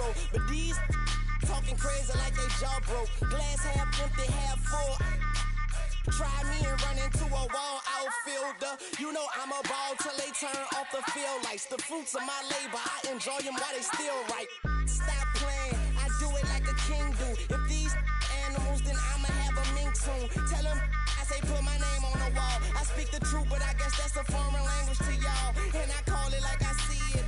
roll. But these talking crazy like they jaw broke. Glass half empty, half full. Try me and run into a wall outfielder. You know I'm a ball till they turn off the field lights. The fruits of my labor, I enjoy them while they still right. Stop playing, I do it like a king do. If these animals, then I'ma have a mink soon. Tell them I say put my name on the wall. I speak the truth, but I guess that's a foreign language to y'all. And I call it like I see it.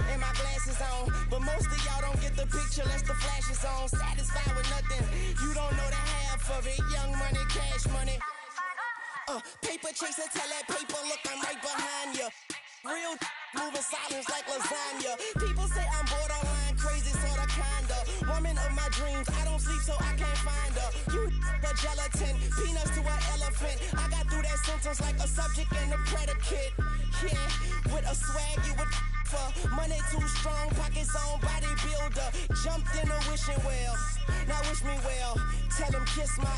And my glasses on, but most of y'all don't get the picture unless the flash is on. Satisfied with nothing, you don't know the half of it. Young money, cash money. Paper chaser, tell that paper, look, I'm right behind ya. Real moving silence like lasagna. People say I'm borderline crazy, sorta kinda. Woman of my dreams, I don't sleep so I can't find her. You the gelatin, peanuts to an elephant. I got through that sentence like a subject and a predicate. Yeah, with a swag you would for. Money too strong, pockets on bodybuilder. Jumped in a wishing well, now wish me well. Tell him kiss my...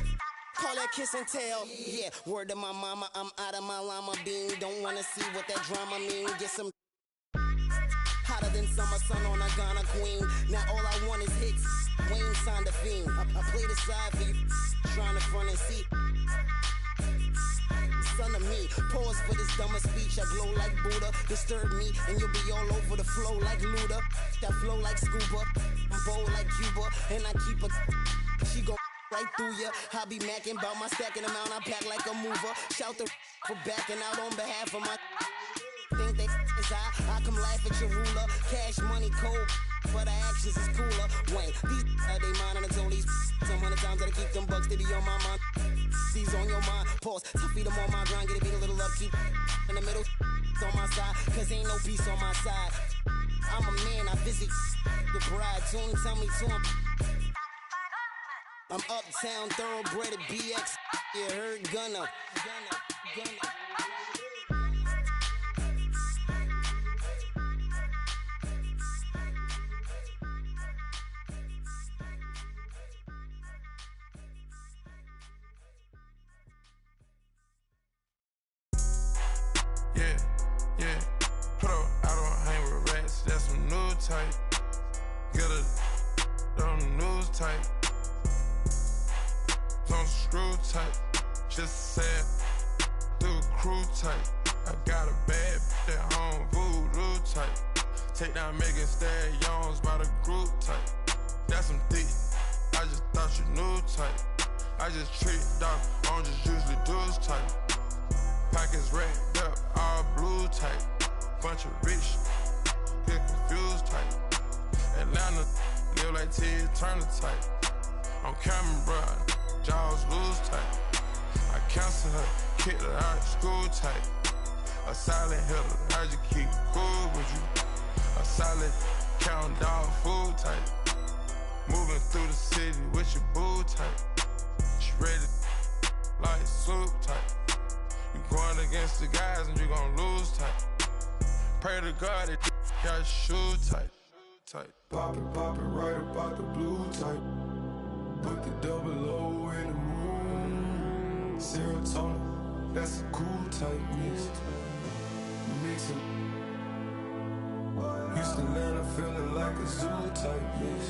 Call that kiss and tell. Yeah, word to my mama, I'm out of my llama bean. Don't wanna see what that drama mean. Get some hotter than summer sun on a Ghana queen. Now all I want is hits. Wayne signed a fiend. I play the side for you, trying to front and see. Son of me, pause for this dumber speech. I glow like Buddha, disturb me, and you'll be all over the flow like Luda. That flow like scuba, I'm bold like Cuba, and I keep a. She go right through ya. I be macking about my stacking amount. I pack like a mover. Shout the for backing out on behalf of my. Think they is I come laugh at your ruler. Cash money cold, but the actions is cooler. Wayne, these they mine and I told these some 100 times that I keep them bucks. They be on my mind. These on your mind. Pause. To feed them on my grind. Get it beat a little upkeep in the middle. On my side, cause ain't no peace on my side. I'm a man. I visit the bride. Tune tell me to him. I'm uptown, thoroughbred at BX. You heard Gunna. Yeah. Put up, I don't hang with rats. That's some new type. Get a on the news type. On screw type, just said through a crew type. I got a bad bitch at home, voodoo type. Take down Megan Stallions by the group type. That's some thick, I just thought you knew type. I just treat dog, I don't just usually do this type. Pockets racked up, all blue type. Bunch of rich, get confused type. Atlanta, live like Ted Turner type. On camera, bruh. Jaws lose type. I cancel her, kicked her out of school type. A silent hitter, I just keep cool with you. A silent count dog food type. Moving through the city with your boo type. She ready like soup type. You going against the guys and you gon' lose type. Pray to God that got shoe type. Poppin', right about the blue type. Put the double O in the moon. Serotonin, that's a cool type mix. Mixin'. Houston, Atlanta, feeling like a zoo type mix.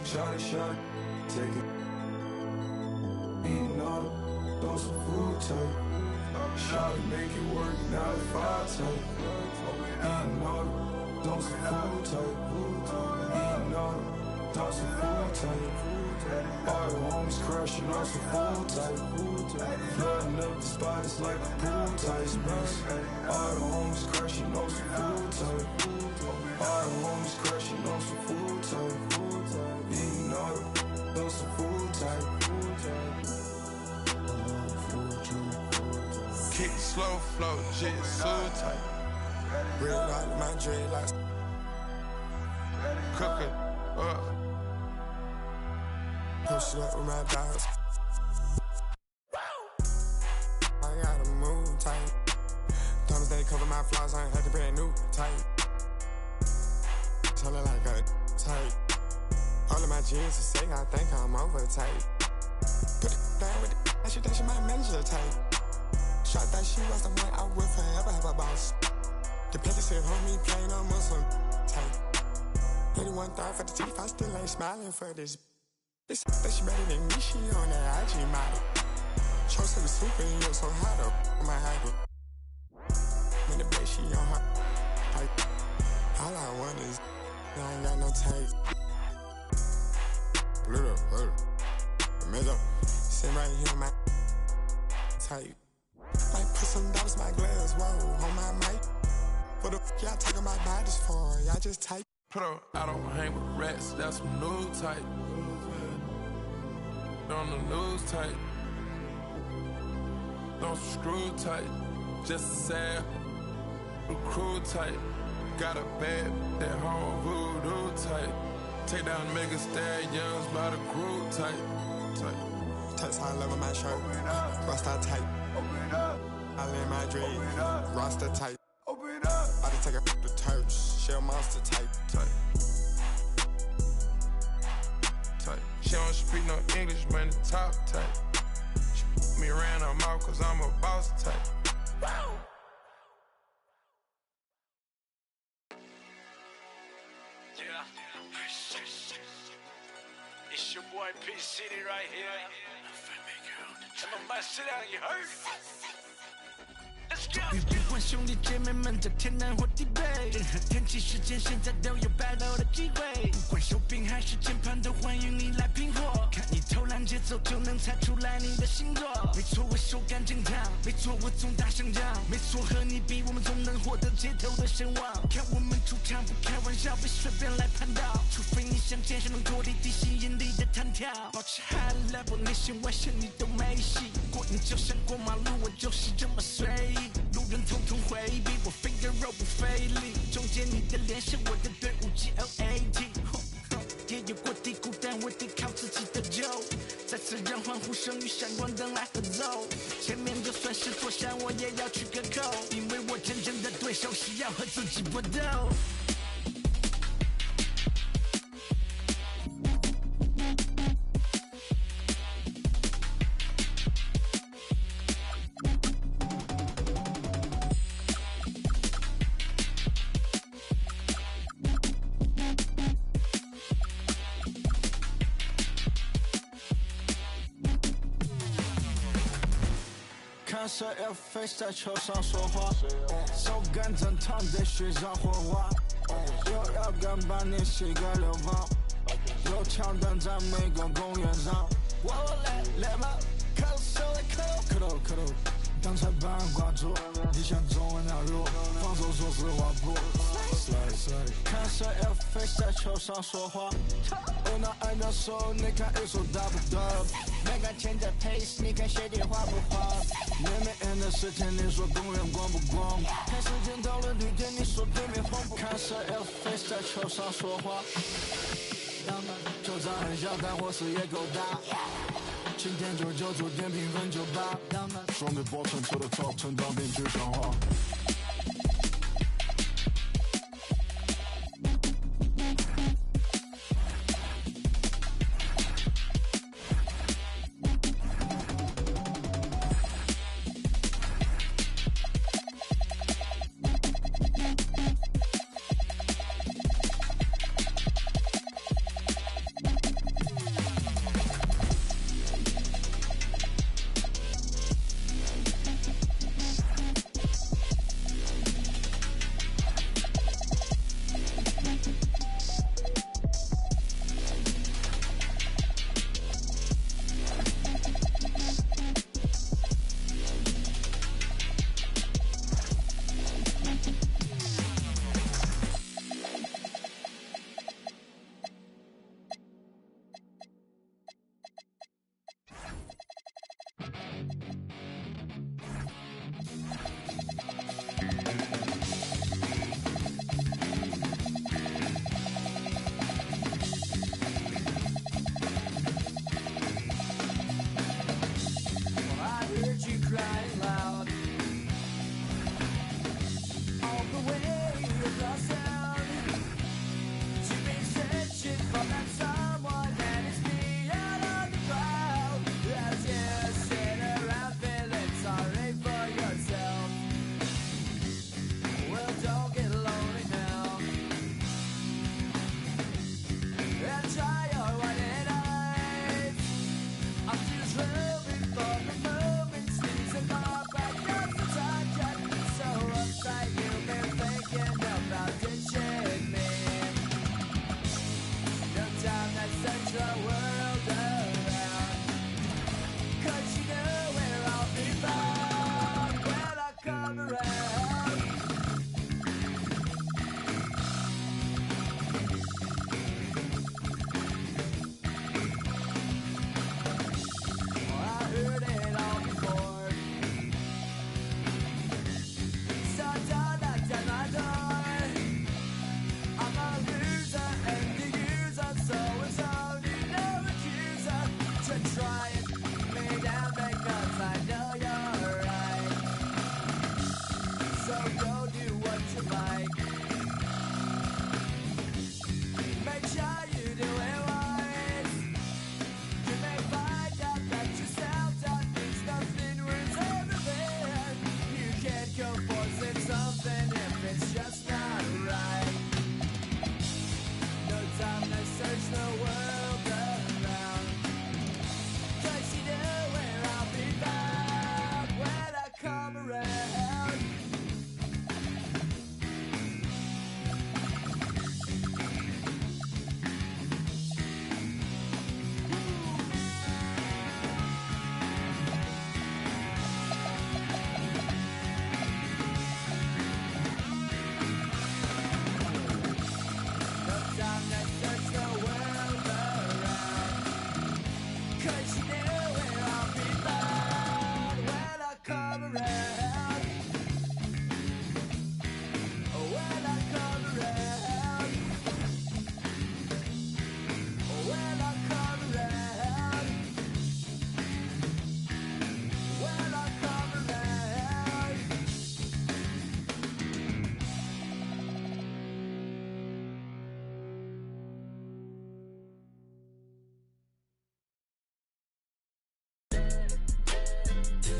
Shot, take it. Eating all the, throw some food type. Shot it, make it work, now the 5 type. Eating all the, throw some food type. Eating all the, throw some food type. All the homies crashing on some full type. Flooding up the spot, it's like a pool type mix. All the homies crashing on some full type. All the homies crashing on some full type. Eating all the, on some full type. Kick slow flow, jit so tight. Red light, my dreadlocks. Cook it up. Push it up with my dogs. I gotta move tight. Thomas they cover my flaws, I ain't had to brand new tight. Tell it like a tight. All of my jeans to say I think I'm over tight. Put it down with it, she think she my manager tight. Shot that she was the one I would forever have a boss. The paper said, homie, plain on Muslim tight. 81 third for the teeth, I still ain't smiling for this. This that she better than me, she on that IG model. Chose to be superhero, so how the my hyper? In the bed, she on her hype. All I want is, I ain't got no tape. Blur. Middle, sit right here on my type. Might put some dollars in my glass, whoa, on my mic. What the f*** y'all talking about bodies for? Y'all just type. Pro, I don't hang with rats, that's some new type. On the news type. Don't screw tight, just a sad crew type. Got a bad at home voodoo type. Take down mega stallions by the crew type. Touch high level my shirt, Rasta type. I lay my dreams, Rasta type. I just take a the turch, shell monster type. She don't speak no English, man, the top type. She put me around her mouth cause I'm a boss type. Yeah. It's your boy P City right here. I'm about to sit down, you heard? Let's go. 与不管兄弟姐妹们在天南或地北，任何天气时间，现在都有白头的机会。不管手柄还是键盘，都欢迎你来拼货。看你偷懒节奏，就能猜出来你的星座。没错，我手感正常；没错，我总大声讲；没错，和你比，我们总能获得街头的声望。看我们出场，不开玩笑，别随便来攀倒。除非你想见识能脱离地心引力的弹跳，保持 high level， 内线外线你都没戏。过瘾就像过马路，我就是这么随意。路人统统回避，我 finger roll 不费力，终结你的连线，我的队伍 GLAT。也有过低谷，但我得靠自己的救。再次让欢呼声与闪光灯来合奏。前面就算是坐山，我也要去个够，因为我真正的对手是要和自己搏斗。看谁 face 在球上说话，手感正躺在水上火花，有要干把你膝盖流放，有枪弹在每个公园上。我来嘛，看手来磕头，当裁判挂住，你想中文哪路？防守说实话不。看谁 face 在球上说话，我拿按照手，你看一手打不打？没看现在 pace， 你看鞋底滑不滑？妹妹 N 的事情，你说公园光不光？看时间讨论绿点，你说对面红不？看谁 face 在球上说话，球场很小，但火势也够大。今天99组点评分98，双腿抱成球的 top， 成长变具象化。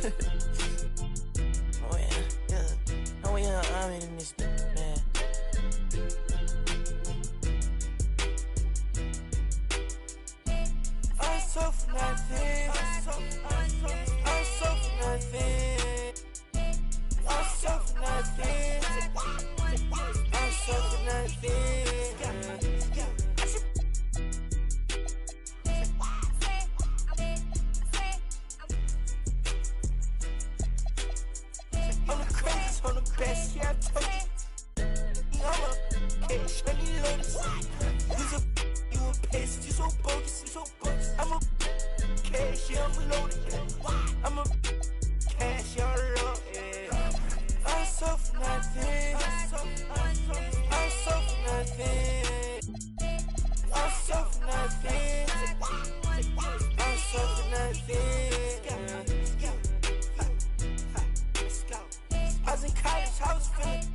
Oh yeah. Oh yeah, I'm in this man. I'm so for nothing. I'm so for nothing. I'm so for nothing. I'm so for nothing. I'm the craziest, I'm the best, yeah, I told you. I'm a cash, I need lotus. You a pest, you so bogus, I'm a cash, yeah, I'm loaded. I'm a cash, yeah, I'm loaded. I'm so for nothing. I'm so for nothing. I'm so for nothing. I'm so for nothing. I was in college, I was feeling.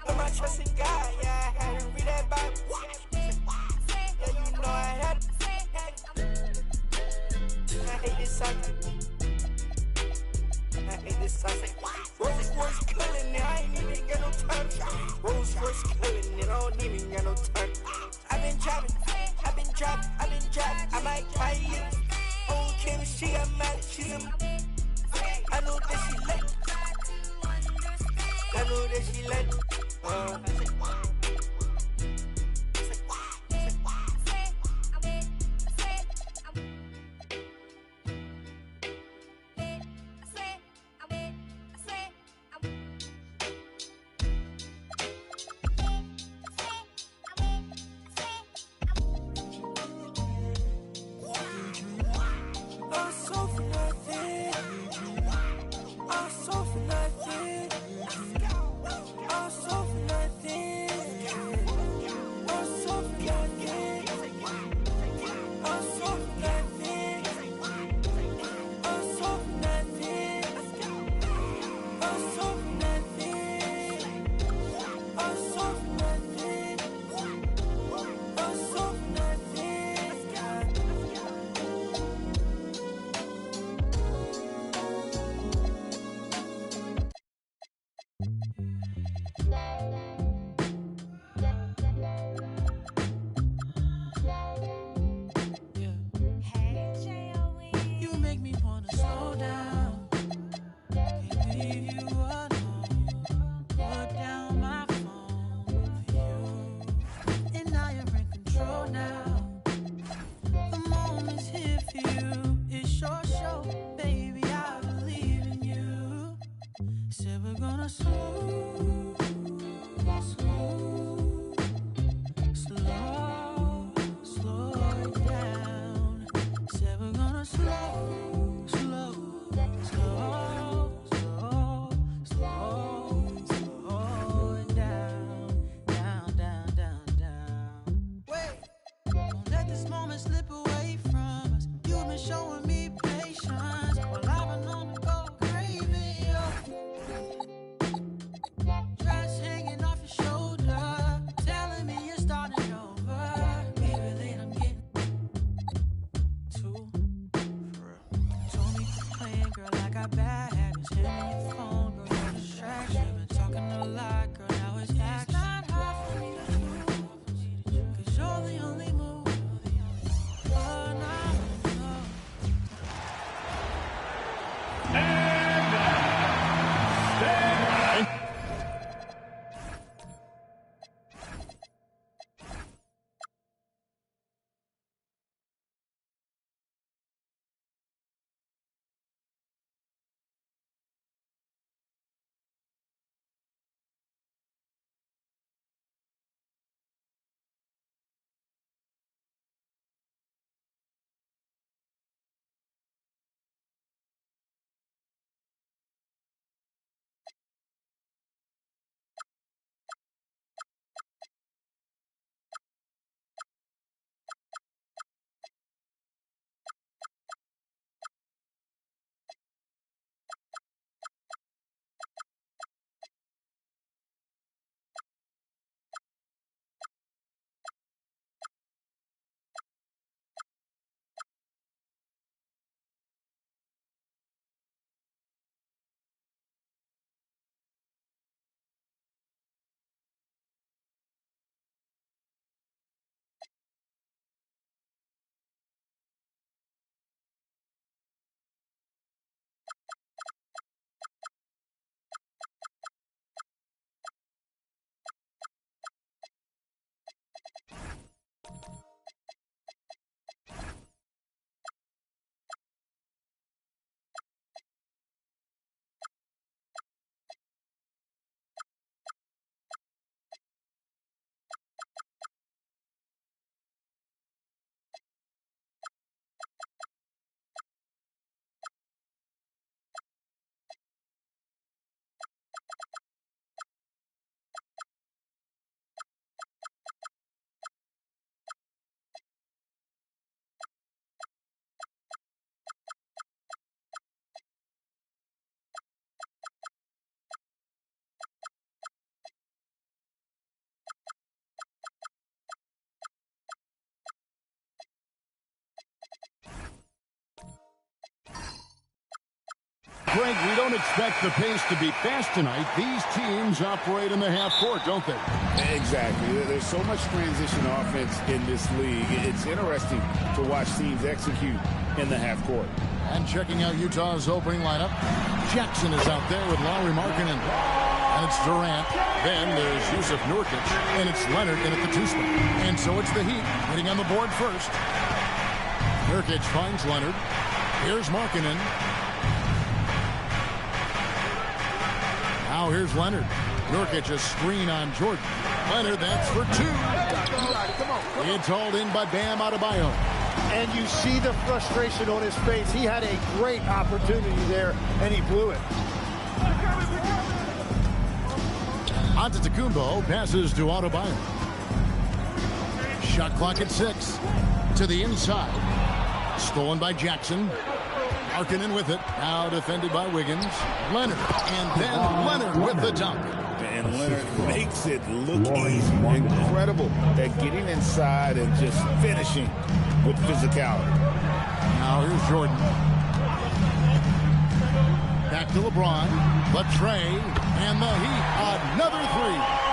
Put my trust in God, yeah, I had to read that Bible. Yeah, you know I had to. I hate this song. I hate this song. Rolls Royce killing it, I ain't even got no time. Rolls Royce killing it, I don't even got no time. I've been driving, I might try it. Oh, Kim, she got mad, she's a. I know that she like. I know that she like. I'm so for nothing. I'm so for nothing. I'm so Craig, we don't expect the pace to be fast tonight. These teams operate in the half court, don't they? Exactly. There's so much transition offense in this league. It's interesting to watch teams execute in the half court. And checking out Utah's opening lineup, Jackson is out there with Lauri Markkanen. And it's Durant. Then there's Jusuf Nurkic. And it's Leonard in at the 2 spot. And so it's the Heat getting on the board first. Nurkic finds Leonard. Here's Markkanen. Now here's Leonard. Nurkic a screen on Jordan. Leonard, that's for 2. It's hauled in by Bam Adebayo. And you see the frustration on his face. He had a great opportunity there, and he blew it. Antetokounmpo passes to Adebayo. Shot clock at 6. To the inside. Stolen by Jackson. Markkanen with it. Now defended by Wiggins. Leonard. And then Leonard with the dunk. And Leonard makes it look easy. Incredible at getting inside and just finishing with physicality. Now here's Jordan. Back to LeBron. Trey. And the Heat. Another 3.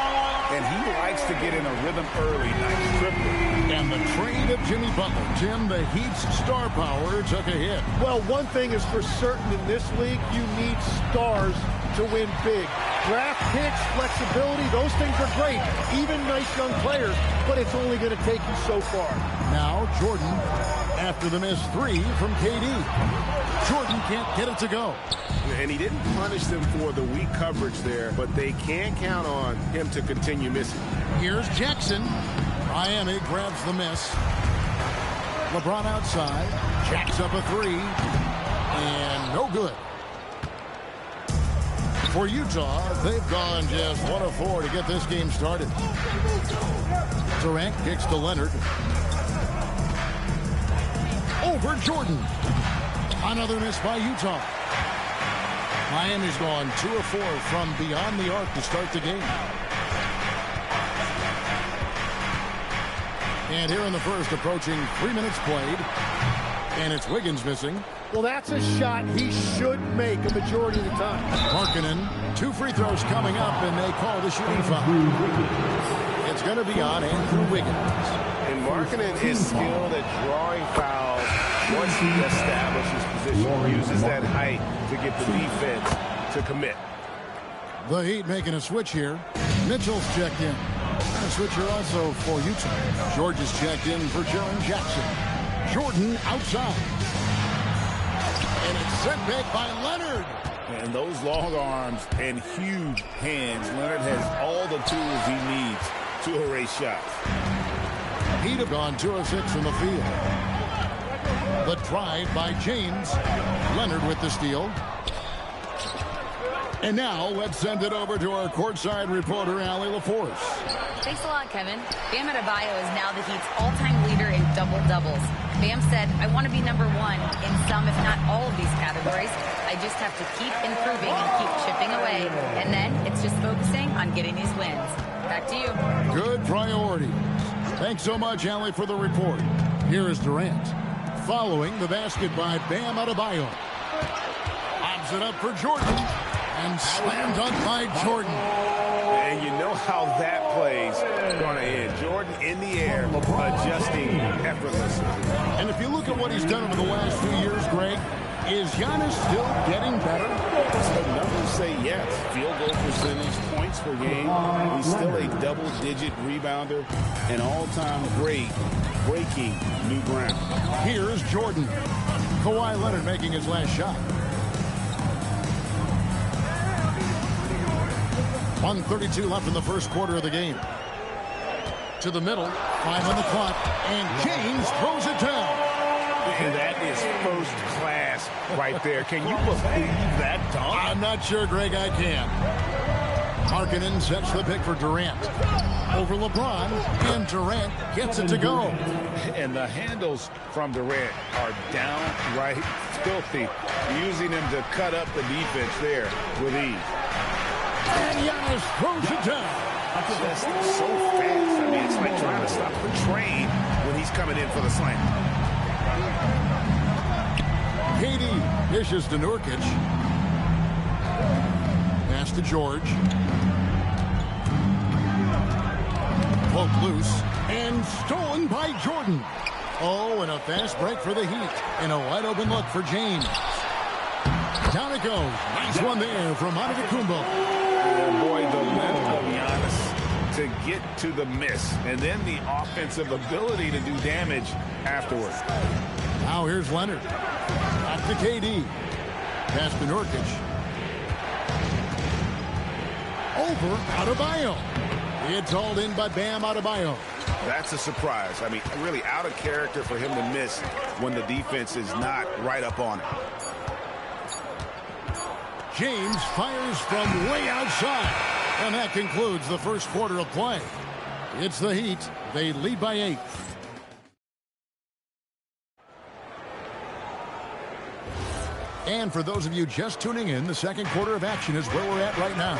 And he likes to get in a rhythm early. Nice triple. And the trade of Jimmy Butler. Tim, the Heat's star power took a hit. Well, one thing is for certain in this league, you need stars to win big. Draft picks, flexibility, those things are great. Even nice young players, but it's only going to take you so far. Now Jordan, after the missed 3 from KD. Jordan can't get it to go. And he didn't punish them for the weak coverage there, but they can count on him to continue missing. Here's Jackson. Miami grabs the miss. LeBron outside. Jacks up a 3. And no good. For Utah, they've gone just 1 of 4 to get this game started. Durant kicks to Leonard. Over Jordan. Another miss by Utah. Miami's gone 2 of 4 from beyond the arc to start the game. And here in the first, approaching 3 minutes played. And it's Wiggins missing. Well, that's a shot he should make a majority of the time. Markkanen, 2 free throws coming up, and they call the shooting foul. It's going to be on Andrew Wiggins. And Markkanen is skilled at drawing fouls once he establishes position. He uses that height to get the defense to commit. The Heat making a switch here. Mitchell's checked in. A switcher also for Utah. George is checked in for Jaren Jackson. Jordan outside. And it's sent back by Leonard. And those long arms and huge hands. Leonard has all the tools he needs to erase shots. He'd have gone 2 of 6 from the field. The drive by James. Leonard with the steal. And now let's send it over to our courtside reporter, Allie LaForce. Thanks a lot, Kevin. Bam Adebayo is now the Heat's all-time leader in double-doubles. Bam said, I want to be number 1 in some, if not all of these categories. I just have to keep improving and keep chipping away. And then it's just focusing on getting these wins. Back to you. Good priority. Thanks so much, Allie, for the report. Here is Durant. Following the basket by Bam Adebayo. Lobs it up for Jordan. And slam dunk by Jordan. And you know how that play's going to end. Jordan in the air, adjusting effortlessly. And if you look at what he's done over the last few years, Greg, is Giannis still getting better? The numbers say yes. Field goal percentage, points per game. He's still a double-digit rebounder, an all-time great, breaking new ground. Here's Jordan. Kawhi Leonard making his last shot. 1:32 left in the first quarter of the game. To the middle, 5 on the clock, and James throws it down. And that is first class right there. Can you believe that dunk? I'm not sure, Greg, I can. Markkanen sets the pick for Durant. Over LeBron, and Durant gets it to go. And the handles from Durant are downright filthy, using him to cut up the defense there with ease. And Giannis throws it down. Just so fast. I mean, it's like trying to stop the train when he's coming in for the slam. KD dishes to Nurkic. to George. Poked loose and stolen by Jordan. Oh, and a fast break for the Heat. And a wide open look for James. Down it goes. Nice one there from Antetokounmpo. Oh, boy, the length of Giannis to get to the miss. And then the offensive ability to do damage afterward. Now here's Leonard. Back to KD. Pass to Nurkic. Over Adebayo. It's hauled in by Bam Adebayo. That's a surprise. I mean, really out of character for him to miss when the defense is not right up on it. James fires from way outside. And that concludes the first quarter of play. It's the Heat. They lead by 8. And for those of you just tuning in, the second quarter of action is where we're at right now.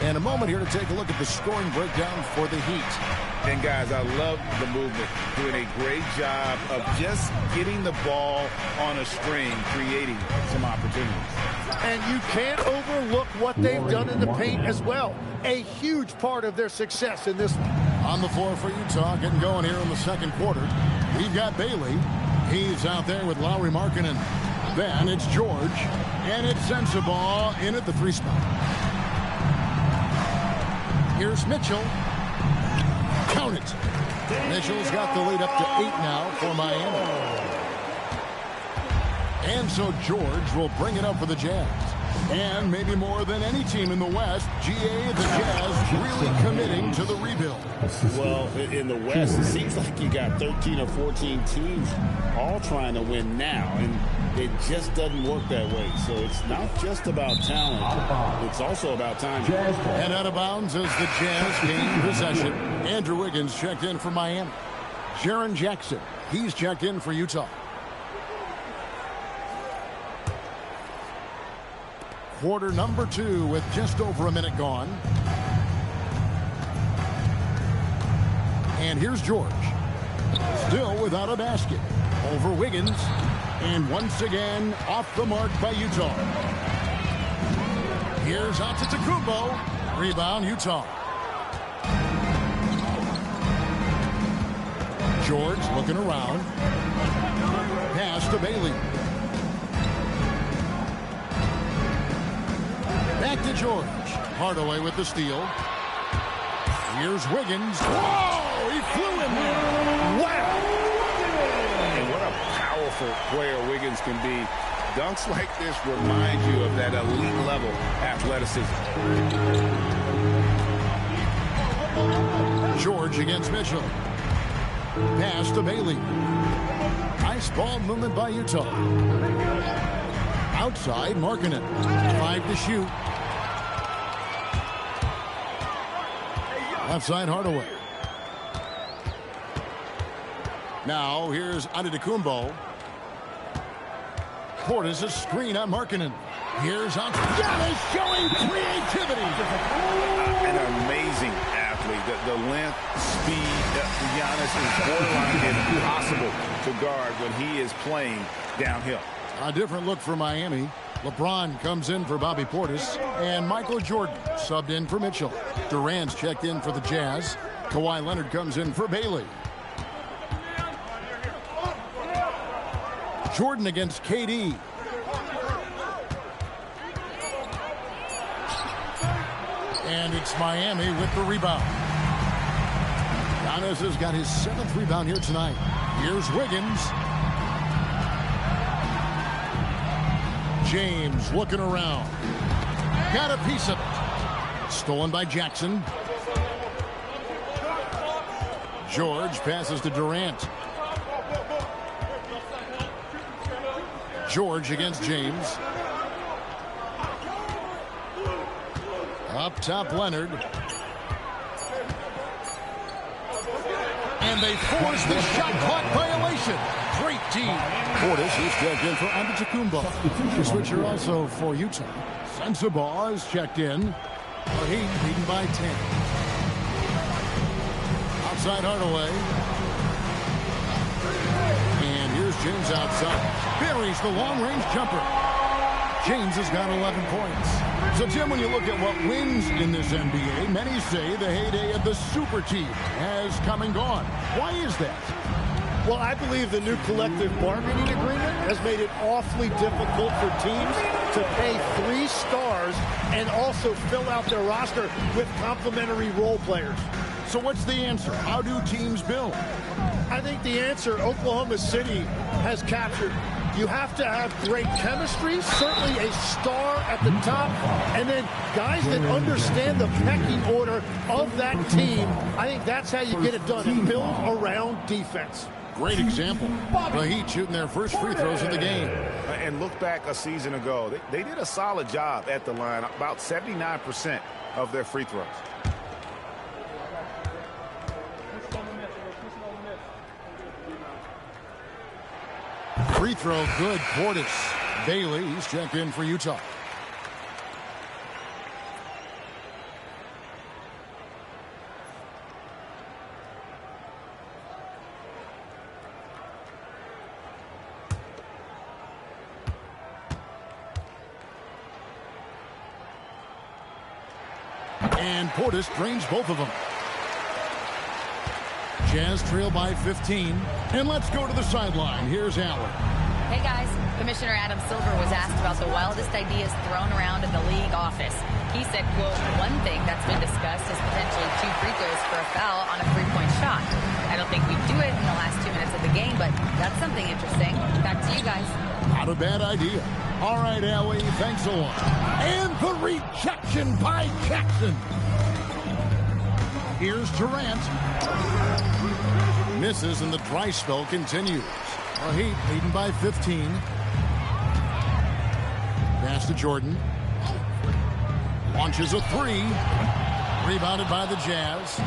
And a moment here to take a look at the scoring breakdown for the Heat. And guys, I love the movement. Doing a great job of just getting the ball on a string, creating some opportunities. And you can't overlook what they've done in the paint as well. A huge part of their success in this one. On the floor for Utah, getting going here in the second quarter. We've got Bailey. He's out there with Lauri Markkanen. Then it's George. And it's Sensabaugh in at the 3 spot. Here's Mitchell. Count it. Mitchell's got the lead up to 8 now for Miami. And so George will bring it up for the Jazz. And maybe more than any team in the West, GA, the Jazz really committing to the rebuild. Well, in the West, it seems like you got 13 or 14 teams all trying to win now. And it just doesn't work that way. So it's not just about talent. It's also about time. And out of bounds as the Jazz gain possession. Andrew Wiggins checked in for Miami. Jaren Jackson, he's checked in for Utah. Quarter number 2 with just over a minute gone. And here's George. Still without a basket. Over Wiggins. And once again, off the mark by Utah. Here's Antetokounmpo. Rebound, Utah. George looking around. Pass to Bailey. Back to George. Hardaway with the steal. Here's Wiggins. Whoa! He flew in there. Wow! And what a powerful player Wiggins can be. Dunks like this remind you of that elite level athleticism. George against Mitchell. Pass to Bailey. Nice ball movement by Utah. Outside, Markkanen. 5 to shoot. Left side, Hardaway. Now, here's Antetokounmpo. Portis' screen on Markkanen. Here's Giannis showing creativity. An amazing athlete. The length, speed, Giannis is borderline impossible to guard when he is playing downhill. A different look for Miami. LeBron comes in for Bobby Portis. And Michael Jordan subbed in for Mitchell. Durant's checked in for the Jazz. Kawhi Leonard comes in for Bailey. Jordan against KD. And it's Miami with the rebound. Giannis has got his 7th rebound here tonight. Here's Wiggins. James looking around. Got a piece of it. Stolen by Jackson. George passes to Durant. George against James. Up top, Leonard. And they force the shot clock violation. Great team. Portis is checked in for Antetokounmpo. The switcher also for Utah. Sensabaugh is checked in. The Heat leading by 10. Outside Hardaway. And here's James outside. Buries the long-range jumper. James has got 11 points. So, Tim, when you look at what wins in this NBA, many say the heyday of the super team has come and gone. Why is that? Well, I believe the new collective bargaining agreement has made it awfully difficult for teams to pay 3 stars and also fill out their roster with complementary role players. So what's the answer? How do teams build? I think the answer Oklahoma City has captured. You have to have great chemistry, certainly a star at the top, and then guys that understand the pecking order of that team. I think that's how you get it done, and build around defense. Great example. The Heat shooting their first free throws of the game. And look back a season ago. They did a solid job at the line, about 79% of their free throws. Free throw good. Portis. Bailey, he's checked in for Utah. And Portis drains both of them. Jazz trail by 15. And let's go to the sideline. Here's Allen. Hey, guys. Commissioner Adam Silver was asked about the wildest ideas thrown around in the league office. He said, quote, one thing that's been discussed is potentially 2 free throws for a foul on a 3-point shot. I don't think we'd do it in the last 2 minutes of the game, but that's something interesting. Back to you guys. Not a bad idea. All right, Allie, thanks a lot. And the rejection by Jackson. Here's Durant. Misses, and the dry spell continues. The Heat leading by 15. Pass to Jordan. Launches a 3. Rebounded by the Jazz.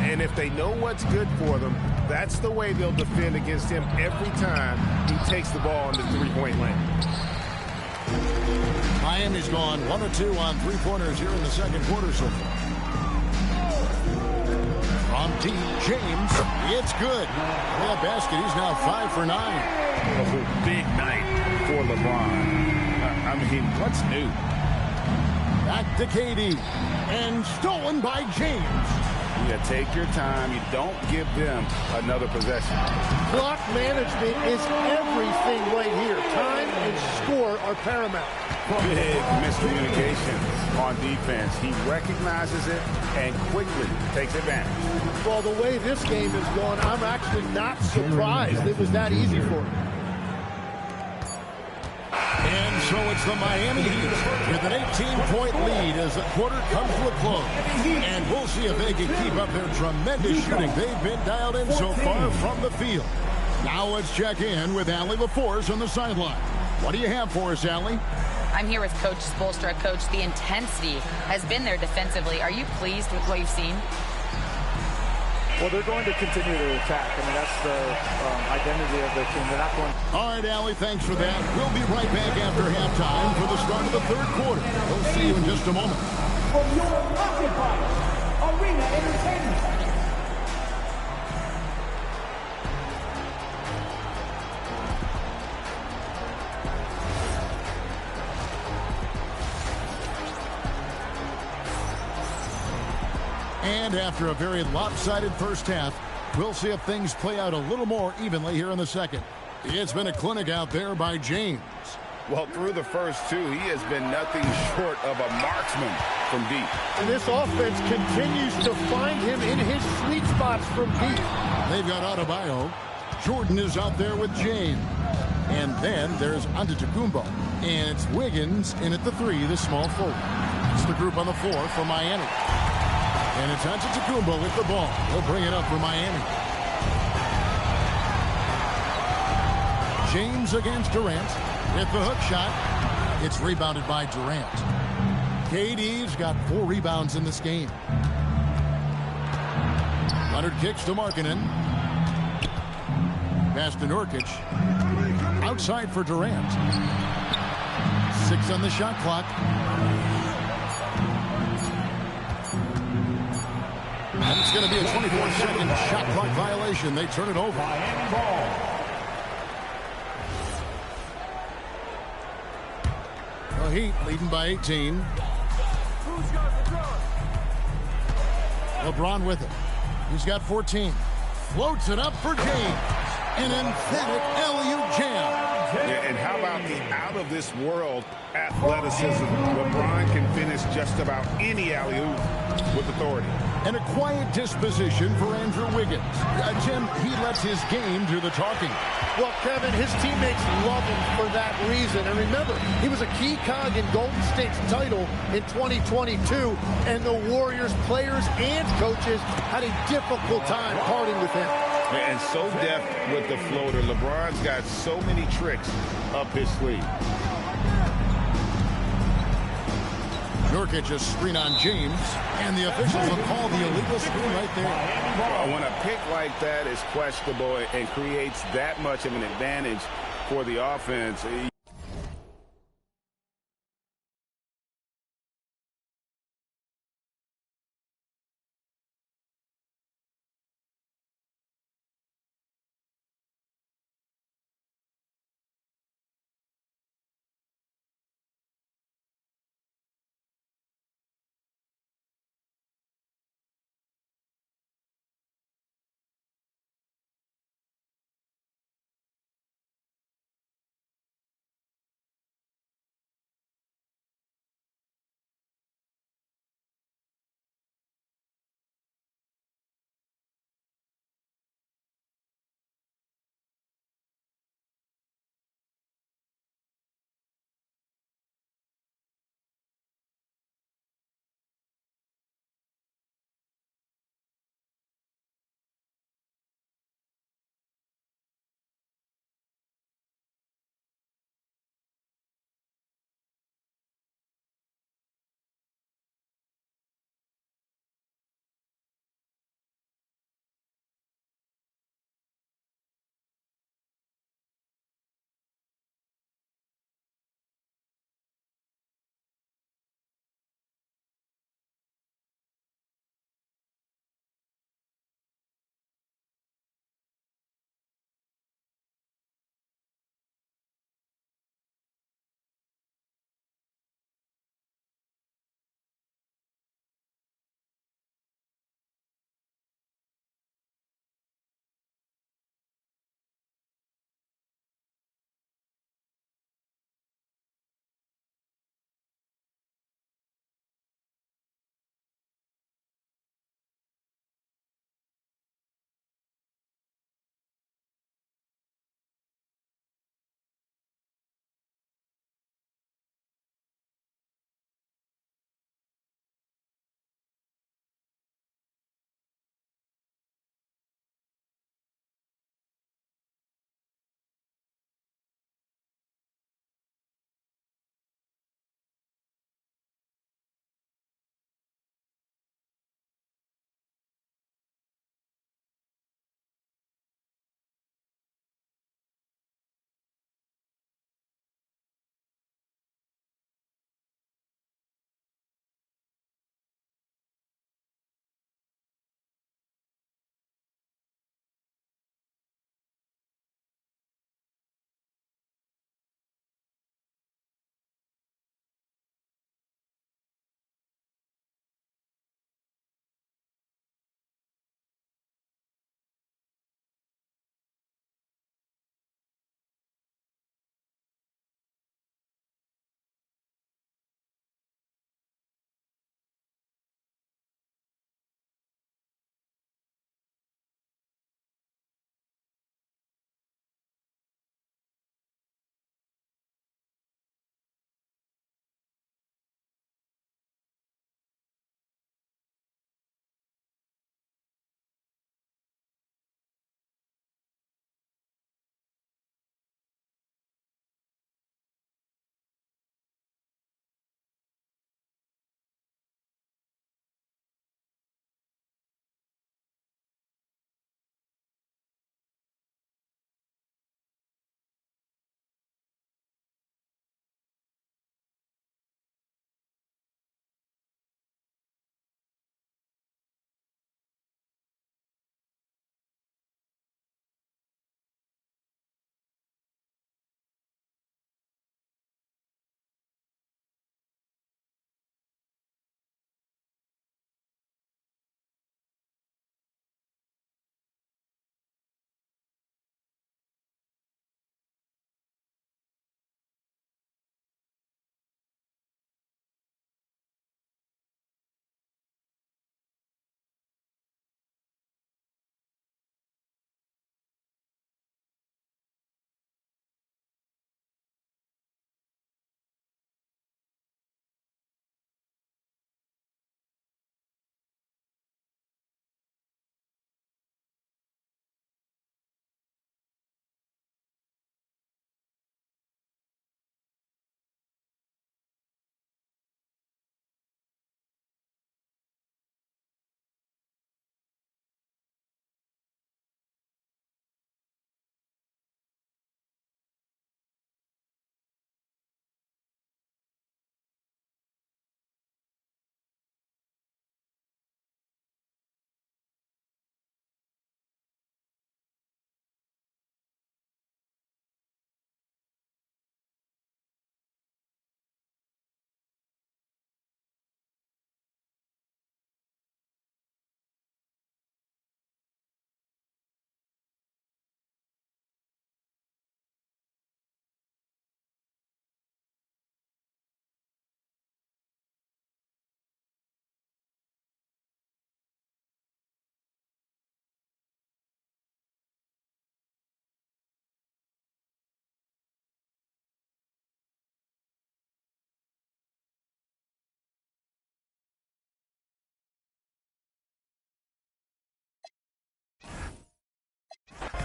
And if they know what's good for them, that's the way they'll defend against him every time he takes the ball in the 3-point lane. Miami's gone 1 of 2 on 3-pointers here in the second quarter so far. From deep, James, it's good. That basket, he's now 5 for 9. A big night for LeBron. I mean, what's new? Back to KD, and stolen by James. Yeah, take your time. You don't give them another possession. Clock management is everything right here. Time and score are paramount. Big miscommunication on defense. He recognizes it and quickly takes advantage. Well, the way this game is going, I'm actually not surprised it was that easy for him. And so it's the Miami Heat with an 18-point lead as the quarter comes to a close. And we'll see if they can keep up their tremendous shooting they've been dialed in so far from the field. Now let's check in with Allie LaForce on the sideline. What do you have for us, Allie? I'm here with Coach Spoelstra. Coach, the intensity has been there defensively. Are you pleased with what you've seen? Well, they're going to continue to attack. I mean, that's the identity of the team. They're not going. All right, Allie, thanks for that. We'll be right back after halftime for the start of the third quarter. We'll see you in just a moment. From your occupied Arena Entertainment. And after a very lopsided first half, we'll see if things play out a little more evenly here in the second. It's been a clinic out there by James. Well, through the first 2, he has been nothing short of a marksman from deep. And this offense continues to find him in his sweet spots from deep. They've got Adebayo. Jordan is out there with James. And then there's Antetokounmpo. And it's Wiggins in at the 3, the small forward. It's the group on the 4 for Miami. And it's Antetokounmpo with the ball. He'll bring it up for Miami. James against Durant. Hit the hook shot. It's rebounded by Durant. KD's got 4 rebounds in this game. Leonard kicks to Markkanen. Pass to Nurkic. Outside for Durant. 6 on the shot clock. And it's going to be a 24-second shot clock violation. They turn it over. Miami ball. The Heat leading by 18. LeBron with it. He's got 14. Floats it up for James. An emphatic alley-oop jam. Yeah, and how about the out-of-this-world athleticism? LeBron can finish just about any alley-oop with authority. And a quiet disposition for Andrew Wiggins. Jim, he lets his game do the talking. Well, Kevin, his teammates love him for that reason. And remember, he was a key cog in Golden State's title in 2022, and the Warriors players and coaches had a difficult time parting with him. And so deft with the floater. LeBron's got so many tricks up his sleeve. Nurkic just screen on James, and the officials will call the illegal screen right there. When a pick like that is questionable and creates that much of an advantage for the offense,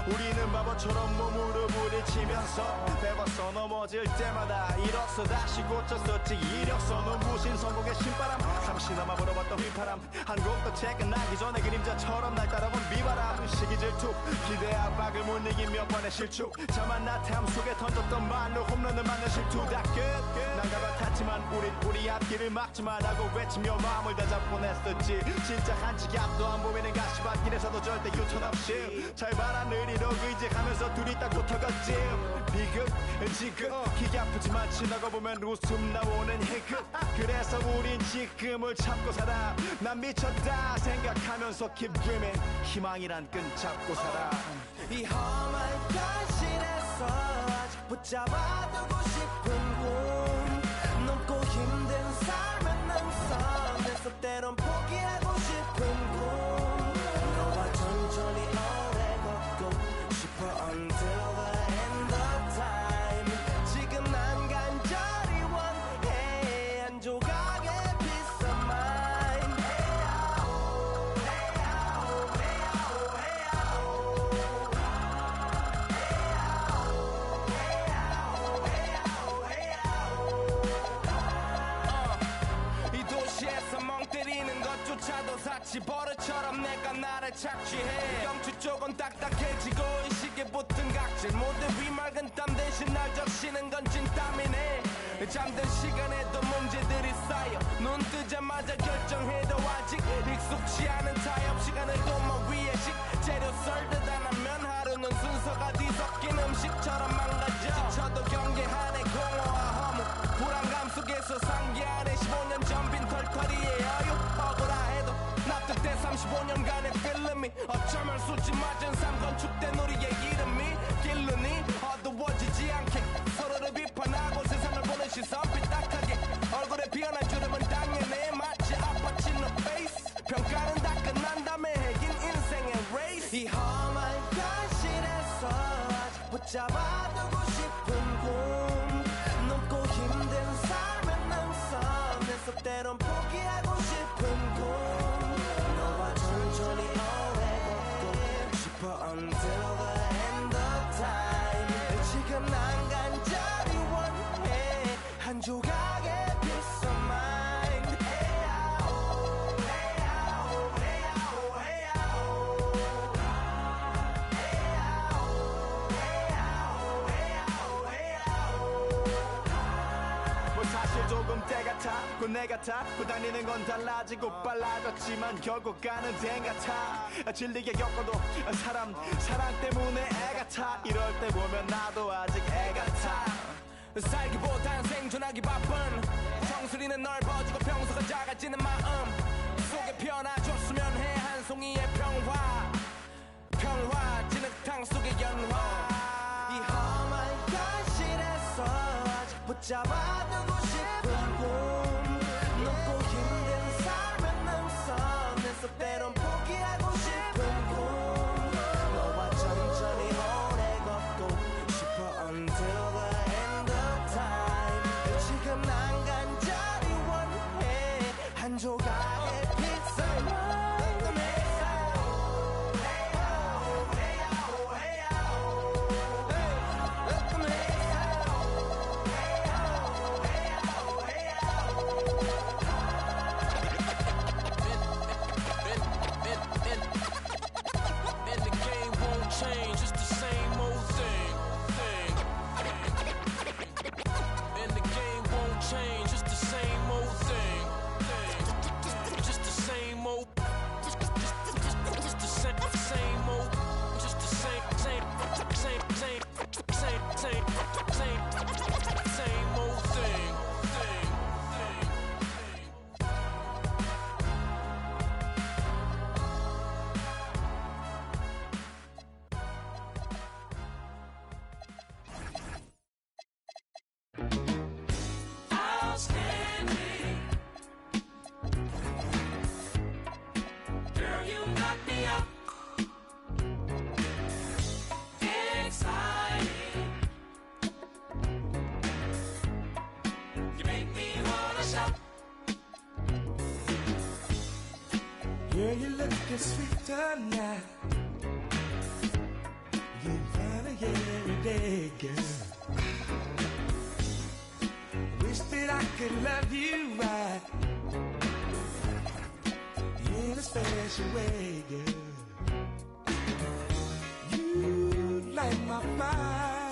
우리는 바보처럼 몸으로 부딪히면서 배웠어 넘어질 때마다 일어서 다시 고쳤었지 이력서는 무신 성공의 신바람 잠시 남아 불어봤던 휘파람 한 곡도 퇴근하기 전에 그림자처럼 날 따라온 비바람 시기 질투 기대 압박을 못 이긴 몇 번의 실축 자만 나탐 속에 던졌던 말로 홈런을 맞는 실투 다 끝 난가 같았지만 우리 앞길을 막지만 하고 외치며 마음을 다잡곤 했었지 진짜 한 치 앞도 안 보이는 가시밭길에서도 절대 유턴 없이 잘 봐라 느리로 의지하면서 둘이 딱 붙어갔지 비극 지극 기가 아프지만 지나가 보면 웃음 나오는 희극 그래서 우린 지금을 참고 살아 난 미쳤다 생각하면서 keep dreaming 희망이란 끈 잡고 살아 이 험한 현실에서 아직 붙잡아두고 싶은 꿈 넘고 힘든 삶은 항상 내서 때론 포기하고 싶은 꿈 너와 천천히 오래 걷고 싶어 until the end of time 지금 난 간절히 원해 한 조각의 peace of mind 이 도시에서 멍 때리는 것조차도 사치 버릇처럼 내가 나를 착취해 경추 쪽은 딱딱해지고 의식에 붙은 각질 모두 위맑은 땀 대신 날 적시는 건 진땀이네 잠든 시간에도 문제들이 쌓여 눈 뜨자마자 결정해도 아직 익숙치 않은 타협 시간을 도모 위에 식재료 썰듯 안 하면 하루는 순서가 뒤섞인 음식처럼 망가져 지쳐도 경계하네 공허와 허무 불안감 속에서 상기하네 15년 전 빈 털터리의 여유 억울해도 납득돼 35년간의 필름이 어쩌면 수치 맞은 삶 건축된 우리의 이름이 길르니 어두워지지 않게 서로를 비판하고 세상을 보는 시선 삐딱하게 얼굴에 피어난 주름은 당연해 마치 아파친 너 페이스 평가는 다 끝난 다음에 핵인 인생의 레이스 이 험한 현실에서 아직 붙잡아두고 싶은 꿈 넘고 힘든 삶은 항상 내서 때론 포기하고 싶은 꿈 너와 천천히 오래 걷고 싶어 until the end of time 지금 난 간절히 원해 한 조각의 peace of mind 뭐 사실 조금 때 같아 내 같아 다니는 건 달라지고 빨라졌지만 결국 가는 데 같아 질리게 겪어도 사랑 때문에 애 같아 이럴 때 보면 나도 아직 애 같아 살기보단 생존하기 바쁜 정수리는 넓어지고 평소가 작아지는 마음 속에 편해줬으면 해 한 송이의 평화 진흙탕 속의 연화 이 험한 현실에서 아직 붙잡아두고 싶은 꿈 넘고 힘든 삶은 항상 내서 때론 포기하고 싶은 꿈 너와 천천히 오래 걷고 싶어 until the end of time 지금 난 간절히 원해 한 조각의 pizza Girl, you look sweet tonight. every day, girl. Wish that I could love you right in a special way, girl. You light my fire.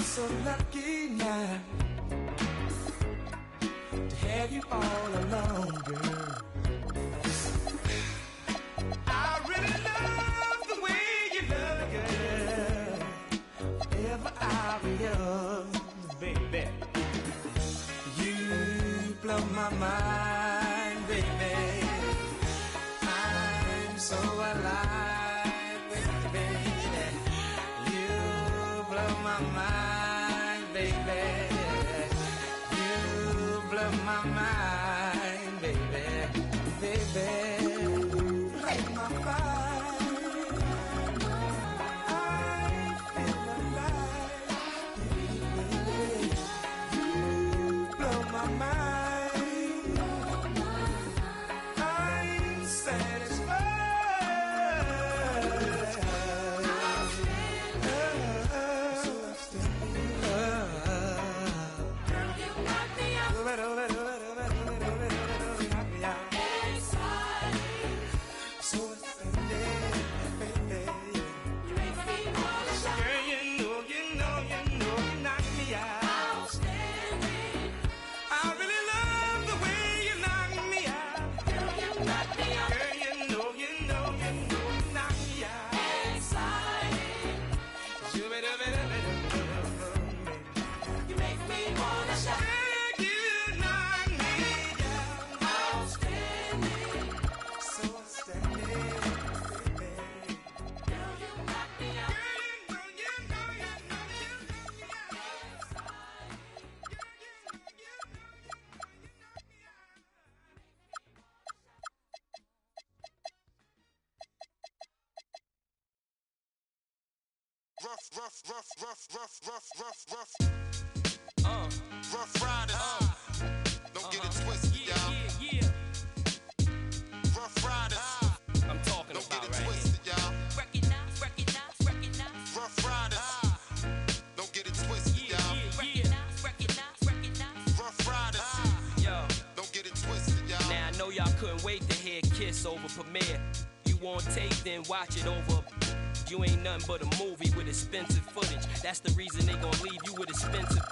So lucky now to have you all alone, girl. I really love the way you look, girl. Whenever I be young, baby, you blow my mind, baby. I'm so alive, baby. You blow my mind. My mind, baby, baby, light my fire. I feel alive, baby. You blow my mind. I'm satisfied. Rough riders, don't get it twisted, y'all. Rough riders, I'm talking don't about get it right twisted, y'all. Recognize, recognize, recognize. Rough riders, don't get it twisted, y'all. Recognize, recognize, recognize. Rough riders, Yo, don't get it twisted, y'all. now I know y'all couldn't wait to hear Kiss over premiere. You want tape, then watch it over. You ain't nothing but a movie with expensive footage. That's the reason they gon' leave you with expensive.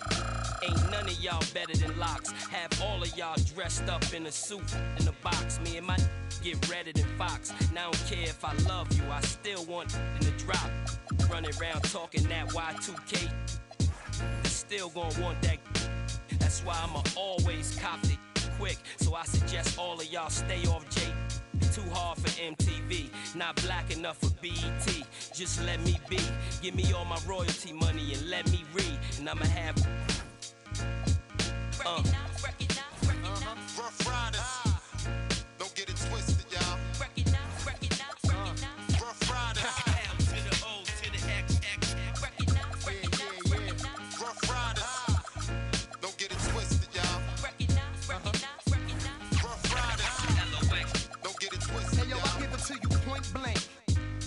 Ain't none of y'all better than Locks. Have all of y'all dressed up in a suit in a box. Me and my get redder than Fox. Now I don't care if I love you, I still want in the drop. Running around talking that Y2K. They still gon' want that. That's why I'ma always cop it quick. So I suggest all of y'all stay off J. Too hard for MTV, not black enough for BET. Just let me be. Give me all my royalty money and let me read. And I'ma have Rough riders, don't get it twisted, y'all. Rough riders, M to the O to the X. rough riders, don't get it twisted, y'all. Rough riders, don't get it twisted, Hey yo, I give it to you point blank.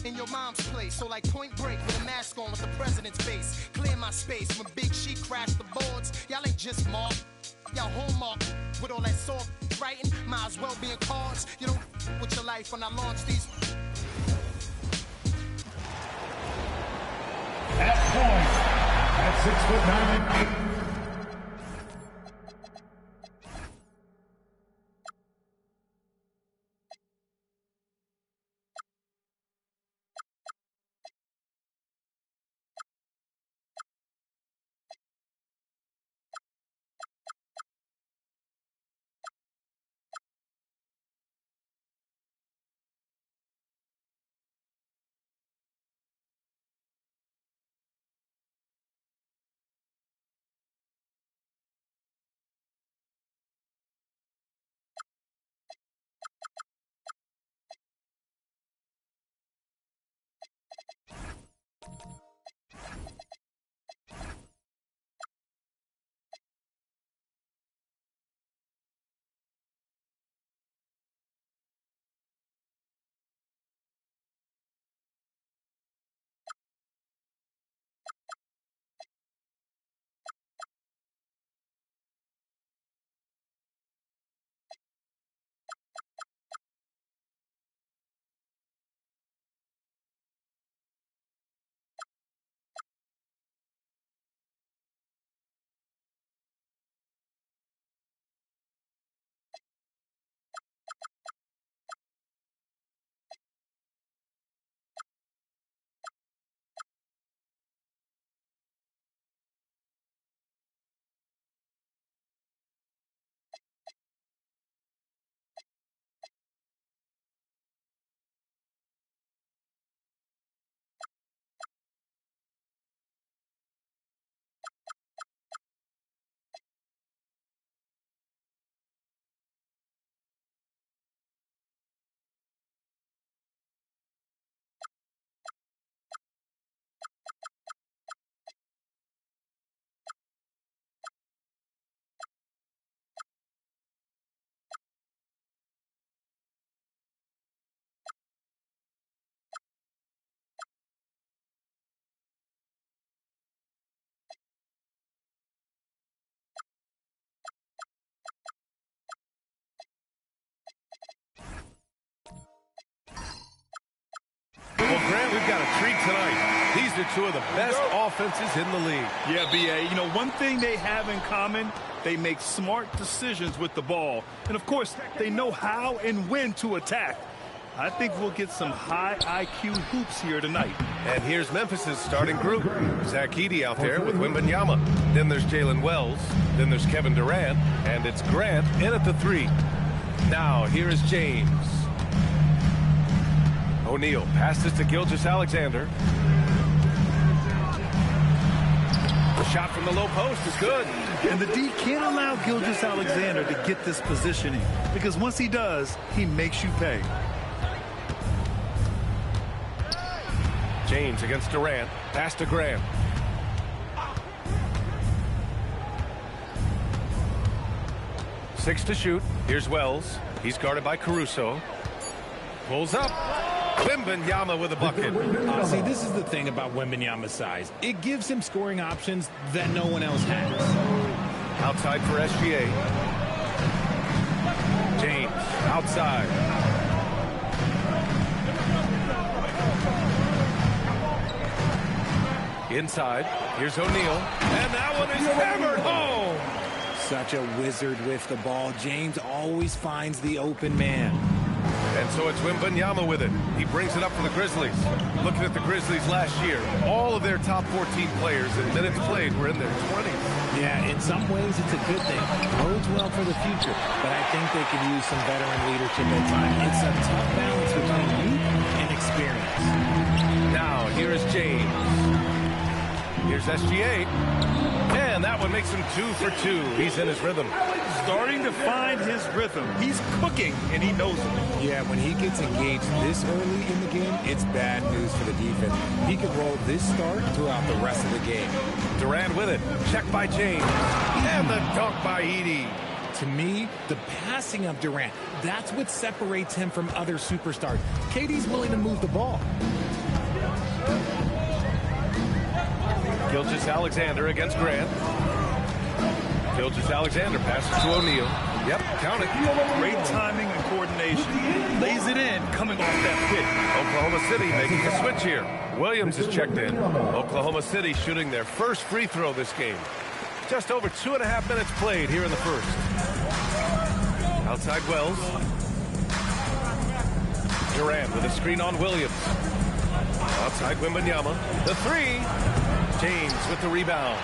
In your mom's place, so like Point Break with a mask on with the president's face. Clear my space when Big Sheep crashed the boards. Y'all ain't just mark, y'all hallmark with all that soft writing. Might as well be in cards. You don't with your life when I launch these. At point, at 6'9". tonight. These are two of the best offenses in the league. Yeah, B.A., you know, one thing they have in common, they make smart decisions with the ball. And, of course, they know how and when to attack. I think we'll get some high IQ hoops here tonight. And here's Memphis's starting group. Zach Edey out there with Wembanyama. Then there's Jalen Wells. Then there's Kevin Durant. And it's Grant in at the 3. Now, here is James. O'Neal passes to Gilgeous-Alexander. The shot from the low post is good. And the D can't allow Gilgeous-Alexander to get this positioning, because once he does, he makes you pay. James against Durant. Pass to Grant. Six to shoot. Here's Wells. He's guarded by Caruso. Pulls up. Wembanyama with a bucket. See, this is the thing about Wembanyama's size. It gives him scoring options that no one else has. Outside for SGA. James outside. Inside. Here's O'Neal. And that one is hammered home. Such a wizard with the ball. James always finds the open man. And so it's Wembanyama with it. He brings it up for the Grizzlies. Looking at the Grizzlies last year, all of their top 14 players in minutes played were in their 20s. Yeah, in some ways it's a good thing. Bodes well for the future, but I think they could use some veteran leadership at times. It's a tough balance between youth and experience. Now, here is James. Here's SGA. And that one makes him 2 for 2. He's in his rhythm. Starting to find his rhythm. He's cooking, and he knows it. Yeah, when he gets engaged this early in the game, it's bad news for the defense. He could roll this start throughout the rest of the game. Durant with it. Checked by James. And the dunk by Edey. To me, the passing of Durant, that's what separates him from other superstars. KD's willing to move the ball. Gilgeous-Alexander against Grant. Gilgeous-Alexander passes to O'Neal. Yep, count it. Great timing and coordination. Lays it in coming off that pick. Oklahoma City making the switch here. Williams is checked in. Oklahoma City shooting their first free throw this game. Just over 2.5 minutes played here in the first. Outside Wells. Durant with a screen on Williams. Outside Wembanyama. The 3. James with the rebound.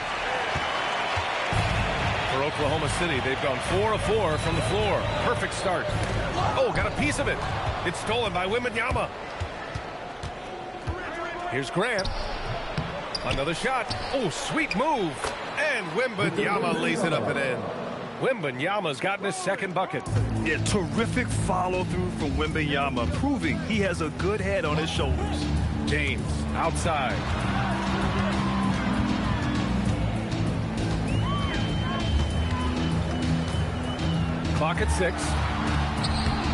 For Oklahoma City, they've gone 4 of 4 from the floor. Perfect start. Oh, got a piece of it. It's stolen by Wembanyama. Here's Grant. Another shot. Oh, sweet move. And Wembanyama lays it up and in. Wembanyama's gotten his second bucket. Yeah, terrific follow-through from Wembanyama, proving he has a good head on his shoulders. James outside. Clock at 6.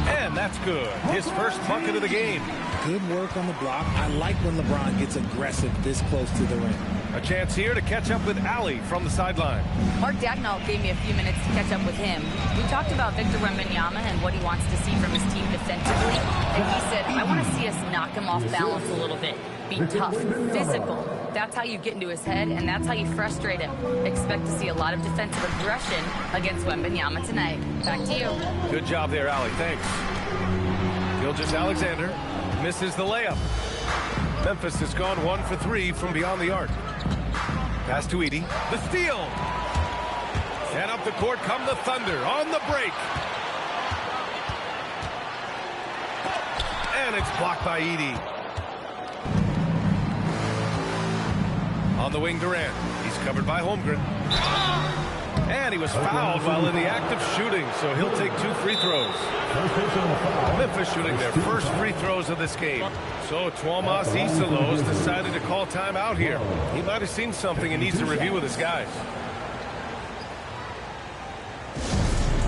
And that's good. His first bucket of the game. Good work on the block. I like when LeBron gets aggressive this close to the rim. A chance here to catch up with Allie from the sideline. Mark Dagnall gave me a few minutes to catch up with him. We talked about Victor Wembanyama and what he wants to see from his team defensively. And he said, I want to see us knock him off balance a little bit. Be tough, physical. That's how you get into his head, and that's how you frustrate him. Expect to see a lot of defensive aggression against Wembanyama tonight. Back to you. Good job there, Allie. Thanks. Gilgeous-Alexander misses the layup. Memphis has gone 1 for 3 from beyond the arc. Pass to Edey. The steal. And up the court come the Thunder on the break. And it's blocked by Edey. On the wing, Durant. He's covered by Holmgren. And he was fouled while in the act of shooting, so he'll take 2 free throws. Memphis shooting their first free throws of this game. So Tuomas Isalos decided to call timeout here. He might have seen something and needs to review with his guys.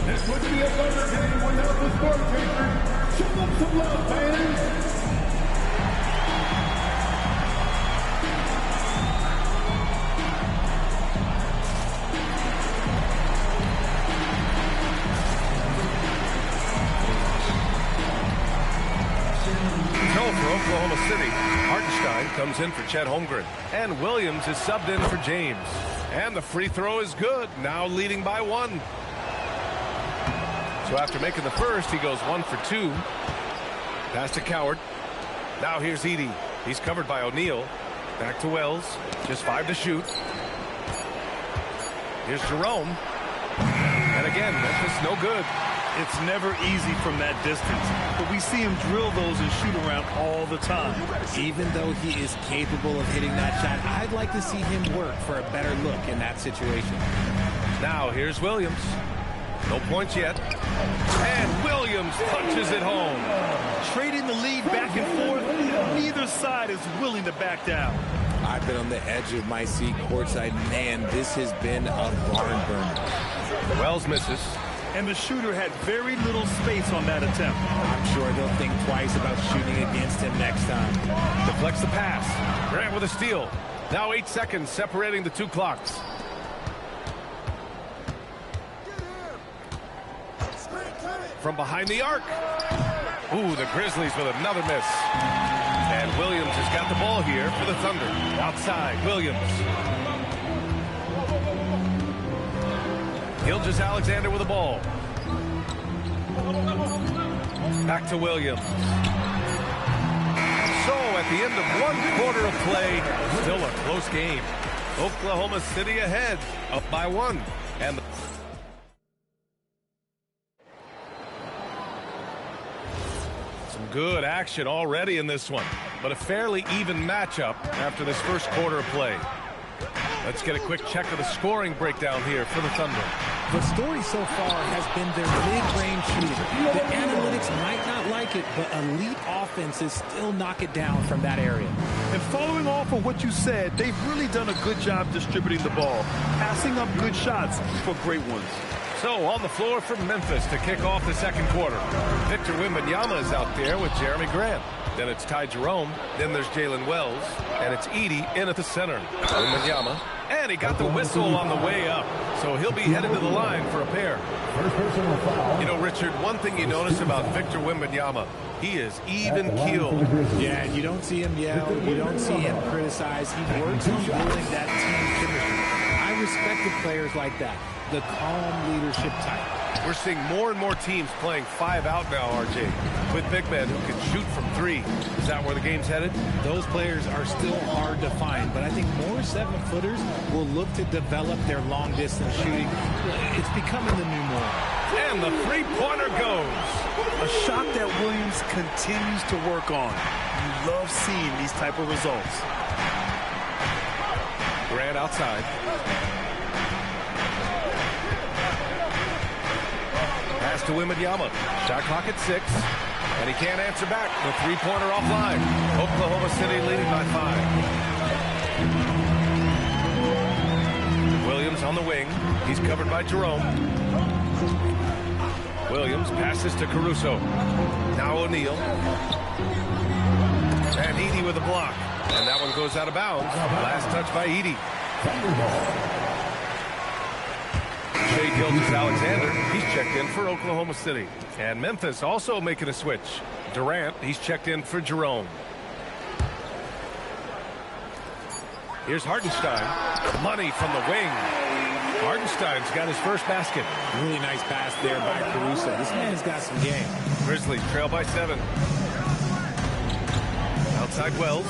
This would be a Thunder game without the score taker. Show them some love, fans. For Oklahoma City, Hartenstein Hartenstein comes in for Chet Holmgren. And Williams is subbed in for James. And the free throw is good, now leading by 1. So after making the first, he goes 1 for 2. Pass to Coward. Now here's Edey. He's covered by O'Neal. Back to Wells. Just 5 to shoot. Here's Jerome. And again, Memphis no good. It's never easy from that distance, but we see him drill those and shoot around all the time. Even though he is capable of hitting that shot, I'd like to see him work for a better look in that situation. Now here's Williams. No points yet. And Williams punches it home. Trading the lead back and forth, neither side is willing to back down. I've been on the edge of my seat courtside. Man, this has been a barn burner. Wells misses. And the shooter had very little space on that attempt. I'm sure they'll think twice about shooting against him next time. Deflects the pass. Grant with a steal. Now 8 seconds separating the 2 clocks. From behind the arc. Ooh, the Grizzlies with another miss. And Williams has got the ball here for the Thunder. Outside, Williams. Gilgeous-Alexander with the ball. Back to Williams. So at the end of 1 quarter of play, still a close game. Oklahoma City ahead, up by 1. And some good action already in this one, but a fairly even matchup after this first quarter of play. Let's get a quick check of the scoring breakdown here for the Thunder. The story so far has been their mid-range shooting. The analytics might not like it, but elite offenses still knock it down from that area. And following off of what you said, they've really done a good job distributing the ball, passing up good shots for great ones. So on the floor for Memphis to kick off the second quarter. Victor Wembanyama is out there with Jeremy Grant. Then it's Ty Jerome. Then there's Jalen Wells. And it's Edey in at the center. Wembanyama. And he got the whistle on the way up. So he'll be headed to the line for a pair. You know, Richard, one thing you notice about Victor Wembanyama, he is even-keeled. Yeah, you don't see him yell. You don't see him criticize. He works on building that team chemistry. I respected players like that. The calm leadership type. We're seeing more and more teams playing 5 out now, RJ, with big men who can shoot from 3. Is that where the game's headed? Those players are still hard to find, but I think more 7-footers will look to develop their long-distance shooting. It's becoming the new norm. And the three-pointer goes. A shot that Williams continues to work on. You love seeing these type of results. Grant outside. Pass to Wembanyama. Shot clock at 6. And he can't answer back. The three-pointer offline. Oklahoma City leading by 5. Williams on the wing. He's covered by Jerome. Williams passes to Caruso. Now O'Neal. And Edey with a block. And that one goes out of bounds. Last touch by Edey. Shai Gilgeous-Alexander, he's checked in for Oklahoma City. And Memphis also making a switch. Durant, he's checked in for Jerome. Here's Hartenstein. Money from the wing. Hartenstein's got his first basket. Really nice pass there by Caruso. This man's got some game. Grizzlies trail by 7. Outside Wells.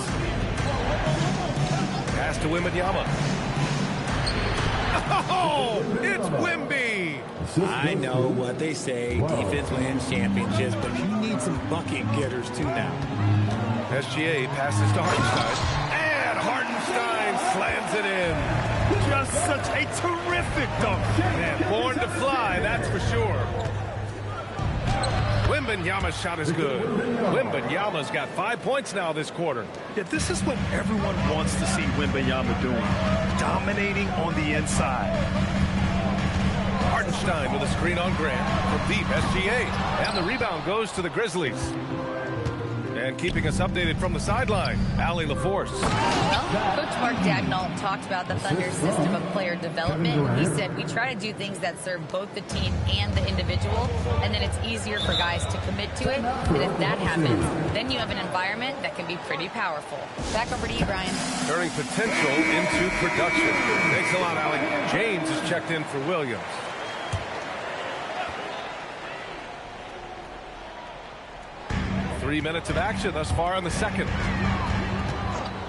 Pass to Wembanyama. Oh, it's Wemby. I know what they say, defense wins championships, but you need some bucket getters too now. SGA passes to Hartenstein. And Hartenstein slams it in. Just such a terrific dunk. Man, born to fly, that's for sure. Wembanyama's shot is good. Wembanyama's got 5 points now this quarter. Yeah, this is what everyone wants to see Wembanyama doing. Dominating on the inside. Hartenstein with a screen on Grant from deep SGA. And the rebound goes to the Grizzlies. And keeping us updated from the sideline, Allie LaForce. Well, Coach Mark Dagnall talked about the Thunder's system of player development. He said, we try to do things that serve both the team and the individual, and then it's easier for guys to commit to it. And if that happens, then you have an environment that can be pretty powerful. Back over to you, Brian. Turning potential into production. Thanks a lot, Allie. James is checked in for Williams. Three minutes of action thus far in the second.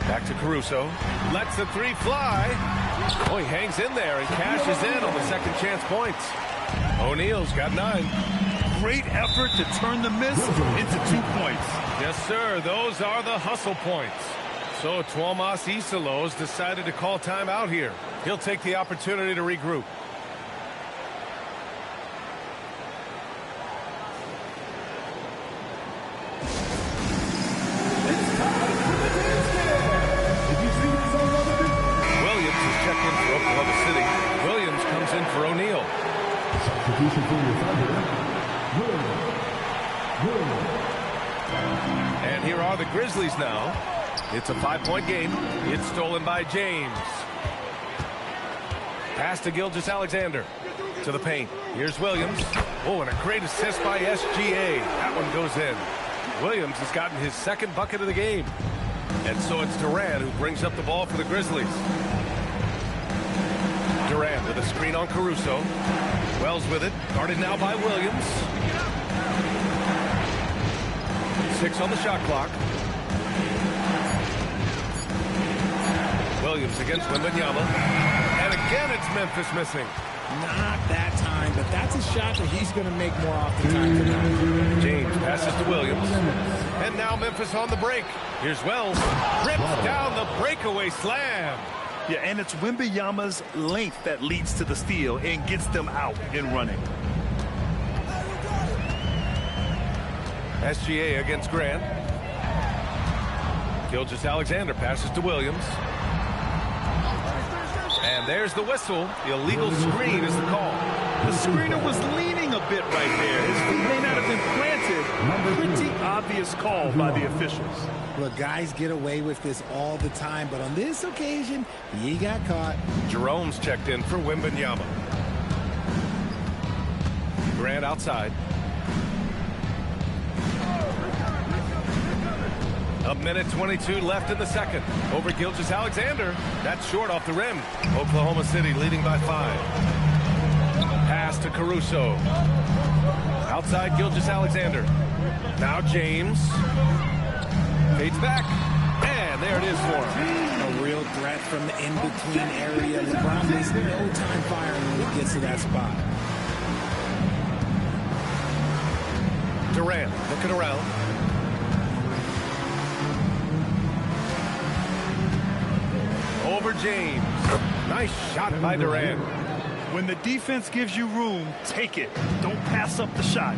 Back to Caruso. Lets the three fly. Oh, he hangs in there and cashes in on the second chance points. O'Neal's got 9. Great effort to turn the miss into 2 points. Yes, sir. Those are the hustle points. So Tuomas Isalos decided to call timeout here. He'll take the opportunity to regroup. Williams is checked in for Oklahoma City. Williams comes in for O'Neal. Substitution for your Thunder, Williams. And here are the Grizzlies now. It's a 5-point game. It's stolen by James. Pass to Gilgeous-Alexander. To the paint. Here's Williams. Oh, and a great assist by SGA. That one goes in. Williams has gotten his second bucket of the game. And so it's Durant who brings up the ball for the Grizzlies. Durant with a screen on Caruso. Wells with it. Guarded now by Williams. 6 on the shot clock. Williams against Wembanyama. And again, it's Memphis missing. Not that time, but that's a shot that he's going to make more often time tonight. James passes to Williams. And now Memphis on the break. Here's Wells. Rips down the breakaway slam. Yeah, and it's Wembanyama's length that leads to the steal and gets them out and running. SGA against Grant. Gilgeous-Alexander passes to Williams. And there's the whistle. The illegal screen is the call. The screener was leaning a bit right there. His feet may not have been planted. Pretty obvious call by the officials. Look, guys get away with this all the time, but on this occasion, he got caught. Jerome's checked in for Wembanyama. Grant outside. A minute 22 left in the second. Over Gilgeous-Alexander. That's short off the rim. Oklahoma City leading by 5. Pass to Caruso. Outside Gilgeous-Alexander. Now James. Fades back. And there it is for him. A real threat from the in-between area. LeBron makes no time firing when he gets to that spot. Durant looking around. Over James. Nice shot by Durant. When the defense gives you room, take it. Don't pass up the shot.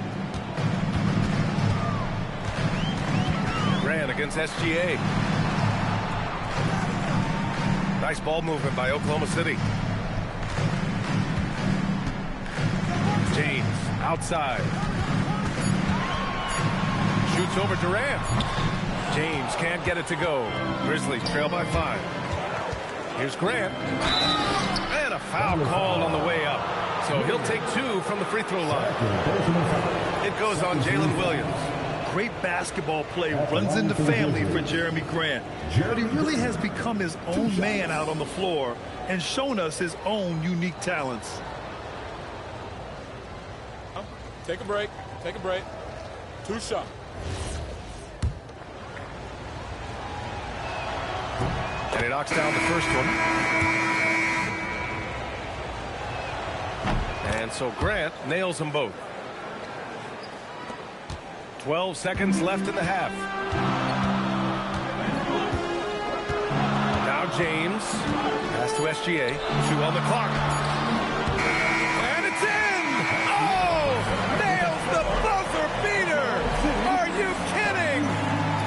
Grant against SGA. Nice ball movement by Oklahoma City. James outside. Shoots over Durant. James can't get it to go. Grizzlies trail by 5. Here's Grant. And a foul called on the way up. So he'll take 2 from the free throw line. It goes on Jalen Williams. Great basketball play, runs into family for Jeremy Grant. But he really has become his own man out on the floor and shown us his own unique talents. Take a break. Take a break. 2 shots. And he knocks down the first one. And so Grant nails them both. 12 seconds left in the half. Now James. Pass to SGA. 2 on the clock. And it's in! Oh! Nails the buzzer beater! Are you kidding?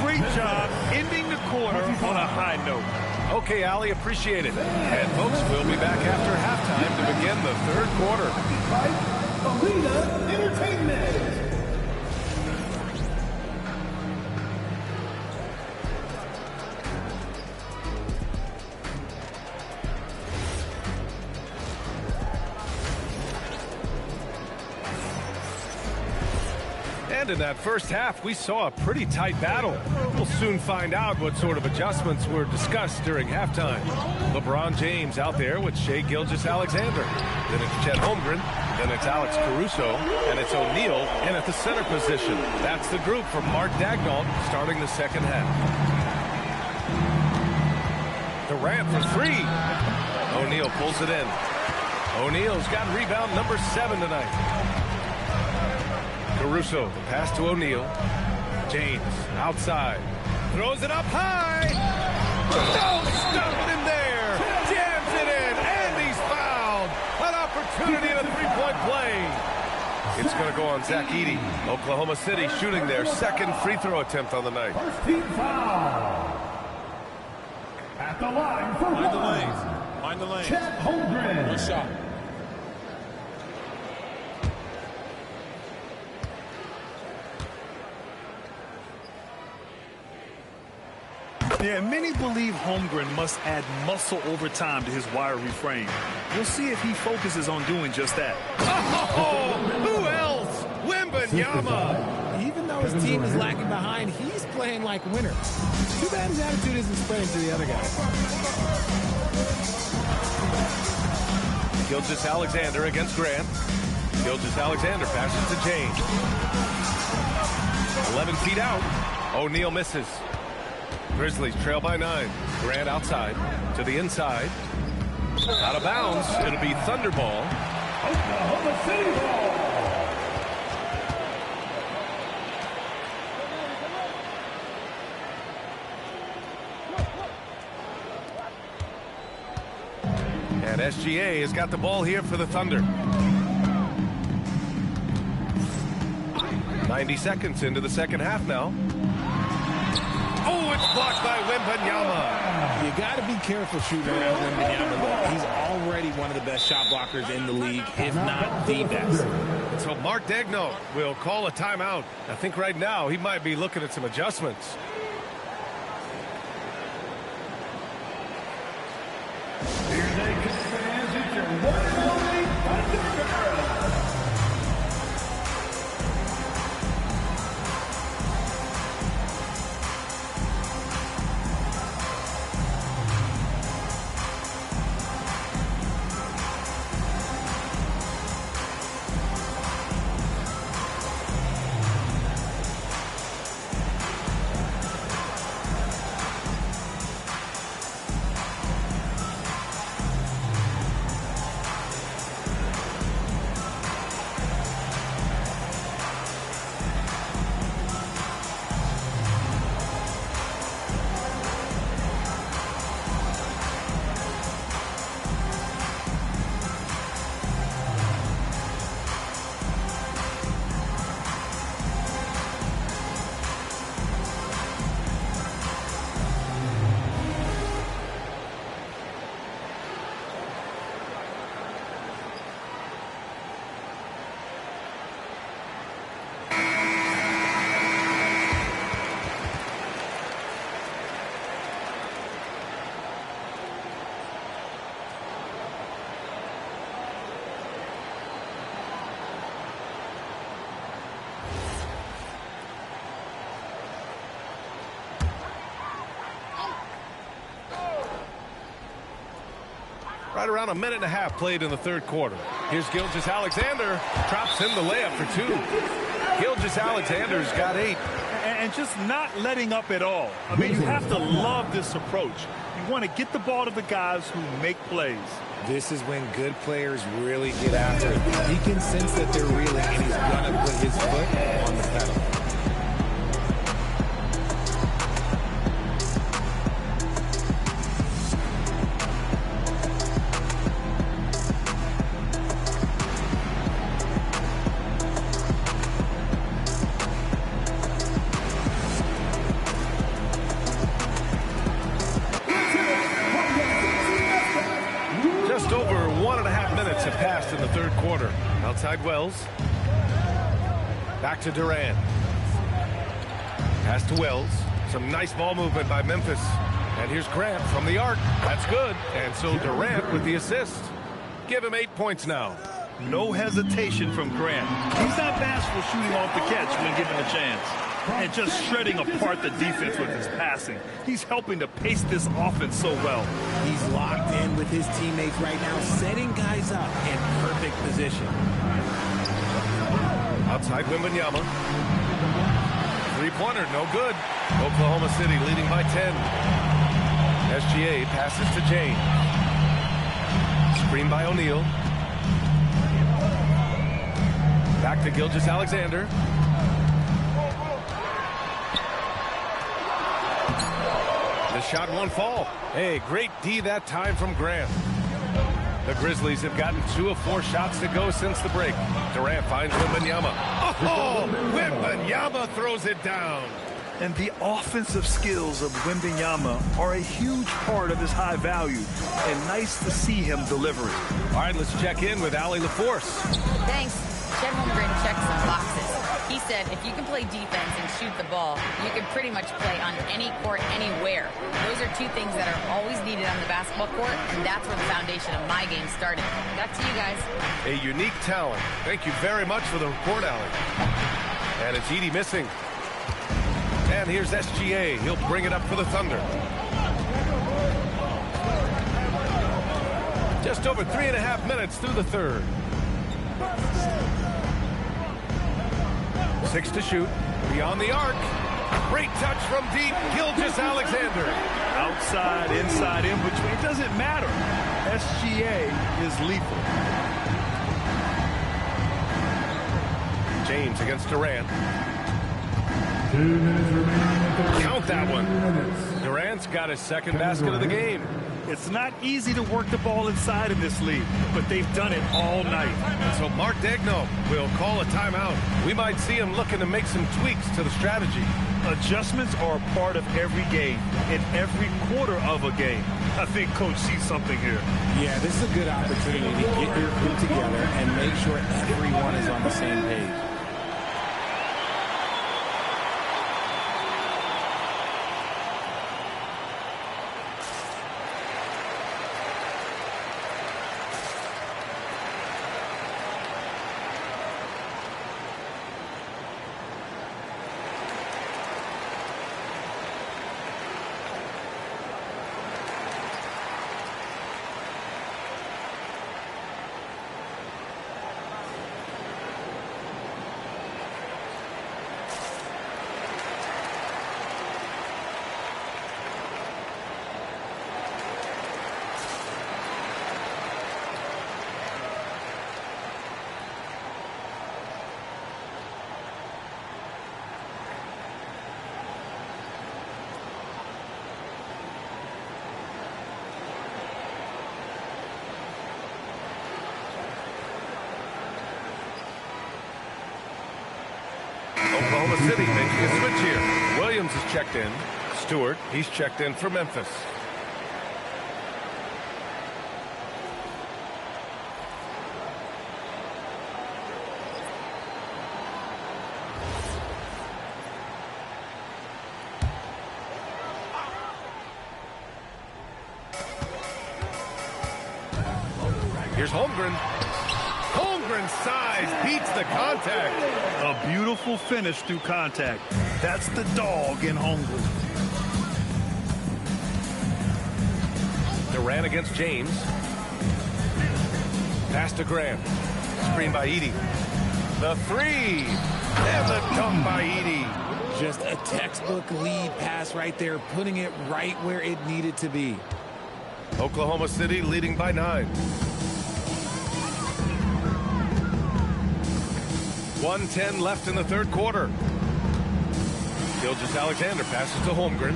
Great job ending the quarter on a high note. Okay, Ali, appreciate it. And folks, we'll be back after halftime to begin the third quarter. Arena Entertainment. And in that first half, we saw a pretty tight battle. We'll soon find out what sort of adjustments were discussed during halftime. LeBron James out there with Shai Gilgeous-Alexander. Then it's Chet Holmgren. Then it's Alex Caruso. And it's O'Neal in at the center position. That's the group from Mark Daigneault starting the second half. Durant for three. O'Neal pulls it in. O'Neal's got rebound number 7 tonight. Caruso, the pass to O'Neal. James, outside. Throws it up high. Don't stop it in there. Jams it in, and he's fouled. An opportunity in a three-point play. It's going to go on Zach Edey. Oklahoma City shooting their second free throw attempt on the night. First team foul. At the line for Mind the lanes. Mind the lanes. Chet Holmgren. One shot. Yeah, many believe Holmgren must add muscle over time to his wiry frame. We'll see if he focuses on doing just that. Oh, who else? Wembanyama. Even though his team is lagging behind, he's playing like a winner. Too bad his attitude isn't spreading to the other guys. Gilgeous-Alexander against Grant. Gilgeous-Alexander passes to James. 11 feet out. O'Neal misses. Grizzlies trail by 9. Grant outside to the inside. Out of bounds. It'll be Thunder ball. Oklahoma City ball. And SGA has got the ball here for the Thunder. 90 seconds into the second half now. Oh, it's blocked by Wembanyama. You got to be careful shooting around Wembanyama. He's already one of the best shot blockers in the league, if not the best. So Mark Daigneault will call a timeout. I think right now he might be looking at some adjustments. Here they come, fans. It's your one and only Thunder. Right around a minute and a half played in the third quarter. Here's Gilgeous-Alexander. Drops in the layup for 2. Gilgeous-Alexander's got 8. And just not letting up at all. I mean, you have to love this approach. You want to get the ball to the guys who make plays. This is when good players really get after it. He can sense that they're reeling, and he's going to put his foot on the pedal. Outside Wells. Back to Durant. Pass to Wells. Some nice ball movement by Memphis. And here's Grant from the arc. That's good. And so Durant with the assist. Give him 8 points now. No hesitation from Grant. He's not bashful shooting off the catch when given a chance. And just shredding apart the defense with his passing. He's helping to pace this offense so well. He's locked in with his teammates right now, setting guys up in perfect position. Outside Wembanyama. Three-pointer, no good. Oklahoma City leading by 10. SGA passes to James. Screen by O'Neal. Back to Gilgeous-Alexander. The shot won't fall. Hey, great D that time from Grant. The Grizzlies have gotten 2 of 4 shots to go since the break. Durant finds Wembanyama. Oh, Wembanyama throws it down. And the offensive skills of Wembanyama are a huge part of his high value. And nice to see him delivering. All right, let's check in with Allie LaForce. Thanks. Chet Holmgren checked some boxes. He said if you can play defense and shoot the ball, you can pretty much play on any court, anywhere. Those are 2 things that are always needed on the basketball court, and that's where the foundation of my game started. Back to you guys. A unique talent. Thank you very much for the report, Allie. And it's Edey missing. And here's SGA. He'll bring it up for the Thunder. Just over 3.5 minutes through the third. 6 to shoot. Beyond the arc. Great touch from deep. Gilgeous-Alexander. Outside, inside, in between. It doesn't matter. SGA is lethal. James against Durant. Count that one. Durant's got his second basket of the game. It's not easy to work the ball inside in this league, but they've done it all night. And so Mark Daigneault will call a timeout. We might see him looking to make some tweaks to the strategy. Adjustments are a part of every game, in every quarter of a game. I think Coach sees something here. Yeah, this is a good opportunity to get your group together and make sure everyone is on the same page. Oklahoma City making a switch here. Williams is checked in. Stewart, he's checked in for Memphis. Here's Holmgren. Holmgren's size beats the contact. A beautiful finish through contact. That's the dog in Holmgren. Durant against James. Pass to Grant. Screen by Edey. The 3. And the dunk by Edey. Just a textbook lead pass right there, putting it right where it needed to be. Oklahoma City leading by 9. 1:10 left in the third quarter. Gilgeous-Alexander passes to Holmgren.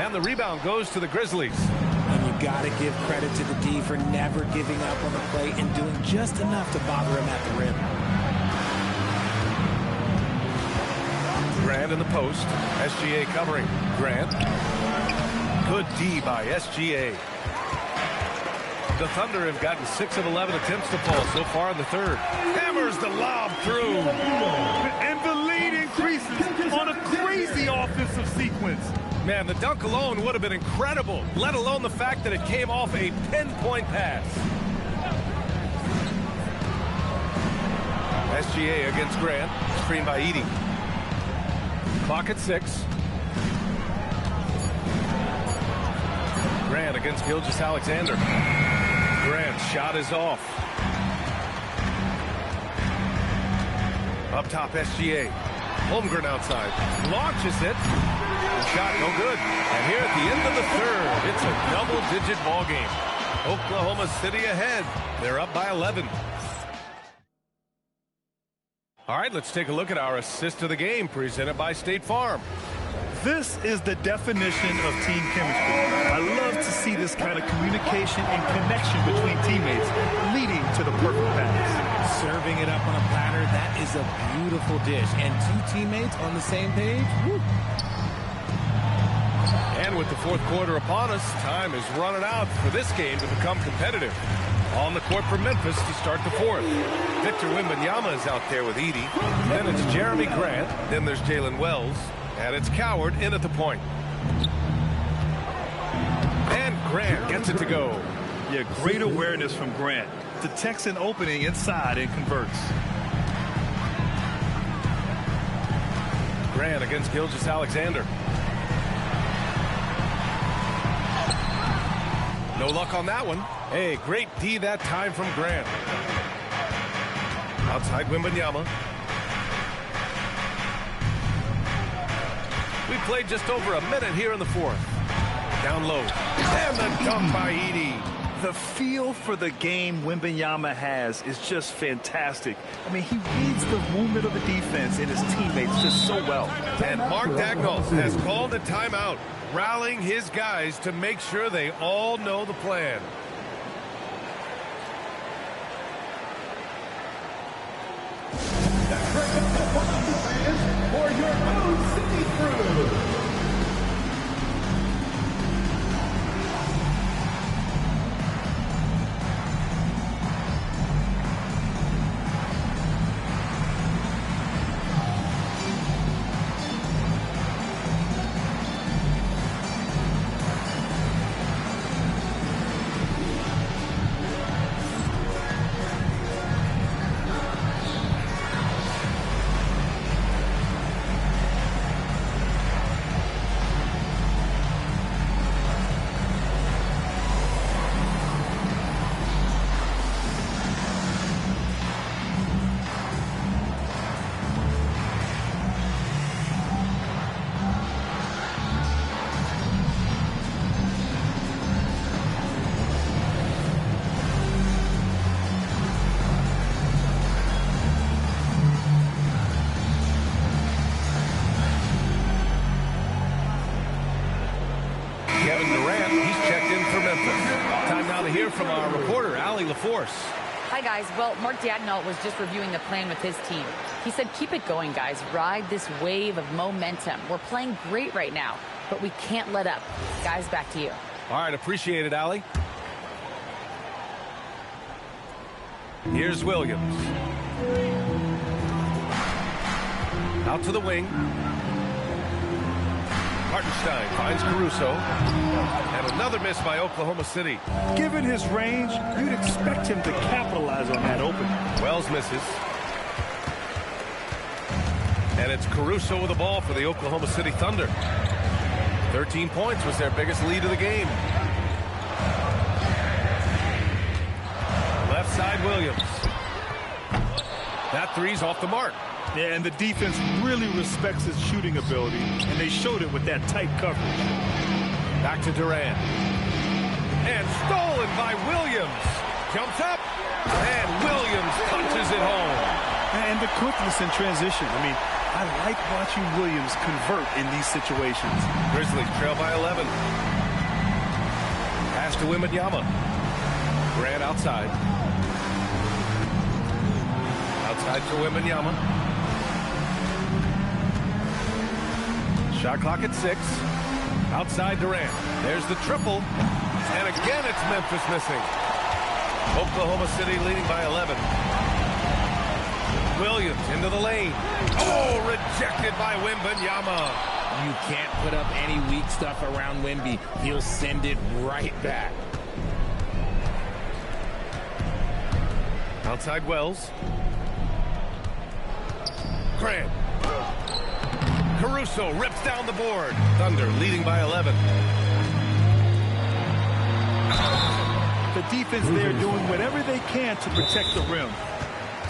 And the rebound goes to the Grizzlies. And you got to give credit to the D for never giving up on the play and doing just enough to bother him at the rim. Grant in the post. SGA covering. Grant. Good D by SGA. The Thunder have gotten 6 of 11 attempts to fall so far in the third. Hammers the lob through. And the lead increases on a crazy offensive sequence. Man, the dunk alone would have been incredible, let alone the fact that it came off a pinpoint pass. SGA against Grant. Screen by Edey. Clock at 6. Grant against Gilgeous-Alexander. Grant's shot is off. Up top, SGA. Holmgren outside. Launches it. Shot no good. And here at the end of the third, it's a double-digit ball game. Oklahoma City ahead. They're up by 11. All right, let's take a look at our assist of the game presented by State Farm. This is the definition of team chemistry. I love to see this kind of communication and connection between teammates leading to the perfect pass. Serving it up on a platter, that is a beautiful dish. And two teammates on the same page, woo. And with the fourth quarter upon us, time is running out for this game to become competitive. On the court for Memphis to start the fourth. Victor Wembanyama is out there with Edey. Then it's Jeremy Grant. Then there's Jalen Wells. And it's Coward in at the point. And Grant gets it to go. Yeah, great awareness from Grant. Detects an opening inside and converts. Grant against Gilgeous-Alexander. No luck on that one. Hey, great D that time from Grant. Outside Wembanyama. We played just over a minute here in the fourth. Down low. And the dunk by Edey. The feel for the game Wembanyama has is just fantastic. I mean, he reads the movement of the defense and his teammates just so well. And Mark Dagnall has called a timeout, rallying his guys to make sure they all know the plan. For your own city crew. From our reporter, Allie LaForce. Hi, guys. Well, Mark Dagnall was just reviewing the plan with his team. He said, keep it going, guys. Ride this wave of momentum. We're playing great right now, but we can't let up. Guys, back to you. All right, appreciate it, Allie. Here's Williams. Out to the wing. Hartenstein finds Caruso. And another miss by Oklahoma City. Given his range, you'd expect him to capitalize on that opening. Wells misses. And it's Caruso with the ball for the Oklahoma City Thunder. 13 points was their biggest lead of the game. Left side, Williams. That three's off the mark. Yeah, and the defense really respects his shooting ability, and they showed it with that tight coverage. Back to Durant. And stolen by Williams. Jumps up, and Williams punches it home. And the quickness in transition. I mean, I like watching Williams convert in these situations. Grizzlies trail by 11. Pass to Wembanyama. Grant outside. Outside for Wembanyama. Shot clock at 6. Outside Durant. There's the triple. And again, it's Memphis missing. Oklahoma City leading by 11. Williams into the lane. Oh, rejected by Wembanyama. You can't put up any weak stuff around Wemby. He'll send it right back. Outside Wells. Grant. Caruso rips down the board. Thunder leading by 11. The defense there doing whatever they can to protect the rim.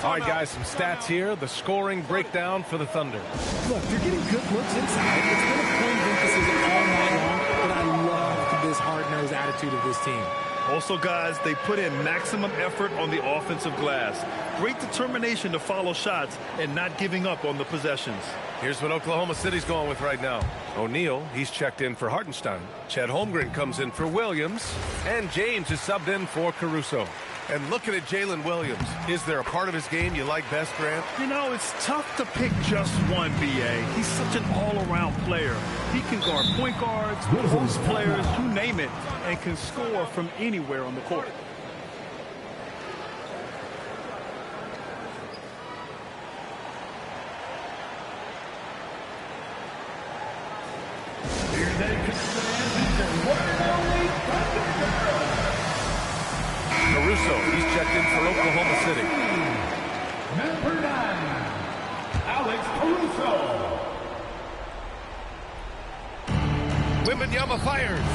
All right, guys, some stats here. The scoring breakdown for the Thunder. Look, you're getting good looks inside. It's been a point of emphasis all night long, but I love this hard-nosed attitude of this team. Also, guys, they put in maximum effort on the offensive glass. Great determination to follow shots and not giving up on the possessions. Here's what Oklahoma City's going with right now. O'Neal, he's checked in for Hartenstein. Chet Holmgren comes in for Williams. And James is subbed in for Caruso. And looking at Jalen Williams, is there a part of his game you like best, Grant? You know, it's tough to pick just one, B.A. He's such an all-around player. He can guard point guards, post players, you name it, and can score from anywhere on the court. Caruso, he's checked in for Oklahoma City. Number 9, Alex Caruso. Wembanyama fires.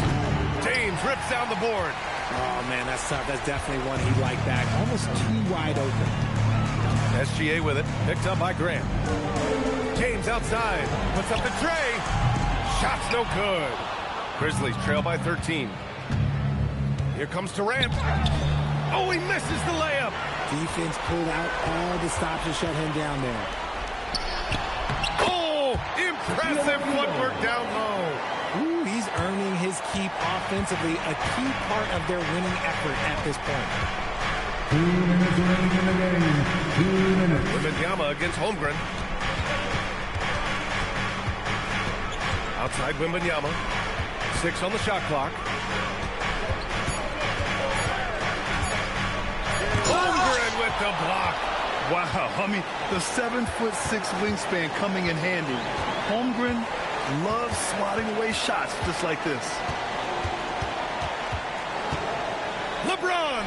James rips down the board. Oh, man, that's tough. That's definitely one he'd like back. Almost too wide open. SGA with it. Picked up by Grant. James outside. Puts up the tray. Shot's no good. Grizzlies trail by 13. Here comes Durant. Oh, he misses the layup. Defense pulled out all the stops to shut him down there. Oh, impressive footwork down low. Ooh, he's earning his keep offensively, a key part of their winning effort at this point. 2 minutes remaining in the game. 2 minutes. Wembanyama against Holmgren. Outside Wembanyama. 6 on the shot clock. Holmgren with the block. Wow, I mean, the 7'6" wingspan coming in handy. Holmgren loves swatting away shots just like this. LeBron.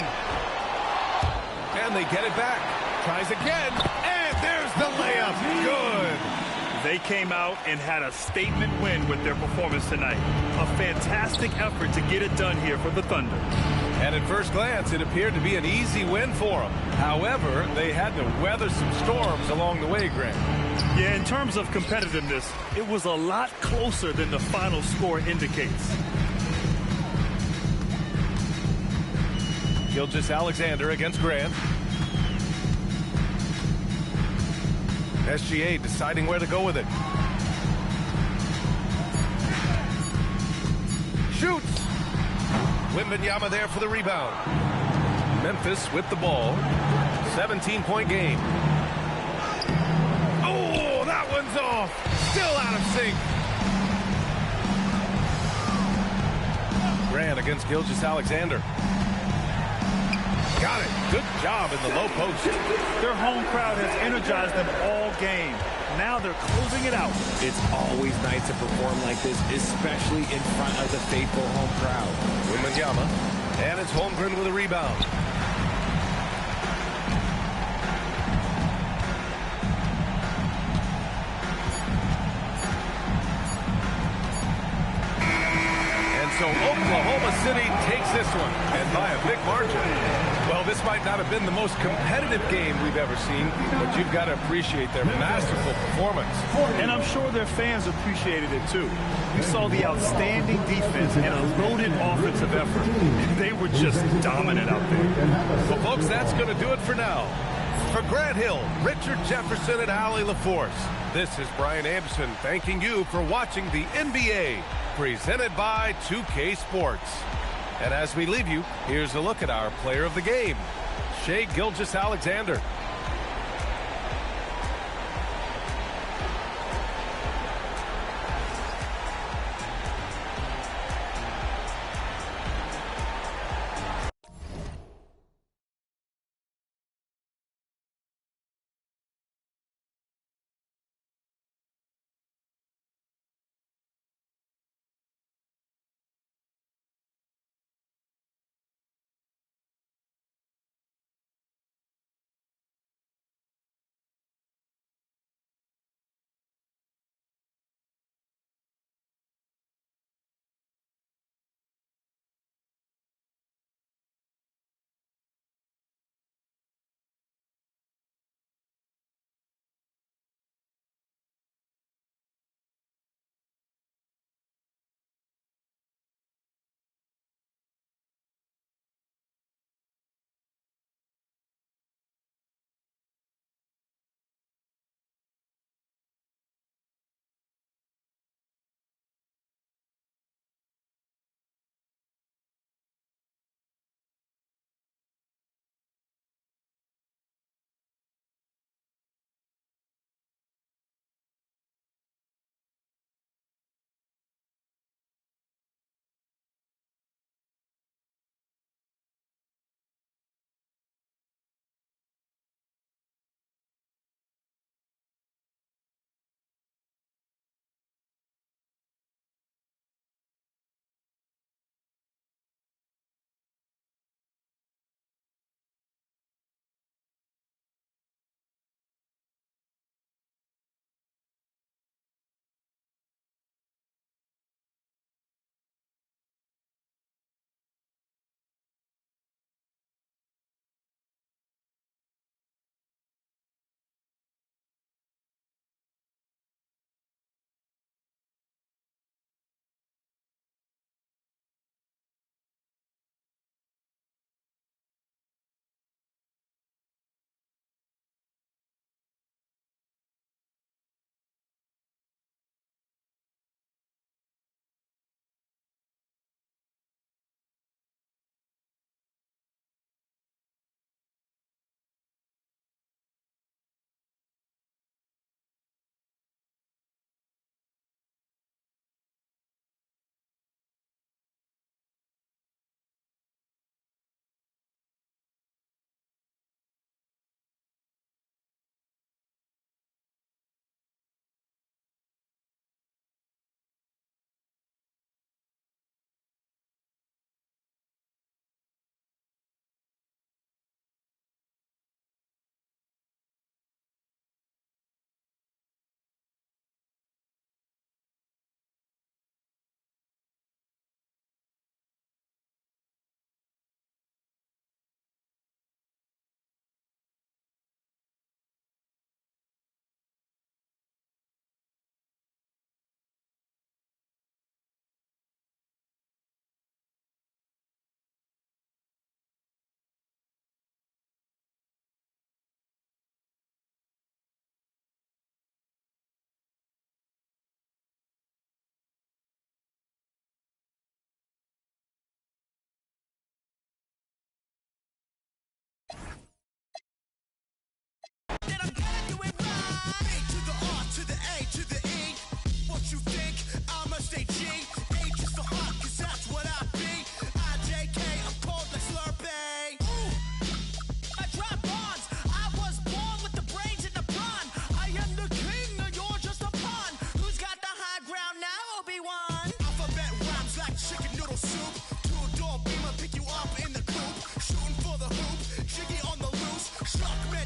And they get it back. Tries again. And there's the layup. Good. They came out and had a statement win with their performance tonight. A fantastic effort to get it done here for the Thunder. And at first glance, it appeared to be an easy win for them. However, they had to weather some storms along the way, Grant. Yeah, in terms of competitiveness, it was a lot closer than the final score indicates. Gilgeous-Alexander against Grant. SGA deciding where to go with it. Shoots! Wembanyama there for the rebound. Memphis with the ball. 17-point game. Oh, that one's off. Still out of sync. Grant against Gilgeous-Alexander. Got it. Good job in the low post. Their home crowd has energized them all game. Now they're closing it out. It's always nice to perform like this, especially in front of the faithful home crowd. Wembanyama, and it's Holmgren with a rebound. So Oklahoma City takes this one, and by a big margin. Well, this might not have been the most competitive game we've ever seen, but you've got to appreciate their masterful performance. And I'm sure their fans appreciated it too. We saw the outstanding defense and a loaded offensive effort. They were just dominant out there. Well, folks, that's going to do it for now. For Grant Hill, Richard Jefferson, and Allie LaForce, this is Brian Anderson thanking you for watching the NBA. Presented by 2K Sports. And as we leave you, here's a look at our player of the game, Shai Gilgeous-Alexander.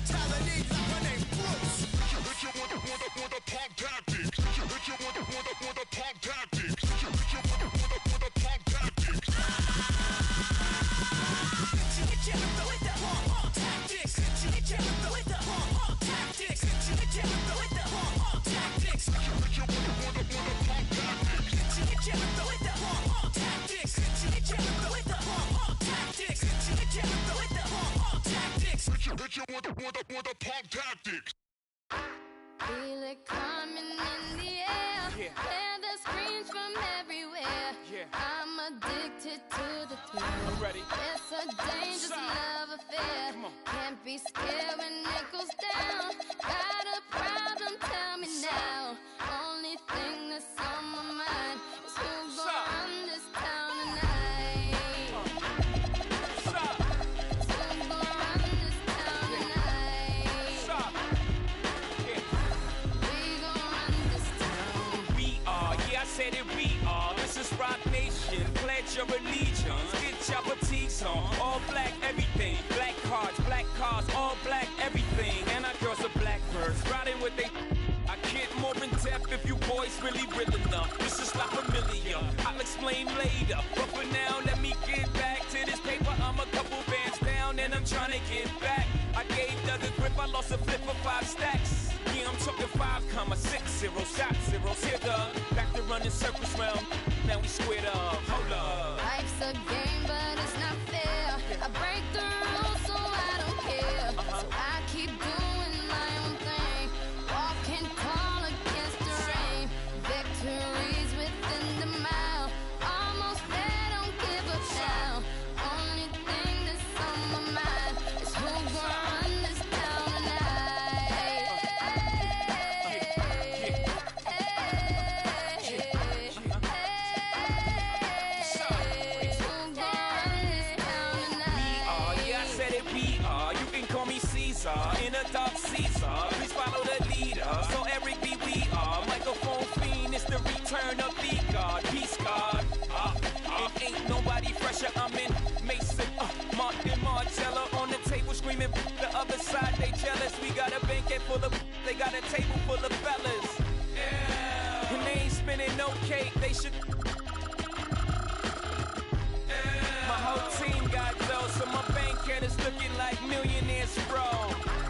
brutality like my name's Bruce. Hit you with a punk tactics. Hit you with a punk tactics. Hit you with a punk tactics. Hit you with the punk tactics. Hit you with the punk tactics. Hit you with the punk tactics. Hit you with a punk tactics. Hit you with the punk tactics. Hit you with the punk tactics. Hit you with the punk tactics. Hit you with a punk tactics. Feel it coming in the air. Yeah. Hear the screams from everywhere. Yeah. I'm addicted to the thrill. I'm ready. It's a dangerous love affair. Can't be scared when it goes down. Got a problem? Tell me now. Only thing that's on my mind is who's gonna run this town tonight. Who's gonna run this town tonight? We gonna run this town. We are, yeah, I said it, we are. This is Rock Nation, pledge your allegiance. Get your boutiques on, all black everything. Black cars, all black everything. And our girls are blackbirds, riding with they. I get more in depth if you boys really real enough. This is not familiar, I'll explain later. But for now, let me get back to this paper. I'm a couple bands down and I'm trying to get back. I gave Doug a grip, I lost a flip for 5 stacks. Yeah, I'm talking 5,60, shot zeros. Here, Doug, back to running circles round. Now we squared up, hold up. Life's a game, but it's not fair. I break the rules, so I don't care. So I keep doing my own thing. Walking tall against the rain. Victories within the mile. Almost there, don't give up now. Only thing that's on my mind is who's gonna run this town tonight. In a dark Caesar, please follow the leader. So Eric B, we are microphone fiend. It's the return of the God, peace God. It ain't nobody fresher. I'm in Mason, Martin Marcello on the table screaming. The other side they jealous. We got a banquet full of. They got a table full of fellas. Yeah. And they ain't spinning no cake. They should. My whole team got dough, so my bank account is looking like millionaires, bro.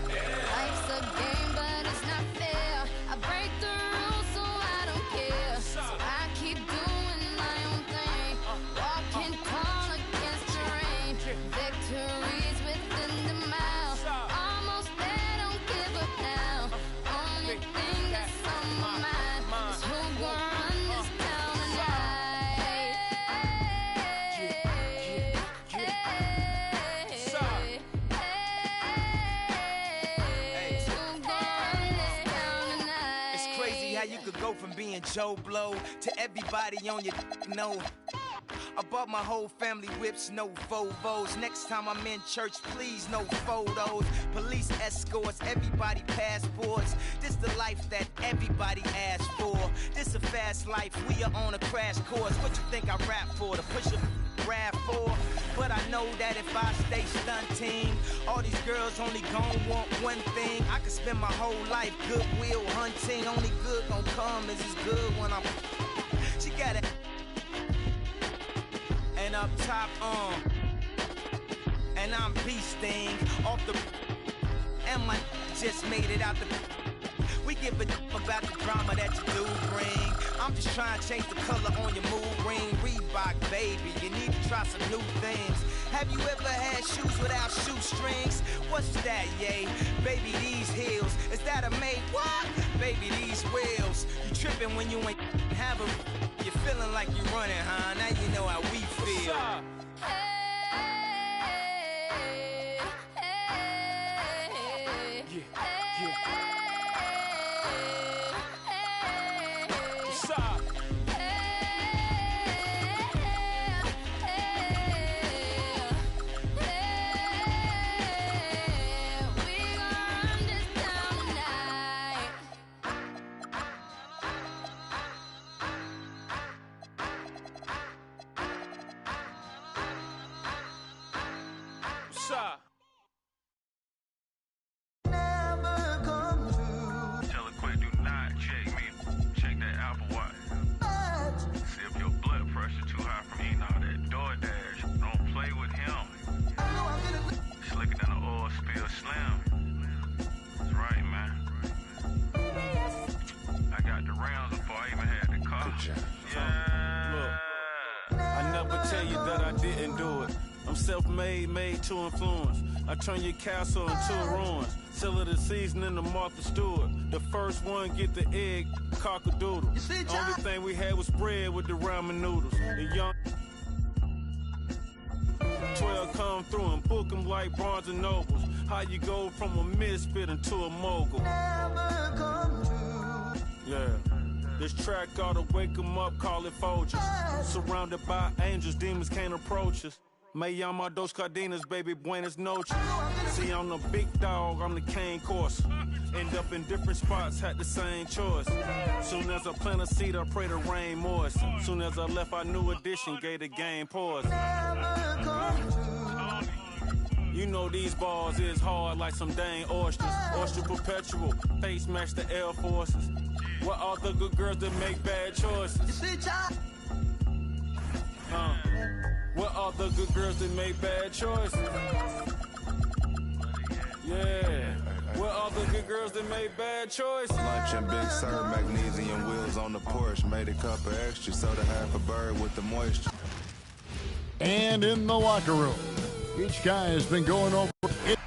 Life's a game, but it's not fair. I break the rules, so I don't care. So I keep doing my own thing. Walking tall against the rain. Victories within the mile. Almost there, don't give up now. Only thing that's on my mind is who's gonna run this town tonight. How you could go from being Joe Blow to everybody on your know. I bought my whole family whips, no Volvos. Next time I'm in church, please no photos. Police escorts, everybody passports. This the life that everybody asks for. This a fast life, we are on a crash course. What you think I rap for? To push a rap for? But I know that if I stay stunting, all these girls only gon' want one thing. I could spend my whole life goodwill hunting. Only good gon' come is as good when I'm. She got it. And up top, and I'm beasting off the. And my just made it out the. We give a about the drama that you do bring. I'm just trying to change the color on your mood ring. Reebok, baby, you need to try some new things. Have you ever had shoes without shoestrings? What's that, yay? Baby, these heels, is that a made? What? Baby, these wheels. You tripping when you ain't have 'em. You're feeling like you're running, huh? Now you know how we feel. I'm self-made, made to influence. I turn your castle into a ruin. Sell it a season in the Martha Stewart. The first one get the egg, cock-a-doodle. Only thing we had was bread with the ramen noodles. The young 12 come through and book them like Barnes and Nobles. How you go from a misfit into a mogul? Yeah. This track ought to wake them up, call it Folgers. Surrounded by angels, demons can't approach us. Me llamo dos cardenas, baby, buenas noches. See, I'm the big dog, I'm the cane course. End up in different spots, had the same choice. Soon as I plant a seed, I pray the rain moist. Soon as I left, our new edition gave the game pause. You know these bars is hard like some dang oysters. Oyster perpetual, face match the Air Forces. What are the good girls that make bad choices? What are the good girls that make bad choices? Yeah. What are the good girls that make bad choices? Lunch and Big Sur, magnesium wheels on the Porsche. Made a cup of extra soda, half a bird with the moisture. And in the locker room, each guy has been going over it.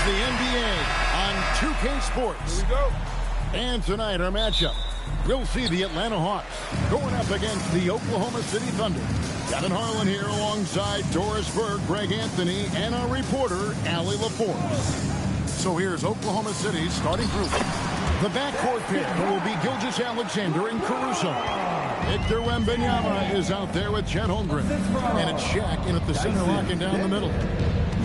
The NBA on 2K Sports. Here we go. And tonight our matchup, we'll see the Atlanta Hawks going up against the Oklahoma City Thunder. Kevin Harlan here alongside Doris Berg, Greg Anthony, and our reporter, Allie LaForce. So here's Oklahoma City's starting group. The backcourt pair will be Gilgeous-Alexander and Caruso. Victor Wembanyama is out there with Chet Holmgren. And it's Shaq in at the center, locking down the middle.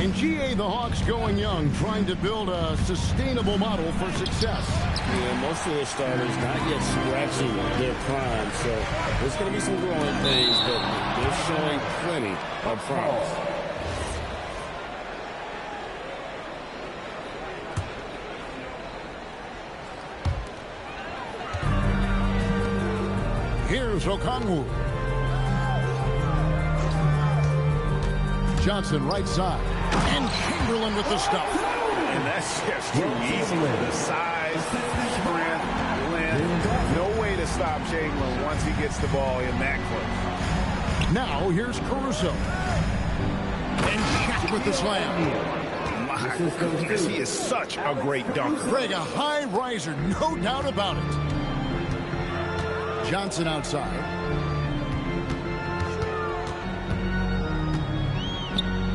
In GA, the Hawks going young, trying to build a sustainable model for success. Yeah, most of the starters not yet scratching their prime, so there's going to be some growing pains, but they're showing plenty of promise. Here's Okongwu. Johnson right side. And Chamberlain with the stuff. And that's just too easy. The size, strength, length, to stop Chamberlain once he gets the ball in that close. Now here's Caruso. And Shaq with the slam. My goodness, he is such a great dunker. Greg, a high riser, no doubt about it. Johnson outside.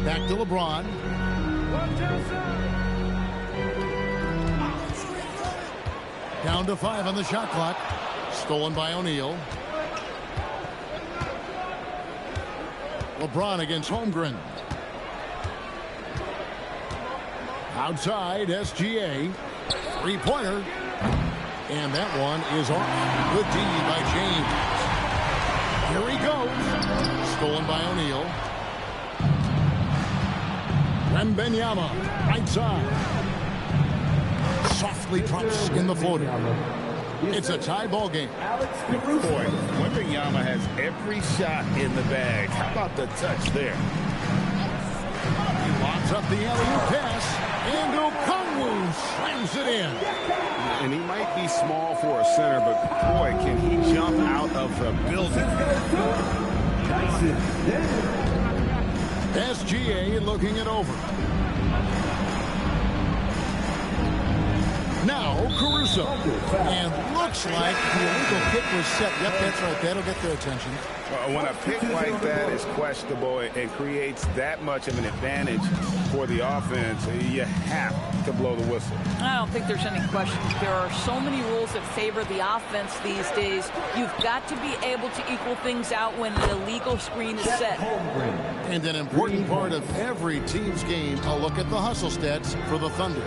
Back to LeBron. Down to 5 on the shot clock. Stolen by O'Neal. LeBron against Holmgren. Outside, SGA. Three-pointer. And that one is off. Good D by James. Here he goes. Stolen by O'Neal. Wembanyama, right side. Softly drops in the floater. It's a tie ball game. Boy, Wembanyama has every shot in the bag. How about the touch there? He lobs up the alley-oop pass. And Okongwu slams it in. And he might be small for a center, but boy, can he jump out of the building. SGA looking it over. Now Caruso. And looks like the illegal kick was set. Yep, that's right. That'll get their attention. When a pick like that is questionable and creates that much of an advantage for the offense, you have to blow the whistle. I don't think there's any question. There are so many rules that favor the offense these days. You've got to be able to equal things out when an illegal screen is set. And an important part of every team's game, a look at the hustle stats for the Thunder.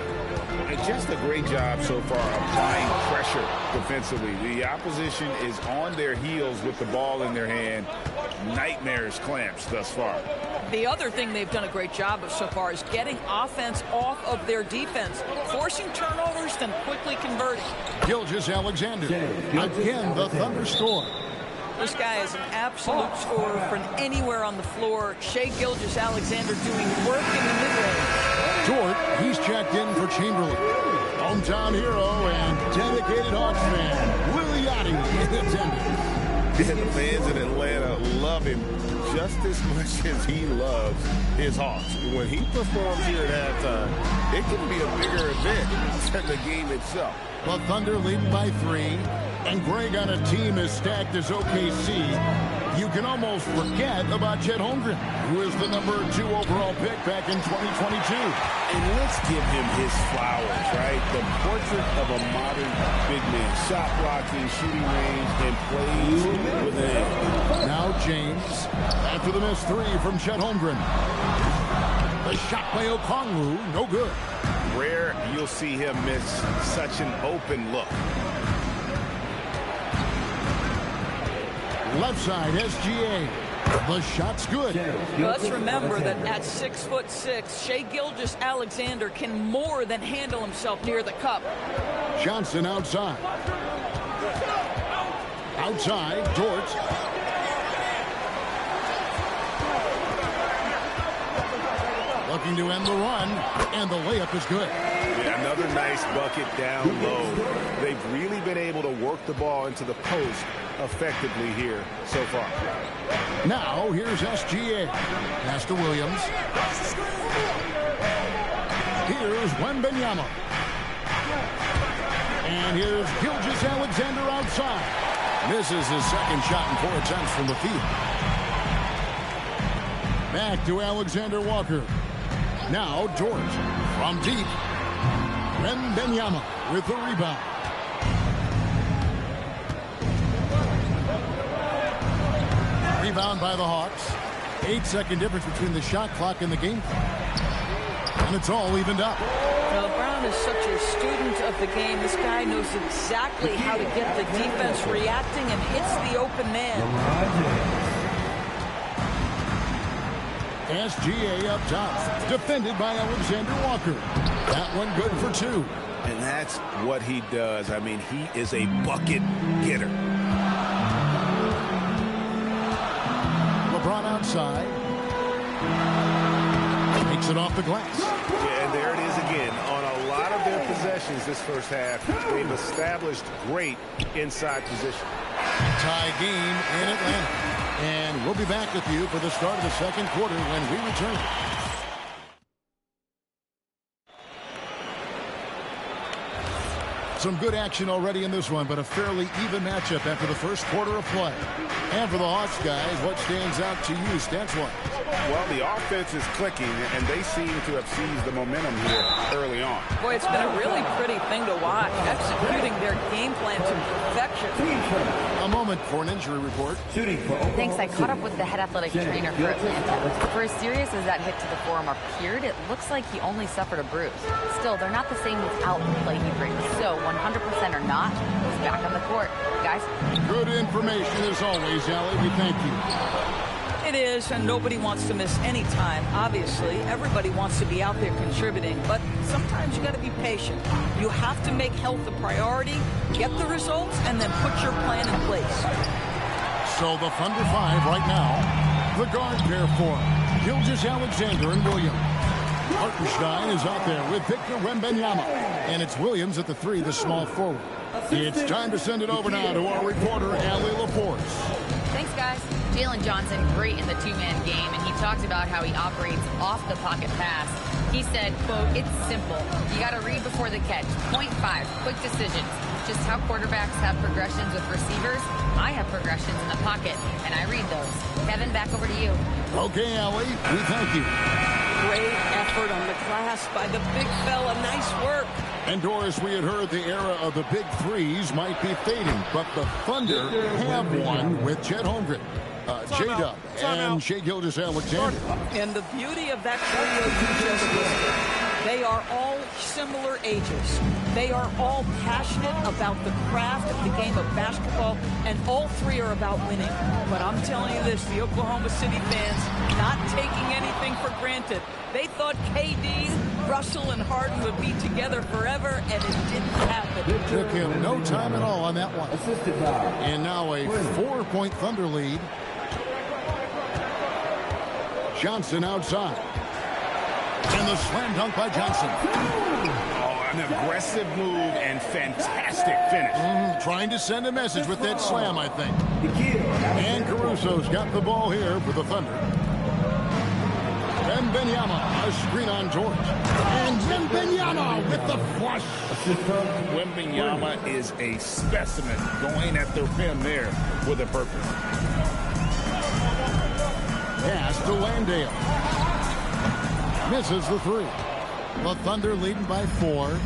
And just a great job so far applying pressure defensively. The opposition is on their heels with the ball in their hand. Nightmares clamps thus far. The other thing they've done a great job of so far is getting offense off of their defense, forcing turnovers, then quickly converting. Gilgeous-Alexander. Again, the Thunder score. This guy is an absolute scorer from anywhere on the floor. Shai Gilgeous-Alexander doing work in the mid-range. Dort, he's checked in for Chamberlain. Hometown hero and dedicated Hawks fan, Willie Yachty in attendance. And the fans in Atlanta love him just as much as he loves his Hawks. When he performs here at halftime, it can be a bigger event than the game itself. The Thunder leading by 3, and Greg on a team as stacked as OKC. You can almost forget about Chet Holmgren, who is the number 2 overall pick back in 2022. And let's give him his flowers, right? The portrait of a modern big man. Shot blocking, shooting range, and plays with an edge. Now James, after the missed 3 from Chet Holmgren. The shot by Okongwu, no good. Rare you'll see him miss such an open look. Left side, SGA. The shot's good. Let's remember that at 6'6", Shai Gilgeous-Alexander can more than handle himself near the cup. Johnson outside. Outside, Dort. Looking to end the run, and the layup is good. Yeah, another nice bucket down low. They've really been able to work the ball into the post effectively here so far. Now, here's SGA. Pass to Williams. Here's Wembanyama. And here's Gilgeous-Alexander outside. Misses his second shot in 4 attempts from the field. Back to Alexander Walker. Now Dort from deep. Wembanyama with the rebound. Rebound by the Hawks. 8-second difference between the shot clock and the game clock. And it's all evened up. Now, Brown is such a student of the game. This guy knows exactly how to get the defense reacting and hits the open man. SGA up top, defended by Alexander Walker. That one good for 2. And that's what he does. I mean, he is a bucket getter. LeBron outside. Takes it off the glass. Yeah, and there it is again. On a lot of their possessions this first half. They've established great inside position. Tie game in Atlanta. And we'll be back with you for the start of the second quarter when we return. Some good action already in this one, but a fairly even matchup after the first quarter of play. And for the Hawks guys, what stands out to you stats-wise? Well, the offense is clicking, and they seem to have seized the momentum here early on. Boy, it's been a really pretty thing to watch, executing their game plan to perfection. A moment for an injury report. Thanks. I caught up with the head athletic trainer for Atlanta. For as serious as that hit to the forearm appeared, it looks like he only suffered a bruise. Still, they're not the same without the play he brings. So 100% or not, he's back on the court. Guys? Good information as always, Allie. We thank you. It is, and nobody wants to miss any time. Obviously, everybody wants to be out there contributing, but sometimes you got to be patient. You have to make health a priority, get the results, and then put your plan in place. So the Thunder 5 right now. The guard pair for Gilgeous-Alexander and Williams. Hartenstein is out there with Victor Wembanyama. And it's Williams at the 3, the small forward. It's time to send it over now to our reporter, Allie LaForce. Thanks, guys. Jalen Johnson, great in the two-man game, and he talked about how he operates off the pocket pass. He said, quote, "It's simple. You got to read before the catch. Point 5, quick decisions. Just how quarterbacks have progressions with receivers, I have progressions in the pocket, and I read those." Kevin, back over to you. Okay, Allie, we thank you. Great effort on the glass by the big fella. Nice work. And Doris, we had heard the era of the big threes might be fading, but the Thunder have one with Chet Holmgren, J-Dub, and Shai Gilgeous-Alexander. And the beauty of that trio you just listed, they are all similar ages. They are all passionate about the craft of the game of basketball, and all three are about winning. But I'm telling you this, the Oklahoma City fans not taking anything for granted. They thought KD, Russell, and Harden would be together forever, and it didn't happen. It took him no time at all on that one. And now a 4-point Thunder lead. Johnson outside. And the slam dunk by Johnson. Oh, an aggressive move and fantastic finish. Trying to send a message with that slam, I think. And Caruso's got the ball here for the Thunder. Wembanyama, a screen on George. And Wembanyama with the flush. Wembanyama is a specimen going at the rim there with a purpose. Pass to Landale. Misses the 3. The Thunder leading by 4.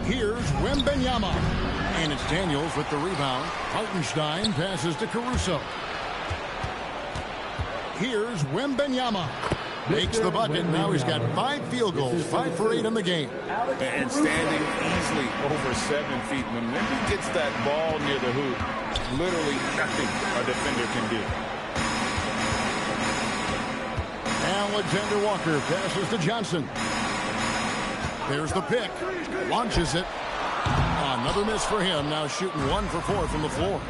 Here's Wembanyama. And it's Daniels with the rebound. Hartenstein passes to Caruso. Here's Wembanyama. Makes the bucket. Now he's got 5 field goals, 5 for 8 in the game. And standing easily over 7 feet. When Wemby gets that ball near the hoop, literally nothing a defender can do. Alexander Walker passes to Johnson. There's the pick. Launches it. Another miss for him. Now shooting 1 for 4 from the floor.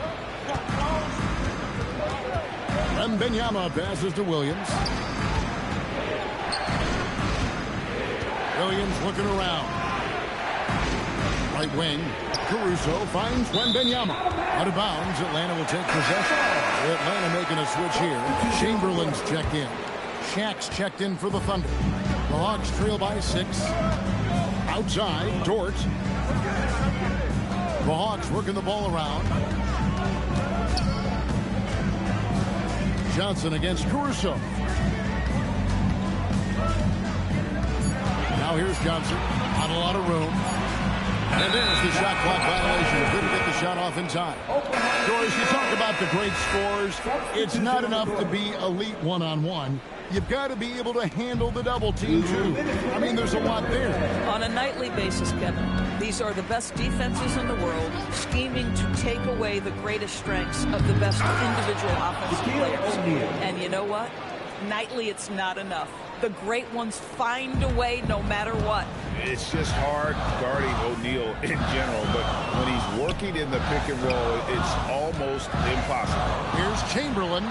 Wembanyama passes to Williams. Williams looking around. Right wing. Caruso finds Wembanyama. Out of bounds. Atlanta will take possession. Atlanta making a switch here. Chamberlain's checked in. Shaq's checked in for the Thunder. The Hawks trail by 6. Outside, Dort. The Hawks working the ball around. Johnson against Caruso. Now here's Johnson. Not a lot of room. And there's the shot clock violation. Couldn't get the shot off in time. Doris, you talk about the great scores. It's not enough to be elite one-on-one. You've got to be able to handle the double team, too. I mean, there's a lot there. On a nightly basis, Kevin, these are the best defenses in the world, scheming to take away the greatest strengths of the best individual offensive players. And you know what? Nightly, it's not enough. The great ones find a way no matter what. It's just hard guarding O'Neal in general, but when he's working in the pick and roll, it's almost impossible. Here's Chamberlain.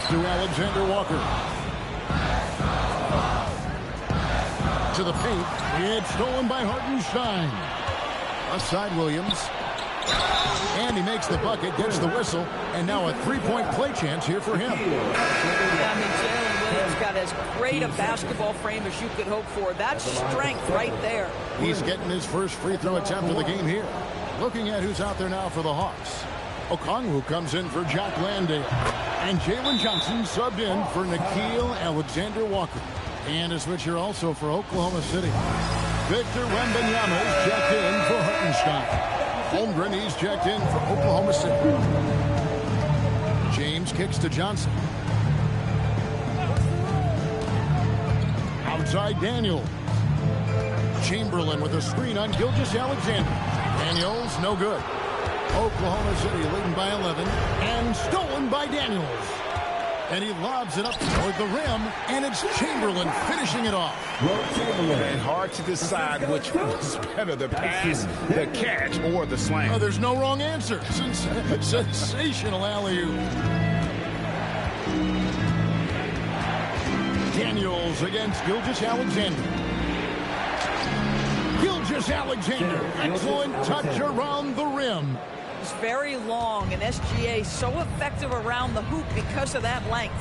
To Alexander Walker. to the paint. It's stolen by Hartenstein. Aside Williams. And he makes the bucket, gets the whistle, and now a three-point play chance here for him. Yeah, I mean, Jalen Williams got as great a basketball frame as you could hope for. That's strength right there. He's getting his first free throw attempt of the game here. Looking at who's out there now for the Hawks. Okongwu comes in for Jack Landale. And Jalen Johnson subbed in for Nickeil Alexander-Walker. And a switch here also for Oklahoma City. Victor Wembanyama is checked in for Hartenstein. Holmgren, he's checked in for Oklahoma City. James kicks to Johnson. Outside Daniel. Chamberlain with a screen on Gilgeous-Alexander. Daniels, no good. Oklahoma City leading by 11 and stolen by Daniels. And he lobs it up toward the rim, and it's Chamberlain finishing it off. And hard to decide which was better, the pass, the catch, or the slam. Oh, there's no wrong answer. Sensational alley-oop. Daniels against Gilgeous-Alexander. Gilgeous-Alexander, excellent touch around the rim. It's very long, and SGA so effective around the hoop because of that length.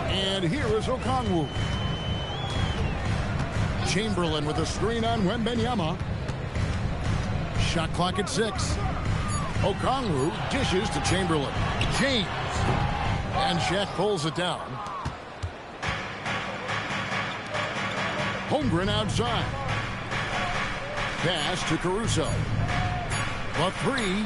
And here is Okongwu. Chamberlain with a screen on Wembanyama. Shot clock at 6. Okongwu dishes to Chamberlain. James. And Shaq pulls it down. Holmgren outside. Pass to Caruso. A three.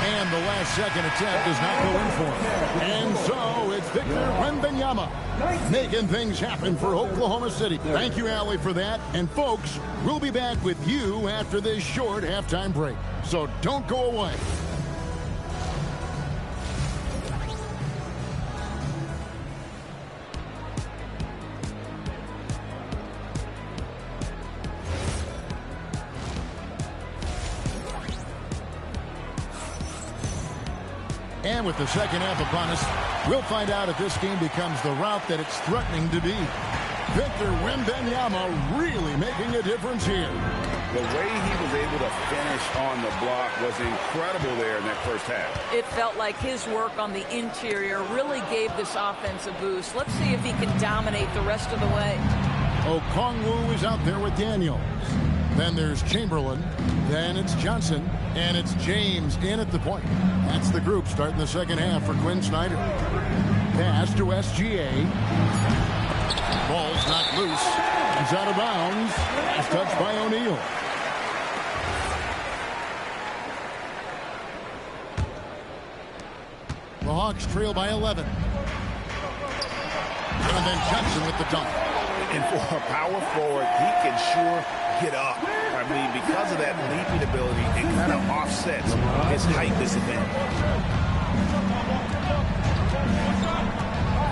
And the last second attempt does not go in for him. And so it's Victor Wembanyama making things happen for Oklahoma City. Thank you, Allie, for that. And folks, we'll be back with you after this short halftime break. So don't go away. And with the second half upon us, we'll find out if this game becomes the route that it's threatening to be. Victor Wembanyama really making a difference here. The way he was able to finish on the block was incredible there in that first half. It felt like his work on the interior really gave this offense a boost. Let's see if he can dominate the rest of the way. Okongwu is out there with Daniels. Then there's Chamberlain. Then it's Johnson. And it's James in at the point. That's the group starting the second half for Quinn Snyder. Pass to SGA. Ball's knocked loose. He's out of bounds. Last touch by O'Neal. The Hawks trail by 11. And then Johnson with the dunk. And for a power forward, he can sure get up. I mean, because of that leaping ability, it kind of offsets his height disadvantage.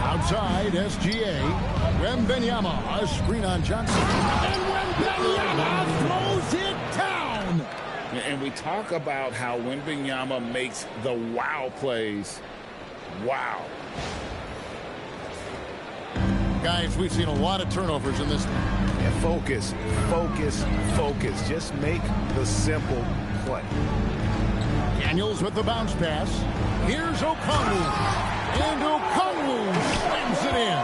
Outside, SGA. Wembanyama, a screen on Johnson. And Wembanyama throws it down. And we talk about how Wembanyama makes the wow plays. Wow. Guys, we've seen a lot of turnovers in this. Yeah, focus, focus, focus. Just make the simple play. Daniels with the bounce pass. Here's Okongwu. And Okongwu slams it in.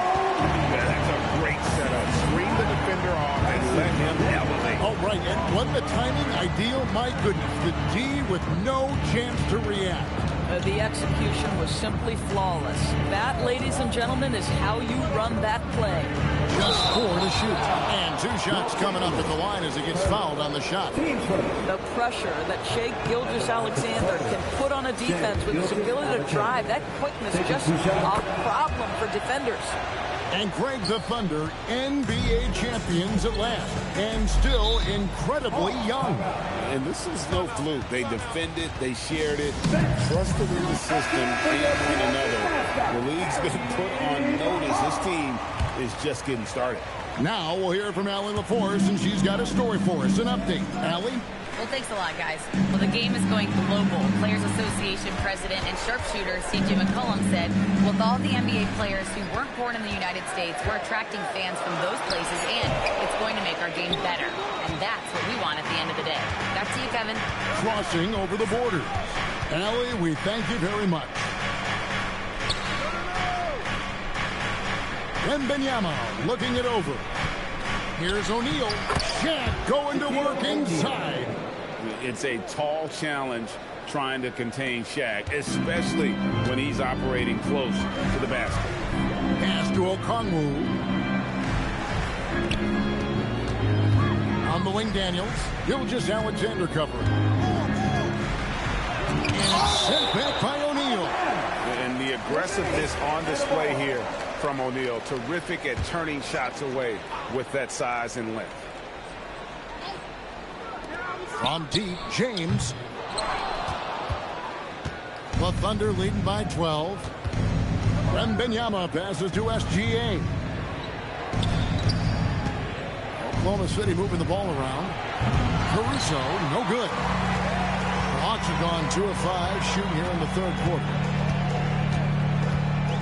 Yeah, that's a great setup. Screen the defender off and let him elevate. Oh, right. And wasn't the timing ideal? My goodness. The D with no chance to react. The execution was simply flawless. That, ladies and gentlemen, is how you run that play. Just 4 to shoot. And 2 shots coming up at the line as he gets fouled on the shot. The pressure that Shai Gilgeous-Alexander can put on a defense with his ability to drive, that quickness just a problem for defenders. And Greg, the Thunder, NBA champions at last, and still incredibly young. And this is no fluke. They defended, they shared it, trusted in the system, and one another. The league's been put on notice. This team is just getting started. Now we'll hear from Allie LaForce, and she's got a story for us. An update. Allie? Well, thanks a lot, guys. Well, the game is going global. Players Association Association president and sharpshooter C.J. McCollum said, with all the NBA players who weren't born in the United States, we're attracting fans from those places, and it's going to make our game better. And that's what we want at the end of the day. Back to you, Kevin. Crossing over the border. Allie, we thank you very much. Wembanyama looking it over. Here's O'Neal. Shaq going to work inside. It's a tall challenge trying to contain Shaq, especially when he's operating close to the basket. Pass to Okongwu. On the wing, Daniels. Gilgeous-Alexander covering. And sent back by O'Neal. And the aggressiveness on display here from O'Neal. Terrific at turning shots away with that size and length. From deep, James. The Thunder leading by 12. Wembanyama passes to SGA. Oklahoma City moving the ball around. Caruso, no good. The Hawks have gone 2 of 5 shooting here in the third quarter.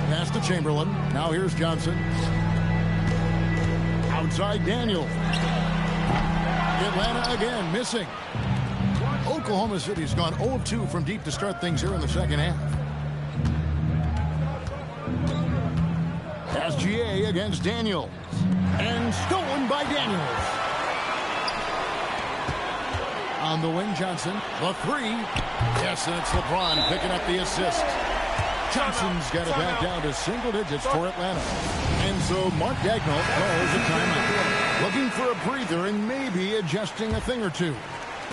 Pass to Chamberlain. Now here's Johnson. Outside Daniel. Atlanta again missing. Oklahoma City's gone 0 of 2 from deep to start things here in the second half. SGA against Daniels. And stolen by Daniels. On the wing, Johnson. The 3. Yes, and it's LeBron picking up the assist. Johnson's got it back down to single digits for Atlanta. And so Mark Daigneault calls a timeout. Looking for a breather and maybe adjusting a thing or two.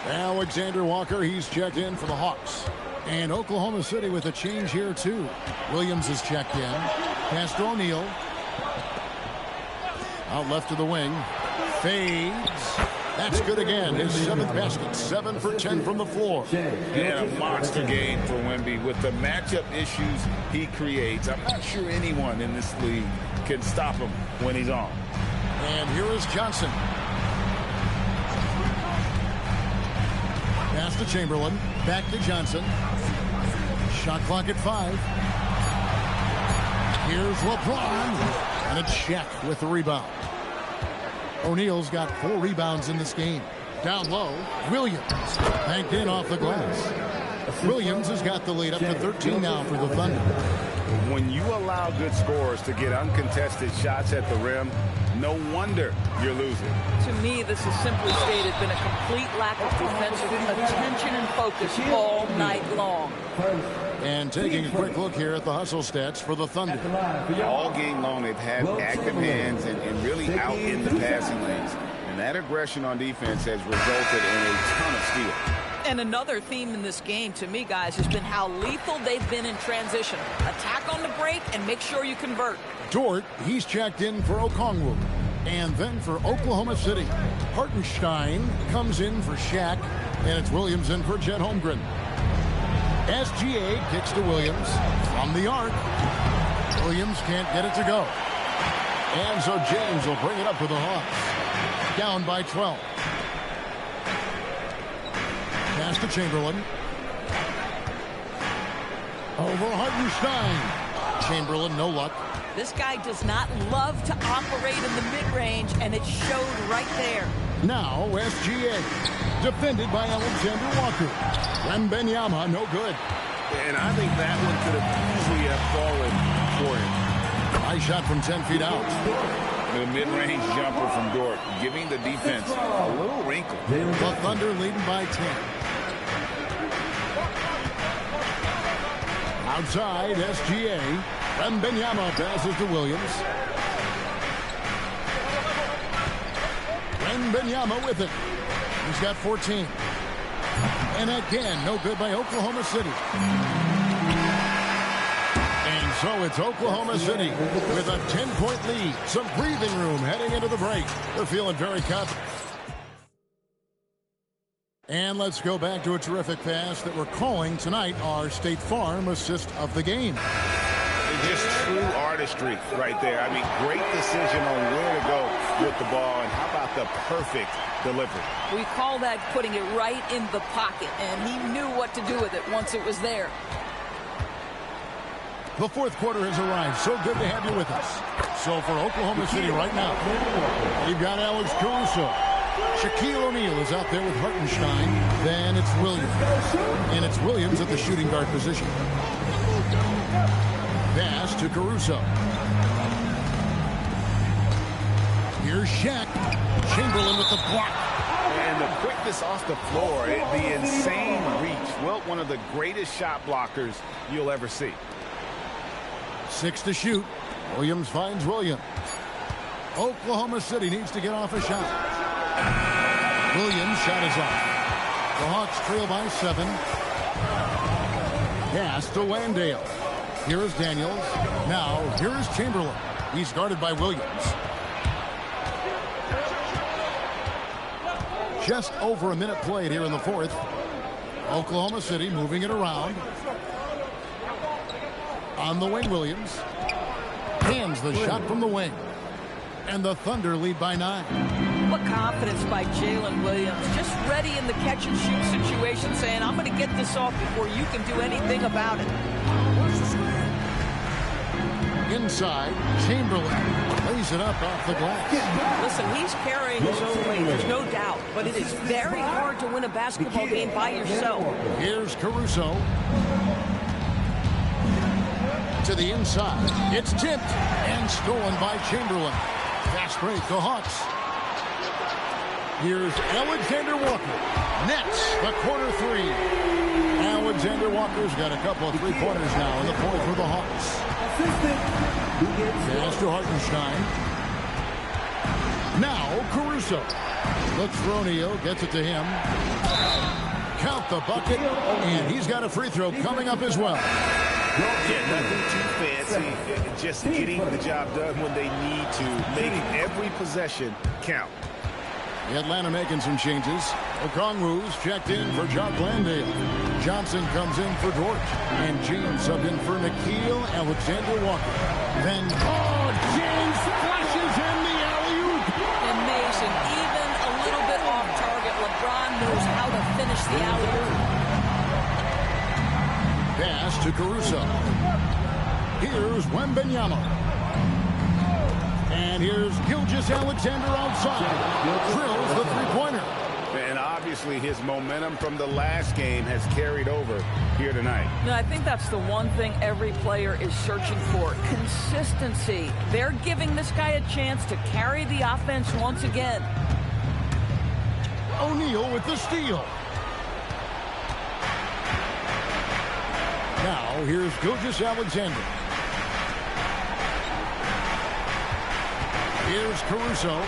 Alexander Walker, he's checked in for the Hawks. And Oklahoma City with a change here, too. Williams is checked in. Pass to O'Neal. Out left to the wing. Fades. That's good again. His 7th basket. 7 for 10 from the floor. And a monster game for Wemby with the matchup issues he creates. I'm not sure anyone in this league can stop him when he's on. And here is Johnson. Pass to Chamberlain. Back to Johnson. Shot clock at 5. Here's LeBron. And it's Shaq with the rebound. O'Neal's got 4 rebounds in this game. Down low, Williams. Banked in off the glass. Williams has got the lead up to 13 now for the Thunder. When you allow good scorers to get uncontested shots at the rim, no wonder you're losing. To me, this has simply stated been a complete lack of defensive attention and focus all night long. And taking a quick look here at the hustle stats for the Thunder. All game long, they've had active hands and really out in the passing lanes. And that aggression on defense has resulted in a ton of steals. And another theme in this game, to me, guys, has been how lethal they've been in transition. Attack on the break and make sure you convert. Dort, he's checked in for Okongwu. And then for Oklahoma City, Hartenstein comes in for Shaq. And it's Williams in for Chet Holmgren. SGA kicks to Williams from the arc. Williams can't get it to go. And so James will bring it up for the Hawks. Down by 12. Pass to Chamberlain. Over Hartenstein. Chamberlain, no luck. This guy does not love to operate in the mid-range, and it showed right there. Now SGA. Defended by Alexander Walker. Wembanyama, no good. And I think that one could have easily have fallen for him. High shot from 10 feet out. The mid-range jumper from Dort, giving the defense a little wrinkle. The Thunder leading by 10. Outside, SGA. Wembanyama passes to Williams. Wembanyama with it. He's got 14. And again, no good by Oklahoma City. And so it's Oklahoma City with a 10-point lead. Some breathing room heading into the break. They're feeling very confident. And let's go back to a terrific pass that we're calling tonight our State Farm assist of the game. Just true artistry right there. I mean, great decision on where to go with the ball, and how about the perfect delivery? We call that putting it right in the pocket, and he knew what to do with it once it was there. The fourth quarter has arrived. So good to have you with us. So for Oklahoma City right now, you've got Alex Caruso. Shaquille O'Neal is out there with Hartenstein. Then it's Williams. And it's Williams at the shooting guard position. Pass to Caruso. Here's Shaq. Chamberlain with the block. And the quickness off the floor, the insane reach. Well, one of the greatest shot blockers you'll ever see. 6 to shoot. Williams finds Williams. Oklahoma City needs to get off a shot. Williams' shot is off. The Hawks trail by 7. Pass to Landale. Here is Daniels. Now, here is Chamberlain. He's guarded by Williams. Just over a minute played here in the fourth. Oklahoma City moving it around. On the wing, Williams. Hands the shot from the wing. And the Thunder lead by 9. What confidence by Jalen Williams. Just ready in the catch-and-shoot situation, saying, I'm going to get this off before you can do anything about it. Inside, Chamberlain lays it up off the glass. Listen, he's carrying his own weight, there's no doubt. But it is very hard to win a basketball game by yourself. Here's Caruso. To the inside. It's tipped and stolen by Chamberlain. Fast break, the Hawks. Here's Alexander Walker. Nets the corner 3. Alexander Walker's got a couple of three-pointers now in the fourth for the Hawks. Pass to Hartenstein. Now Caruso. Looks for O'Neal. Gets it to him. Count the bucket. And he's got a free throw coming up as well. Yeah, nothing too fancy. Just getting the job done when they need to. Make every possession count. Atlanta making some changes. Okongwu's checked in for Jock Landale. Johnson comes in for Dort. And James subbed in for Nickeil Alexander-Walker. Then, James flashes in the alley-oop. Amazing. Even a little bit off target. LeBron knows how to finish the alley-oop. Pass to Caruso. Here's Wembanyama. And here's Gilgeous-Alexander outside. Drills the three-pointer. And obviously his momentum from the last game has carried over here tonight. No, I think that's the one thing every player is searching for. Consistency. They're giving this guy a chance to carry the offense once again. O'Neal with the steal. Now, here's Gilgeous-Alexander. Here's Caruso.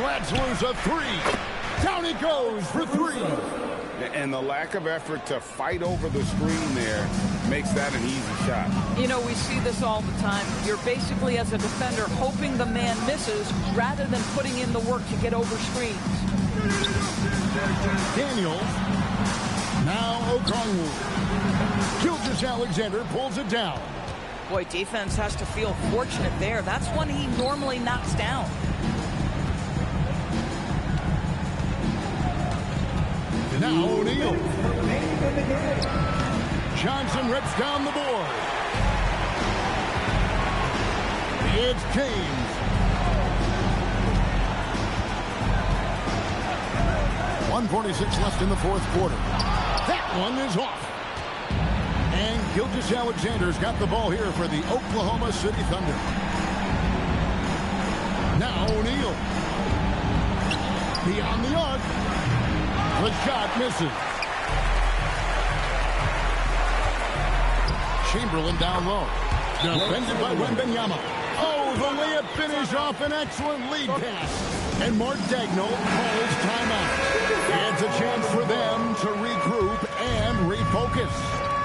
Lets loose a 3. Down he goes for 3. And the lack of effort to fight over the screen there makes that an easy shot. You know, we see this all the time. You're basically, as a defender, hoping the man misses rather than putting in the work to get over screens. Daniels. Now Okongwu. Gilgeous-Alexander pulls it down. Boy, defense has to feel fortunate there. That's one he normally knocks down. Now O'Neal. Johnson rips down the board. It's James. 1:46 left in the fourth quarter. That one is off. And Gilgeous-Alexander's got the ball here for the Oklahoma City Thunder. Now O'Neal. Beyond the arc. The shot misses. Chamberlain down low. Defended by Wembanyama. Oh, the layup finish off an excellent lead pass. And Mark Daigneault calls timeout. It's a chance for them to regroup and refocus.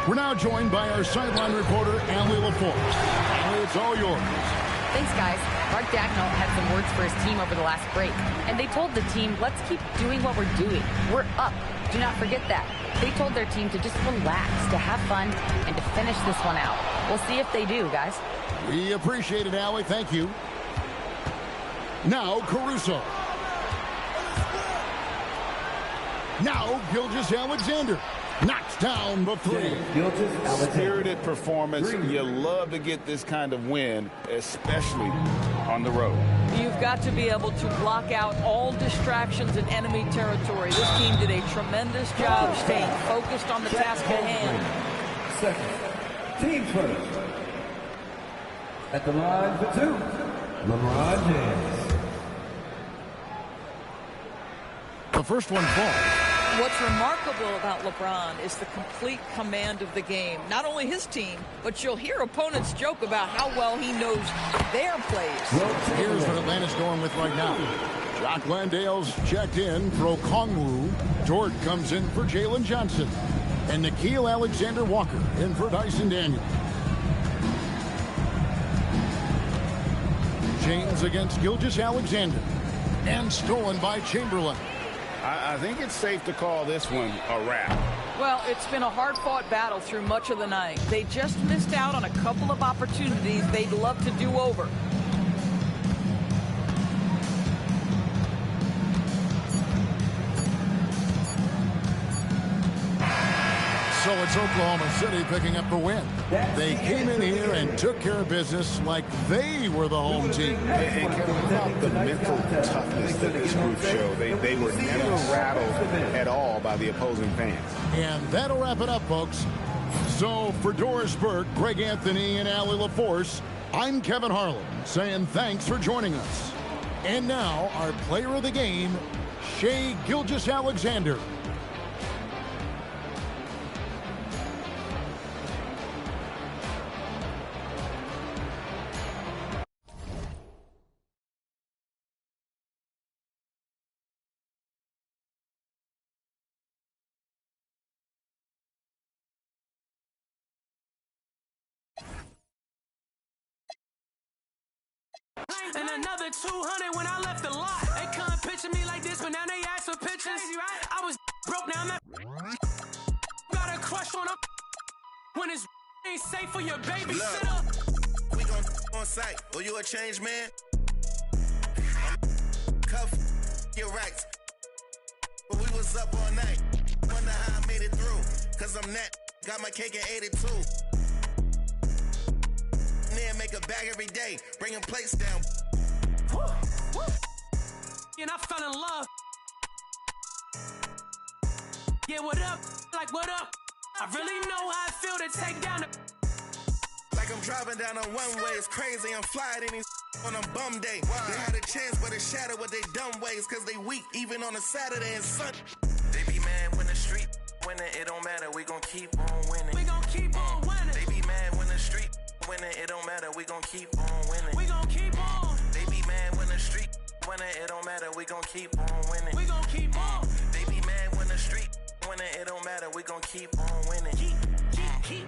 We're now joined by our sideline reporter, Allie LaForce. Allie, it's all yours. Thanks, guys. Mark Daigneault had some words for his team over the last break. And they told the team, let's keep doing what we're doing. We're up. do not forget that. They told their team to just relax, to have fun, and to finish this one out. We'll see if they do, guys. We appreciate it, Allie. Thank you. Now, Caruso. Now, Gilgeous-Alexander knocks down the three. Spirited performance. You love to get this kind of win, especially on the road. You've got to be able to block out all distractions in enemy territory. This team did a tremendous job staying focused on the task at hand. Second, team first. At the line for two, LeBron James. The first one falls. What's remarkable about LeBron is the complete command of the game. Not only his team, but you'll hear opponents joke about how well he knows their plays. Here's what Atlanta's going with right now. Jock Landale's checked in for Okongwu. Dort comes in for Jalen Johnson. And Nikhil Alexander-Walker in for Dyson Daniels. James against Gilgeous-Alexander. And stolen by Chamberlain. I think it's safe to call this one a wrap. Well, it's been a hard-fought battle through much of the night. They just missed out on a couple of opportunities they'd love to do over. So it's Oklahoma City picking up the win. They came in here and took care of business like they were the home team. And Kevin, about the mental toughness that this group showed. They were never rattled at all by the opposing fans. And that'll wrap it up, folks. So for Doris Burke, Greg Anthony, and Allie LaForce, I'm Kevin Harlan saying thanks for joining us. And now our player of the game, Shai Gilgeous-Alexander. And another 200 when I left the lot. They couldn't picture me like this, but now they ask for pictures. I was broke, now I'm not. Got a crush on them when it's ain't safe for your babysitter. We gon' on site. Oh, you a change man? Cuff your rights. But we was up all night. Wonder how I made it through. Cause I'm that. Got my cake at 82. Then make a bag every day, bringing plates down. And I fell in love. Yeah, what up? Like, what up? I really know how I feel to take down the. Like I'm driving down a one-way, it's crazy. I'm flying in these on a bum day. They had a chance, but it shattered with they dumb ways, cause they weak, even on a Saturday and Sunday. They be mad when the street winning, it don't matter, we gon' keep on winning. We gon' keep on winning. They be mad when the street winning, it don't matter, we gon' keep on winning. We gon' keep on. They be mad when the street winning, it don't matter, we gon' keep on winning. We gon' keep on. They be mad when the street winning, it don't matter, we gon' keep on winning. Keep.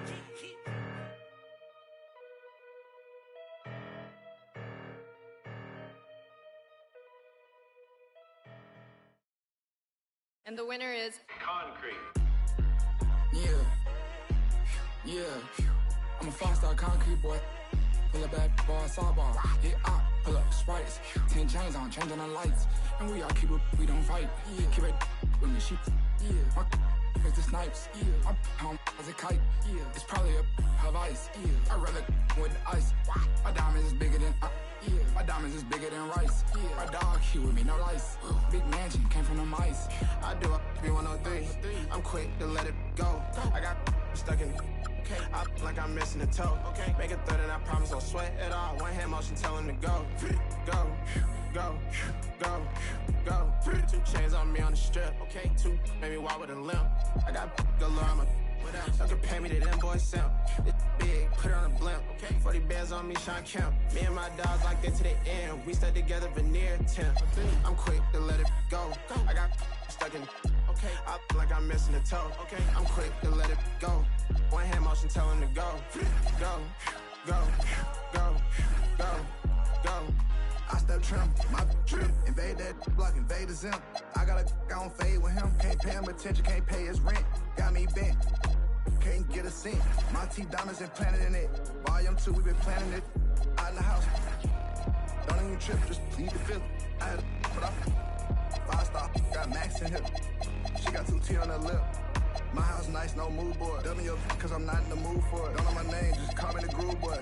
And the winner is Concrete. Yeah. I'm a five-star concrete boy. Pull up back, bar, sidebar. Hit up, pull up sprites. 10 chains on, changing the lights. And we all keep it, we don't fight. Keep it with me, sheep. My is the snipes. My home as a kite. It's probably a of ice. I rather with the ice. My diamonds is bigger than my diamonds is bigger than rice. My dog, he with me, no lice. Big mansion, came from the mice. I do a B103. I'm quick to let it go. I got stuck in. I like I'm missing a toe. Make a third and I promise I'll sweat at all. One hand motion, tell him to go. Go. 2 chains on me on the strip. 2, maybe walk with a limp. I got galore on my. Y'all can pay me to them boys simp. It's big, put it on a blimp. 40 bands on me, Sean Kemp. Me and my dogs like that to the end. We stuck together, veneer temp. I'm quick to let it go. I got stuck in. I like I'm missing a toe. I'm quick to let it go. One hand motion, tell him to go. Go. I step trim, my trip, invade that block invaders in. I got a I don't fade with him. Can't pay him attention, can't pay his rent. Got me bent, can't get a cent. My T diamonds implanted in it. Volume 2, we been planning it. Out in the house. Don't even trip, just need to feel it. I had a but I 5-star, got Max in here. She got 2 T on her lip. My house nice, no mood board. W cause I'm not in the mood for it. Don't know my name, just call me the groove boy.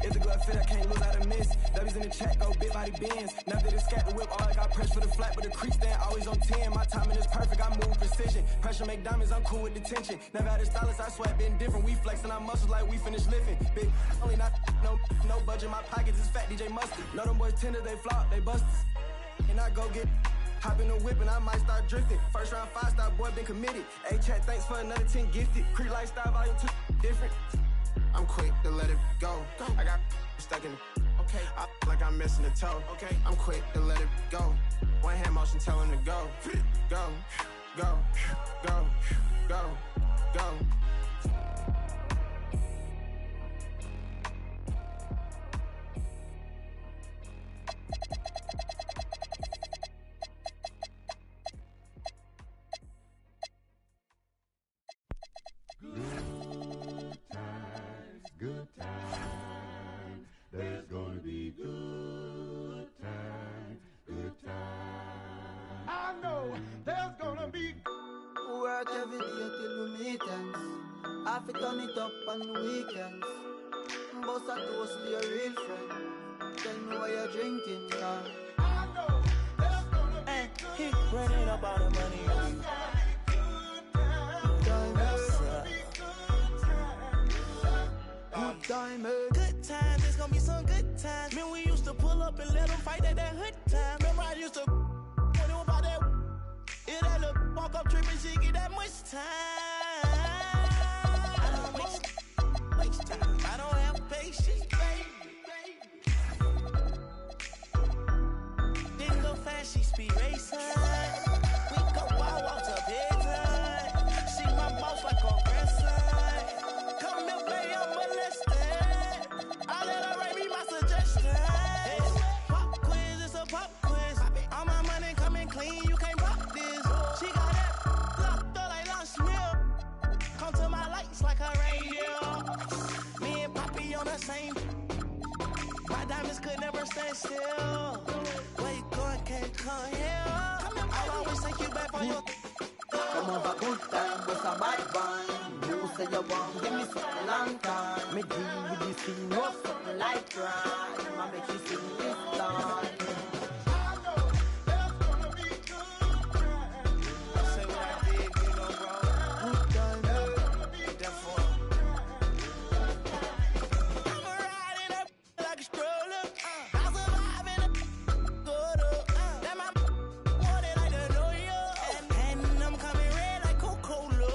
It's a good fit, I can't lose, I done miss. W's in the chat, go big body bends. Now that it's scat the whip, all I got press for the flat, but the crease stand always on 10. My timing is perfect, I move precision. Pressure make diamonds, I'm cool with the tension. Never had a stylist, I sweat, been different. We flexing our muscles like we finished lifting. Big, only not no budget, my pockets is fat, DJ Mustard. Know them boys tender, they flop, they bust. And I go get hop in the whip and I might start drifting. First round 5-star, boy, been committed. A-chat, thanks for another 10 gifted. Creek lifestyle, volume 2, different. I'm quick to let it go. I got stuck in the okay. I like I'm missing a toe. Okay. I'm quick to let it go. One hand motion tell him to go. Go, go, go, go, go. Good times, there's gonna be good times, good times. I know there's gonna be work every day till we meet ends. I fit turn it up on the weekends. Boss a toast to your real friend. Tell me why you're drinking, yeah. I know there's gonna be He running up on the money. Good times, it's gonna be some good times. Man, we used to pull up and let them fight at that hood time. Remember I used to when it was about that. It that little walk up tripping, she get that much time. I don't waste time. I don't have patience, baby. Didn't go fast, she speed racing. We go wild, walk up every time. See my boss like a grandson. Come here, baby, I'm molested. I let her write me my suggestion. Pop quiz, it's a pop quiz. All my money coming clean, you can't pop this. She got that locked up like Lost Mill. Come to my lights like a radio. Me and Poppy on the same. My diamonds could never stand still. Where you going, can't come here. I'll always take you back for your. Come over, good time, was a bad one. You say you want, give me something long time. Me deal with this thing, no something like crime. I make you sing this song. Say what I did, you know, bro. Good time, Therefore, I'm riding up like a stroller. I survive in a good up. That my wanted like to know you. And I'm coming red like Coca-Cola.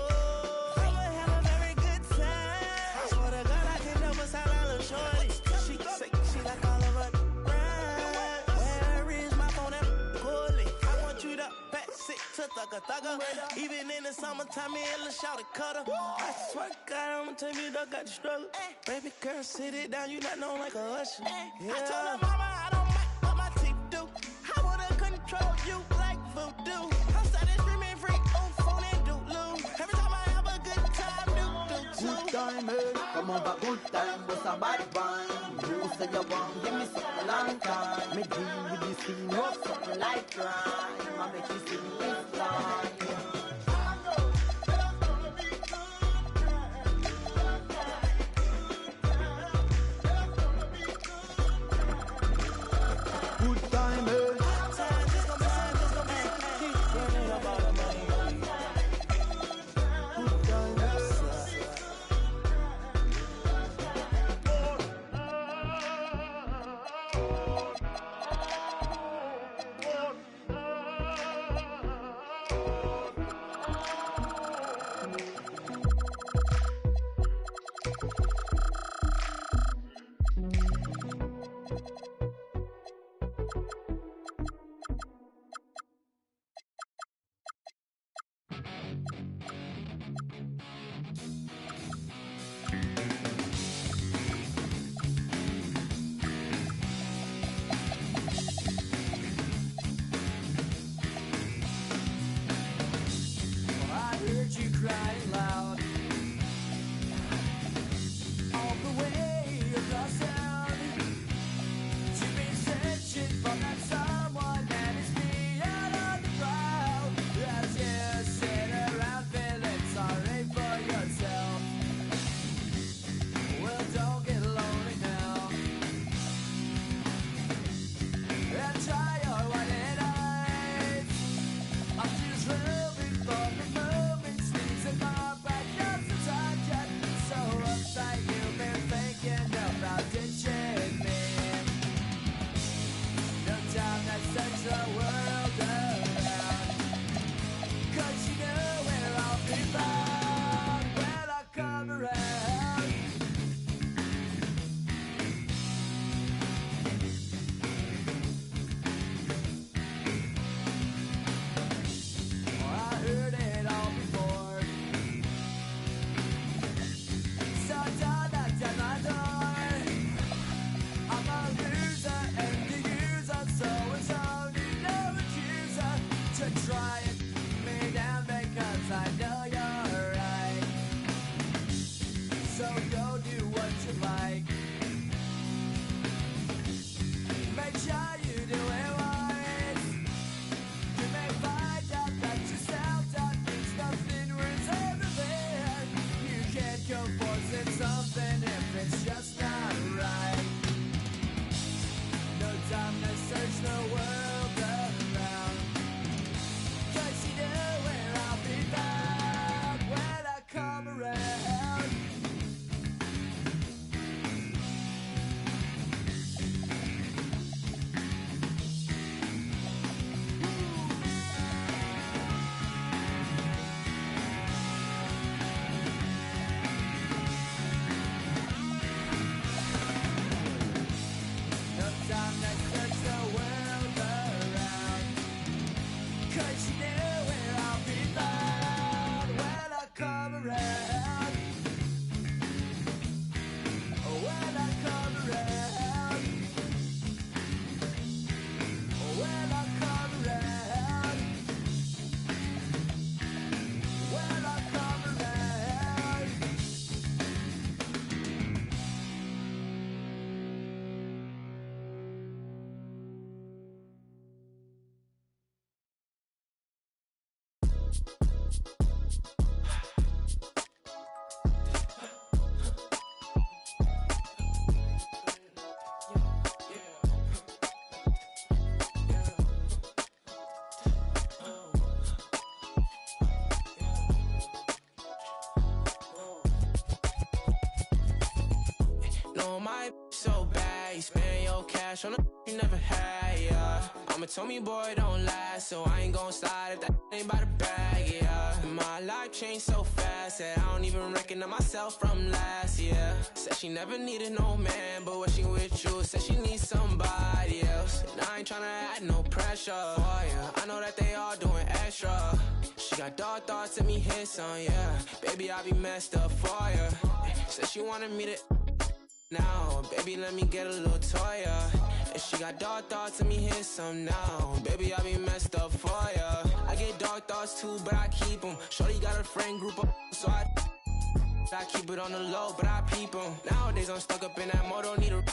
I'ma have a very good time. I swear to God, I can never sound a little shorty. She say she like all of her rhymes. Where is my phone at Cooley? I want you to pass it to thugger. Even in the summertime, me and Lil' Shawty cutter. I swear to God, I'ma take me dog got the struggle. Baby girl, sit it down, you not known like a usher. Yeah. I told her mama I don't mind what my teeth do. I wanna control you like voodoo. I'm starting screaming free on phone and doodloo. Every time I have a good time, do good time, come over, good time, was a bad one. You say you want, give me something long time. Me deal with this thing, no something like crime. I make you sing this song. Good time, running up all the money. good time, around. I heard it all before. So don't knock at my door. I'm a loser and the user, so it's only no accuser to try and me down because I know you're right. So go do what you like. Make sure you do it wise. You may find out that yourself that thinks nothing was ever there. You can't go forcing something if it's just not right. No time to search the world around. 'Cause you know where I'll be found when I come around. No time to search the world around. 'Cause you know where I'll be found when I come around. When I come around. When I come around. When I come around. No, my so bad, you spend your cash on a you never had, yeah. I'ma tell me, boy, don't last, so I ain't gon' slide if that ain't by the bag, yeah. My life changed so fast that I don't even recognize myself from last year. Said she never needed no man, but when she with you, said she needs somebody else. And I ain't tryna add no pressure for ya. I know that they all doing extra. She got dark thoughts, let me hit some, yeah. Baby, I be messed up for ya. Said she wanted me to now, baby, let me get a little toy, yeah. And she got dark thoughts, let me hit some now. Baby, I be messed up for ya. I get dark thoughts too, but I keep them. Shorty got a friend group up, so I keep it on the low, but I peep them. Nowadays, I'm stuck up in that mode, don't need a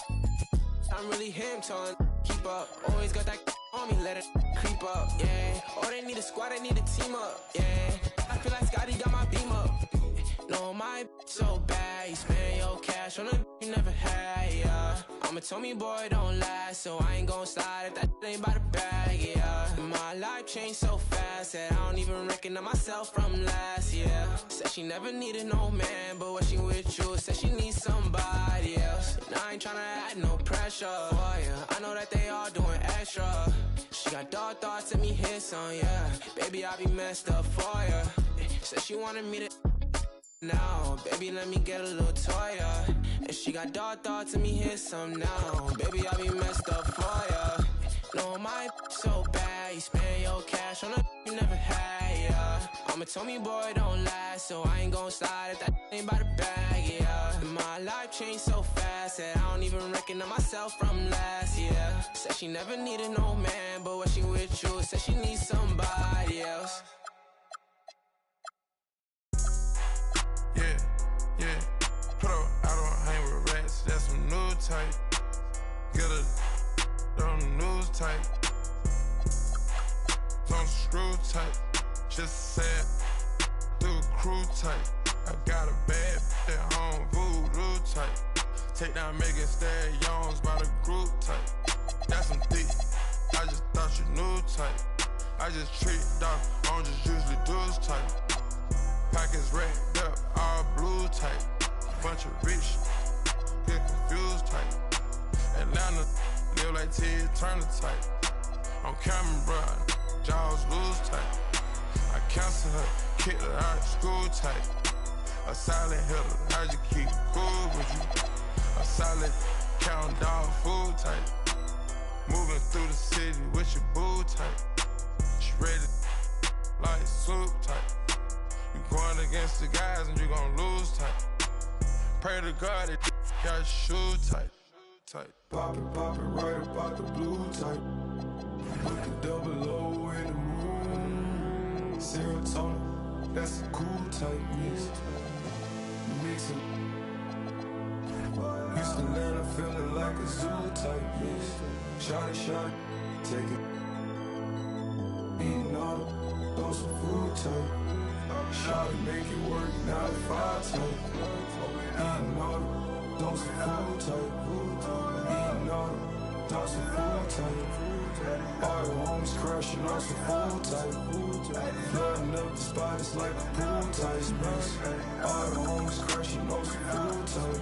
I'm really him, telling keep up. Always got that on me, let it creep up, yeah. Oh, they need a squad, they need a team up, yeah. I feel like Scotty got my beam up. No, my so bad, you spend your cash on a you never had, yeah. I'ma tell me, boy, don't last, so I ain't gon' slide if that ain't by the bag, yeah. My life changed so fast that I don't even recognize myself from last year. Said she never needed no man, but when she with you, said she needs somebody else. And I ain't tryna add no pressure for ya. I know that they all doing extra. She got dark thoughts, let me hit some, yeah. Baby, I be messed up for ya. Said she wanted me to now, baby, let me get a little toy, yeah. And she got dark thoughts, let me hit some now. Baby, I be messed up for ya. No, my so bad, you spend your cash on a you never had, yeah. I'ma tell me, boy, don't last, so I ain't gon' slide if that ain't by the bag, yeah. My life changed so fast that I don't even recognize myself from last year. Said she never needed no man, but when she with you, said she needs somebody else. Yeah, yeah. Put up, I don't hang with rats. That's some new type. Get a on the news type. Don't screw type. Just said through a crew type. I got a bad at home, voodoo type. Take down Megan Stallions by the group type. That's some thick. I just thought you knew type. I just treat dog. I don't just usually do this type. Pockets racked up, all blue type. Bunch of rich, get confused type. Atlanta, live like Ted Turner type. On camera, bruh, jaws loose type. I cancel her, kick her out of school type. A silent hitter, I just keep cool with you. A solid count dog food type. Moving through the city with your boo type. She ready like soup type. You going against the guys and you gon' lose type. Pray to God that got your shoe tight. Pop it right about the blue type. With the double O in the moon. Serotonin, that's a cool type mix. Mixing. Houston, Atlanta, feeling like a zoo type mix. Shot it, take it. Eating all the, throw some food type. Shot it, make it work, 9 to 5 type. Eating all the, throw some food type. Eating all the, throw some food type. All the homies crashing on some food type. Flooding up the spot, it's like a pool type mix. All the homies crashing on some food type.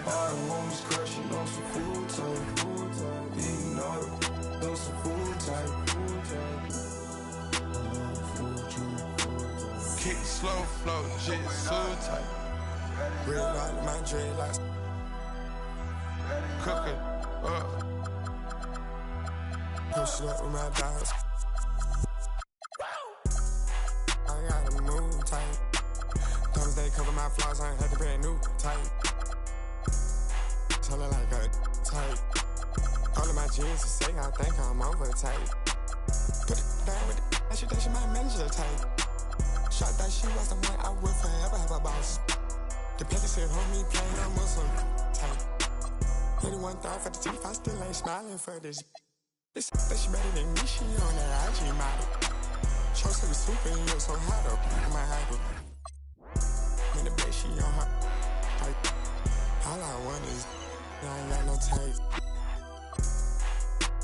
All the homies crashing on some food type. Eating all the, throw some food type. Kick slow flow, shit so tight. Red light, my dreadlocks. Cook it up. Push it up with my dogs. I gotta move tight. Thumbs they cover my flaws, I ain't had to brand new tight. Tell her like a tight. All of my jeans to say I think I'm over tight. Put it down with it, I should think she my manager tight. Shot that she was the one I would forever have a boss. The paper said, homie, playing on Muslim tight. 81 thought for the teeth, I still ain't smiling for this. This that she better than me, she on that IG model. Chose to be super and you're so hot up, my high. In the bed, she on her tight. All I want is, I ain't got no tape.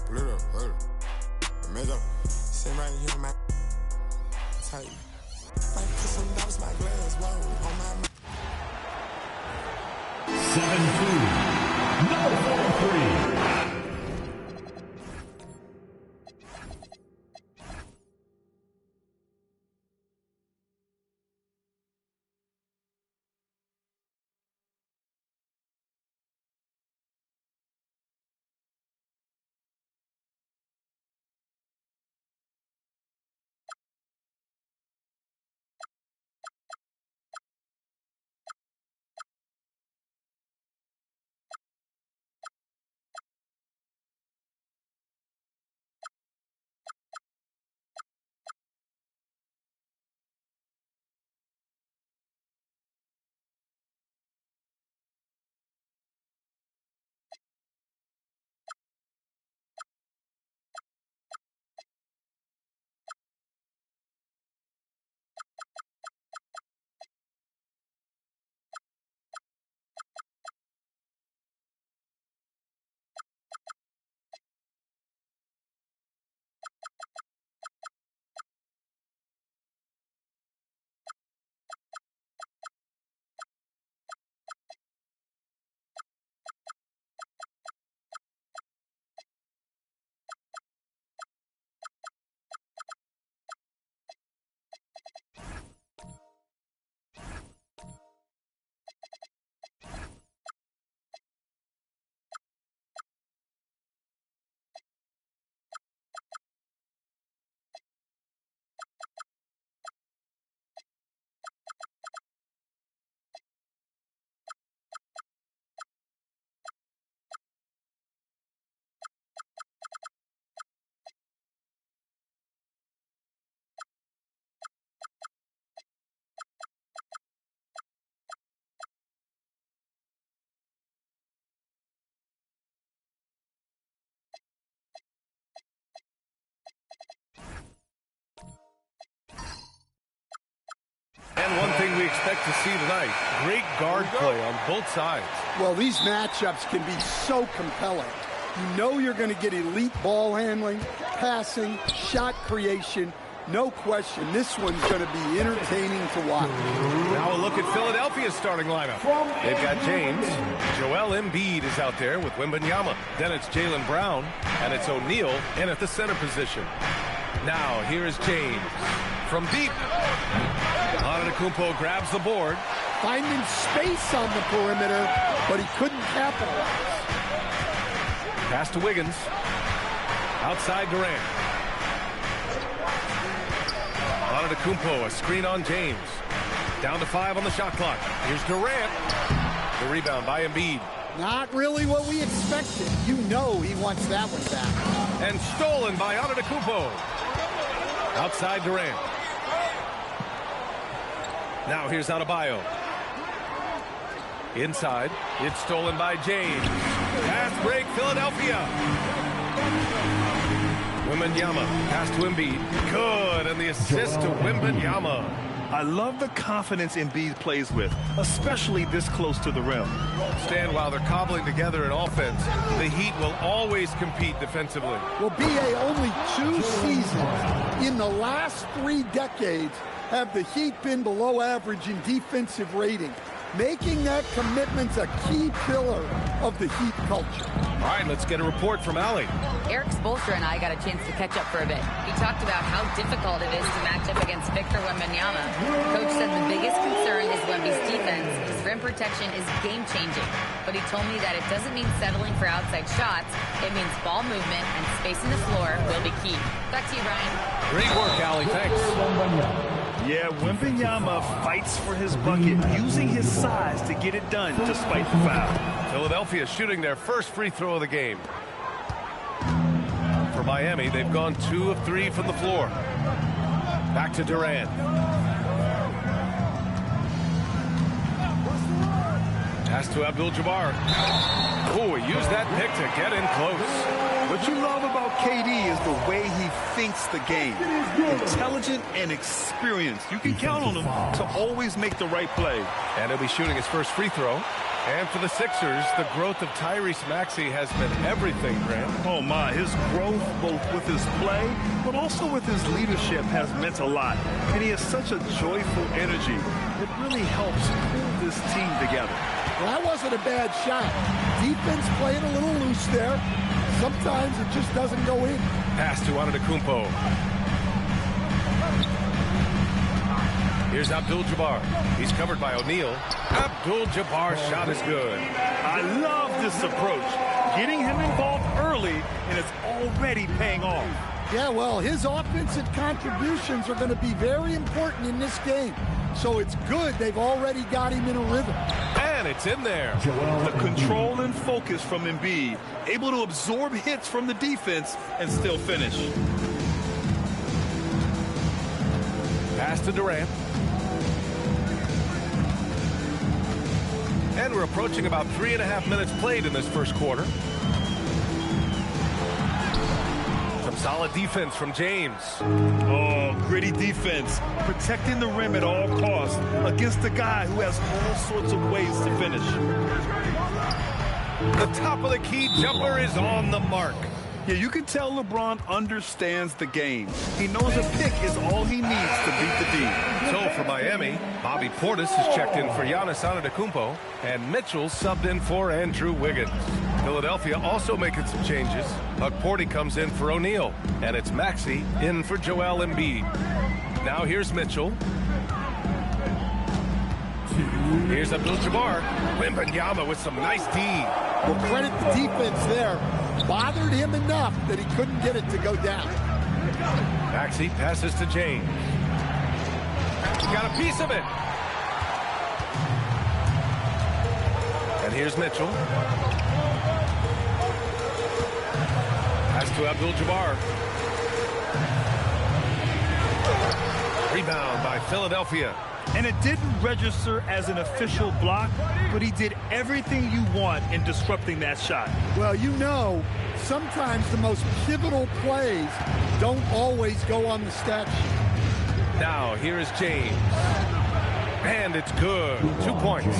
Pull it up. Measure, sit right here on my tight. Might put some dollars in my glass, whoa, on my 7-2. Number 43. And one thing we expect to see tonight, great guard play on both sides. Well, these matchups can be so compelling. You know you're going to get elite ball handling, passing, shot creation. No question, this one's going to be entertaining to watch. Now a look at Philadelphia's starting lineup. They've got James. Joel Embiid is out there with Wembanyama. Then it's Jaylen Brown, and it's O'Neal in at the center position. Now here is James from deep. Antetokounmpo grabs the board. finding space on the perimeter, but he couldn't capitalize. Pass to Wiggins. Outside Durant. Antetokounmpo, a screen on James. Down to 5 on the shot clock. Here's Durant. The rebound by Embiid. Not really what we expected. You know he wants that one back. And stolen by Antetokounmpo. Outside Durant. Now here's Adebayo. Inside. It's stolen by James. Pass break, Philadelphia. Wembanyama. Pass to Embiid. Good. And the assist to Wembanyama. I love the confidence Embiid plays with, especially this close to the rim. Stan, while they're cobbling together in offense, the Heat will always compete defensively. Well, B.A., only 2 seasons in the last 3 decades have the Heat been below average in defensive rating, making that commitment a key pillar of the Heat culture. All right, let's get a report from Allie. Eric Spoelstra and I got a chance to catch up for a bit. He talked about how difficult it is to match up against Victor Wembanyama. Coach said the biggest concern is Wemby's defense. His rim protection is game-changing. But he told me that it doesn't mean settling for outside shots. It means ball movement and spacing the floor will be key. Back to you, Brian. Great work, Allie. Thanks. Yeah, Wembanyama fights for his bucket, using his size to get it done despite the foul. Philadelphia shooting their first free throw of the game. For Miami, they've gone 2 of 3 from the floor. Back to Durant. Pass to Abdul-Jabbar. Oh, he used that pick to get in close. What you love about KD is the way he thinks the game. Intelligent and experienced. You can count on him to always make the right play. And he'll be shooting his first free throw. And for the Sixers, the growth of Tyrese Maxey has been everything, Grant. Oh, my. His growth, both with his play, but also with his leadership, has meant a lot. And he has such a joyful energy. It really helps pull this team together. Well, that wasn't a bad shot. Defense playing a little loose there. Sometimes it just doesn't go in. Pass to Antetokounmpo. Here's Abdul-Jabbar. He's covered by O'Neal. Abdul-Jabbar's shot is good. I love this approach. Getting him involved early, and it's already paying off. Yeah, well, his offensive contributions are going to be very important in this game. So it's good they've already got him in a rhythm. And it's in there. The control and focus from Embiid, able to absorb hits from the defense and still finish. Pass to Durant. And we're approaching about 3.5 minutes played in this first quarter. Some solid defense from James. Oh, gritty defense. Protecting the rim at all costs against a guy who has all sorts of ways to finish. The top of the key jumper is on the mark. Yeah, you can tell LeBron understands the game. He knows a pick is all he needs to beat the D. So for Miami, Bobby Portis has checked in for Giannis Antetokounmpo, and Mitchell subbed in for Andrew Wiggins. Philadelphia also making some changes. Porty comes in for O'Neal, and it's Maxey in for Joel Embiid. Now here's Mitchell. Here's Abdul-Jabbar. Wembanyama with some nice D. Well, credit the defense there. Bothered him enough that he couldn't get it to go down. Maxey passes to James. He got a piece of it. And here's Mitchell. Pass to Abdul-Jabbar. Rebound by Philadelphia. And it didn't register as an official block, but he did everything you want in disrupting that shot. Well, you know, sometimes the most pivotal plays don't always go on the stat sheet. Now, here is James. And it's good. 2 points.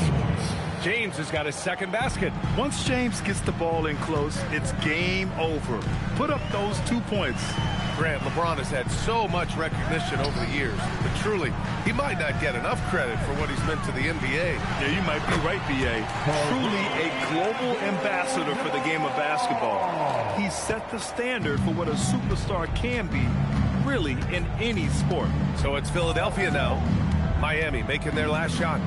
James has got his second basket. Once James gets the ball in close, it's game over. Put up those 2 points. Grant, LeBron has had so much recognition over the years, but truly, he might not get enough credit for what he's meant to the NBA. Yeah, you might be right, B.A. Truly a global ambassador for the game of basketball. He set the standard for what a superstar can be, really, in any sport. So it's Philadelphia now. Miami making their last shot.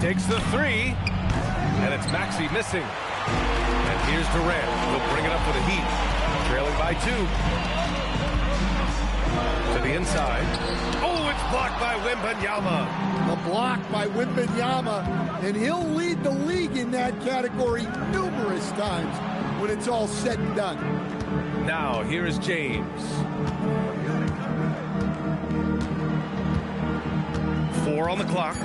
Takes the three. And it's Maxey missing. And here's Durant. He'll bring it up for the Heat. Trailing by 2. To the inside. Oh, it's blocked by Wembanyama. The block by Wembanyama. And he'll lead the league in that category numerous times when it's all said and done. Now, here is James. 4 on the clock.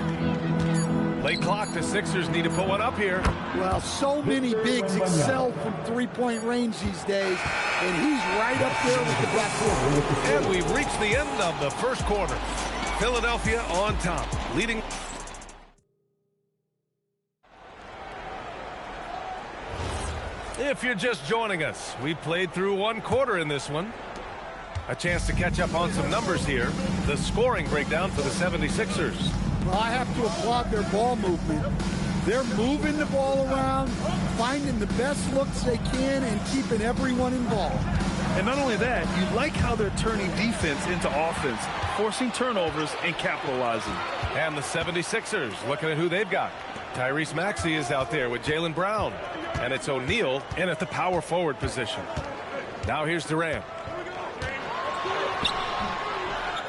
Late clock, the Sixers need to put one up here. Well, so many bigs excel from three-point range these days, and he's right up there with the best. And we've reached the end of the first quarter. Philadelphia on top, leading. If you're just joining us, we played through one quarter in this one. A chance to catch up on some numbers here. The scoring breakdown for the 76ers. Well, I have to applaud their ball movement. They're moving the ball around, finding the best looks they can, and keeping everyone involved. And not only that, you like how they're turning defense into offense, forcing turnovers and capitalizing. And the 76ers, looking at who they've got. Tyrese Maxey is out there with Jaylen Brown. And it's O'Neal in at the power forward position. Now here's Durant.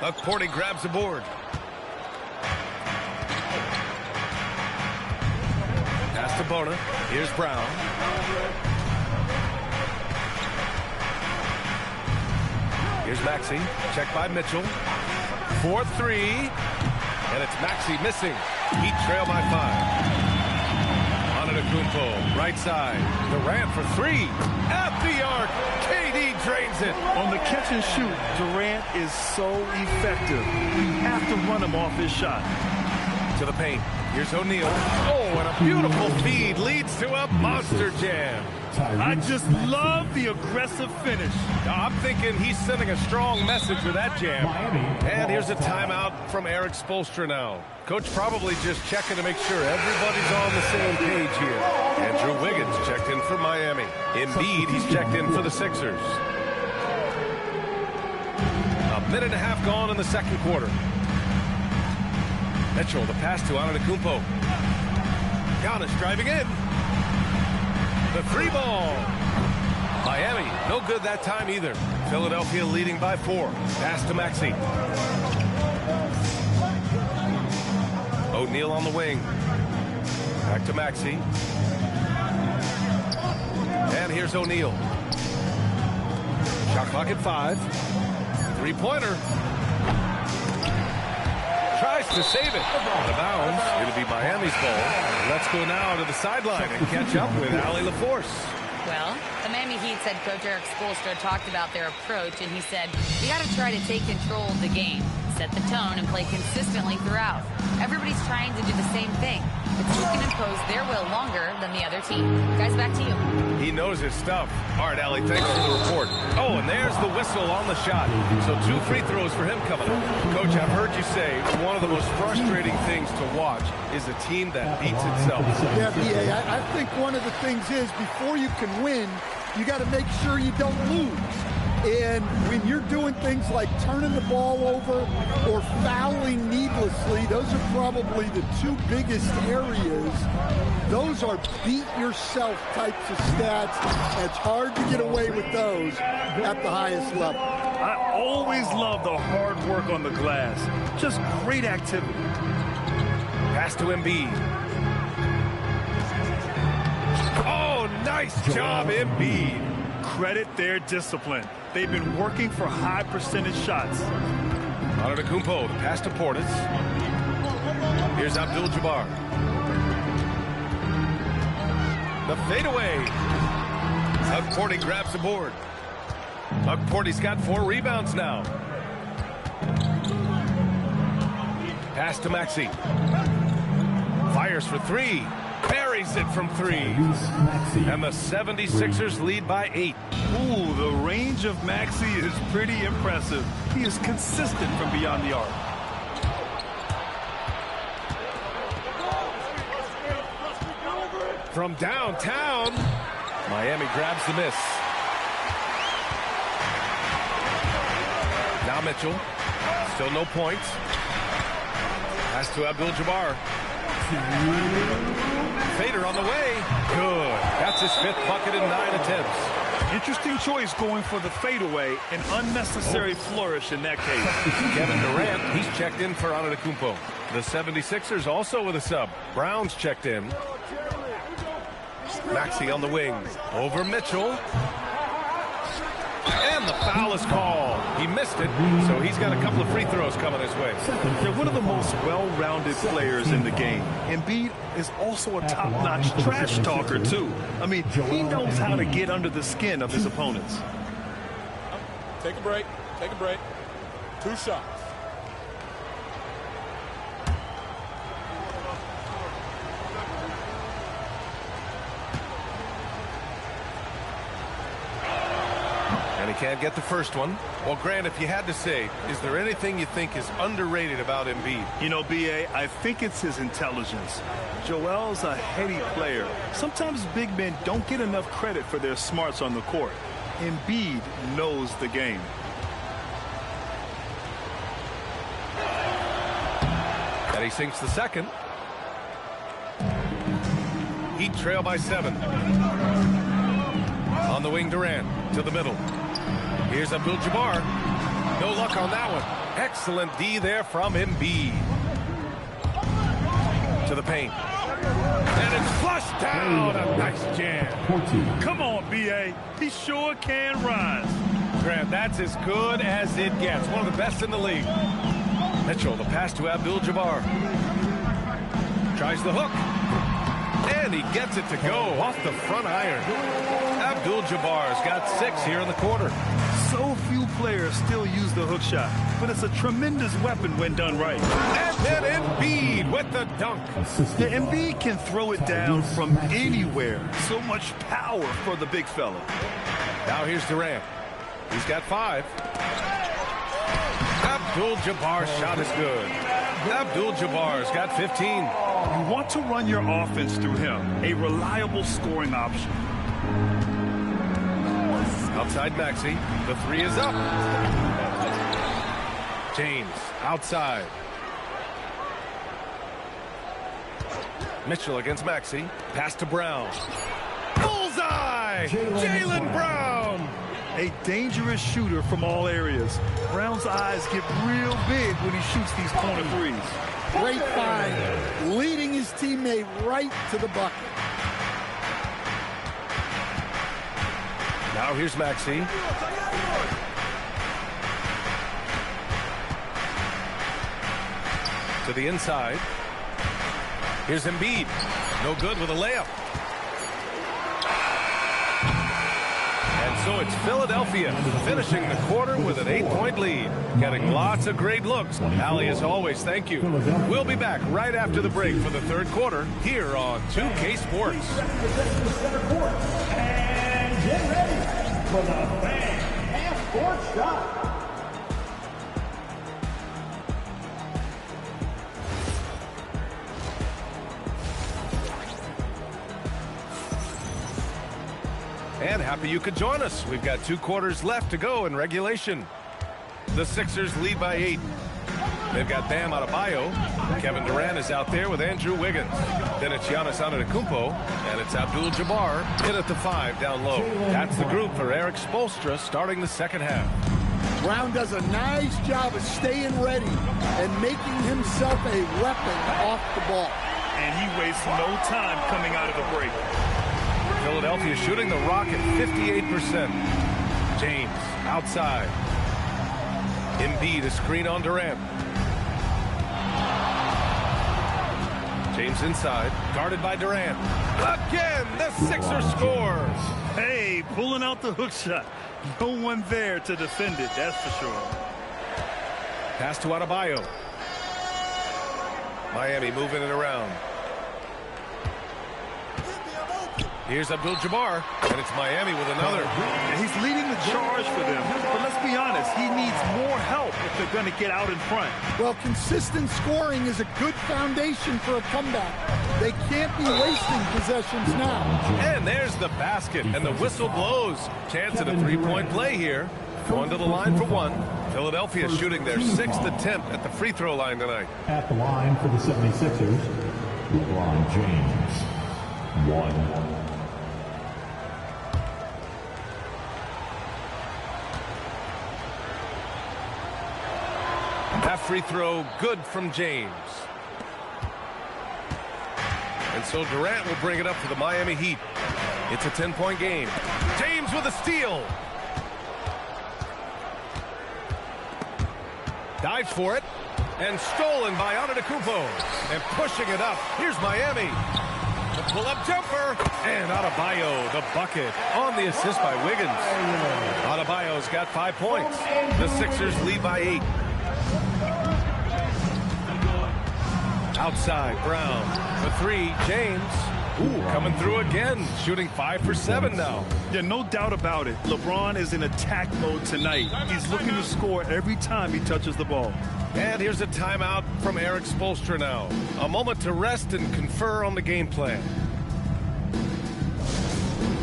Porty grabs the board. Pass to Bona. Here's Brown. Here's Maxey. Checked by Mitchell. 4-3. And it's Maxey missing. Heat trail by 5. Antetokounmpo, right side. Durant for 3. At the arc. KD drains it. On the catch and shoot, Durant is so effective. You have to run him off his shot. To the paint. Here's O'Neal. Oh, and a beautiful feed leads to a monster jam. I just love the aggressive finish. I'm thinking he's sending a strong message with that jam. And here's a timeout from Eric Spoelstra now. Coach probably just checking to make sure everybody's on the same page here. Andrew Wiggins checked in for Miami. Embiid, he's checked in for the Sixers. A minute and a half gone in the second quarter. Mitchell, the pass to Antetokounmpo. Giannis driving in. The 3 ball. Miami, no good that time either. Philadelphia leading by 4. Pass to Maxey. O'Neal on the wing. Back to Maxey. And here's O'Neal. Shot clock at 5. 3-pointer. Tries to save it. Out of bounds. It'll be Miami's ball. Let's go now to the sideline and catch up with Allie LaForce. Well, the Miami Heat said Coach Eric Spoelstra talked about their approach, and he said, we got to try to take control of the game, set the tone, and play consistently throughout. Everybody's trying to do the same thing. It's who can impose their will longer than the other team. Guys, back to you. He knows his stuff. All right, Allie, thanks for the report. Oh, and there's the whistle on the shot. So 2 free throws for him coming up. Coach, I've heard you say one of the most frustrating things to watch is a team that beats itself. Yeah, B.A., I think one of the things is before you can win, you got to make sure you don't lose. And when you're doing things like turning the ball over or fouling needlessly, those are probably the 2 biggest areas. Those are beat-yourself types of stats. It's hard to get away with those at the highest level. I always love the hard work on the glass. Just great activity. Pass to Embiid. Oh, nice job, Embiid. Credit their discipline. They've been working for high percentage shots. Antetokounmpo, the pass to Portis. Here's Abdul-Jabbar. The fadeaway. Porty grabs the board. Porty's got 4 rebounds now. Pass to Maxey. Fires for 3. Buries it from 3. And the 76ers lead by 8. Ooh, the range of Maxey is pretty impressive. He is consistent from beyond the arc. From downtown, Miami grabs the miss. Now Mitchell. Still no points. Pass to Abdul-Jabbar. Fader on the way. Good. That's his 5th bucket in 9 attempts. Interesting choice going for the fadeaway. An unnecessary flourish in that case. Kevin Durant, he's checked in for Antetokounmpo. The 76ers also with a sub. Brown's checked in. Maxey on the wing. Over Mitchell. And the foul is called. He missed it, so he's got a couple of free throws coming his way. They're one of the most well-rounded players in the game. Embiid is also a top-notch trash talker, too. I mean, he knows how to get under the skin of his opponents. Take a break. Take a break. 2 shots. And he can't get the first one. Well, Grant, if you had to say, is there anything you think is underrated about Embiid? You know, B.A., I think it's his intelligence. Joel's a heady player. Sometimes big men don't get enough credit for their smarts on the court. Embiid knows the game. And he sinks the second. Heat trail by 7. On the wing, Durant to the middle. Here's Abdul-Jabbar. No luck on that one. Excellent D there from Embiid. To the paint. And it's flushed down. A nice jam. Come on, B.A. He sure can rise. Grant, that's as good as it gets. One of the best in the league. Mitchell, the pass to Abdul-Jabbar. Tries the hook. And he gets it to go off the front iron. Abdul-Jabbar's got 6 here in the quarter. So few players still use the hook shot, but it's a tremendous weapon when done right. And then Embiid with the dunk. The Embiid can throw it down from anywhere. So much power for the big fella. Now here's Durant. He's got 5. Abdul-Jabbar's shot is good. Abdul-Jabbar's got 15. You want to run your offense through him. A reliable scoring option. Outside Maxey. The 3 is up. James outside. Mitchell against Maxey. Pass to Brown. Bullseye! Jaylen Brown! A dangerous shooter from all areas. Brown's eyes get real big when he shoots these corner threes. Great find. Leading his teammate right to the bucket. Now here's Maxey. To the inside. Here's Embiid. No good with a layup. And so it's Philadelphia finishing the quarter with an 8-point lead. Getting lots of great looks. Allie, as always, thank you. We'll be back right after the break for the 3rd quarter here on 2K Sports. And get ready for the Fan Half-Court Shot. And happy you could join us. We've got 2 quarters left to go in regulation. The Sixers lead by 8. They've got Bam Adebayo. Kevin Durant is out there with Andrew Wiggins. Then it's Giannis Antetokounmpo, and it's Abdul-Jabbar in at the 5 down low. That's the group for Eric Spoelstra starting the 2nd half. Brown does a nice job of staying ready and making himself a weapon off the ball. And he wastes no time coming out of the break. Philadelphia shooting the rock at 58%. James outside. Embiid a screen on Durant. James inside, guarded by Durant. Again, the Sixers scores. Hey, pulling out the hook shot. No one there to defend it, that's for sure. Pass to Adebayo. Miami moving it around. Here's Abdul-Jabbar, and it's Miami with another. And he's leading the charge for them. But let's be honest, he needs more help if they're going to get out in front. Well, consistent scoring is a good foundation for a comeback. They can't be wasting possessions now. And there's the basket, and the whistle blows. Chance at a 3-point play here. Going to the line for 1. Philadelphia shooting their 6th attempt at the free throw line tonight. At the line for the 76ers, LeBron James, 1. That free throw good from James. And so Durant will bring it up for the Miami Heat. It's a 10-point game. James with a steal. Dives for it. And stolen by Antetokounmpo. And pushing it up. Here's Miami. The pull-up jumper. And Adebayo, the bucket on the assist by Wiggins. Adebayo's got 5 points. The Sixers lead by 8. Outside, Brown. For 3, James. Ooh, coming through again. Shooting 5 for 7 now. Yeah, no doubt about it. LeBron is in attack mode tonight. He's looking to score every time he touches the ball. And here's a timeout from Eric Spoelstra now. A moment to rest and confer on the game plan.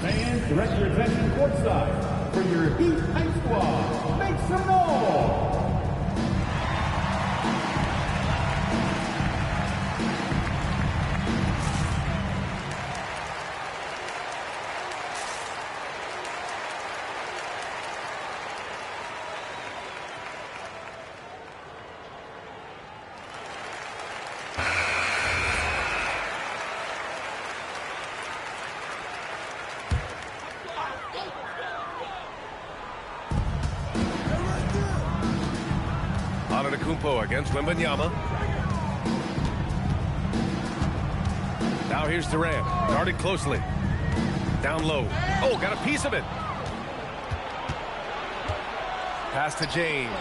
Fans, direct your attention courtside for your Heat Hype Squad. Make some noise! Antetokounmpo against Wembanyama. Now here's Durant. Guarded closely. Down low. Oh, got a piece of it. Pass to James.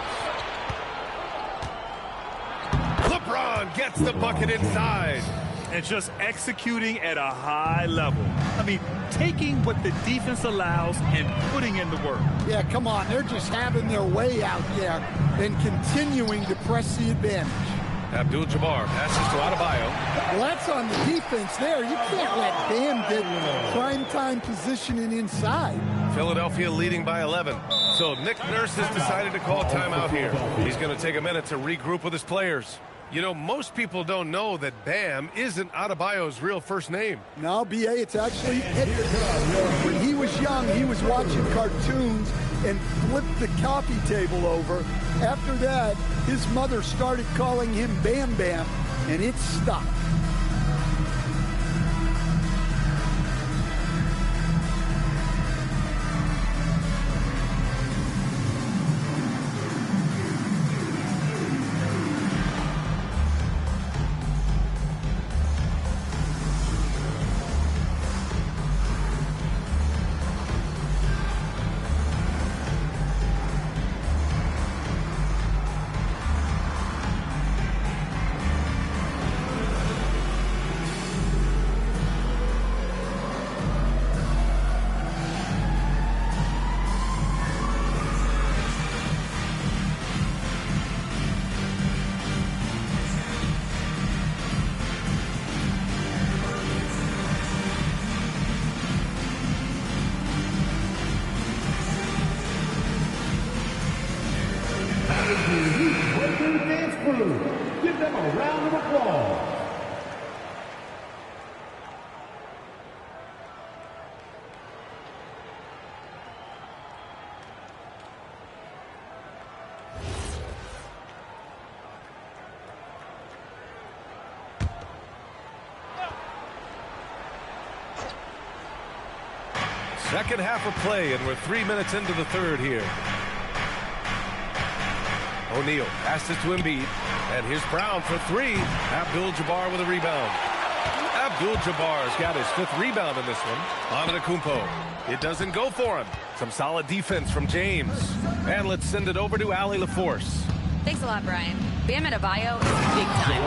LeBron gets the bucket inside. And just executing at a high level. I mean, taking what the defense allows and putting in the work. Yeah, come on. They're just having their way out there and continuing to press the advantage. Abdul-Jabbar passes to Adebayo. Well, that's on the defense there. You can't let Bam get prime-time positioning inside. Philadelphia leading by 11. So Nick Nurse has decided to call timeout here. He's going to take a minute to regroup with his players. You know, most people don't know that Bam isn't Adebayo's real first name. No, B.A., it's actually when he was young, he was watching cartoons and flipped the coffee table over. After that, his mother started calling him Bam Bam, and it stuck. Dance crew, give them a round of applause. Second half of play, and we're 3 minutes into the third here. O'Neal passes to Embiid, and here's Brown for 3. Abdul-Jabbar with a rebound. Abdul-Jabbar's got his 5th rebound in this one. Antetokounmpo. It doesn't go for him. Some solid defense from James. And let's send it over to Allie LaForce. Thanks a lot, Brian. Bam Adebayo is big time.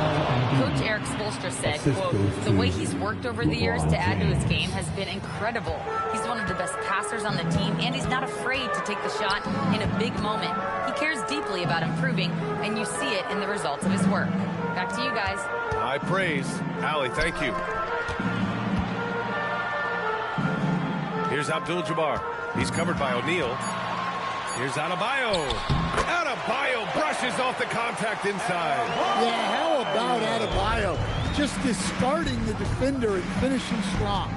Coach Eric Spoelstra said, quote, the way he's worked over the years to add to his game has been incredible. He's one of the best passers on the team, and he's not afraid to take the shot in a big moment. He cares deeply about improving, and you see it in the results of his work. Back to you guys. High praise. Allie, thank you. Here's Abdul-Jabbar. He's covered by O'Neal. Here's Adebayo. Adebayo brushes off the contact inside. Yeah, how about Adebayo? just discarding the defender and finishing strong.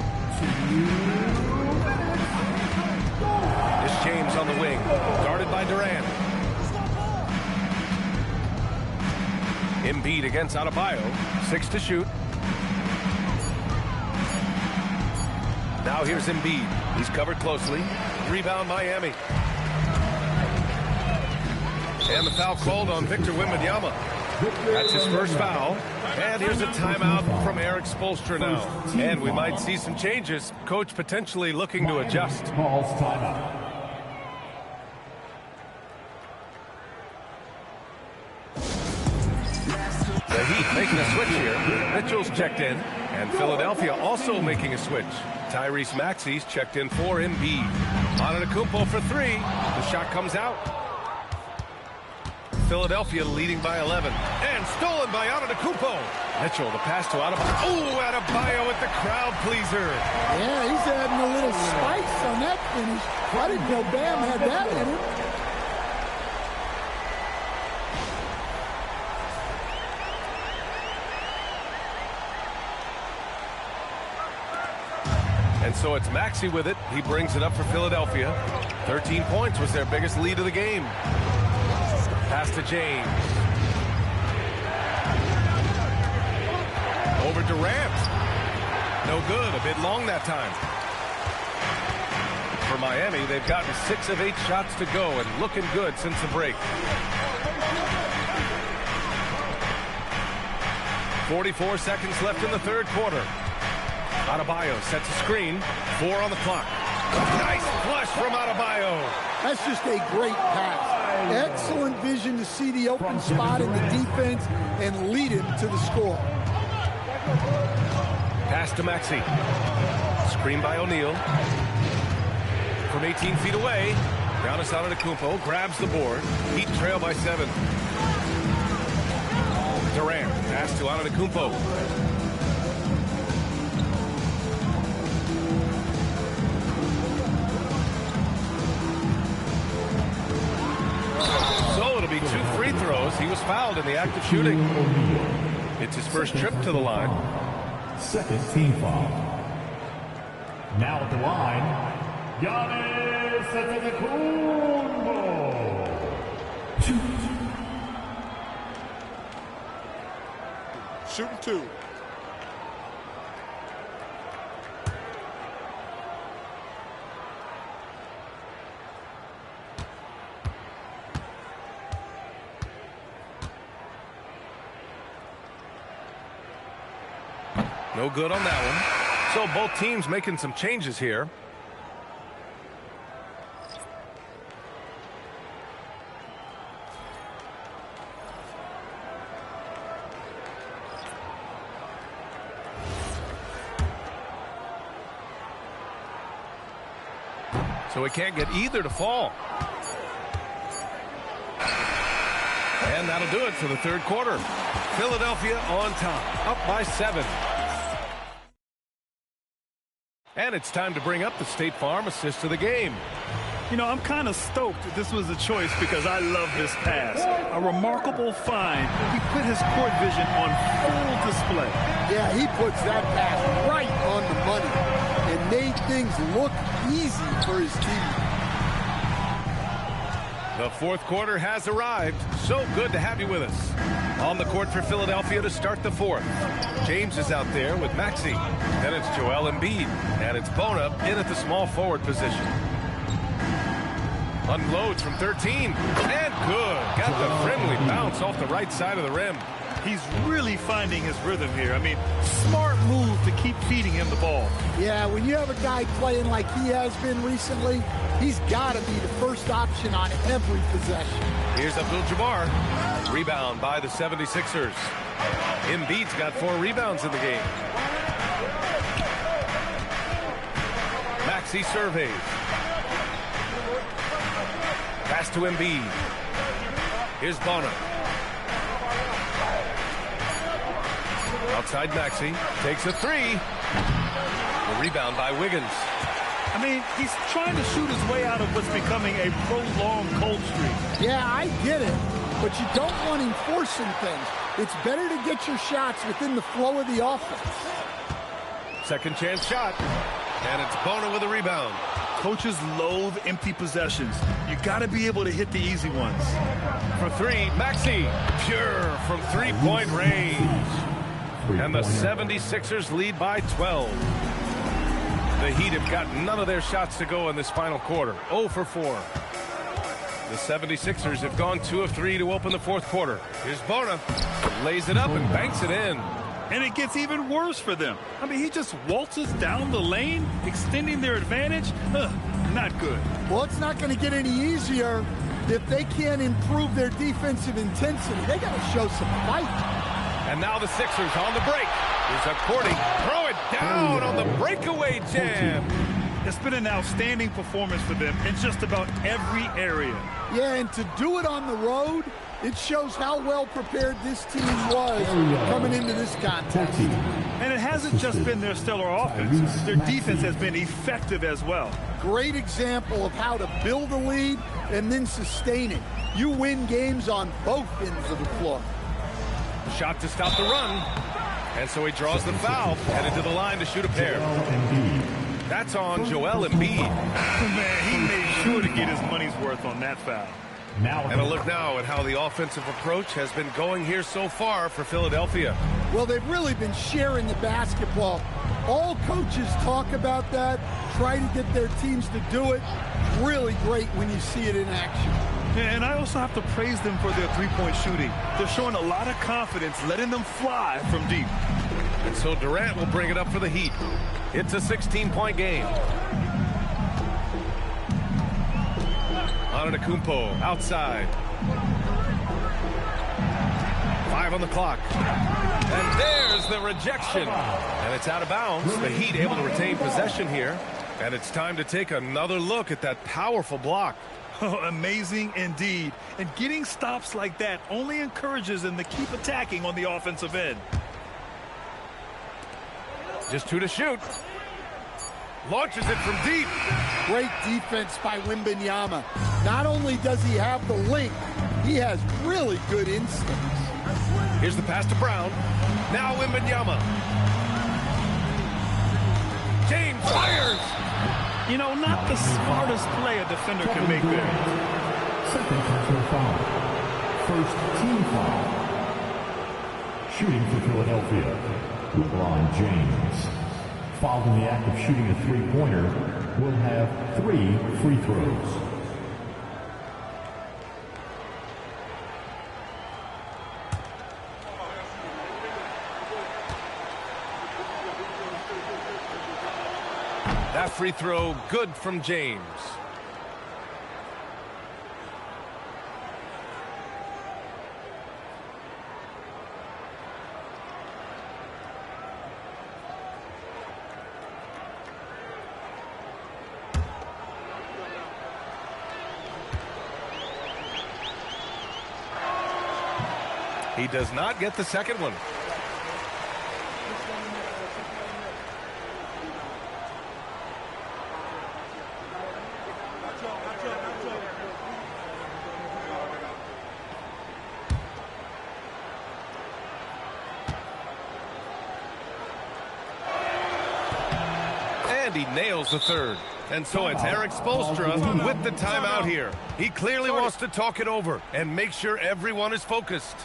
It's James on the wing, guarded by Durant. Embiid against Adebayo, 6 to shoot. Now here's Embiid. He's covered closely. Rebound Miami. And the foul called on Victor Wembanyama. That's his first foul. And here's a timeout from Eric Spoelstra now. And we might see some changes. Coach potentially looking to adjust. Calls timeout. The Heat making a switch here. Mitchell's checked in. And Philadelphia also making a switch. Tyrese Maxey's checked in for Embiid. Antetokounmpo for 3. The shot comes out. Philadelphia leading by 11. And stolen by Antetokounmpo. Mitchell, the pass to Adebayo. Oh, Adebayo with the crowd pleaser. Yeah, he's adding a little spice on that finish. I didn't know Bam had that in him. And so it's Maxey with it. He brings it up for Philadelphia. 13 points was their biggest lead of the game. Pass to James. Over Durant. No good. A bit long that time. For Miami, they've gotten 6 of 8 shots to go and looking good since the break. 44 seconds left in the third quarter. Adebayo sets a screen. 4 on the clock. Nice flush from Adebayo. That's just a great pass. Excellent vision to see the open spot in the defense and lead him to the score. Pass to Maxey. Screen by O'Neal. From 18 feet away, Giannis Antetokounmpo grabs the board. Heat trail by 7. Durant, pass to Antetokounmpo. So it'll be 2 free throws. He was fouled in the act of shooting. It's his first trip to the line. Second team foul. Now at the line, Giannis Antetokounmpo. Shooting 2. No good on that one. So both teams making some changes here. So we can't get either to fall. And that'll do it for the third quarter. Philadelphia on top, up by 7. And it's time to bring up the State Farm assist of the game. You know, I'm kind of stoked that this was a choice because I love this pass. A remarkable find. He put his court vision on full display. Yeah, he puts that pass right on the money and made things look easy for his team. The fourth quarter has arrived. So good to have you with us. On the court for Philadelphia to start the fourth. James is out there with Maxey. Then it's Joel Embiid. And it's Bona in at the small forward position. Unloads from 13. And good. Got the friendly bounce off the right side of the rim. He's really finding his rhythm here. I mean, smart move to keep feeding him the ball. Yeah, when you have a guy playing like he has been recently, he's got to be the first option on every possession. Here's Abdul-Jabbar. Rebound by the 76ers. Embiid's got 4 rebounds in the game. Maxey surveys. Pass to Embiid. Here's Bona. Outside Maxey. Takes a 3. The rebound by Wiggins. I mean, he's trying to shoot his way out of what's becoming a prolonged cold streak. Yeah, I get it. but you don't want him forcing things. It's better to get your shots within the flow of the offense. Second chance shot, and it's Bona with a rebound. Coaches loathe empty possessions. You got to be able to hit the easy ones. For three, Maxey, pure from three-point range. And the 76ers lead by 12. The Heat have got none of their shots to go in this final quarter. 0 for 4. The 76ers have gone 2 of 3 to open the fourth quarter. Here's Bona. Lays it up and banks it in. And it gets even worse for them. I mean, he just waltzes down the lane, extending their advantage. Not good. Well, it's not going to get any easier if they can't improve their defensive intensity. They got to show some fight. And now the Sixers on the break. Here's a Cordy. Throw it down on the breakaway jam. It's been an outstanding performance for them in just about every area. Yeah, and to do it on the road, it shows how well prepared this team was coming into this contest. And it hasn't just been their stellar offense. Their defense has been effective as well. Great example of how to build a lead and then sustain it. You win games on both ends of the floor. Shot to stop the run. And so he draws the foul, headed to the line to shoot a pair. That's on Joel Embiid. Man, he made sure to get his money's worth on that foul. And a look now at how the offensive approach has been going here so far for Philadelphia. Well, they've really been sharing the basketball. All coaches talk about that, try to get their teams to do it. Really great when you see it in action. And I also have to praise them for their three-point shooting. They're showing a lot of confidence, letting them fly from deep. And so Durant will bring it up for the Heat. It's a 16-point game. Antetokounmpo outside. 5 on the clock. And there's the rejection. And it's out of bounds. The Heat able to retain possession here. And it's time to take another look at that powerful block. Oh, amazing indeed. And getting stops like that only encourages them to keep attacking on the offensive end. Just 2 to shoot. Launches it from deep. Great defense by Wembanyama. Not only does he have the length, he has really good instincts. Here's the pass to Brown. Now Wembanyama. James fires. You know, not the smartest play a defender can make there. Second personal foul. First team foul. Shooting for Philadelphia, LeBron James. Fouled in the act of shooting a three-pointer, will have 3 free throws. That free throw good from James. He does not get the second one. And he nails the third. And so it's Eric Spoelstra with the timeout here. He clearly wants to talk it over and make sure everyone is focused.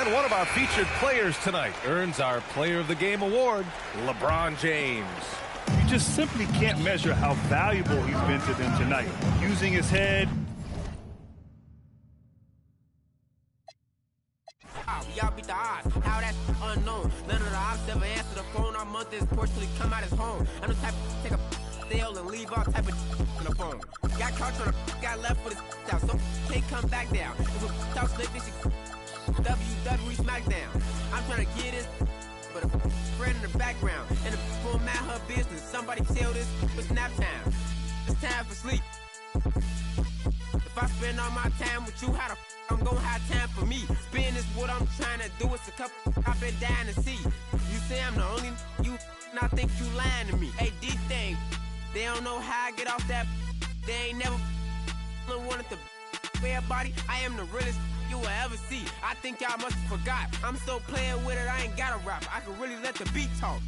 And one of our featured players tonight earns our Player of the Game award, LeBron James. You just simply can't measure how valuable he's been to them tonight. Using his head. Y'all beat the odds. How that's unknown. None of the ops ever answer the phone. Our month is Portugal come out his home. I'm the type to take a sale and leave all type of on the phone. Got caught on the got left with his out. So can't come back down. If a talk slick, this is WWE SmackDown. I'm trying to get this, but a friend in the background. And the full mad her business. Somebody tell this it's nap time. It's time for sleep. If I spend all my time with you, how the I'm gonna have time for me. Spin is what I'm trying to do. It's a couple I've been dying to see. You say I'm the only you, and I think you lying to me. Hey, D-Thing, they don't know how I get off that. They ain't never wanted to everybody. I am the realest you will ever see. I think y'all must have forgot. I'm still playing with it, I ain't got a rap. I can really let the beat talk.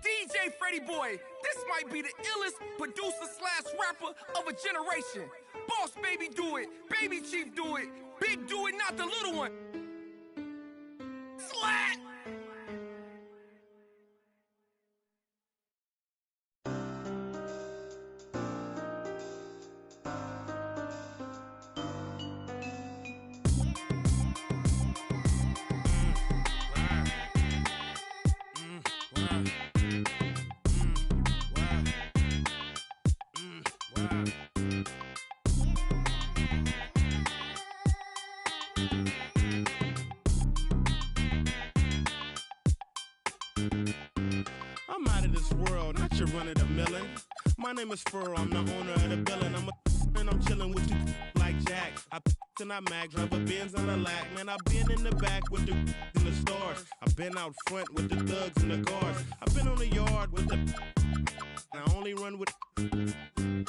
DJ Freddy Boy, this might be the illest producer/rapper of a generation. Boss Baby do it, Baby Chief do it, Big do it, not the little one. Slat! I'm out of this world, not your run-of-the-millin'. My name is Furrow, I'm the owner of the building. And I'm chillin' with you like Jack. I and I mag, drive a Benz on a lack. Man, I've been in the back with the in the stores. I've been out front with the thugs and the guards. I've been on the yard with the I only run with I'm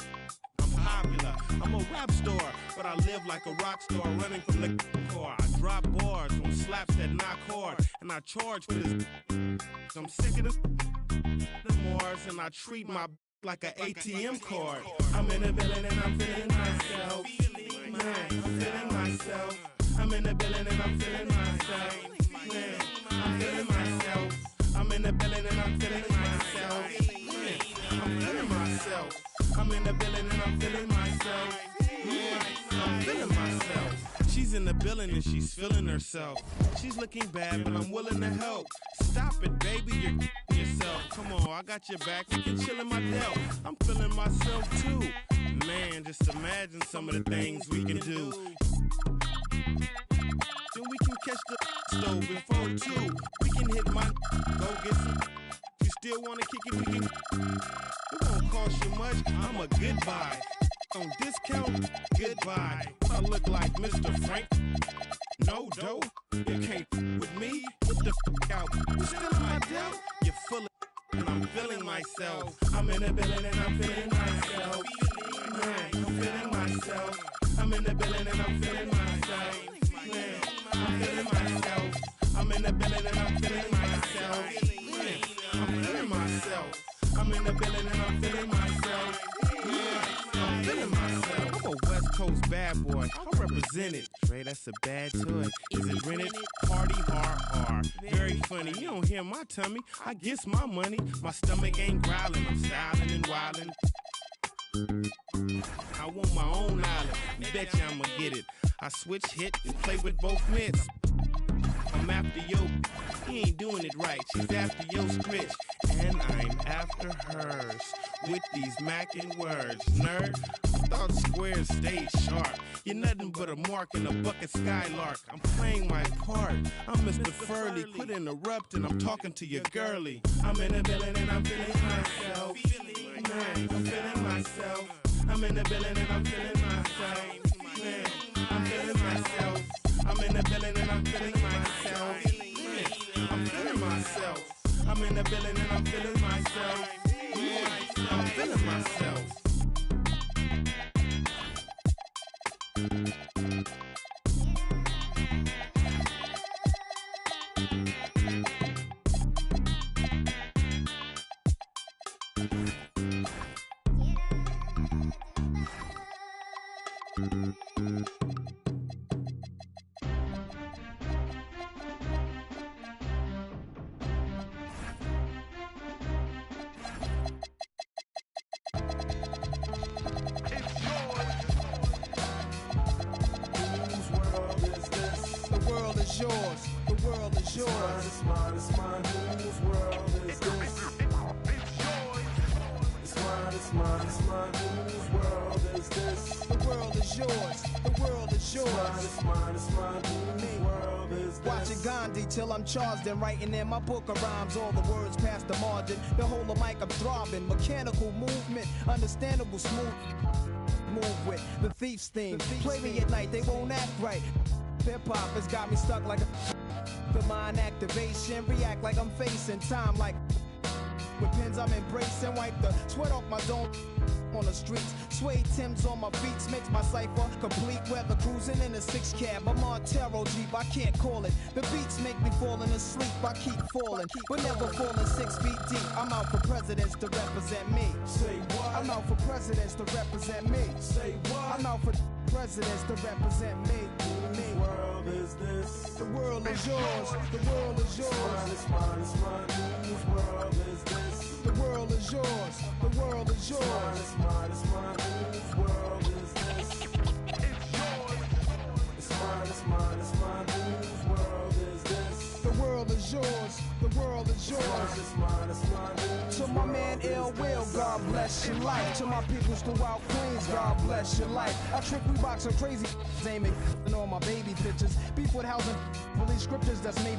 popular, I'm a rap star, but I live like a rock star running from the car. I drop bars on slaps that knock hard, and I charge for this. I'm sick of this the Mars, and I treat my like an ATM card. I'm in the building and I'm feeling myself. Man, I'm feeling myself. I'm in the building and I'm feeling myself. Man, I'm feeling myself. I'm in the building and I'm feeling myself. Man, I'm feeling myself. I'm in the building and I'm feeling myself. Yeah, I'm feeling myself. She's in the building and she's feeling herself. She's looking bad, but I'm willing to help. Stop it, baby, you're yourself. Come on, I got your back. We can chill in my Dell. I'm feeling myself too. Man, just imagine some of the things we can do. Then we can catch the stove before 2. We can hit my go get some. You still wanna kick it? We can. It won't cost you much. I'm a goodbye. On discount, goodbye. I look like Mr. Frank. No dough, you can't with me. Get the out. You still in my deal? You're full of and I'm feeling myself. I'm in the building and I'm feeling myself. Man, I'm feeling myself. I'm in the building and I'm feeling myself. Man, I'm feeling myself. I'm in the building and I'm feeling myself. Man, I'm feeling myself. I'm in the building and I'm feeling myself. Yeah, I'm feeling myself. I'm a West Coast bad boy. I represent it. Trey, that's a bad toy. Is it rented? Party hard. Very funny. You don't hear my tummy. I guess my money. My stomach ain't growling. I'm styling and wildin'. I want my own island. Bet you I'ma get it. I switch hit and play with both mitts. I'm after yo. He ain't doing it right. She's after yo scritch. And I'm after hers. With these mackin' words. Nerd, I thought squares stayed sharp. You're nothing but a mark in a bucket skylark. I'm playing my part. I'm Mr. Furley. Quit interrupting. I'm talking to your girlie. I'm in the building and I'm feeling myself. Man, I'm feeling myself. I'm in the building and I'm feeling myself. Man, I'm feeling myself. I'm in the building and I'm feeling myself. Man, I'm feeling myself. I'm in the building and I'm feeling myself. Yeah, I'm feeling myself. is yours. The world is yours. It's mine, it's mine, whose world is this? It's mine, it's mine, it's mine, whose world is this? The world is yours. The world is yours. It's mine, it's mine, whose world is this? Watching Gandhi till I'm charged and writing in my book of rhymes. All the words past the margin. The whole of mic I'm throbbing. Mechanical movement, understandable smooth. Move with the thief's theme. Play me at night, they won't act right. Hip hop has got me stuck like a. The mind activation, react like I'm facing time like. With pins I'm embracing, wipe the sweat off my dome on the streets. Suede Timbs on my feet makes my cipher complete. Weather cruising in a 6 cab, I'm on Taro Jeep, I can't call it. The beats make me falling asleep, I keep falling, but never falling 6 feet deep. I'm out for presidents to represent me. Say what? I'm out for presidents to represent me. Say what? I'm out for presidents to represent me. Whose world is this? The world is yours. The world is yours. It's mine, it's mine, whose world is this? The world is yours. The world is yours. It's mine, it's mine, whose world is this? It's mine, it's mine, it's mine, whose world is this? The world is yours. The world is yours. It's mine, it's mine, to my man Ill Will, God bless your life. To my peoples throughout Queens, God bless your life. I trick we box so crazy, aiming on my baby pictures. Beef with housing, release scriptures that's made.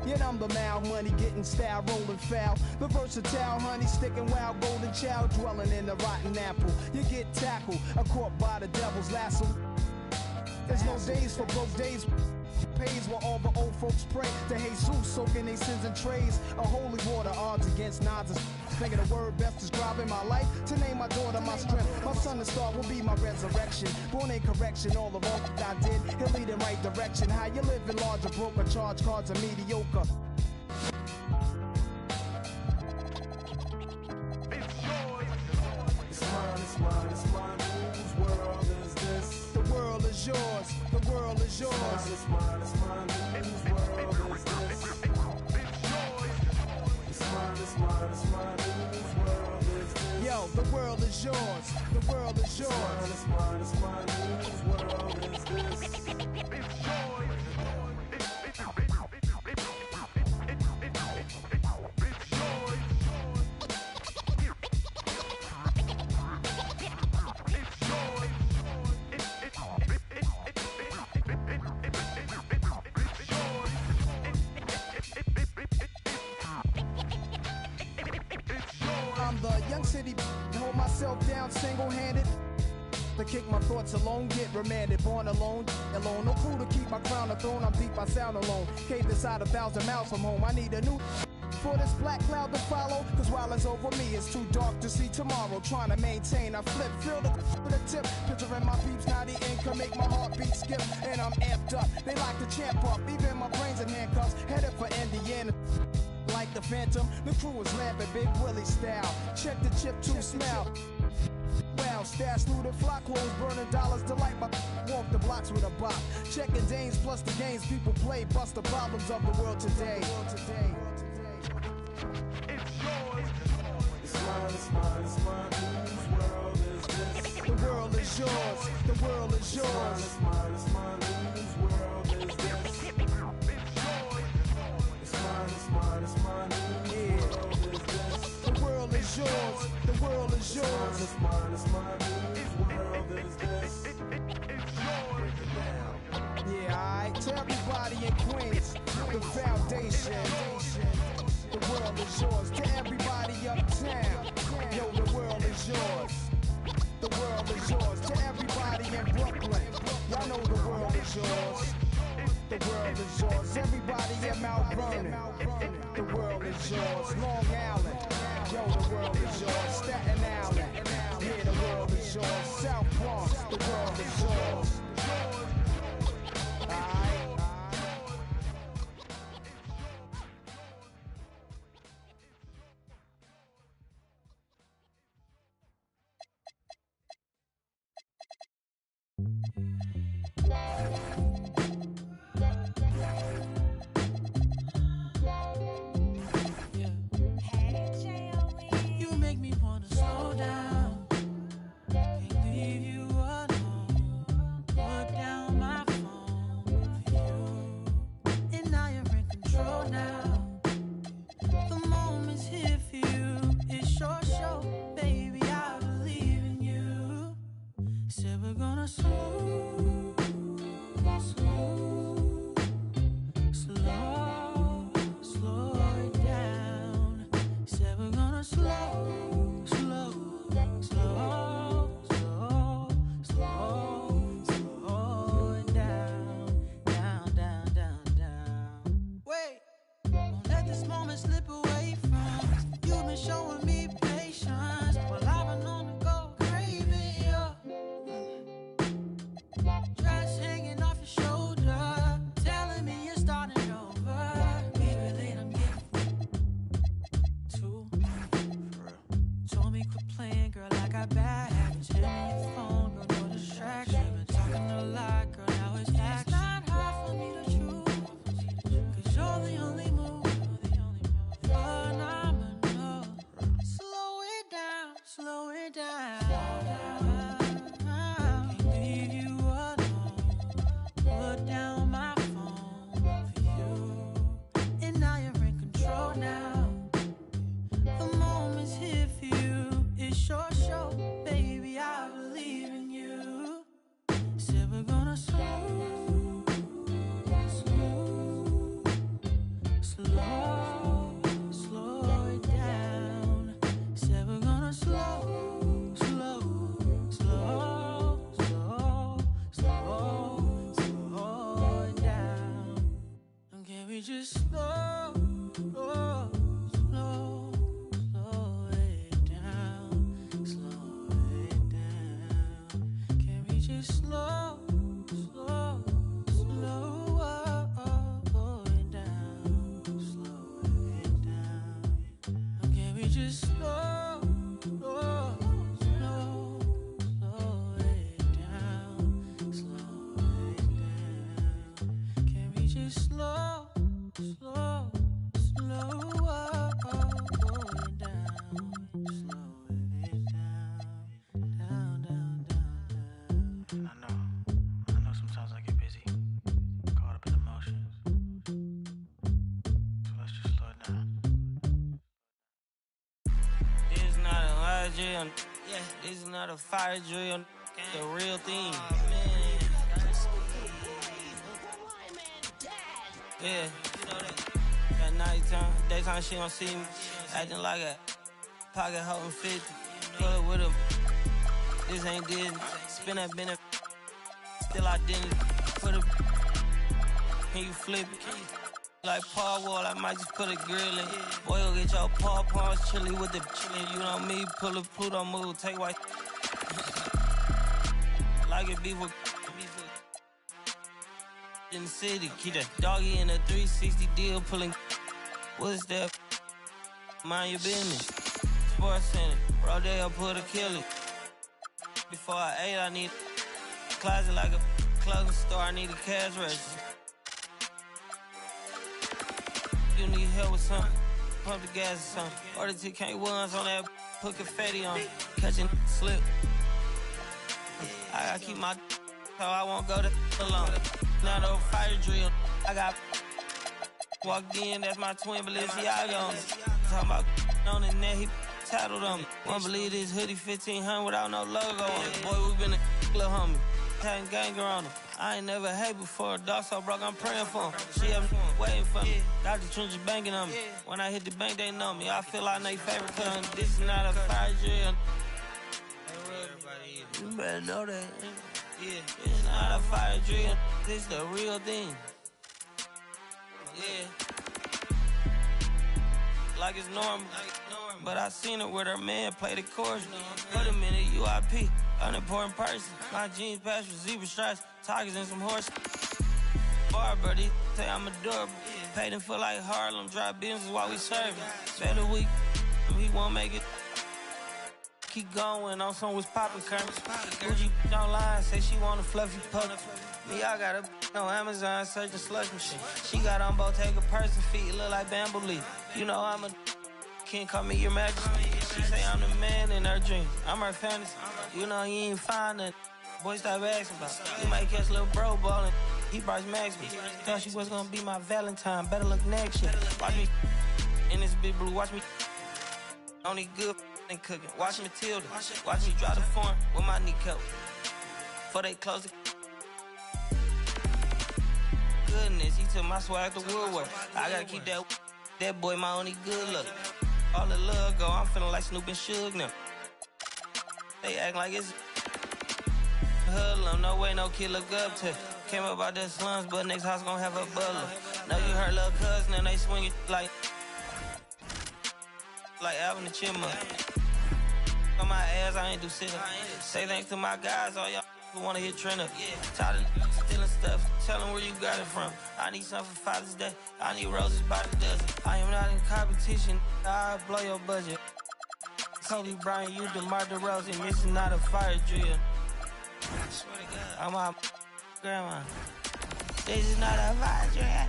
Yet I'm the mal money, getting style, rolling foul. The versatile honey, sticking wild, golden child, dwelling in the rotten apple. You get tackled, caught by the devil's lasso. There's no days for broke days. Pays while all the old folks pray to Jesus, soaking their sins in trays. A holy water, odds against nods. Thinking the word best describing my life. To name my daughter my strength. My son, the star, will be my resurrection. Born in correction, all of all I did, he'll lead in right direction. How you living large or broke, or charge cards are mediocre. It's mine, it's mine, it's mine, whose world is this? The world is yours. The world is yours. It's mine, it's mine, whose world is this? It's mine, it's mine, it's mine, whose world is this? Yo, the world is yours. The world is yours. It's mine, it's mine, whose world is this? I'm the young city, hold myself down single-handed. To kick my thoughts alone, get remanded, born alone, no crew to keep my crown a throne. I'm deep, I sound alone. Caved inside 1,000 miles from home. I need a new for this black cloud to follow. Cause while it's over me, it's too dark to see tomorrow. Trying to maintain, I flip, feel the tip. Picturing my peeps, now the income make my heartbeat skip. And I'm amped up, they like to champ up. Even my brains in handcuffs, headed for Indiana. Like the Phantom, the crew is lamping, Big Willie style. Check the chip to smell. Well, stash through the flock, clothes, burning dollars, delight my walk the blocks with a bop. Checking Danes plus the games people play, bust the problems of the world today. It's mine, it's mine, it's mine, whose world is this? The world is yours, the world is yours. It's mine, it's mine, whose world is this? It's mine, it's mine, it's mine, whose world is this? The world is yours, the world is yours. It's mine, it's mine, whose world is this? Yeah, alright, to everybody in Queens, the foundation. The world is yours, to everybody uptown. Yo, the world is yours. The world is yours, to everybody in Brooklyn. Y'all know the world is yours. The world is yours, everybody in Mount Vernon. The world is yours, Long Island. Yo, the world is yours, Staten Island. Yeah, the world is yours, South Bronx. The world is yours. You make me wanna slow down. Can't leave you alone. it slow, slow, slow up, going down. Slow it down, down, down. I know sometimes I get busy, caught up in emotions. So let's just slow it down. This is not a lie drill, yeah. This is not a fire drill, it's the real thing. Yeah, you know that. At nighttime, daytime she don't see me. Acting like a pocket holding 50. Pull up with him. This ain't Disney. Spin that bend it. Still identity. Put a. Can you flip it? Like Paul Wall, I might just put a grill in. Boy, you'll get your paw paws chili with the chili. You know me, pull a Pluto move, take white. Like it beef with. In the city, keep that doggy in a 360 deal, pulling. What's that? Mind your business. Sports Center, Rodeo put a kill it. Before I ate, I need a closet like a clothing store. I need a cash register. You need help with something? Pump the gas or something. Order TK1s on that, put confetti on. Catching slip. I gotta keep my so I won't go to alone. Now the fire drill, I got walked in, that's my twin Balenciaga on it. Talking about on the net, he tattled on me. Won't believe this hoodie 1500 without no logo on it. Boy, we been a little homie, having ganger on him. I ain't never hate before, dog so broke, I'm praying for him. She up waiting for me, Dr. Trench is banking on me. When I hit the bank, they know me. I feel like they favorite cousin. This is not a fire drill. You better know that. Yeah, it's not a fire drill. This the real thing. Yeah. Like it's normal. But I seen it with her man play the chorus. Put him in a UIP, unimportant person. My jeans patch with zebra stripes, tigers and some horses. Bar, bro, these say I'm adorable. Paid him for like Harlem, drive business while we serving. Better week, he won't make it. Keep going on some was poppin' current. Gucci online, say she want a fluffy pup. Me, I got a on Amazon searching slush machine. She got on Bottega person feet, look like bamboo leaf. You know I'm a can't call me your majesty. She say I'm the man in her dreams. I'm her fantasy. You know you ain't find nothing. Boy, stop asking about. You might catch little bro ballin'. He Bryce Maxwell. Thought she was gonna be my Valentine. Better look next year. Watch me in this big blue. Watch me only good and cooking. Watch Matilda. Watch me drive the form with my kneecap. Before they close the goodness, he took my swag to Woodward. I gotta keep that boy my only good look. All the love go, I'm feeling like Snoop and Suge now. They act like it's hoodlum, no way no kid look up to. Came up out the slums, but next house gon' have a butler. Know you heard little cousin and they swing it like Alvin the Chipmunk. On my ass, I ain't do shit. Say thanks to my guys, all y'all who wanna hit trend up. Tired of stealing stuff, tell them where you got it from. I need something for Father's Day, I need roses by the dozen. I am not in competition, I'll blow your budget. Kobe Bryant, you DeMar DeRozan, this is not a fire drill. I swear to God, I'm my grandma. This is not a fire drill.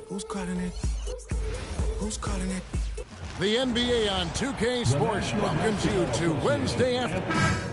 Who's calling it? Who's calling it? The NBA on 2K Sports welcomes you to Wednesday afternoon.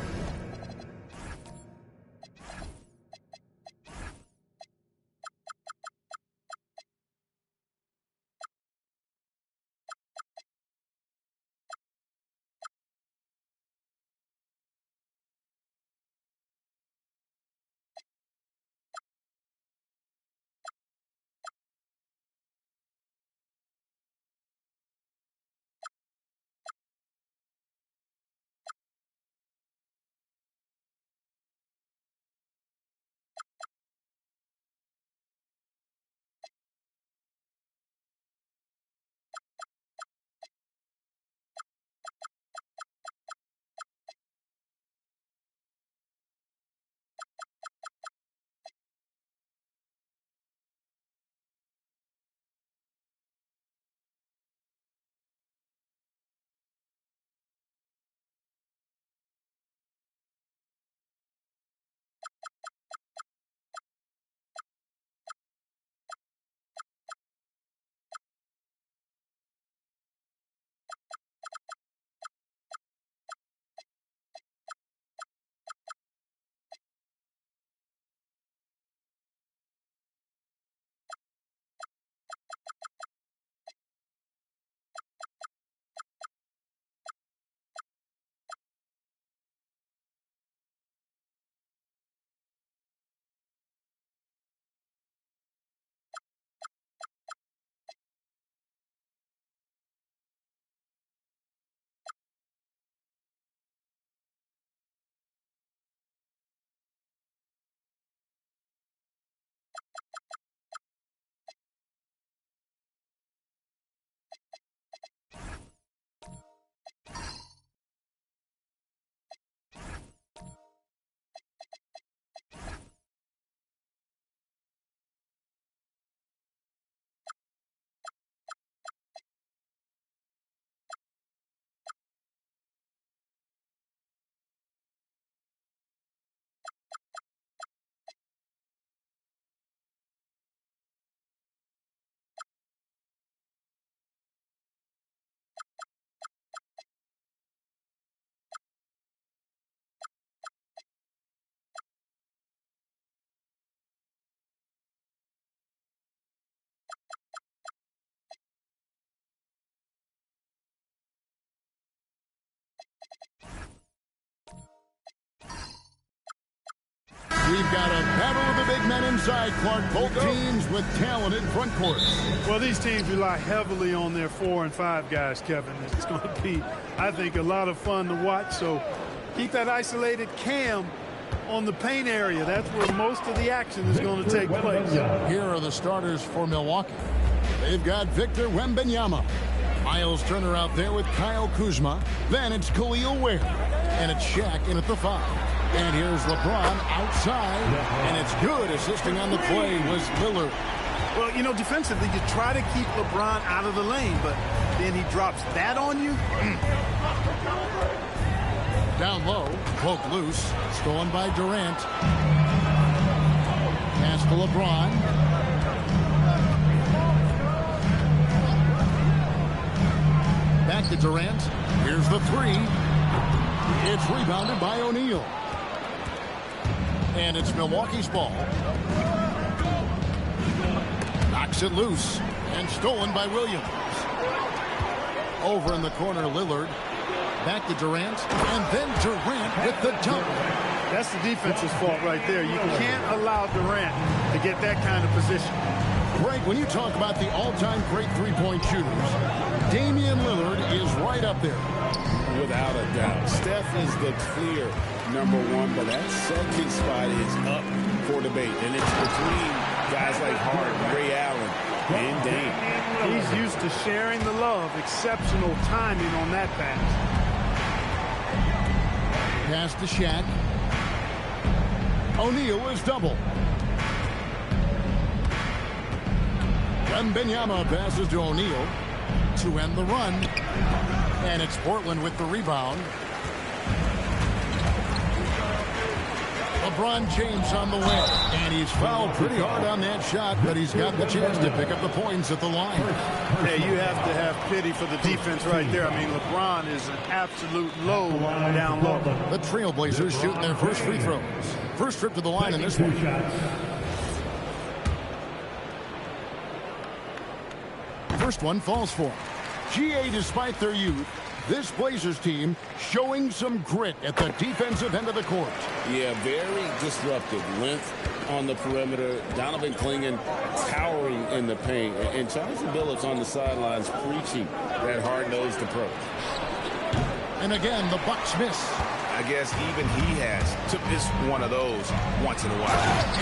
We've got a battle of the big men inside, Clark. Both teams with talented front courts. Well, these teams rely heavily on their 4 and 5 guys, Kevin. It's going to be, I think, a lot of fun to watch. So keep that isolated cam on the paint area. That's where most of the action is going to take place. Here are the starters for Milwaukee. They've got Victor Wembanyama. Miles Turner out there with Kyle Kuzma. Then it's Khalil Ware. And it's Shaq in at the 5. And here's LeBron outside. And it's good. Assisting on the play was Lillard. Well, you know, defensively, you try to keep LeBron out of the lane, but then he drops that on you. Down low, poke loose, stolen by Durant. Pass to LeBron. Back to Durant. Here's the 3. It's rebounded by O'Neal. And it's Milwaukee's ball. Knocks it loose. And stolen by Williams. Over in the corner, Lillard. Back to Durant. And then Durant with the dunk. That's the defense's fault right there. You can't allow Durant to get that kind of position. Greg, when you talk about the all-time great three-point shooters, Damian Lillard is right up there. Without a doubt. Steph is the clear #1, but that second spot is up for debate. And it's between guys like Harden, Ray Allen, and Dame. He's used to sharing the love. Exceptional timing on that pass. Pass to Shaq. O'Neal is double. Wembanyama passes to O'Neal to end the run. And it's Portland with the rebound. LeBron James on the way. And he's fouled pretty hard on that shot, but he's got the chance to pick up the points at the line. Yeah, you have to have pity for the defense right there. I mean, LeBron is an absolute low down low. The Trailblazers shooting their first free throws. First trip to the line in this one. First one falls for him. GA, despite their youth, this Blazers team showing some grit at the defensive end of the court. Yeah, very disruptive. Length on the perimeter. Donovan Clingan towering in the paint. And Chauncey Billups on the sidelines preaching that hard-nosed approach. And again, the Bucks miss. I guess even he has to miss one of those once in a while.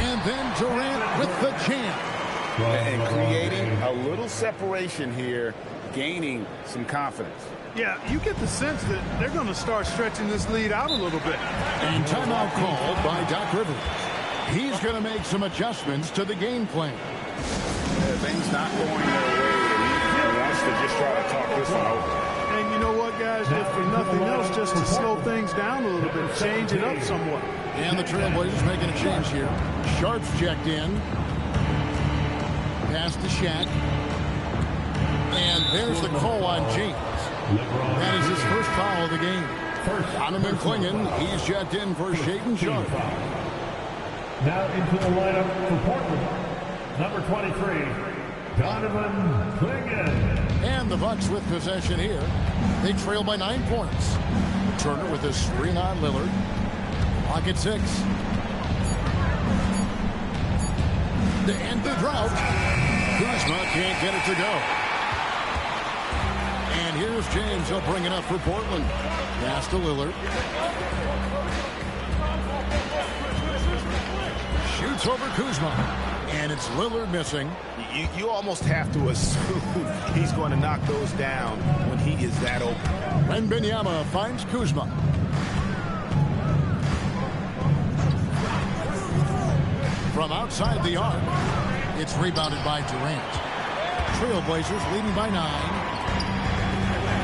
And then Durant with the jam. And creating a little separation here, gaining some confidence. Yeah, you get the sense that they're going to start stretching this lead out a little bit. And timeout called by Doc Rivers. He's going to make some adjustments to the game plan. Things not going their way. He wants to just try to talk this one over. And you know what, guys? If for nothing else, just to slow things down a little bit, change it up somewhat. And the Trailblazers making a change here. Sharp's checked in. Pass to Shaq. And there's the call on James. That is his first foul of the game. Donovan Clingan, he's checked in for Shaedon Sharp. Now into the lineup for Portland, number 23, Donovan Clingan. And the Bucks with possession here. They trail by 9 points. Turner with a screen on Lillard. Clock at 6. To end the drought, Kuzma can't get it to go. And here's James. He'll bring it up for Portland. Pass to Lillard. Shoots over Kuzma. And it's Lillard missing. You almost have to assume he's going to knock those down when he is that open. Wembanyama finds Kuzma. From outside the arc, it's rebounded by Durant. Trailblazers leading by 9.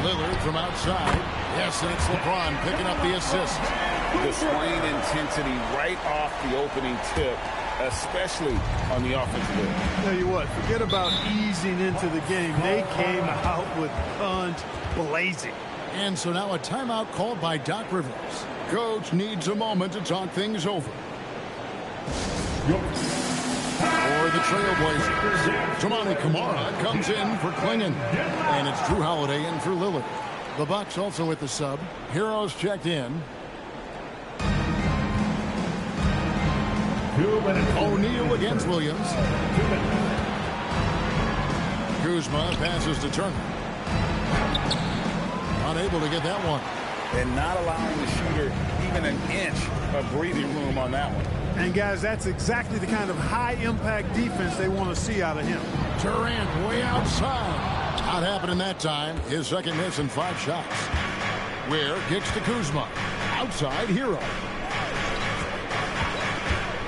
Lillard from outside. Yes, and it's LeBron picking up the assist. Displaying intensity right off the opening tip, especially on the offensive end. Tell you what, forget about easing into the game. They came out with guns blazing. And so now a timeout called by Doc Rivers. Coach needs a moment to talk things over. For the Trailblazers, Toumani Camara comes in for Clingan. And it's Drew Holiday in for Lillard. The Bucks also with the sub. Heroes checked in. 2 minutes. O'Neal against Williams. 2 minutes. Kuzma passes to Turner. Unable to get that one. And not allowing the shooter even an inch of breathing room on that one. And, guys, that's exactly the kind of high-impact defense they want to see out of him. Durant way outside. Not happening that time. His second miss in 5 shots. Ware gets to Kuzma. Outside, Hero.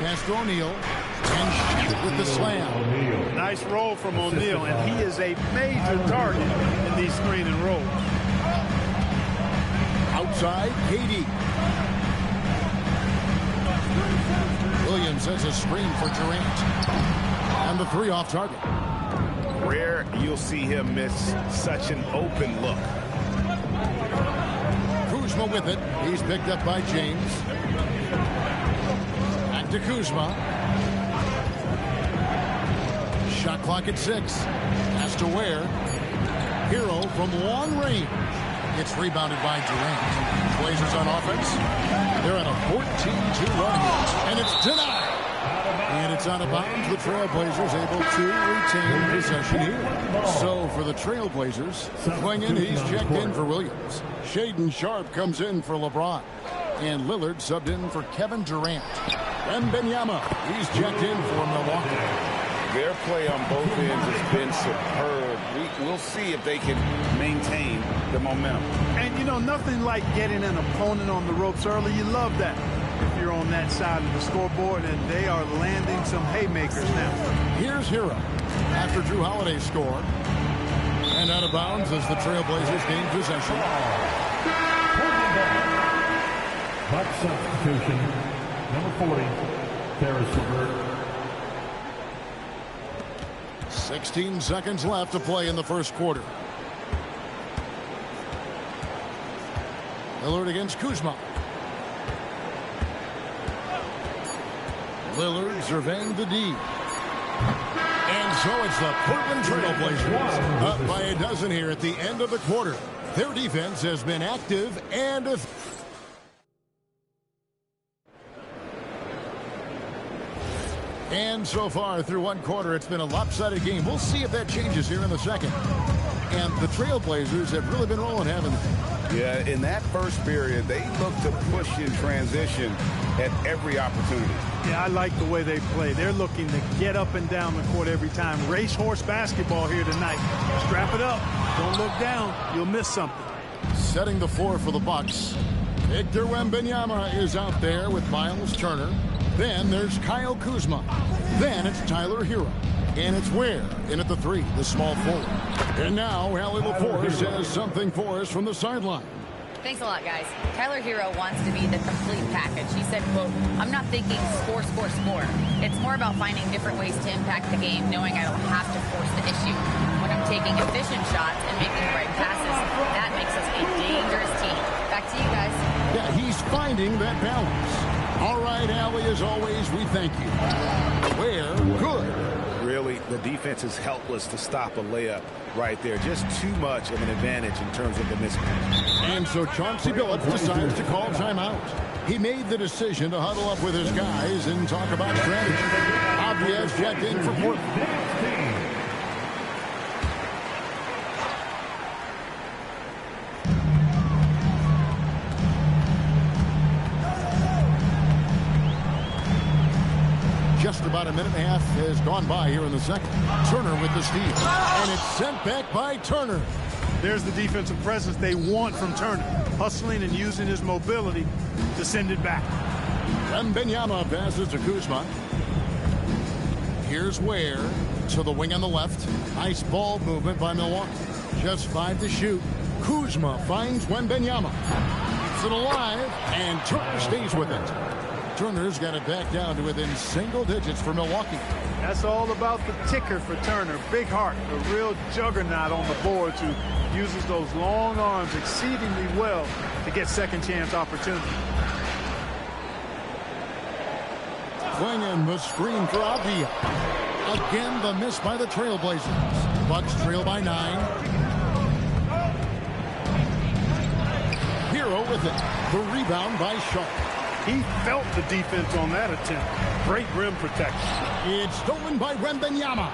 Pass to O'Neal. And shot with the slam. Nice roll from O'Neal, and he is a major target in these screen and rolls. Outside, KD. Williams has a screen for Durant. And the 3 off target. Rare you'll see him miss such an open look. Kuzma with it. He's picked up by James. Back to Kuzma. Shot clock at 6. Pass to Ware. Hero from long range. It's rebounded by Durant. Blazers on offense. They're at a 14-2 run here. And it's denied. And it's out of bounds. The Trailblazers able to retain possession here. So for the Trailblazers, swinging, he's checked in for Williams. Shaedon Sharpe comes in for LeBron. And Lillard subbed in for Kevin Durant. Wembanyama, he's checked in for Milwaukee. Their play on both ends has been superb. We'll see if they can maintain the momentum. And, you know, nothing like getting an opponent on the ropes early. You love that if you're on that side of the scoreboard, and they are landing some haymakers now. Here's Hero after Drew Holiday scored. And out of bounds as the Trailblazers gain possession. Hot substitution. Number 40, Ferris LeVert. 16 seconds left to play in the first quarter. Lillard against Kuzma. Lillard surveying the D. And so it's the Portland Trailblazers up by a dozen here at the end of the quarter. Their defense has been active and effective. And so far through one quarter, it's been a lopsided game. We'll see if that changes here in the second. And the Trailblazers have really been rolling, haven't they? Yeah, in that first period, they looked to push in transition at every opportunity. Yeah, I like the way they play. They're looking to get up and down the court every time. Racehorse basketball here tonight. Strap it up. Don't look down. You'll miss something. Setting the floor for the Bucks. Victor Wembanyama is out there with Miles Turner. Then there's Kyle Kuzma. Then it's Tyler Hero. And it's Ware in at the 3, the small forward. And now Allie LaForce has something for us from the sideline. Thanks a lot, guys. Tyler Hero wants to be the complete package. He said, quote, "I'm not thinking score, score, score. It's more about finding different ways to impact the game, knowing I don't have to force the issue. When I'm taking efficient shots and making the right passes, that makes us a dangerous team." Back to you guys. Yeah, he's finding that balance. All right, Allie, as always, we thank you. Ware, good. Really, the defense is helpless to stop a layup right there. Just too much of an advantage in terms of the mismatch. And so Chauncey Billups decides to call timeout. He made the decision to huddle up with his guys and talk about strategy. Obvious checked in for Portland. Just about a minute and a half has gone by here in the second. Turner with the steal. And it's sent back by Turner. There's the defensive presence they want from Turner. Hustling and using his mobility to send it back. Wembanyama passes to Kuzma. Here's Ware to the wing on the left. Nice ball movement by Milwaukee. Just 5 to shoot. Kuzma finds Wembanyama. Keeps it alive, and Turner stays with it. Turner's got it back down to within single digits for Milwaukee. That's all about the ticker for Turner. Big heart, a real juggernaut on the boards who uses those long arms exceedingly well to get second chance opportunity. Swinging the screen for Avdia. Again, the miss by the Trailblazers. Bucks trail by 9. Hero with it. The rebound by Sharpe. He felt the defense on that attempt. Great rim protection. It's stolen by Wembanyama.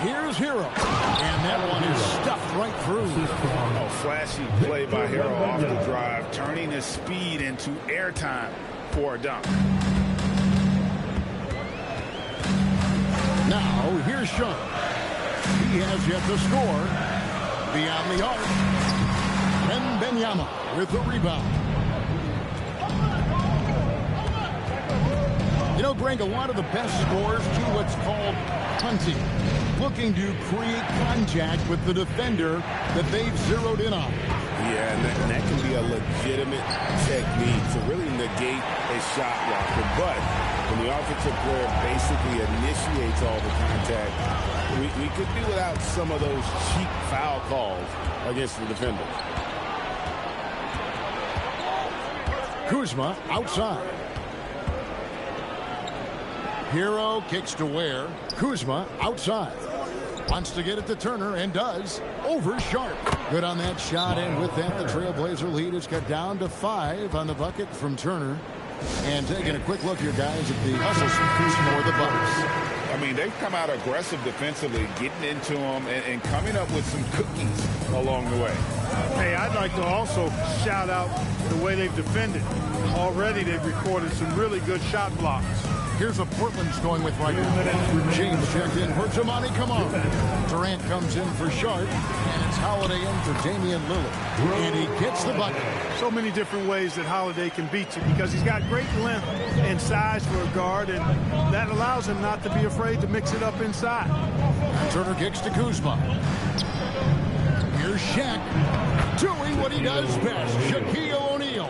Here's Hero. And that one is stuffed right through. Oh, flashy play by Hero off the drive, turning his speed into airtime for a dunk. Now, here's Sean. He has yet to score. Beyond the arc. Wembanyama with the rebound. You know, Greg, a lot of the best scorers do what's called hunting, looking to create contact with the defender that they've zeroed in on. Yeah, and that can be a legitimate technique to really negate a shot blocker. But when the offensive player basically initiates all the contact, we could do without some of those cheap foul calls against the defender. Kuzma outside. Hero kicks to Ware. Kuzma outside. Wants to get it to Turner and does. Over Sharp. Good on that shot, and with that, the Trailblazer lead is cut down to 5 on the bucket from Turner. And taking a quick look here, guys, at the hustle for the Bucks. I mean, they've come out aggressive defensively, getting into them and coming up with some cookies along the way. Hey, I'd like to also shout out the way they've defended. Already they've recorded some really good shot blocks. Here's what Portland's going with right now. James checked in for Jamani Kamara. Durant comes in for Sharp, and it's Holiday in for Damian Lillard. And he gets the bucket. So many different ways that Holiday can beat you because he's got great length and size for a guard, and that allows him not to be afraid to mix it up inside. And Turner kicks to Kuzma. Here's Shaq doing what he does best. Shaquille O'Neal.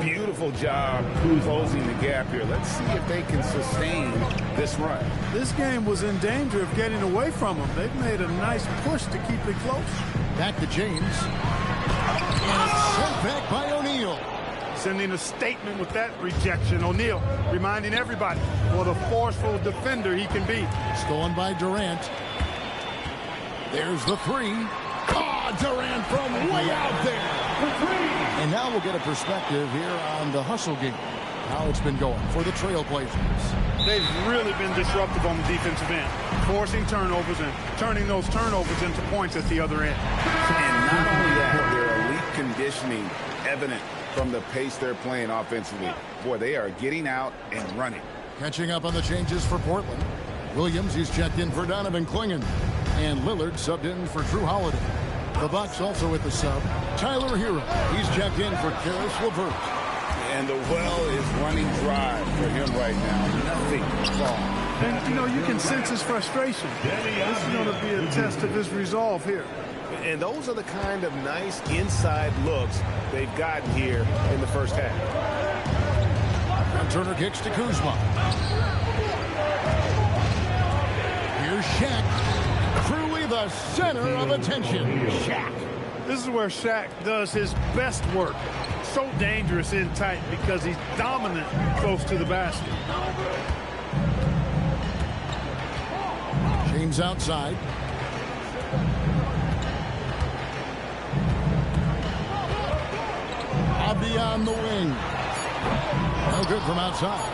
Beautiful job closing the gap here. Let's see if they can sustain this run. This game was in danger of getting away from them. They've made a nice push to keep it close. Back to James. And it's sent back by O'Neal. Sending a statement with that rejection. O'Neal reminding everybody what a forceful defender he can be. Stolen by Durant. There's the 3. Durant from way out there. And now we'll get a perspective here on the hustle game. How it's been going for the Trailblazers. They've really been disruptive on the defensive end, forcing turnovers and turning those turnovers into points at the other end. And not only that, their elite conditioning evident from the pace they're playing offensively. Boy, they are getting out and running. Catching up on the changes for Portland. Williams, he's checked in for Donovan Clingan. And Lillard subbed in for Drew Holiday. The Bucks also with the sub. Tyler Hero. He's checked in for Karis LeVert. And the well is running dry for him right now. Nothing wrong. And, you know, you can sense his frustration. This is going to be a test of his resolve here. And those are the kind of nice inside looks they've gotten here in the first half. And Turner kicks to Kuzma. Here's Shaq. Truly the center of attention. Shaq. This is where Shaq does his best work. So dangerous in tight because he's dominant close to the basket. James outside. Abdi on the wing. No good from outside.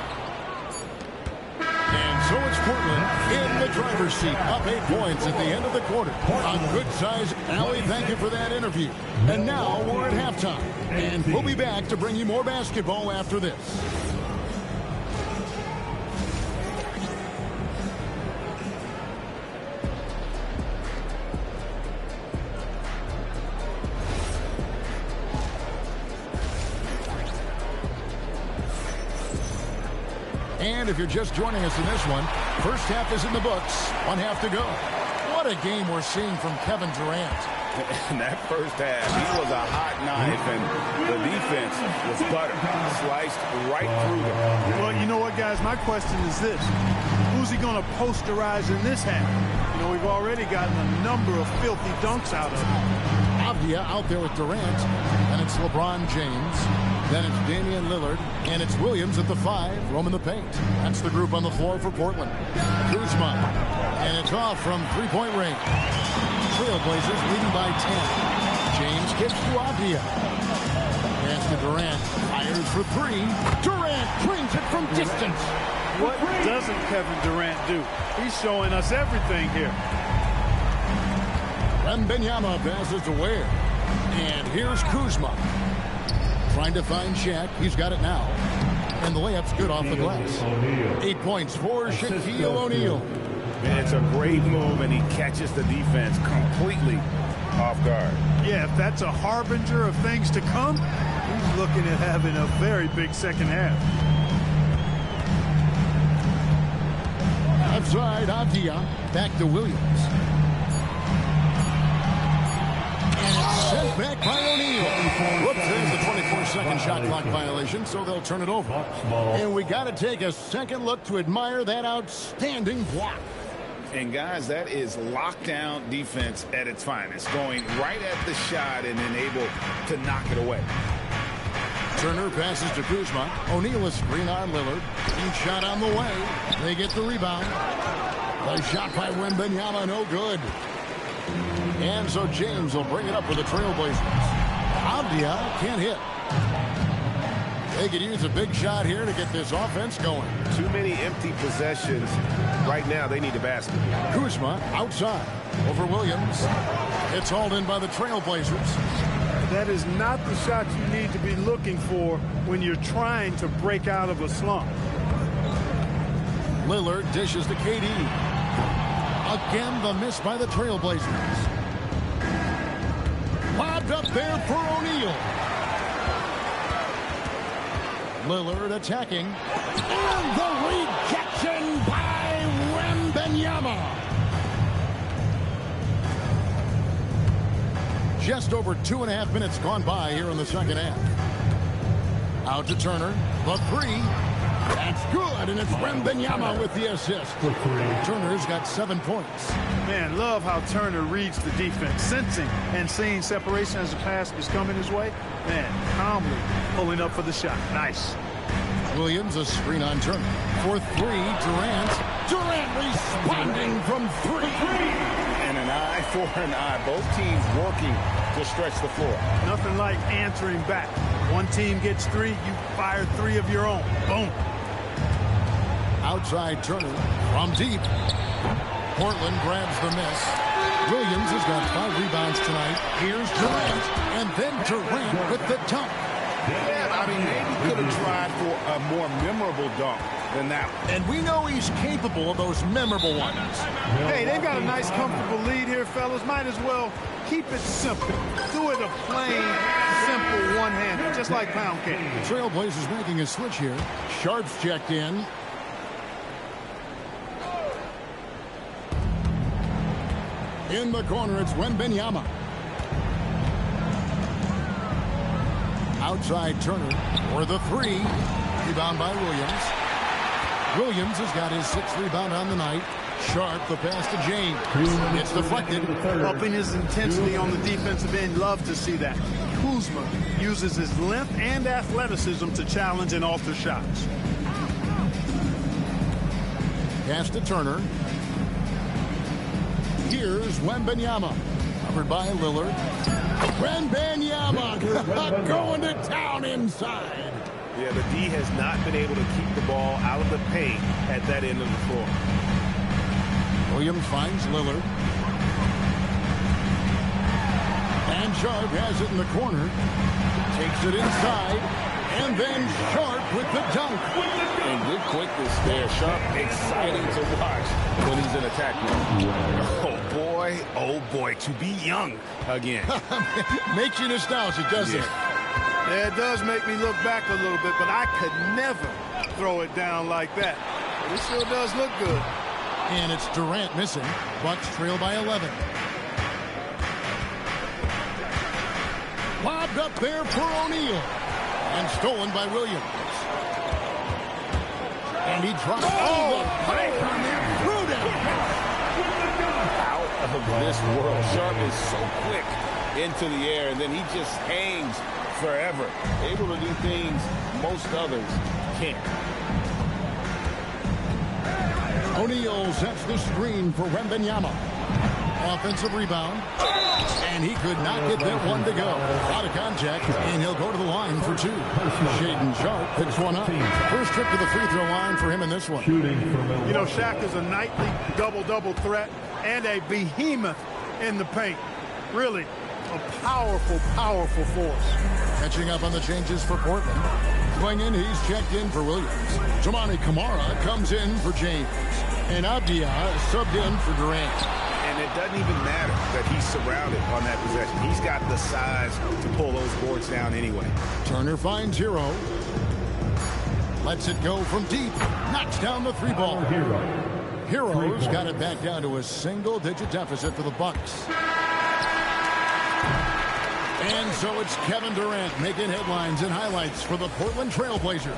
And so it's Portland in the driver's seat, up 8 points at the end of the quarter. A good-sized Allie, thank you for that interview. And now we're at halftime. And we'll be back to bring you more basketball after this. And if you're just joining us in this one, first half is in the books. 1 half to go. What a game we're seeing from Kevin Durant. In that first half, he was a hot knife, and the defense was butter, sliced right through them. Well, you know what, guys? My question is this. Who's he going to posterize in this half? You know, we've already gotten a number of filthy dunks out of him. Avdia out there with Durant, and it's LeBron James. Then it's Damian Lillard, and it's Williams at the 5, roaming the paint. That's the group on the floor for Portland. Kuzma, and it's off from three-point range. Trailblazers leading by 10. James kicks to Avdia. Pass to Durant, fires Fires for three. Durant brings it from distance. What doesn't Kevin Durant do? He's showing us everything here. Wembanyama passes to Ware. And here's Kuzma. Trying to find Shaq. He's got it now. And the layup's good off the glass. 8 points for Shaquille O'Neal. Man, it's a great move, and he catches the defense completely off guard. Yeah, if that's a harbinger of things to come, he's looking at having a very big second half. Outside, Avdia. Back to Williams. And it's sent back by O'Neal. Whoops, there's the 24-second shot clock violation, so they'll turn it over. And we got to take a second look to admire that outstanding block. And, guys, that is lockdown defense at its finest, going right at the shot and then able to knock it away. Turner passes to Kuzma. O'Neal a screen on Lillard. And shot on the way. They get the rebound. The shot by Wembanyama, no good. And so James will bring it up for the Trailblazers. Avdia can't hit. They could use a big shot here to get this offense going. Too many empty possessions. Right now, they need a basket. Kuzma outside over Williams. It's hauled in by the Trailblazers. That is not the shot you need to be looking for when you're trying to break out of a slump. Lillard dishes to KD. Again, the miss by the Trailblazers. Lobbed up there for O'Neal. Lillard attacking. And the rejection by Wembanyama. Just over 2.5 minutes gone by here in the second half. Out to Turner. The three. That's good, and it's Wembanyama with the assist. Turner's got 7 points. Man, love how Turner reads the defense, sensing and seeing separation as the pass is coming his way. Man, calmly pulling up for the shot. Nice. Williams, a screen on Turner. For three, Durant. Durant responding from three. And an eye for an eye. Both teams working to stretch the floor. Nothing like answering back. One team gets three, you fire three of your own. Boom. Outside Turner from deep. Portland grabs the miss. Williams has got 5 rebounds tonight. Here's Durant. And then Durant with the dunk. Yeah, I mean, maybe could have tried for a more memorable dunk than that one. And we know he's capable of those memorable ones. Hey, they've got a nice, comfortable lead here, fellas. Might as well keep it simple. Do it a plain, simple one-hander, just like pound cake. The Trailblazers making a switch here. Sharp's checked in. In the corner, it's Wembanyama. Outside Turner for the three. Rebound by Williams. Williams has got his 6th rebound on the night. Sharp, the pass to James. It's deflected. Upping his intensity on the defensive end. Love to see that. Kuzma uses his length and athleticism to challenge and alter shots. Pass to Turner. Here's Wembanyama. Covered by Lillard. Wembanyama going to town inside. Yeah, the D has not been able to keep the ball out of the paint at that end of the floor. Williams finds Lillard. And Sharp has it in the corner. Takes it inside. And then Sharp with the dunk. And good quickness there. Sharp exciting to watch when he's in attack mode. Oh boy, to be young again. Makes you nostalgic, doesn't it? Yeah, it does make me look back a little bit, but I could never throw it down like that. But it sure does look good. And it's Durant missing. Bucks trail by 11. Lobbed up there for O'Neal. And stolen by Williams. And he drops. Oh, the on there. Out of this world. Sharp is so quick into the air, and then he just hangs forever. Able to do things most others can't. O'Neal sets the screen for Wembanyama. Offensive rebound. And he could not get that one to go. Out of contact, and he'll go to the line for two. Shaedon Sharpe picks one up. First trip to the free throw line for him in this one. You know, Shaq is a nightly double-double threat and a behemoth in the paint. Really a powerful, powerful force. Catching up on the changes for Portland. Going in, he's checked in for Williams. Toumani Camara comes in for James. And Abdia subbed in for Durant. And it doesn't even matter that he's surrounded on that possession. He's got the size to pull those boards down anyway. Turner finds Hero. Lets it go from deep. Knocks down the three ball. Hero's got it back down to a single-digit deficit for the Bucks. And so it's Kevin Durant making headlines and highlights for the Portland Trail Blazers.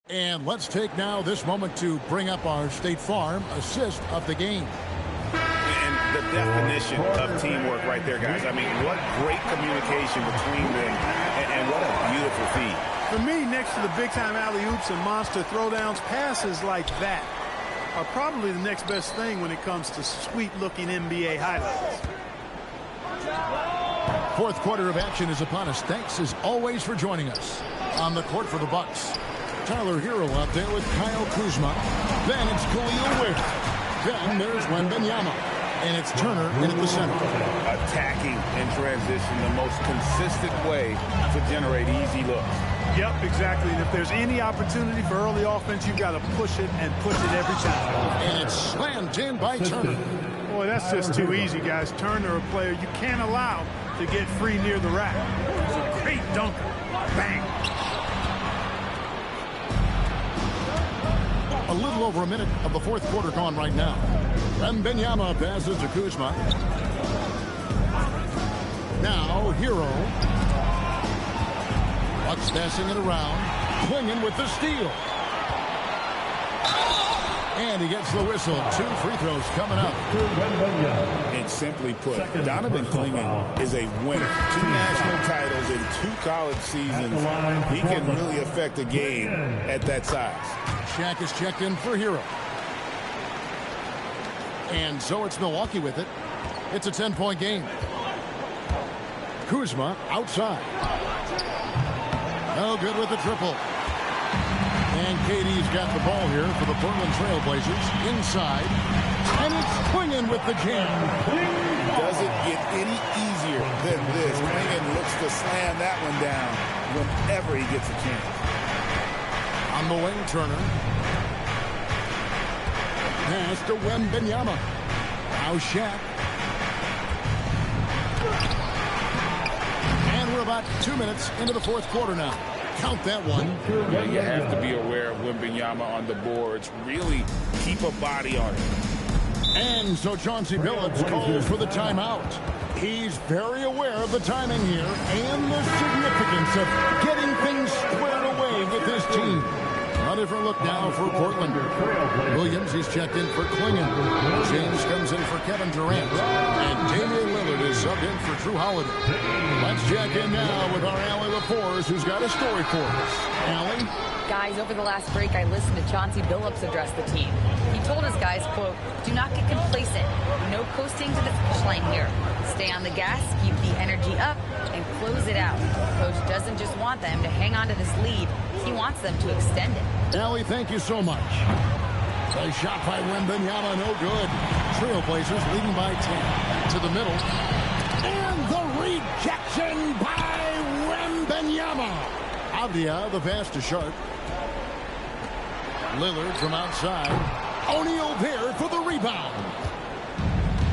And let's take now this moment to bring up our State Farm assist of the game. And the definition of teamwork right there, guys. I mean, what great communication between them, and what a beautiful feed. For me, next to the big-time alley-oops and monster throwdowns, passes like that are probably the next best thing when it comes to sweet-looking NBA highlights. Fourth quarter of action is upon us. Thanks, as always, for joining us. On the court for the Bucks, Tyler Hero out there with Kyle Kuzma. Then it's Khalil Ware. Then there's Wembanyama. And it's Turner in at the center. Attacking in transition, the most consistent way to generate easy looks. Yep, exactly. And if there's any opportunity for early offense, you've got to push it and push it every time. And it's slammed in by Turner. Boy, that's just too easy, guys. Turner, a player you can't allow to get free near the rack. He's a great dunker. Bang. A little over a minute of the fourth quarter gone right now. Wembanyama passes to Kuzma. Now Hero. Bucks passing it around. Clinging with the steal. And he gets the whistle. 2 free throws coming up. And simply put, Donovan Clingan is a winner. 2 national titles in 2 college seasons. He can really affect a game at that size. Shaq is checked in for Hero. And so it's Milwaukee with it. It's a 10-point game. Kuzma outside. No good with the triple. And KD's got the ball here for the Portland Trail Blazers. Inside. And it's Clingan with the jam. Doesn't get any easier than this. Clingan looks to slam that one down whenever he gets a chance. On the wing, Turner. Pass to Wembanyama. Now Shaq. And we're about 2 minutes into the fourth quarter now. Count that one. Yeah, you have to be aware of Wembanyama on the boards. Really keep a body on it. And so Chauncey Billups calls for the timeout. He's very aware of the timing here and the significance of getting things squared away with his team. A different look now for Portland. Williams, he's checked in for Clingan. James comes in for Kevin Durant. And Damian Lillard is subbed in for Drew Holiday. Let's check in now with our Allie LaForce, who's got a story for us. Allie? Guys, over the last break, I listened to Chauncey Billups address the team. He told his guys, quote, "Do not get complacent. No coasting to the finish line here. Stay on the gas, keep the energy up, and close it out." Coach doesn't just want them to hang on to this lead. He wants them to extend it. Allie, thank you so much. A shot by Wembanyama, no good. Trailblazers leading by 10. To the middle. And the rejection by Wembanyama. Abdia, the pass to Sharpe. Lillard from outside. O'Neal there for the rebound.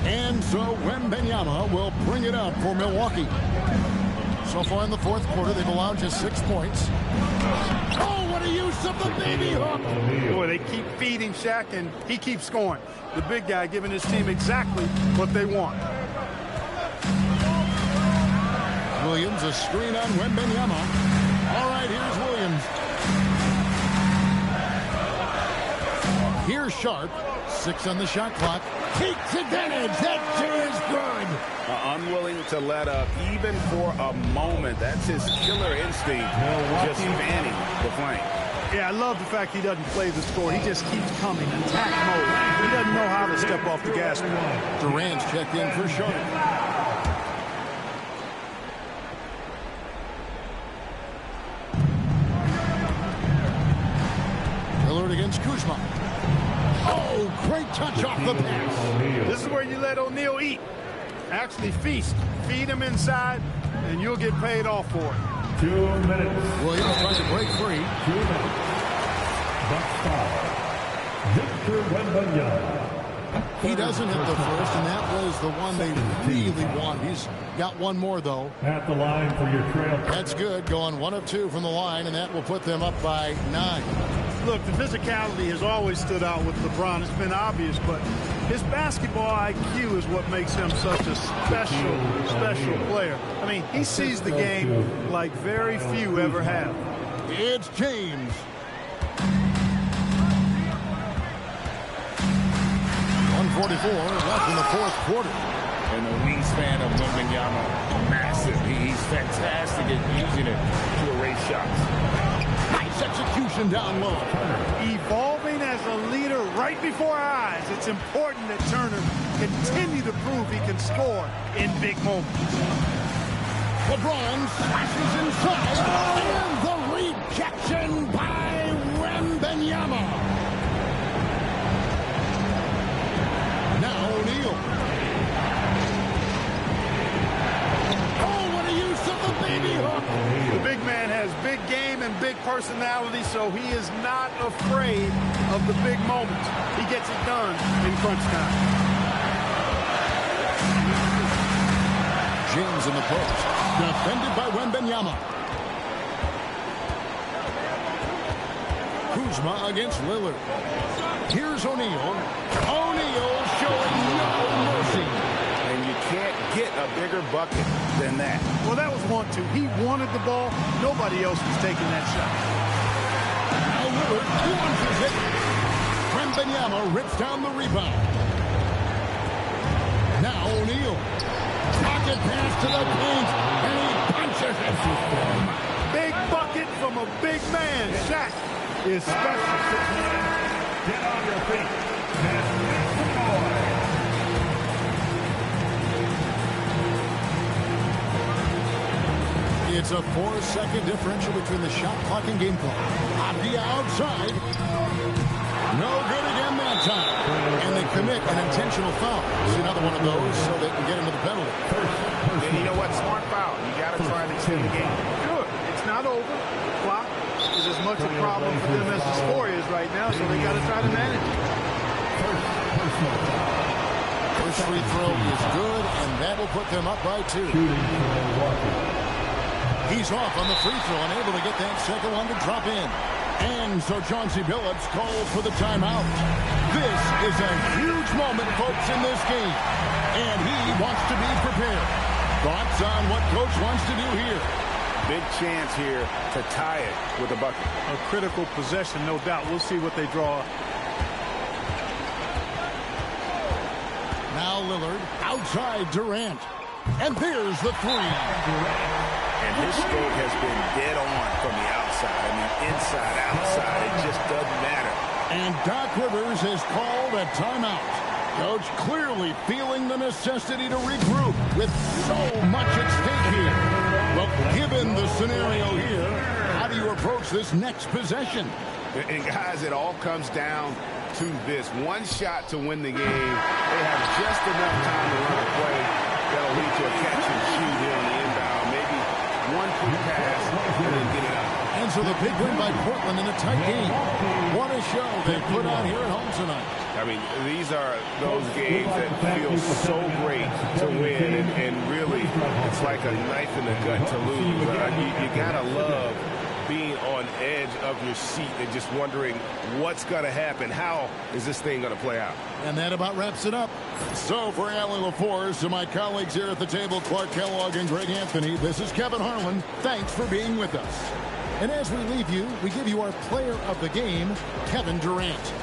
And so Wembanyama will bring it up for Milwaukee. So far in the fourth quarter, they've allowed just 6 points. Oh, what a use of the baby hook. Boy, they keep feeding Shaq, and he keeps scoring. The big guy giving his team exactly what they want. Williams, a screen on Wembanyama. All right, here's Williams. Here's Sharpe. 6 on the shot clock. Takes advantage. That too is good. Unwilling to let up even for a moment. That's his killer instinct. Just fanning the flank. Yeah, I love the fact he doesn't play the score. He just keeps coming, attack mode. He doesn't know how to step off the gas pedal. Durant's checked in for Sharp. Lillard against Kuzma. Oh, great touch off the pass. This is where you let O'Neal eat. Actually feast. Feed him inside, and you'll get paid off for it. 2 minutes. Williams trying to break free. 2 minutes. Bucks foul. Victor Wembanyama. He doesn't hit the first, and that was the one they really want. He's got one more, though. At the line for your trail. That's good. Going 1 of 2 from the line, and that will put them up by 9. Look, the physicality has always stood out with LeBron. It's been obvious, but his basketball IQ is what makes him such a special player. I mean, he sees the game like very few ever have. It's James. .144 left in the fourth quarter. And the wingspan of Wembanyama, massive. He's fantastic at using it to erase shots. Nice execution down low. Evolving as a leader right before our eyes. It's important that Turner continue to prove he can score in big moments. LeBron slashes inside, and the rejection by Wembanyama. Now O'Neal. Oh, what a use of the baby hook. The big man has big game and big personality, so he is not afraid of the big moments. He gets it done in crunch time. James in the post. Defended by Wembanyama. Kuzma against Lillard. Here's O'Neal. O'Neal showing no mercy. And you can't get a bigger bucket than that. Well, that was 1-2. He wanted the ball. Nobody else was taking that shot. Now Lillard launches it. Wembanyama rips down the rebound. Now O'Neal. Pocket pass to the paint, and he punches it. Big bucket from a big man. Shaq is special. Get on your feet. It's a 4-second differential between the shot clock and game clock. On the outside. No good again that time. And they commit an intentional foul. It's another one of those so they can get into the penalty. And you know what? Smart foul. You got to try to extend the game. Good. It's not over. Clock is as much a problem for them as the score is right now, so they got to try to manage it. First free throw is good, and that will put them up by 2. He's off on the free throw, unable to get that second one to drop in. And so Chauncey Billups calls for the timeout. This is a huge moment, folks, in this game. And he wants to be prepared. Thoughts on what Coach wants to do here? Big chance here to tie it with a bucket. A critical possession, no doubt. We'll see what they draw. Now Lillard outside Durant. And there's the 3. And his stroke has been dead on from the outside. I mean, inside, outside, it just doesn't matter. And Doc Rivers has called a timeout. Coach clearly feeling the necessity to regroup with so much at stake here. Well, given the scenario here, how do you approach this next possession? And guys, it all comes down to this. One shot to win the game. They have just enough time to run a play that'll lead to a catch and shoot here on the inbound. Maybe one quick pass and then get it out. And so the big win by Portland in a tight game. What a show they put on here at home tonight. I mean, these are those games that feel so great to win, and really, it's like a knife in the gut to lose. You gotta love being on edge of your seat and just wondering what's going to happen. How is this thing going to play out? And that about wraps it up. So for Allie LaForce, to my colleagues here at the table, Clark Kellogg and Greg Anthony, this is Kevin Harlan. Thanks for being with us. And as we leave you, we give you our player of the game, Kevin Durant.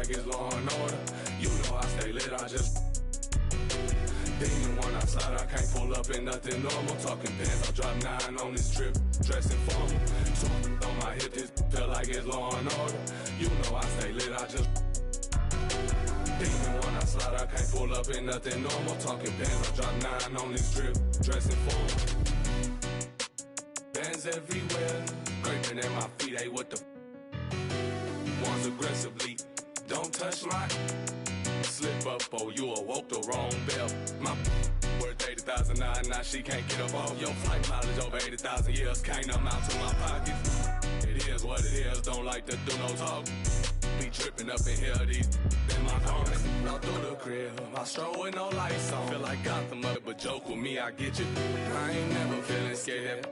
like it's law and order. You know I stay lit, I just demon when I slide, I can't pull up in nothing normal. Talking pants, I drop 9 on this trip, dressing formal. So on my hip, this feel like it's law and order. You know I stay lit, I just demon when I slide, I can't pull up in nothing normal. Talking pants, I drop 9 on this trip, dressing formal. Bands everywhere, scraping at my feet, hey, what the ones aggressively, don't touch my slip up, oh, you awoke the wrong bell. My worth 80,000 now she can't get up off your flight mileage over 80,000 years, can't amount to my pockets. It is what it is, don't like to do no talk. Be tripping up in here, these in my comments. Now through the crib, I stroll with no lights on. Feel like Gotham up, but joke with me, I get you. I ain't never feeling scared,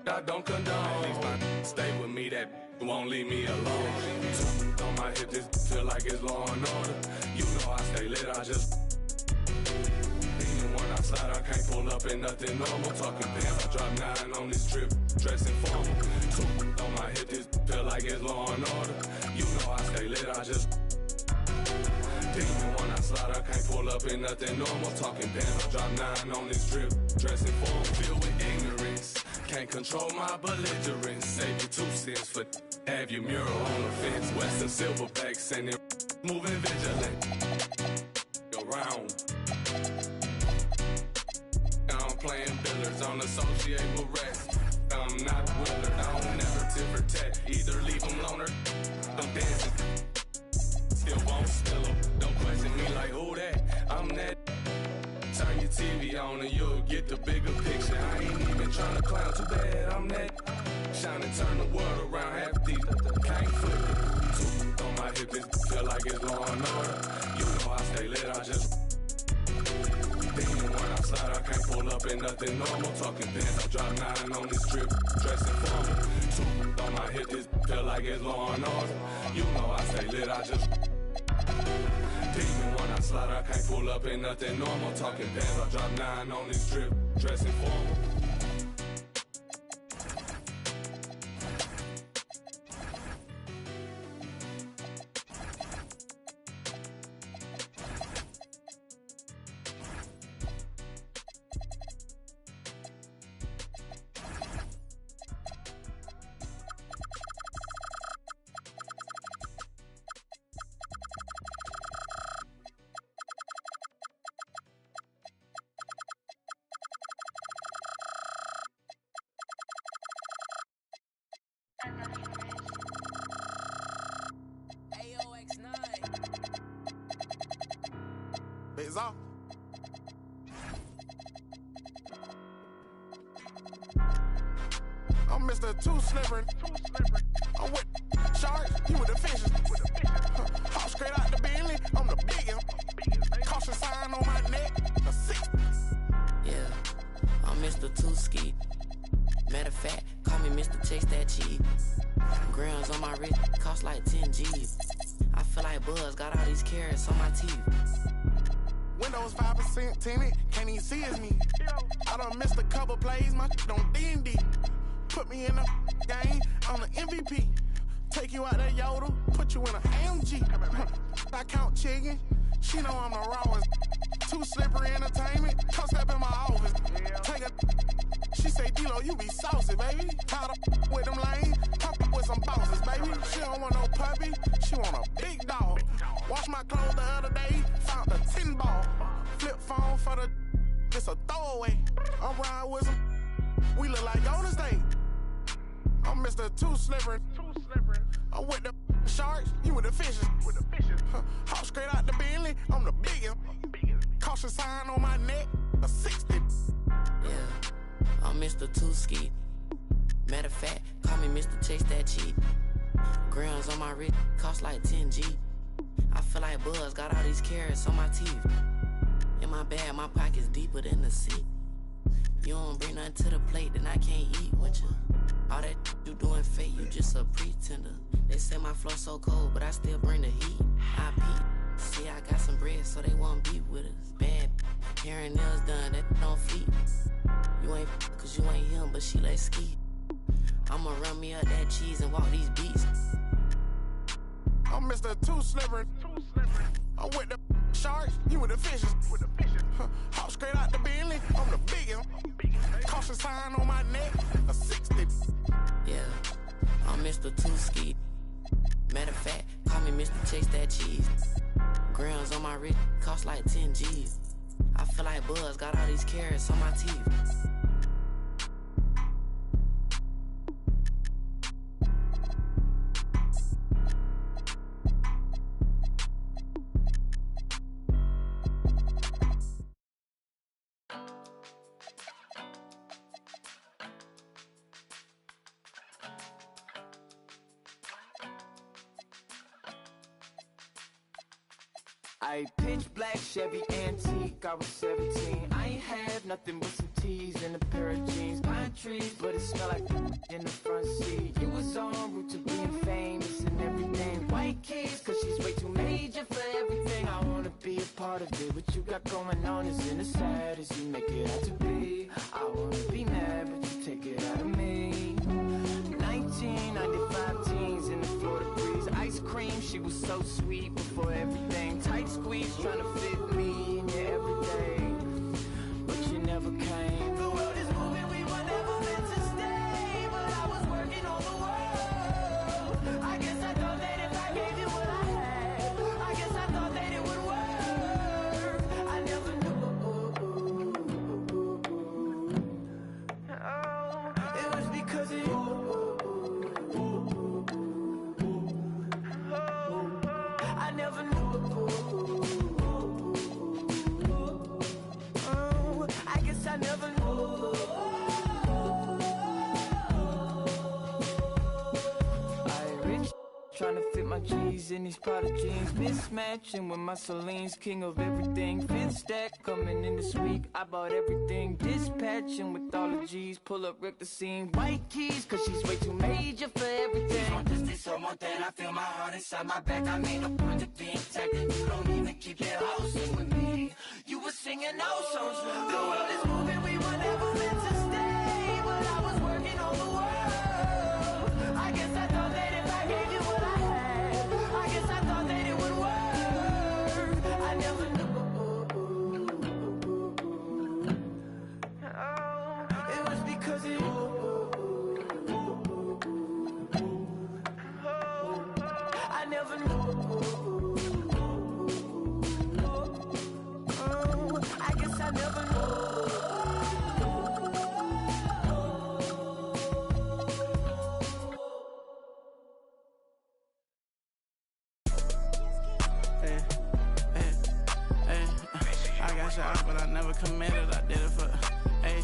I don't condone. At least my stay with me, that won't leave me alone. On my hip, this feel like it's law and order. You know I stay lit, I just even when I slide, I can't pull up in nothing normal. Talking pants, I drop 9 on this trip, dressing formal. On my hip, this feel like it's law and order. You know I stay lit, I just even when I slide, I can't pull up in nothing normal. Talking pants, I drop 9 on this trip, dressing formal. Filled with ignorance, can't control my belligerence. Save you 2 cents for have your mural on the fence. Western silverback sending, moving vigilant around. I'm playing billiards, I'm associated with rats. I'm not Willard, I don't never tip or tat. Either leave them loner, I'm dancing. Still won't spill them, don't question me like who that, I'm that. Turn your TV on and you'll get the bigger picture. I ain't even trying to clown, too bad I'm that. Shine and turn the world around, half deep, can't flip it. On my hip, this feel like it's law and order. You know I stay lit, I just demon when I slide, I can't pull up in nothing normal. Talking pants, I drop 9 on this trip, dressing formal. On my hip, this feel like it's law and order. You know I stay lit, I just demon when I slide, I can't pull up in nothing normal. Talking pants, I drop 9 on this trip, dressing formal. It's off. I'm Mr. Too Slippery. I'm with sharks, you with the fishes. Hop straight out the Bentley, I'm the biggest. Caution sign on my neck, a 6. Yeah, I'm Mr. Too Ski. Matter of fact, call me Mr. Chase That Cheese. Grams on my wrist, cost like 10 G's. I feel like Buzz got all these carrots on my teeth. Windows 5% tinted, can't even see it's me. I done missed a couple plays, my shit on D&D. Put me in the game, I'm the MVP. Take you out that Yoda, put you in an AMG. I count chicken, she know I'm the rawest. Too Slippery Entertainment, come step in my office. Take a, she say, D-Lo, you be saucy, baby. Tired of with them lanes, talk with some bosses, baby. She don't want no puppy, she want a big dog. Wash my clothes the other day, found a 10 ball. Flip phone for the, it's a throwaway. I'm riding with some, we look like Golden State. I'm Mr. Too Slippery. I'm with the sharks, you with the fishes. Hop straight out the Bentley, I'm the biggest. Caution sign on my neck, a 60. Yeah, I'm Mr. Too Ski. Matter of fact, call me Mr. Chase That Cheese. Grams on my wrist, cost like 10 G. I feel like Buzz got all these carrots on my teeth. In my bag, my pocket's deeper than the sea. You don't bring nothing to the plate, then I can't eat with you. All that you doing fake, you just a pretender. They say my flow so cold, but I still bring the heat. I peep. See, I got some bread, so they won't beef with us. Bad, hair and nails done, that don't feed. You ain't cause you ain't him, but she like ski. I'ma run me up that cheese and walk these beats. I'm Mr. Too Slippery. I'm with the sharks, you with the fishes. Hop straight out the Bentley, I'm the biggest. Caution sign on my neck, a 60. Yeah, I'm Mr. Too Ski. Matter of fact, call me Mr. Chase That Cheese. Grams on my wrist cost like 10 G's. I feel like Buzz got all these carrots on my teeth. I pitch black Chevy antique, I was 17. I ain't had nothing but some tees and a pair of jeans. Pine trees, but it smelled like in the front seat. You was on route to being famous and everything. White keys, cause she's way too major for everything. I wanna be a part of it. What you got going on isn't as sad as you make it out to be. I wanna be mad, but you take it out of me. 1995 teens in the Florida breeze. Ice cream, she was so sweet before everything. Tight squeeze, trying to fit me in your everyday, but you never came. The world is moving, we were never meant to stay, but I was working on the world. I guess I thought that if I gave you what I had, I guess I thought that it would work. I never knew. Oh, it was because of you. I never knew. Oh, I guess I never knew. I rich, trying to fit my G's in these Prada jeans, mismatching with my Celine's king of everything. Fifth stack coming in this week. I bought everything, dispatching with all the G's. Pull up, wreck the scene. White keys, cause she's way too major for everything. Want this, I want that. I feel my heart inside my back. I made no point of being tagged. You don't even keep your house in with me. You were singing those songs. The world is moving, we were never meant to stay, but I was working on the world. I guess I thought that if I gave you what I had, I guess I thought that it would work. I never knew. Oh, it was because of you. I never knew. Oh, I guess I never knew. Hey, I got shot, but I never committed. I did it for. Hey,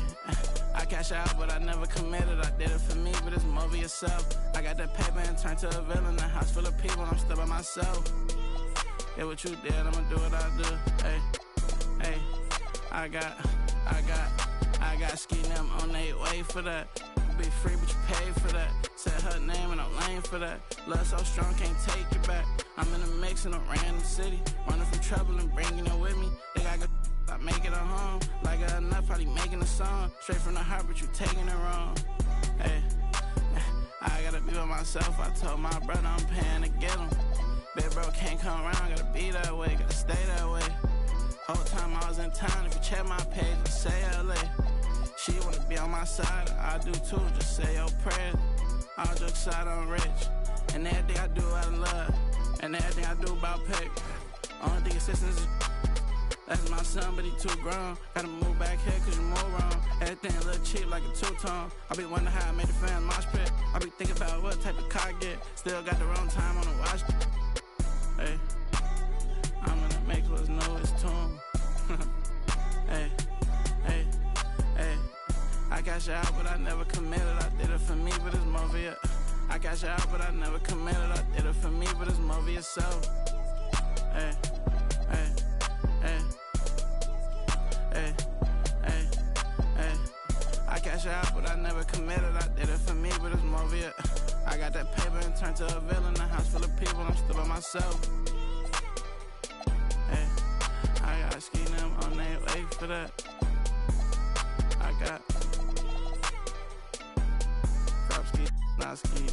I cash out, but I never committed. I did it for me, but it's more for yourself. I got that paper and turned to a villain. A house full of people, I'm still by myself. Yeah, what you did, I'ma do what I do. Hey, I got ski them on their way for that. Be free, but you pay for that. Said her name and I'm lame for that. Love so strong, can't take it back. I'm in a mix in a random city, running from trouble and bringing it with me. They got good, I make it a home. Like enough, probably making a song. Straight from the heart, but you taking it wrong. Hey, I gotta be by myself. I told my brother I'm paying to get him. Big bro can't come around, gotta be that way, gotta stay that way. Whole time I was in town, if you check my page, it say LA. She wanna be on my side, I do too, just say your prayers. All jokes aside, I'm rich, and everything I do out of love, and everything I do about pay. Only thing assistance is that's my son, but he too grown. Gotta move back here cause you move wrong. Everything a little cheap like a two-tone. I be wondering how I made the fan mosh pit. I be thinking about what type of car I get. Still got the wrong time on the watch. Hey, I'm in the mix, what's new is tune. Hey, I cash out, but I never committed. I did it for me, but it's more for you. I cash out, but I never committed. I did it for me, but it's more for yourself. Hey. I cash out, but I never committed. I did it for me, but it's more via. I got that paper and turned to a villain. A house full of people, I'm still by myself. Hey, I got ski them on their way for that. I got crop ski, not ski.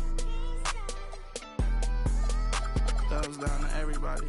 Done goes down to everybody.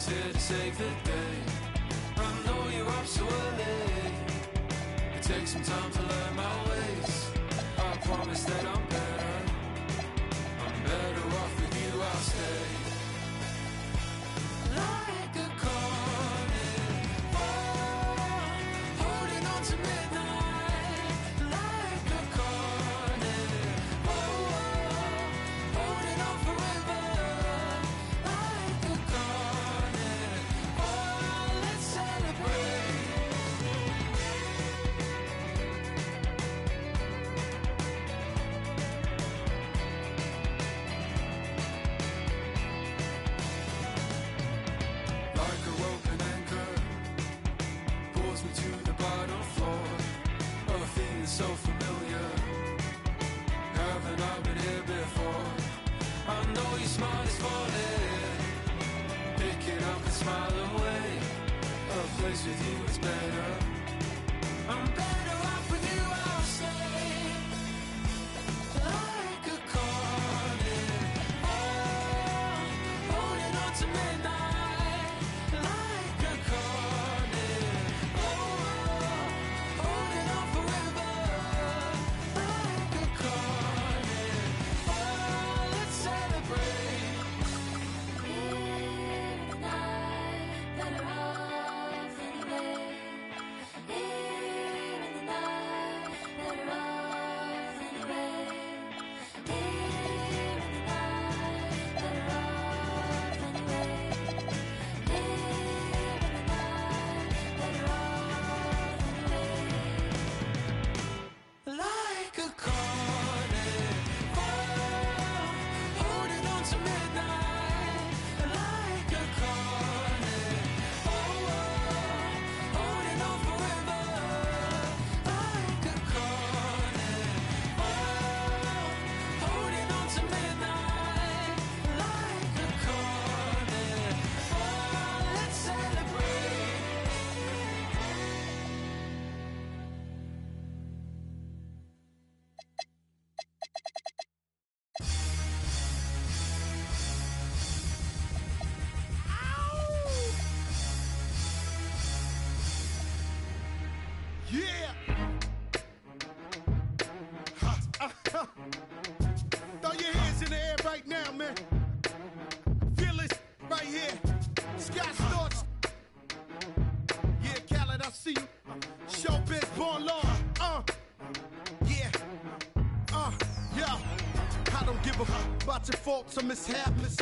Here to save the day. I know you're up so early. It takes some time to learn my ways. I promise that I'm better. I'm better off with you, I'll stay. Like a carnival, holding on to midnight. Like a carnival, holding on forever. Like a carnival, let's celebrate. Like a rope and anchor, pulls me to the bottom floor. A feeling so familiar. Haven't I been here before? I know your smile is falling. Pick it up and smile away. A place with you is better. I'm better off with you, I'll say. Like a carnival, holding on to midnight. Like a carnival, holding on forever. Like a carnival, let's celebrate. In the night, better off anyway. In the night, better off anyway. In the night, better off anyway. In the night, better off anyway. Like a carnival, holding on to midnight. Like a carnival, holding on forever. Like a carnival, holding on to midnight. Like a carnival, let's celebrate. Yeah! Throw your hands in the air right now, man. Feel it right here. Sky Storch. Yeah, Khaled, I see you. Showbiz, born law. Yeah. Yeah. I don't give a fuck about your faults or mishaps.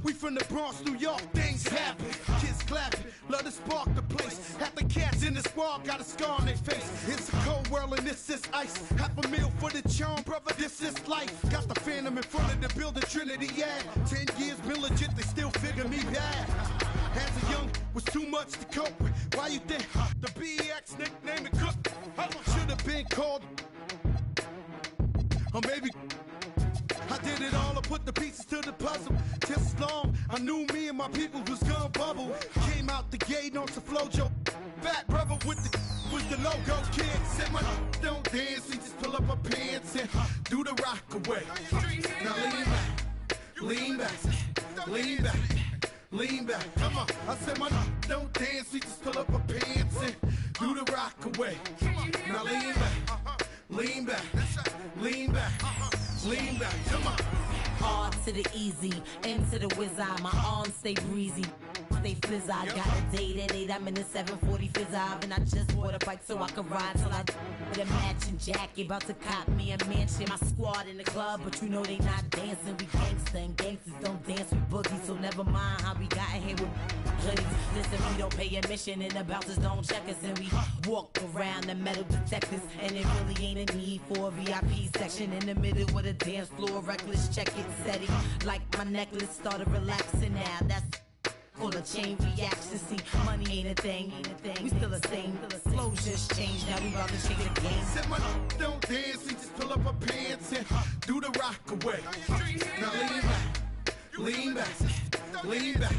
We from the Bronx, New York, things happen. Kids clapping, love to spark the place. Half the cats in the squad got a scar on their face. It's a cold world and this is ice. $500,000 for the charm, brother, this is life. Got the Phantom in front of the building, Trinity, yeah. 10 years been legit, they still figure me bad. As a young, was too much to cope with. Why you think the BX nickname it Cook? Should have been called, or maybe I did it all, I put the pieces to the puzzle. Just as long, I knew me and my people was gonna bubble. Came out the gate on some flojo. Fat brother with the was the logo kid. Said my don't dance, we just pull up our pants and do the rock away. Now lean back, lean back, lean back, lean back. Come on, I said my don't dance, we just pull up our pants and do the rock away. Now lean back, lean back, lean back. Lean back, come on. Hard to the easy, into the whiz eye, my arms stay breezy. stay flizz. I got a date at 8, I'm in the 740 fizz. And I just bought a bike so I can ride till I with a matching jacket. About to cop me a mansion. My squad in the club, but you know they not dancing. We gangsta and gangsters don't dance with boogies. So never mind how we got in here with hoodies. Listen, we don't pay admission and the bouncers don't check us. And we walk around the metal detectors. And it really ain't a need for a VIP section in the middle with a dance floor. Reckless, check it, steady. Like my necklace started relaxing now. That's called a chain reaction. See, money ain't a thing. We still the same. Flows just changed. Now we about to change the game. Said my don't dance, we just pull up our pants and do the rock away. Now lean back, lean back,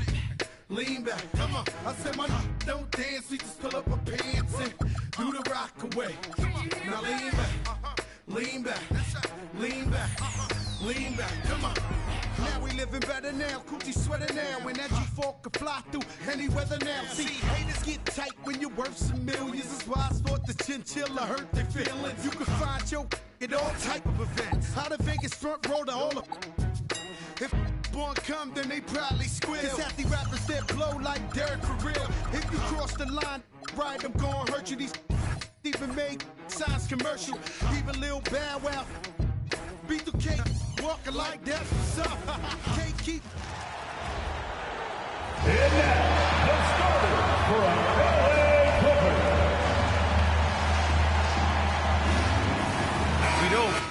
lean back. Come on. I said my don't dance, we just pull up our pants and do the rock away. Now lean back, lean back, lean back, lean back. Come on. Now we living better now, coochie sweater now, and that G4 can fly through any weather now. See, haters get tight when you're worth some millions. That's why I thought the chinchilla hurt their feelings. You can find your at all type of events. Out of Vegas front row to all of. If born come, then they probably squeal. Cause half the rappers that blow like Derek for real. If you cross the line, right, I'm gonna hurt you. These even make signs commercial. Even Lil Bow Wow. B2K walking like that. What's up? Can't keep. And now, the starter for LA Clippers. We don't.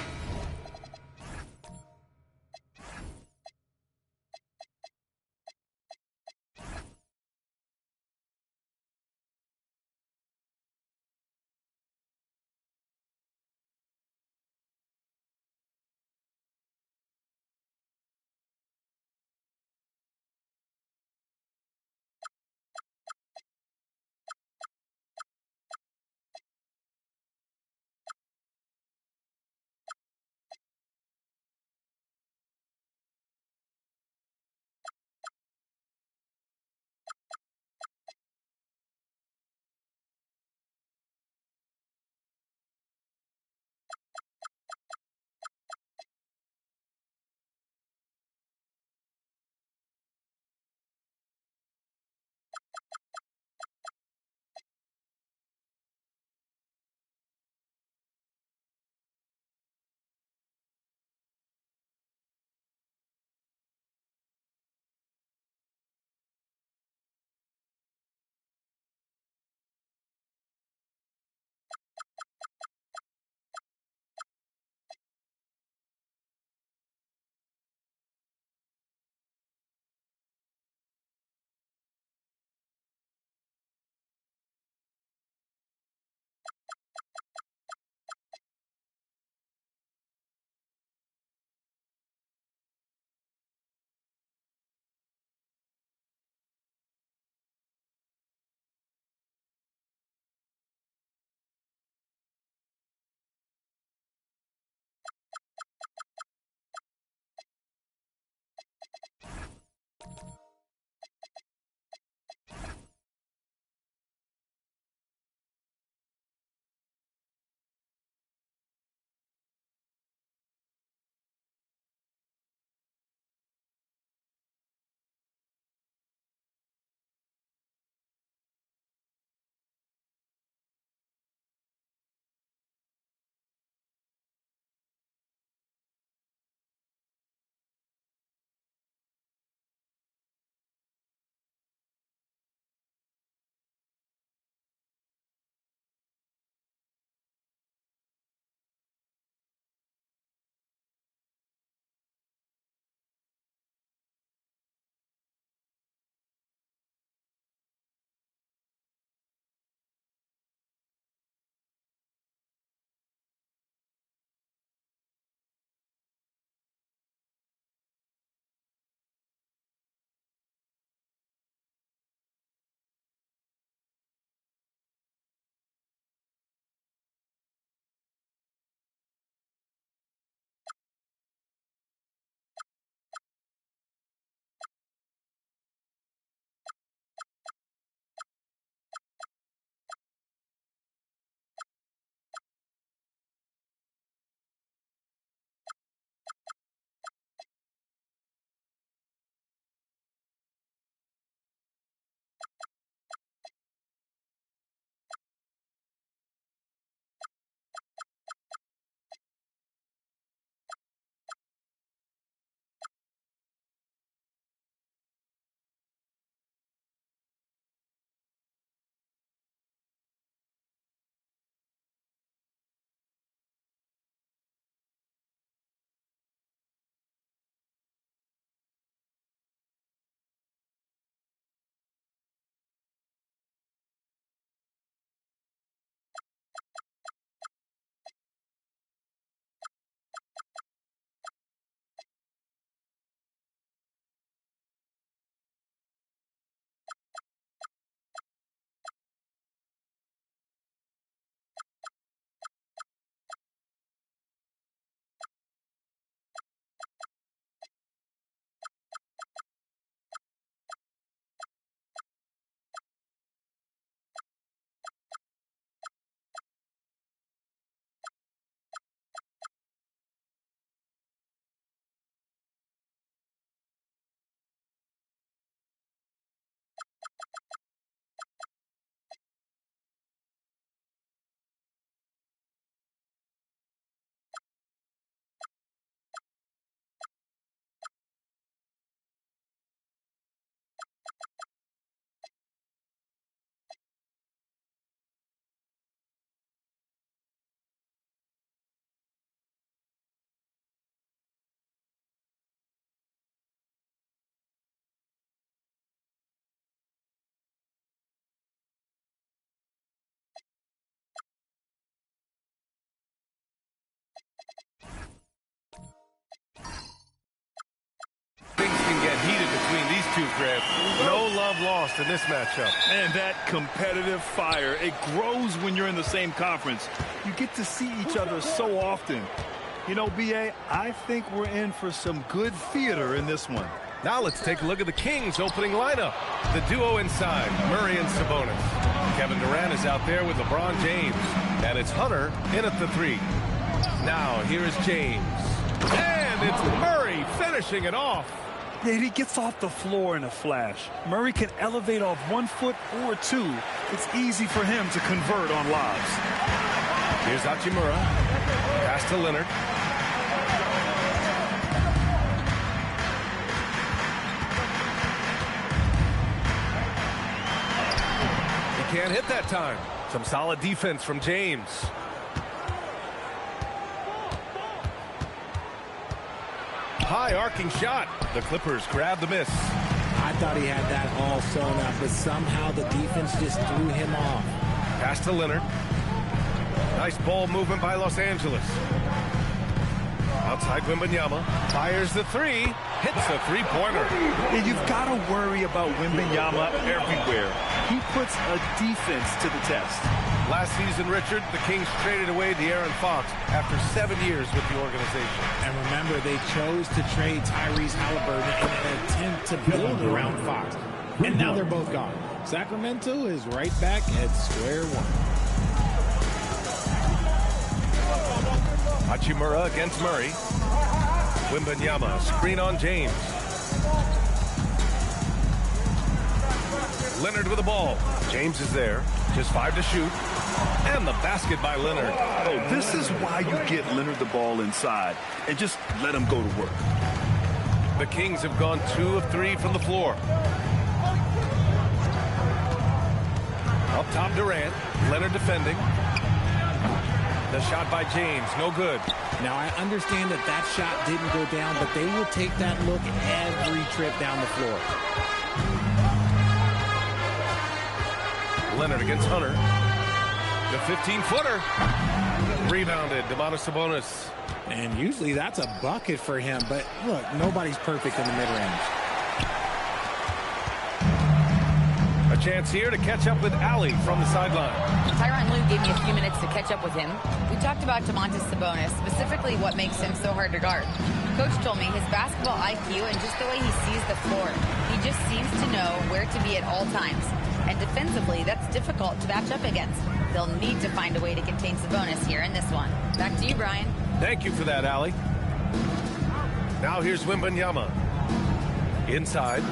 tooth, Grant. No love lost in this matchup. And that competitive fire, it grows when you're in the same conference. You get to see each other so often. You know, B.A., I think we're in for some good theater in this one. Now let's take a look at the Kings opening lineup. The duo inside, Murray and Sabonis. Kevin Durant is out there with LeBron James. And it's Hunter in at the 3. Now here's James. And it's Murray finishing it off. Yeah, he gets off the floor in a flash. Murray can elevate off 1 foot or 2. It's easy for him to convert on lobs. Here's Hachimura. Pass to Leonard. He can't hit that time. Some solid defense from James. High arcing shot. The Clippers grab the miss. I thought he had that all sewn up, but somehow the defense just threw him off. Pass to Leonard. Nice ball movement by Los Angeles. Outside Wembanyama. Fires the 3. Hits a three-pointer. And you've got to worry about Wembanyama everywhere. He puts a defense to the test. Last season, Richard, the Kings traded away De'Aaron Fox after 7 years with the organization. And remember, they chose to trade Tyrese Halliburton in an attempt to build around Fox. And now they're both gone. Sacramento is right back at square one. Hachimura against Murray. Wembanyama, screen on James. Leonard with the ball. James is there. Just 5 to shoot. And the basket by Leonard. Oh, this is why you get Leonard the ball inside and just let him go to work. The Kings have gone 2 of 3 from the floor. Up top, Durant. Leonard defending. The shot by James, no good. Now, I understand that that shot didn't go down, but they will take that look every trip down the floor. Leonard against Hunter. The 15-footer. Rebounded, Domantas Sabonis. And usually that's a bucket for him, but look, nobody's perfect in the mid-range. A chance here to catch up with Allie from the sideline. Tyronn Lue gave me a few minutes to catch up with him. We talked about Domantas Sabonis, specifically what makes him so hard to guard. Coach told me his basketball IQ and just the way he sees the floor. He just seems to know where to be at all times. And defensively, that's difficult to match up against. They'll need to find a way to contain Sabonis here in this one. Back to you, Brian. Thank you for that, Allie. Now here's Wembanyama. Inside.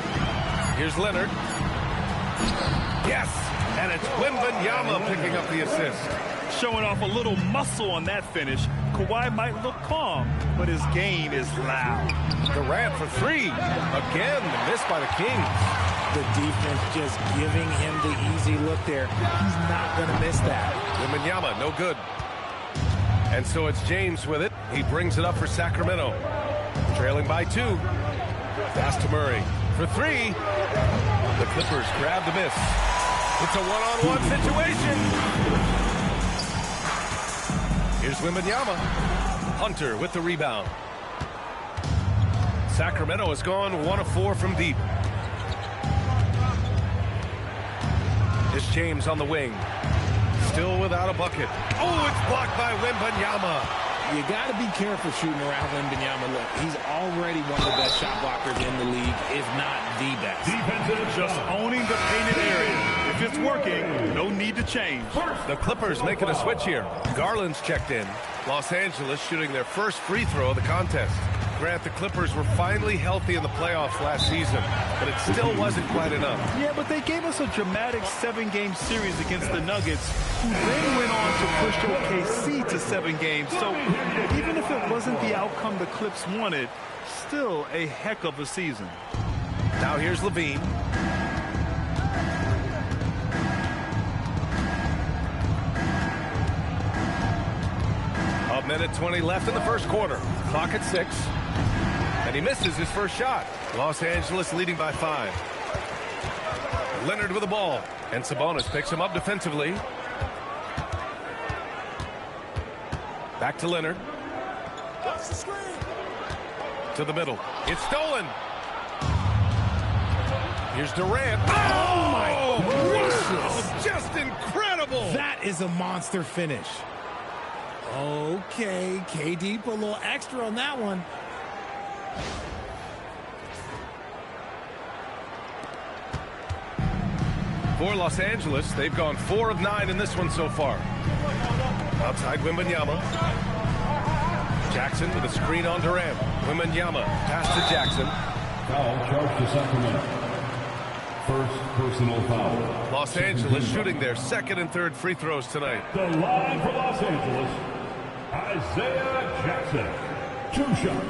Here's Leonard. Yes! And it's Wembanyama picking up the assist. Showing off a little muscle on that finish. Kawhi might look calm, but his game is loud. Durant for 3. Again, the miss by the Kings. The defense just giving him the easy look there. He's not going to miss that. Wembanyama, no good. And so it's James with it. He brings it up for Sacramento. Trailing by 2. Pass to Murray for 3. The Clippers grab the miss. It's a one-on-one situation. Here's Wembanyama. Hunter with the rebound. Sacramento has gone 1 of 4 from deep. It's James on the wing. Still without a bucket. Oh, it's blocked by Wembanyama. You got to be careful shooting around Wembanyama. Look, he's already one of the best shot blockers in the league, if not the best. Defensive just owning the painted area. If it's working, no need to change. The Clippers making a switch here. Garland's checked in. Los Angeles shooting their first free throw of the contest. Grant, the Clippers were finally healthy in the playoffs last season, but it still wasn't quite enough. Yeah, but they gave us a dramatic 7-game series against the Nuggets, who then went on to push OKC to 7 games. So even if it wasn't the outcome the Clips wanted, still a heck of a season. Now here's Levine. A minute 20 left in the first quarter. Clock at 6. And he misses his first shot. Los Angeles leading by 5. Leonard with the ball. And Sabonis picks him up defensively. Back to Leonard. To the middle. It's stolen. Here's Durant. Oh, my gracious. Wow, just incredible. That is a monster finish. Okay, KD put a little extra on that one. For Los Angeles, they've gone 4 of 9 in this one so far. Outside Wembanyama. Jackson with a screen on Durant. Wembanyama pass to Jackson. Foul charged to Sacramento. First personal foul. Los Angeles shooting their second and third free throws tonight. The line for Los Angeles, Isaiah Jackson. 2 shots.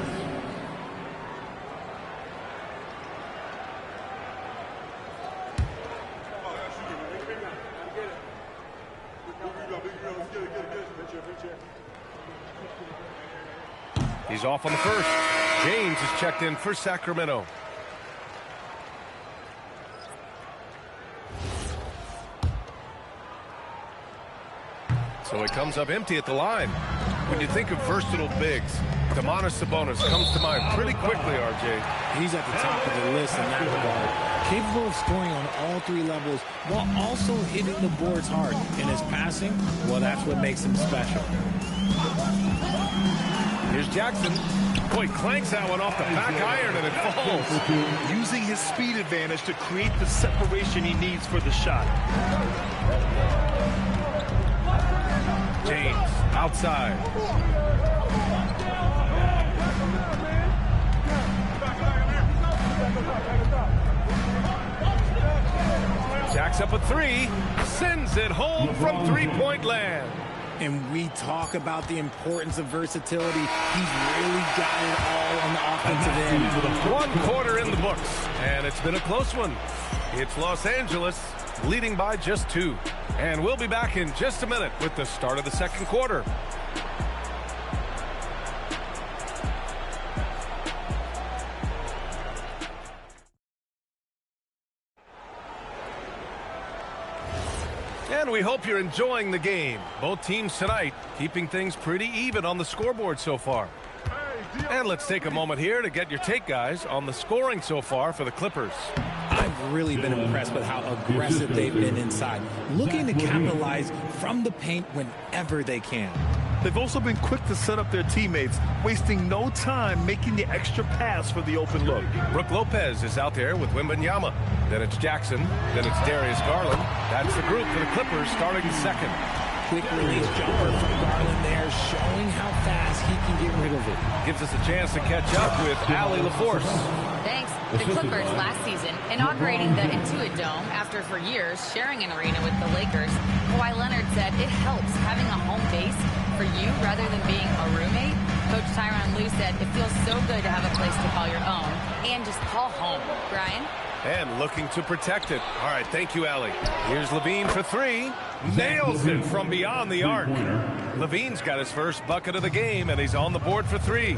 He's off on the first. James is checked in for Sacramento. So it comes up empty at the line. When you think of versatile bigs, Domantas Sabonis comes to mind pretty quickly, RJ. He's at the top of the list in that regard. Capable of scoring on all 3 levels while also hitting the boards hard. In his passing, well, that's what makes him special. Here's Jackson. Boy, clanks that one off the back iron and it falls. Using his speed advantage to create the separation he needs for the shot. James outside. Jacks up a 3. Sends it home from 3-point land. And we talk about the importance of versatility. He's really got it all on the offensive end. 1 quarter in the books, and it's been a close one. It's Los Angeles leading by just 2. And we'll be back in just a minute with the start of the second quarter. And we hope you're enjoying the game. Both teams tonight keeping things pretty even on the scoreboard so far. And let's take a moment here to get your take, guys, on the scoring so far for the Clippers. I've really been impressed with how aggressive they've been inside, looking to capitalize from the paint whenever they can. They've also been quick to set up their teammates, wasting no time making the extra pass for the open look. Brook Lopez is out there with Wembanyama. Then it's Jackson. Then it's Darius Garland. That's the group for the Clippers starting the second. Quick release jumper from Garland there, showing how fast he can get rid of it. Gives us a chance to catch up with Allie LaForce. Thanks. The Clippers last season, inaugurating the Intuit Dome after for years sharing an arena with the Lakers, Kawhi Leonard said it helps having a home base for you rather than being a roommate. Coach Tyronn Lue said it feels so good to have a place to call your own and just call home. Brian? And looking to protect it. All right, thank you, Allie. Here's LaVine for 3. Nails it from beyond the arc. LaVine's got his first bucket of the game, and he's on the board for 3.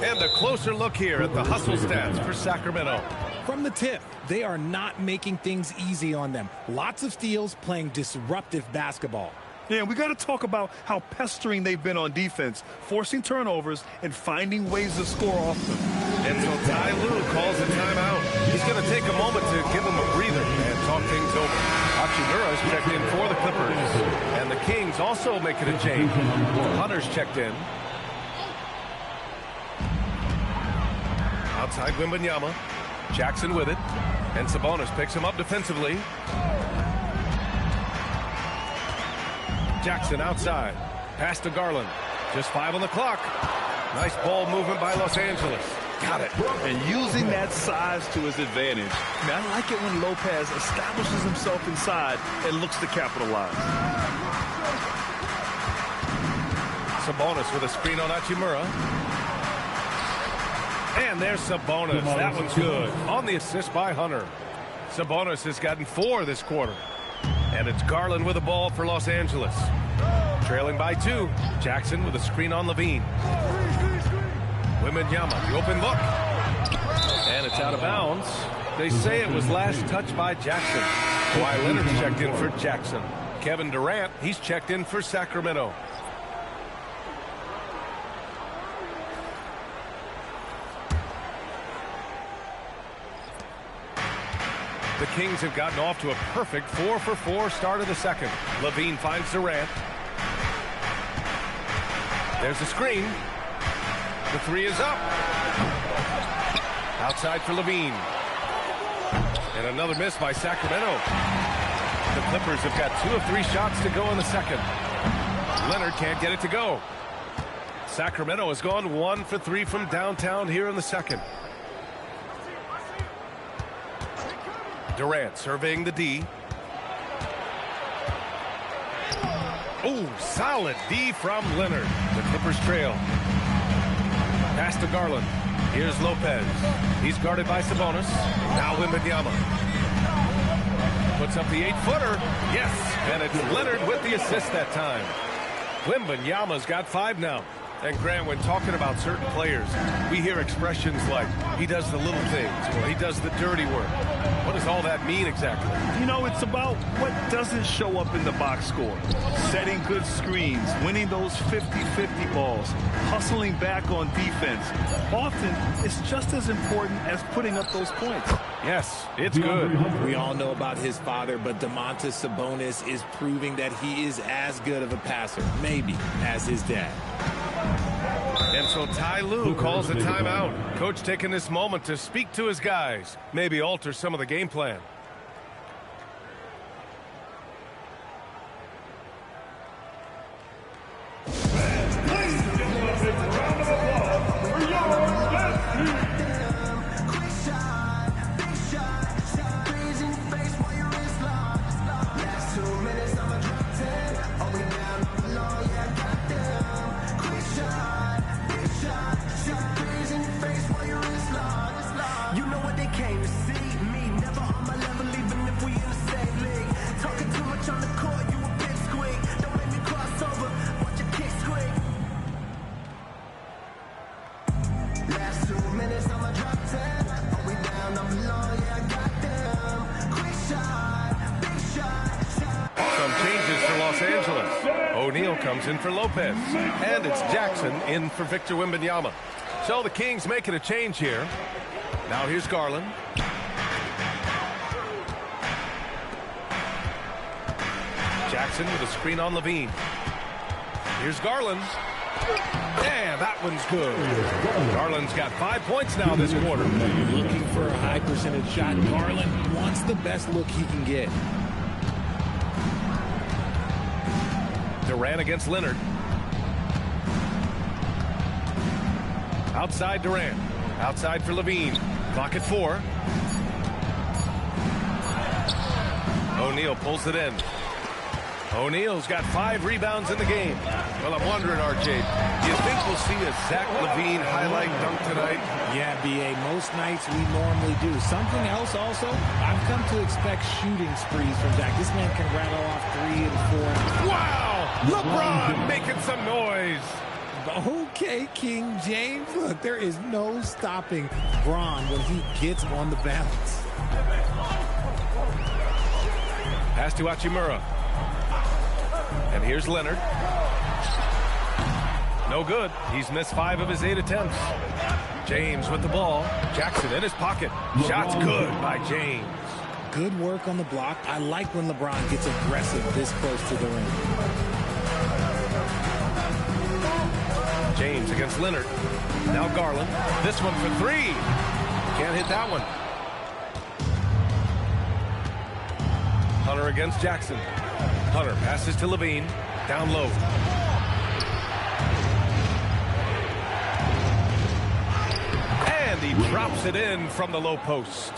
And a closer look here at the hustle stats for Sacramento. From the tip, they are not making things easy on them. Lots of steals, playing disruptive basketball. Yeah, we got to talk about how pestering they've been on defense, forcing turnovers and finding ways to score off them. And so Ty Lue calls a timeout. He's going to take a moment to give them a breather and talk things over. Hachimura's checked in for the Clippers. And the Kings also making a change. Hunter's checked in. Outside Wembanyama. Jackson with it. And Sabonis picks him up defensively. Jackson outside. Pass to Garland. Just 5 on the clock. Nice ball movement by Los Angeles. Got it. And using that size to his advantage. I mean, I like it when Lopez establishes himself inside and looks to capitalize. Sabonis with a screen on Hachimura. And there's Sabonis. That one's good. On the assist by Hunter. Sabonis has gotten 4 this quarter. And it's Garland with the ball for Los Angeles. Trailing by 2. Jackson with a screen on LaVine. Wembanyama, the open look. And it's out of bounds. They say it was last touched by Jackson. Kawhi Leonard's checked in for Jackson. Kevin Durant, he's checked in for Sacramento. The Kings have gotten off to a perfect 4-for-4 start of the second. Levine finds Durant. There's a screen. The three is up. Outside for Levine. And another miss by Sacramento. The Clippers have got 2 of 3 shots to go in the second. Leonard can't get it to go. Sacramento has gone 1 for 3 from downtown here in the second. Durant surveying the D. Oh, solid D from Leonard. The Clippers trail. Pass to Garland. Here's Lopez. He's guarded by Sabonis. Now Wembanyama. Puts up the 8-footer. Yes, and it's Leonard with the assist that time. Wembanyama's got 5 now. And Grant, when talking about certain players, we hear expressions like, he does the little things, or he does the dirty work. What does all that mean exactly? You know, it's about what doesn't show up in the box score. Setting good screens, winning those 50-50 balls, hustling back on defense. Often, it's just as important as putting up those points. Yes, it's good. We all know about his father, but Domantas Sabonis is proving that he is as good of a passer, maybe, as his dad. And so Ty Lue calls a timeout. Coach taking this moment to speak to his guys, maybe alter some of the game plan. Comes in for Lopez, and it's Jackson in for Victor Wembanyama. So the Kings making a change here. Now here's Garland. Jackson with a screen on Levine. Here's Garland. And that one's good. Garland's got 5 points now this quarter. Looking for a high percentage shot. Garland wants the best look he can get. Durant against Leonard. Outside Durant. Outside for Levine. Clock at 4. O'Neal pulls it in. O'Neal's got 5 rebounds in the game. Well, I'm wondering, RJ, do you think we'll see a Zach LaVine highlight dunk tonight? Yeah, B.A., most nights we normally do. Something else also, I've come to expect shooting sprees from Zach. This man can rattle off 3 and 4. Wow! LeBron making some noise. Okay, King James. Look, there is no stopping Bron when he gets on the balance. Pass to Hachimura. And here's Leonard. No good. He's missed 5 of his 8 attempts. James with the ball. Jackson in his pocket. Shot's good by James. Good work on the block. I like when LeBron gets aggressive this close to the rim. James against Leonard. Now Garland. This one for 3. Can't hit that one. Hunter against Jackson. Hunter passes to Levine. Down low. And he drops it in from the low post.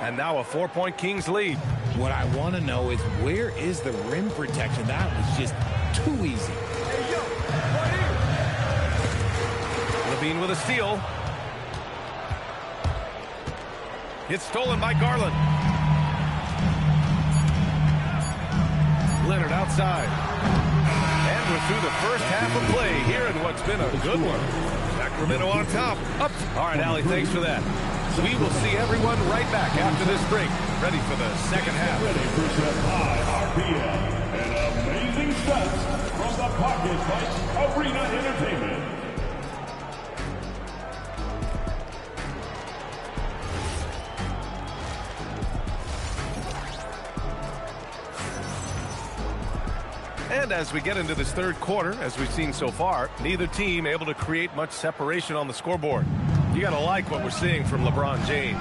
And now a 4-point Kings lead. What I want to know is, where is the rim protection? That was just too easy. Levine with a steal. It's stolen by Garland. Leonard outside. And we're through the first half of play here in what's been a good one. Sacramento on top. Up. All right, Allie, thanks for that. We will see everyone right back after this break. Ready for the second half. Ready for some high RPM and amazing stunts from the Pocket Fight Arena Entertainment. And as we get into this third quarter, as we've seen so far, neither team able to create much separation on the scoreboard. You got to like what we're seeing from LeBron James.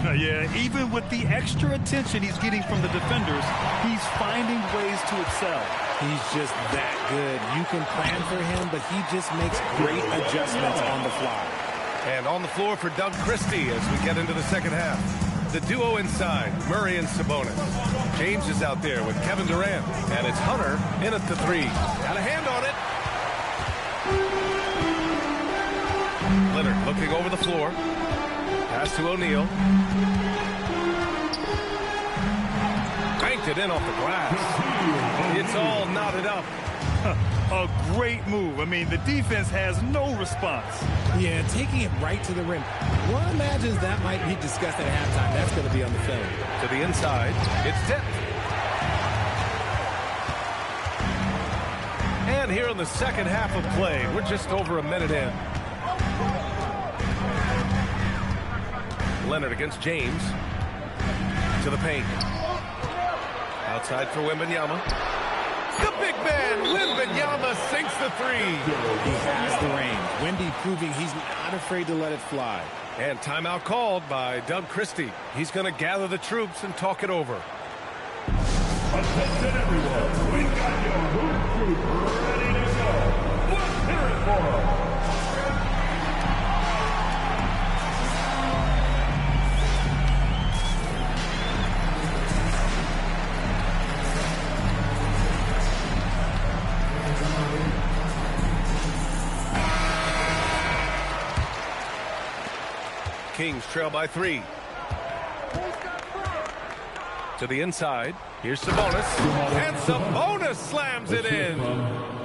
Yeah, even with the extra attention he's getting from the defenders, he's finding ways to excel. He's just that good. You can plan for him, but he just makes great adjustments on the fly. And on the floor for Doug Christie as we get into the second half. The duo inside, Murray and Sabonis. James is out there with Kevin Durant, and it's Hunter in at the three. Got a hand on it. Leonard looking over the floor. Pass to O'Neal. Banked it in off the glass. It's all knotted up. A great move. I mean, the defense has no response. Yeah, taking it right to the rim. One imagines that might be discussed at halftime. That's going to be on the film. To the inside. It's tipped. And here in the second half of play, we're just over a minute in. Leonard against James. To the paint. Outside for Wembanyama. The big man, Wembanyama, sinks the three. He has the range. Wemby proving he's not afraid to let it fly. And timeout called by Doug Christie. He's going to gather the troops and talk it over. Attention everyone, we've got your hoop crew ready to go. Let's hear it for them. Kings trail by 3. To the inside. Here's Sabonis. And Sabonis slams it in.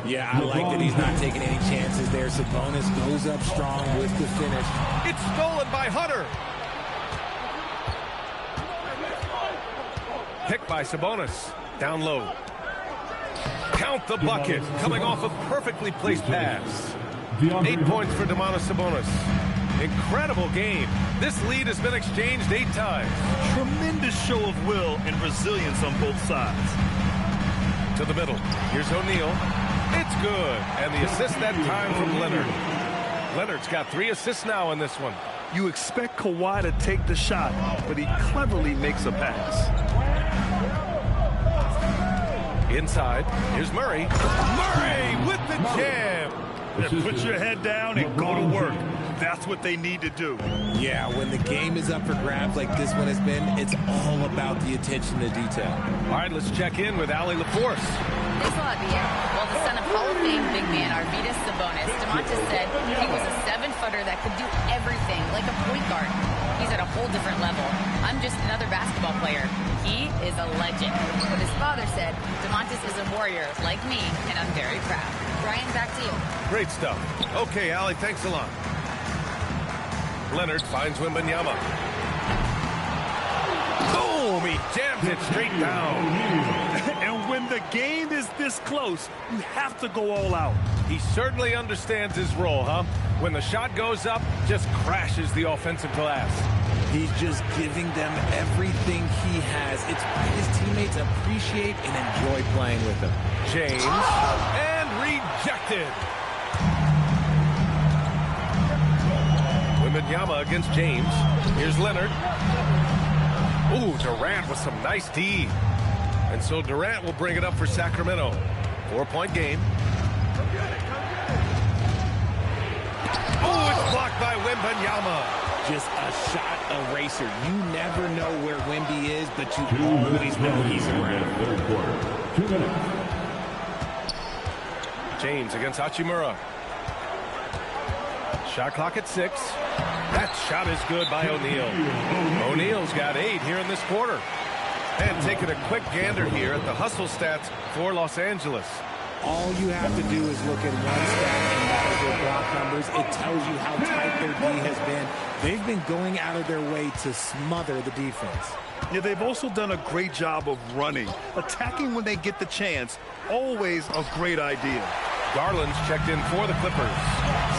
Yeah, I like that he's not taking any chances there. Sabonis goes up strong with the finish. It's stolen by Hunter. Picked by Sabonis. Down low. Count the bucket. Coming off a perfectly placed pass. 8 points for Domantas Sabonis. Incredible game. This lead has been exchanged 8 times. Tremendous show of will and resilience on both sides. To the middle. Here's O'Neal. It's good. And the assist that time from Leonard. Leonard's got 3 assists now in this one. You expect Kawhi to take the shot, but he cleverly makes a pass. Inside. Here's Murray. Murray with the jam. Put your head down and go to work. That's what they need to do. Yeah, when the game is up for grabs like this one has been, it's all about the attention to detail. All right, let's check in with Allie LaForce. Thanks a lot, Ian. Well, the son of Hall of Fame big man Arvydas Sabonis, Domantas said he was a 7-footer that could do everything, like a point guard. He's at a whole different level. I'm just another basketball player. He is a legend. But his father said, Domantas is a warrior like me, and I'm very proud. Brian, back to you. Great stuff. Okay, Allie, thanks a lot. Leonard finds Wembanyama. Boom! He jams it straight down. And when the game is this close, you have to go all out. He certainly understands his role, huh? When the shot goes up, just crashes the offensive glass. He's just giving them everything he has. It's what his teammates appreciate and enjoy playing with him. James. And rejected. Wembanyama against James. Here's Leonard. Ooh, Durant with some nice D. And so Durant will bring it up for Sacramento. 4-point game. Oh, it's blocked by Wembanyama. Just a shot eraser. You never know where Wemby is, but you always know he's around. Third quarter. 2 minutes. James against Hachimura. Shot clock at 6. That shot is good by O'Neal. O'Neal's got 8 here in this quarter. And taking a quick gander here at the hustle stats for Los Angeles. All you have to do is look at one stat, and that is their block numbers. It tells you how tight their D has been. They've been going out of their way to smother the defense. Yeah, they've also done a great job of running. Attacking when they get the chance, always a great idea. Garland's checked in for the Clippers.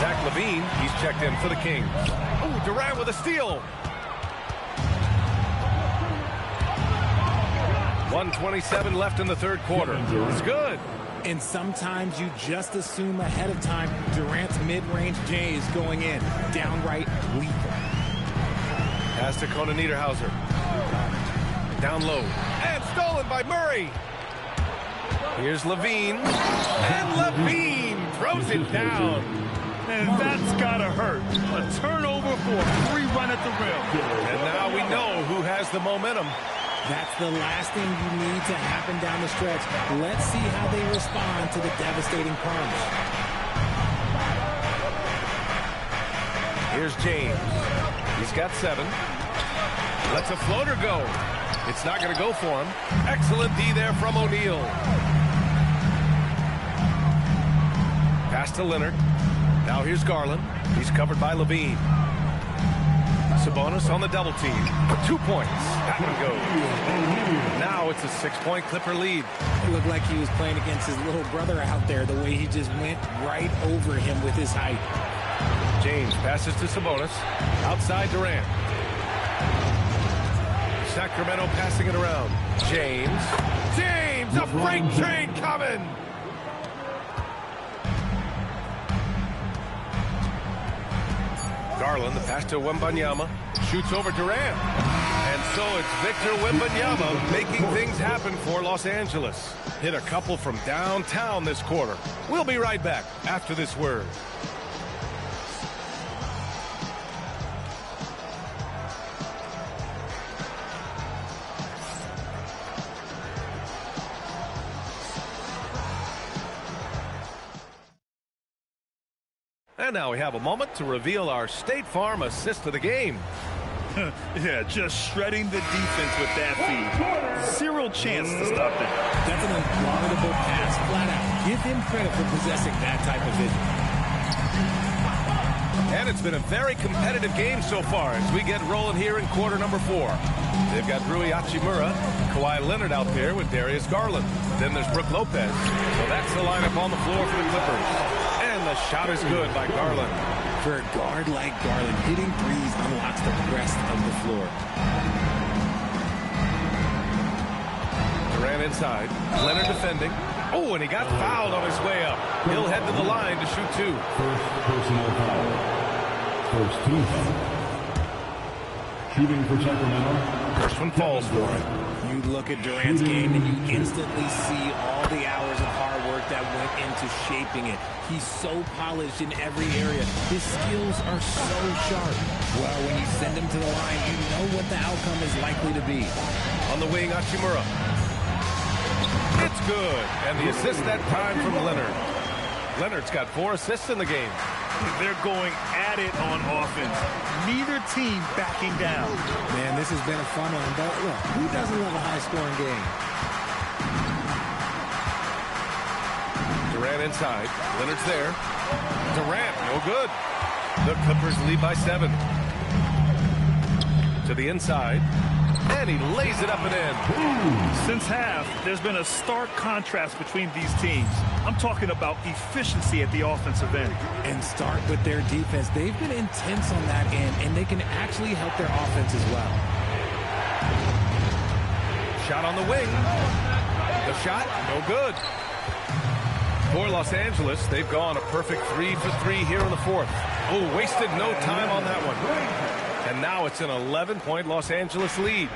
Zach LaVine, he's checked in for the Kings. Oh, Durant with a steal. 1:27 left in the third quarter. It's good. And sometimes you just assume ahead of time Durant's mid-range J is going in. Downright lethal. Pass to Conan Niederhauser. Down low. And stolen by Murray. Here's Levine. And Levine throws it down. And that's got to hurt. A turnover for a free run at the rim. And now we know who has the momentum. That's the last thing you need to happen down the stretch. Let's see how they respond to the devastating punch. Here's James. He's got 7. Lets a floater go. It's not going to go for him. Excellent D there from O'Neal. Pass to Leonard. Now here's Garland. He's covered by Levine. Sabonis on the double team for 2 points. That one goes. Now it's a 6-point Clipper lead. It looked like he was playing against his little brother out there, the way he just went right over him with his height. James passes to Sabonis. Outside Durant. Sacramento passing it around. James. A freight train coming. Garland, the pass to Wembanyama. Shoots over Durant. And so it's Victor Wembanyama making things happen for Los Angeles. Hit a couple from downtown this quarter. We'll be right back after this word. And now we have a moment to reveal our State Farm assist of the game. Yeah, just shredding the defense with that feed. Zero chance to stop it. That's an unguardable pass, flat out. Give him credit for possessing that type of vision. And it's been a very competitive game so far as we get rolling here in quarter number 4. They've got Rui Hachimura, Kawhi Leonard out there with Darius Garland. Then there's Brook Lopez. So that's the lineup on the floor for the Clippers. The shot is good by Garland. For a guard like Garland, hitting threes unlocks the rest of the floor. Durant inside. Leonard defending. Oh, and he got fouled on his way up. He'll head to the line to shoot 2. First personal foul. First team foul. Shooting for Sacramento. First one falls for him. You look at Durant's game and you instantly see all the hours of hard work that went into shaping it. He's so polished in every area. His skills are so sharp. Well, when you send him to the line, you know what the outcome is likely to be. On the wing, Hachimura. It's good. And the assist that time from Leonard. Leonard's got 4 assists in the game. They're going at it on offense. Neither team backing down. Man, this has been a fun one. But look, who doesn't love a high-scoring game? Durant inside. Leonard's there. Durant, no good. The Clippers lead by 7. To the inside. And he lays it up and in. Since half, there's been a stark contrast between these teams. I'm talking about efficiency at the offensive end. And start with their defense. They've been intense on that end, and they can actually help their offense as well. Shot on the wing. The shot, no good. For Los Angeles, they've gone a perfect 3 for 3 here in the 4th. Oh, wasted no time on that one. And now it's an 11-point Los Angeles lead.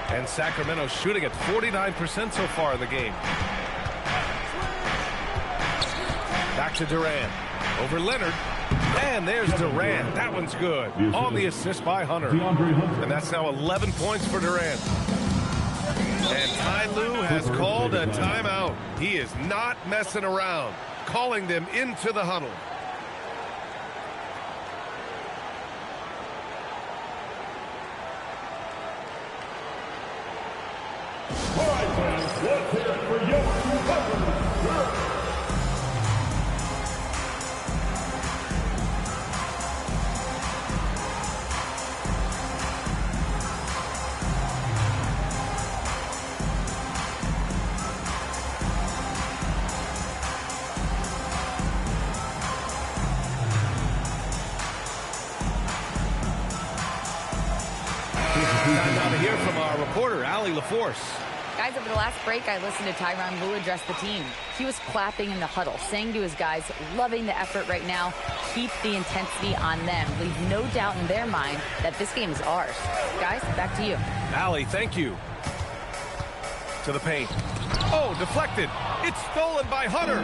And Sacramento shooting at 49% so far in the game. Back to Durant. Over Leonard. And there's Durant. That one's good. On the assist by Hunter. And that's now 11 points for Durant. And Ty Lue has called a timeout. He is not messing around. Calling them into the huddle. All right, fans, let's hear it for your Clippers. Time now to hear from our reporter, Allie LaForce. Guys, over the last break, I listened to Tyronn Lue address the team. He was clapping in the huddle, saying to his guys, loving the effort right now, keep the intensity on them. Leave no doubt in their mind that this game is ours. Guys, back to you. Allie, thank you. To the paint. Oh, deflected. It's stolen by Hunter.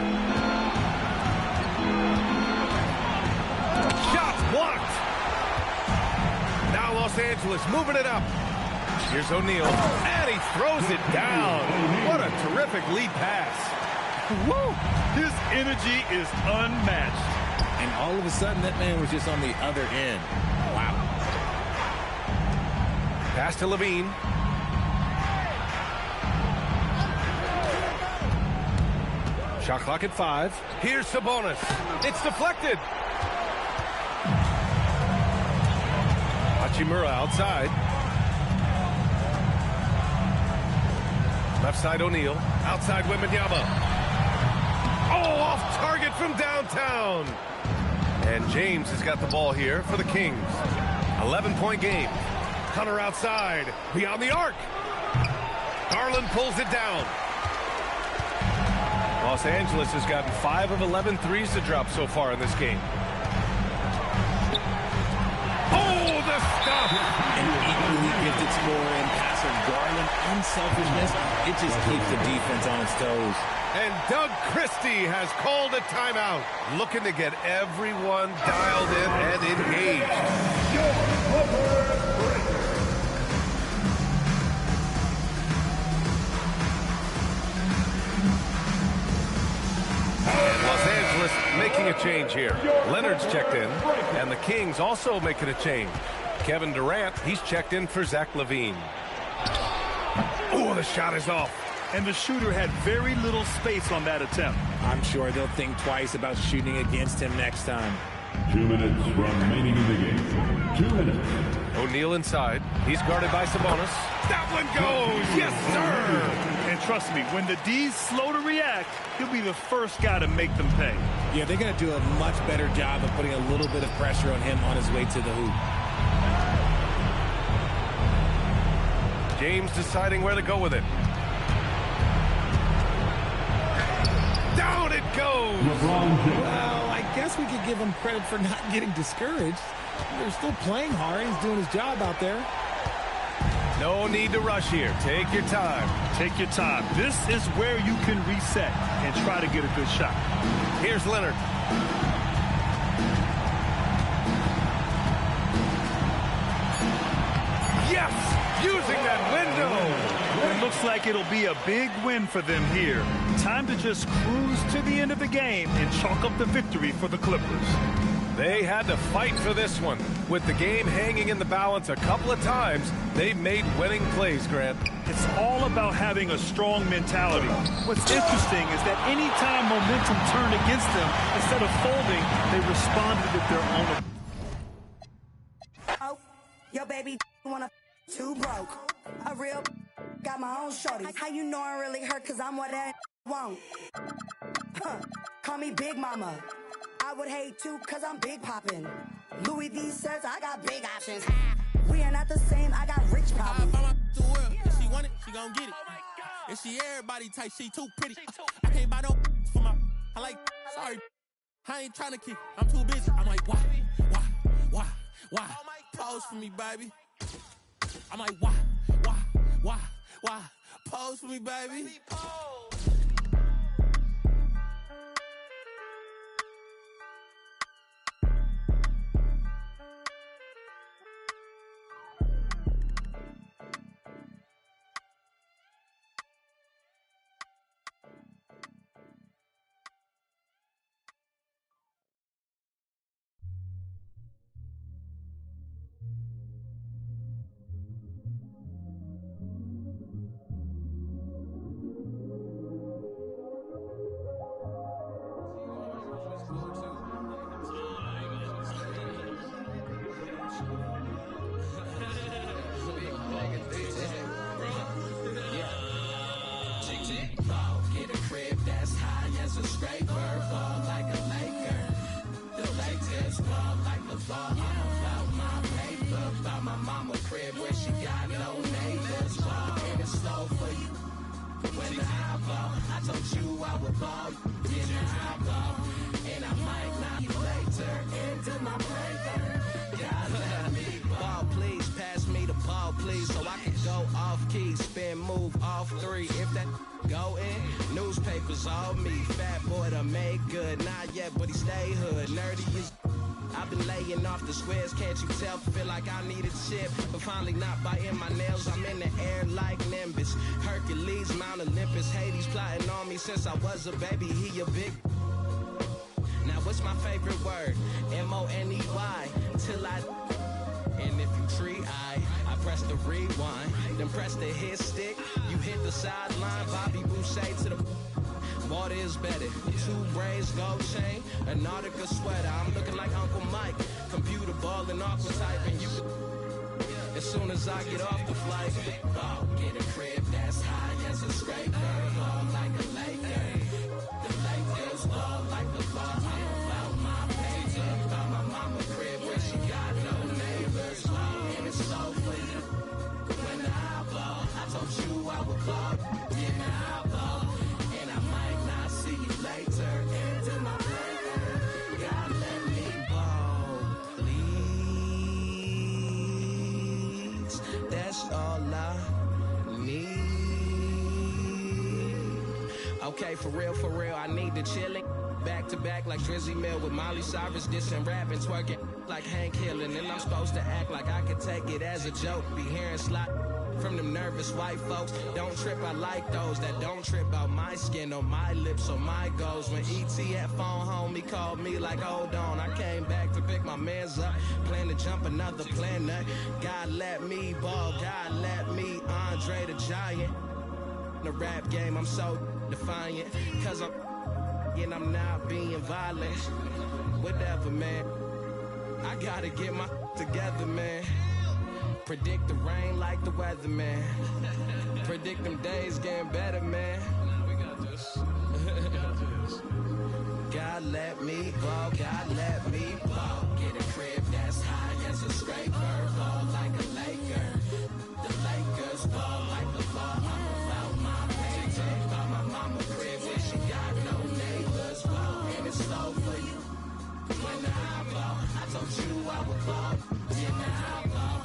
Shots blocked. Now Los Angeles moving it up. Here's O'Neal, and he throws it down. What a terrific lead pass. Woo! His energy is unmatched. And all of a sudden, that man was just on the other end. Wow. Pass to Levine. Shot clock at 5. Here's Sabonis. It's deflected. Hachimura outside. Left side O'Neal. Outside Wembanyama. Oh, off target from downtown. And James has got the ball here for the Kings. 11-point game. Hunter outside. Beyond the arc. Garland pulls it down. Los Angeles has gotten 5 of 11 threes to drop so far in this game. Oh, the stop! An equally gifted scorer and passer, Garland, unselfishness, it just keeps the defense on its toes. And Doug Christie has called a timeout, looking to get everyone dialed in and engaged. And Los Angeles making a change here. Leonard's checked in, and the Kings also making a change. Kevin Durant, he's checked in for Zach LaVine. Oh, the shot is off. And the shooter had very little space on that attempt. I'm sure they'll think twice about shooting against him next time. 2 minutes remaining in the game. 2 minutes. O'Neal inside. He's guarded by Sabonis. That one goes! Yes, sir! And trust me, when the D's slow to react, he'll be the first guy to make them pay. Yeah, they're going to do a much better job of putting a little bit of pressure on him on his way to the hoop. James deciding where to go with it. Down it goes! Well, I guess we could give him credit for not getting discouraged. They're still playing hard. He's doing his job out there. No need to rush here. Take your time. Take your time. This is where you can reset and try to get a good shot. Here's Leonard. Yes! Using that window! It looks like it'll be a big win for them here. Time to just cruise to the end of the game and chalk up the victory for the Clippers. They had to fight for this one. With the game hanging in the balance a couple of times, they've made winning plays, Grant. It's all about having a strong mentality. What's interesting is that any time momentum turned against them, instead of folding, they responded with their own. Oh, yo, baby, wanna too broke. A real got my own shorty. How you know I really hurt? Cause I'm what that won't. Call me Big Mama. I would hate too, cause I'm big poppin'. Louis V says I got big options. We are not the same, I got rich problems. The world. If she want it, she gon' get it. If she everybody type, she too pretty. I can't buy no for my. I like, sorry. I ain't tryna kick. I'm too busy. I'm like, why? Pose for me, baby. I'm like, why? Pose for me, baby. ball. I told you I would ball, then I ball. And I might not be later into my playground. God let me ball, please. Pass me the ball, please, so I can go off key, spin, move off three. If that go in, newspapers all me. Fat boy to make good, not yet, but he stay hood. Nerdy is. I've been laying off the squares, can't you tell? Feel like I need a chip, but finally not biting my nails. I'm in the air like Nimbus. Hercules, Mount Olympus. Hades plotting on me since I was a baby. He a big. Now what's my favorite word? M-O-N-E-Y. Till I. And if you tree, I press the rewind. Then press the hit stick. You hit the sideline. Bobby Boucher to the. Water is better. 2 braids, gold chain, a Nautica sweater. I'm looking like Uncle Mike. Computer balling, aqua typing. You. As soon as I get off the flight, get a crib that's high as a scraper. Ball like a Laker. The Lakers ball like the ball. I'm about my pager. About my mama crib where she got no neighbors. And it's so for you. When I ball, I told you I would ball. Then I ball. And I might not see you later into my playground. God let me ball, please. That's all I need. Okay, for real, I need the chillin'. Back to back like Drizzy Mill with Molly Cyrus dissing, rapping, twerking like Hank Hill. And then I'm supposed to act like I could take it as a joke. Be hearing slot from them nervous white folks. Don't trip, I like those that don't trip out my skin or my lips or my goals. When E.T. at phone home, he called me like, hold on. I came back to pick my mans up, plan to jump another planet. God let me ball, God let me Andre the Giant. In the rap game, I'm so defiant, cause I'm not being violent. Whatever, man. I gotta get my together, man. Predict the rain like the weather, man. Predict them days getting better, man. We got this. We got this. God let me ball, God let me ball. Get a crib that's high as a scraper. Ball like a Laker. The Lakers ball like the ball. I'm about my pager. About my mama crib where she got no neighbors. Ball and it's slow for you. When I ball, I told you I would ball. Then I ball.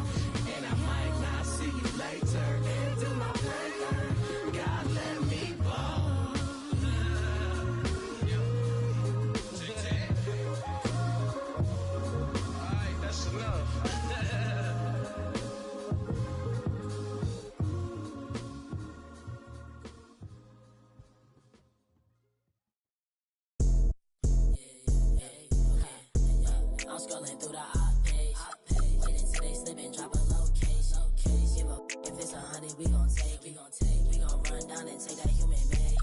And I might not see you later into my playground. God let me ball. Alright, that's enough. I'm scrolling through the op page. Waiting till they slip and drop a location. Give up if it's 100, we gon' take. We gon' run down and take that human made.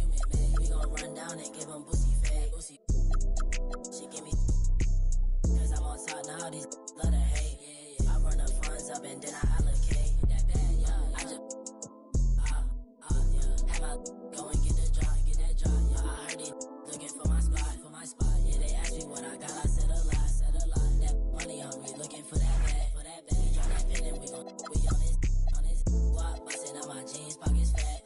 We gon' run down and give them boosie fade. She give me, cause I'm on top now. These love to hate. I run the funds up and then I allocate. I just, have I go and get the drop. I heard they looking for my spot. Yeah, they asked me what I got. I said a lot. That money hungry, looking for that bag. Drop that pin and we on this guap. Bustin' out my jeans, pockets fat.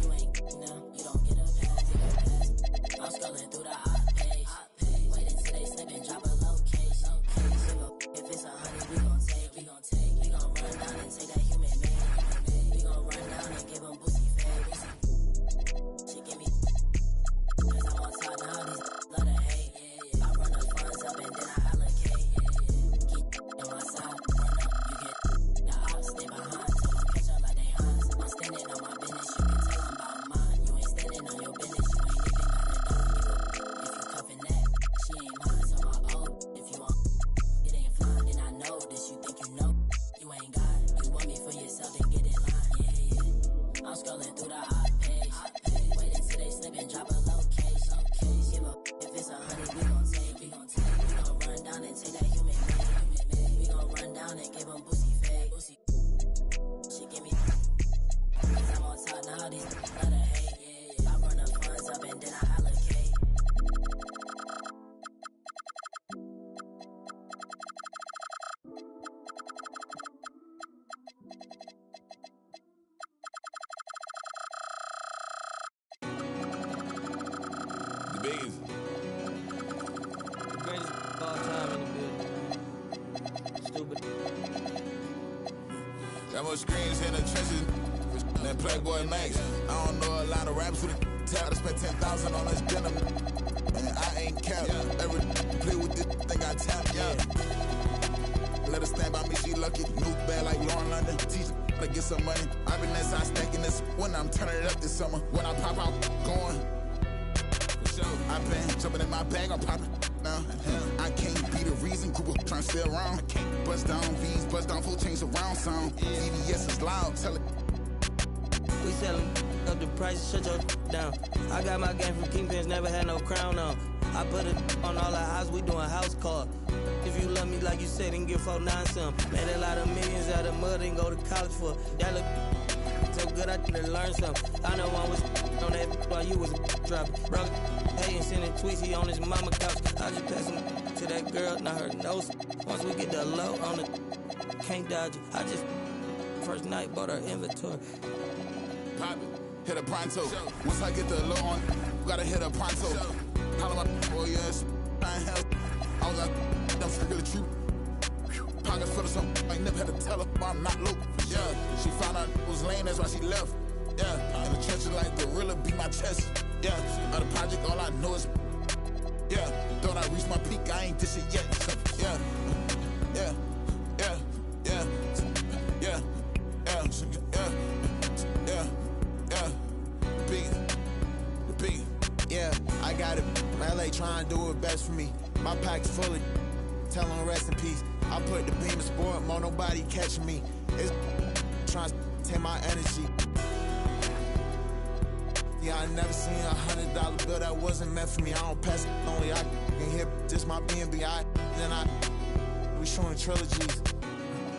You ain't you don't get a pass. I'm scrolling through the op page. Waiting till they slip and drop a location. If it's 100, we gon' take. We gon' run down and take that human made. We gon' run down and give them boosie fade. She give me, cause I'm on top now. These love to hate. I run the funds up and then I allocate. Keep on my side, run up, you get the ops, stay behind. Tell them catch up like they Hans. I'm standing on my business, you can tell I'm about mine. You ain't standing on your business, you ain't even got a dime. If you cuffin' that, she ain't mine, so my old. If you want, it ain't flying, then I know this. You think you know, you ain't God. You want me for yourself, then get in line. Yeah. I'm scrolling through the op page. Waiting till they slip and drop a location. Give up if it's 100, we gon' take. We gon' run down and take that human made. We gon' run down and give them boosie fade. She give me, cause I'm on top now. These love to hate. I run the funds up and then I allocate. Beans. The greatest of all time in the building. Stupid. Got more screens in the trenches than Playboy Max. I don't know a lot of raps with a tell. I spent 10,000 on this denim, and I ain't capped. Every play with this thing I tap, Let her stand by me, she lucky. New bad like Lauren London. Teach her to get some money. I've been inside stacking this when I'm turning it up this summer. When I pop out, going. I've been jumping in my bag, I'm popping. Now, I can't be the reason group of trying to stay around. I can't bust down V's, bust down full chains around sound. CVS is loud, tell it. We sellin' up the price, shut your down. I got my game from Kingpins, never had no crown on. I put it on all our house, we doing house call. If you love me like you said, then give 4-9 some. Made a lot of millions out of mud and go to college for. That look so good, I need to learn something. I know one was on that while you was dropping. Bro, hey, and sending tweets, he on his mama couch. I just passed him to that girl, not her nose. Once we get the low on the, can't dodge it. I just, first night, bought her inventory. Pop it, hit a pronto. Once I get the low on, gotta hit a pronto. Holla my boy, yes, I ain't hell. I was like, I'm strictly true. Pockets full of some, I ain't never had to tell her, I'm not low. Yeah, she found out it was lame, that's why she left. Yeah, in the trenches like gorilla beat my chest. Yeah, on the project, all I know is, yeah, thought I reached my peak, I ain't this shit yet. So, yeah, yeah, yeah, yeah, yeah, yeah, yeah, yeah, yeah, the big, yeah, I got it. LA trying to do it best for me. My pack's fully, tell them rest in peace. I put the beam in sport, more nobody catching me. It's trying to take my energy. Yeah, I never seen $100 bill that wasn't meant for me. I don't pass it only. I can hear this my B&B. We showing trilogies.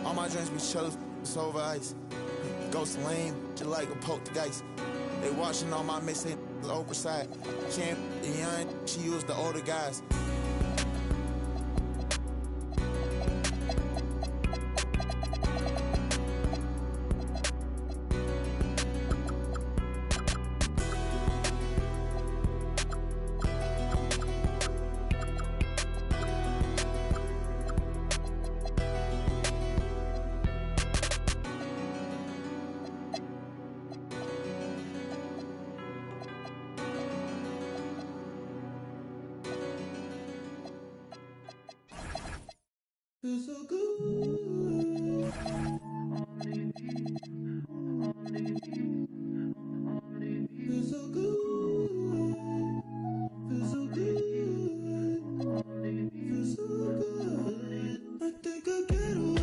All my drinks be chillin', it's over ice. Ghost lame, just like a poltergeist. They watching all my mixtape, Oprah side. She ain't young, she used the older guys. Feels so good. Feels so good. Feels so good. Feels so good. I think I'll get away.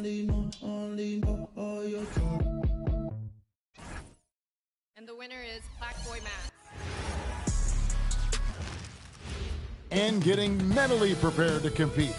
And the winner is Fletchboy Matt. And getting mentally prepared to compete.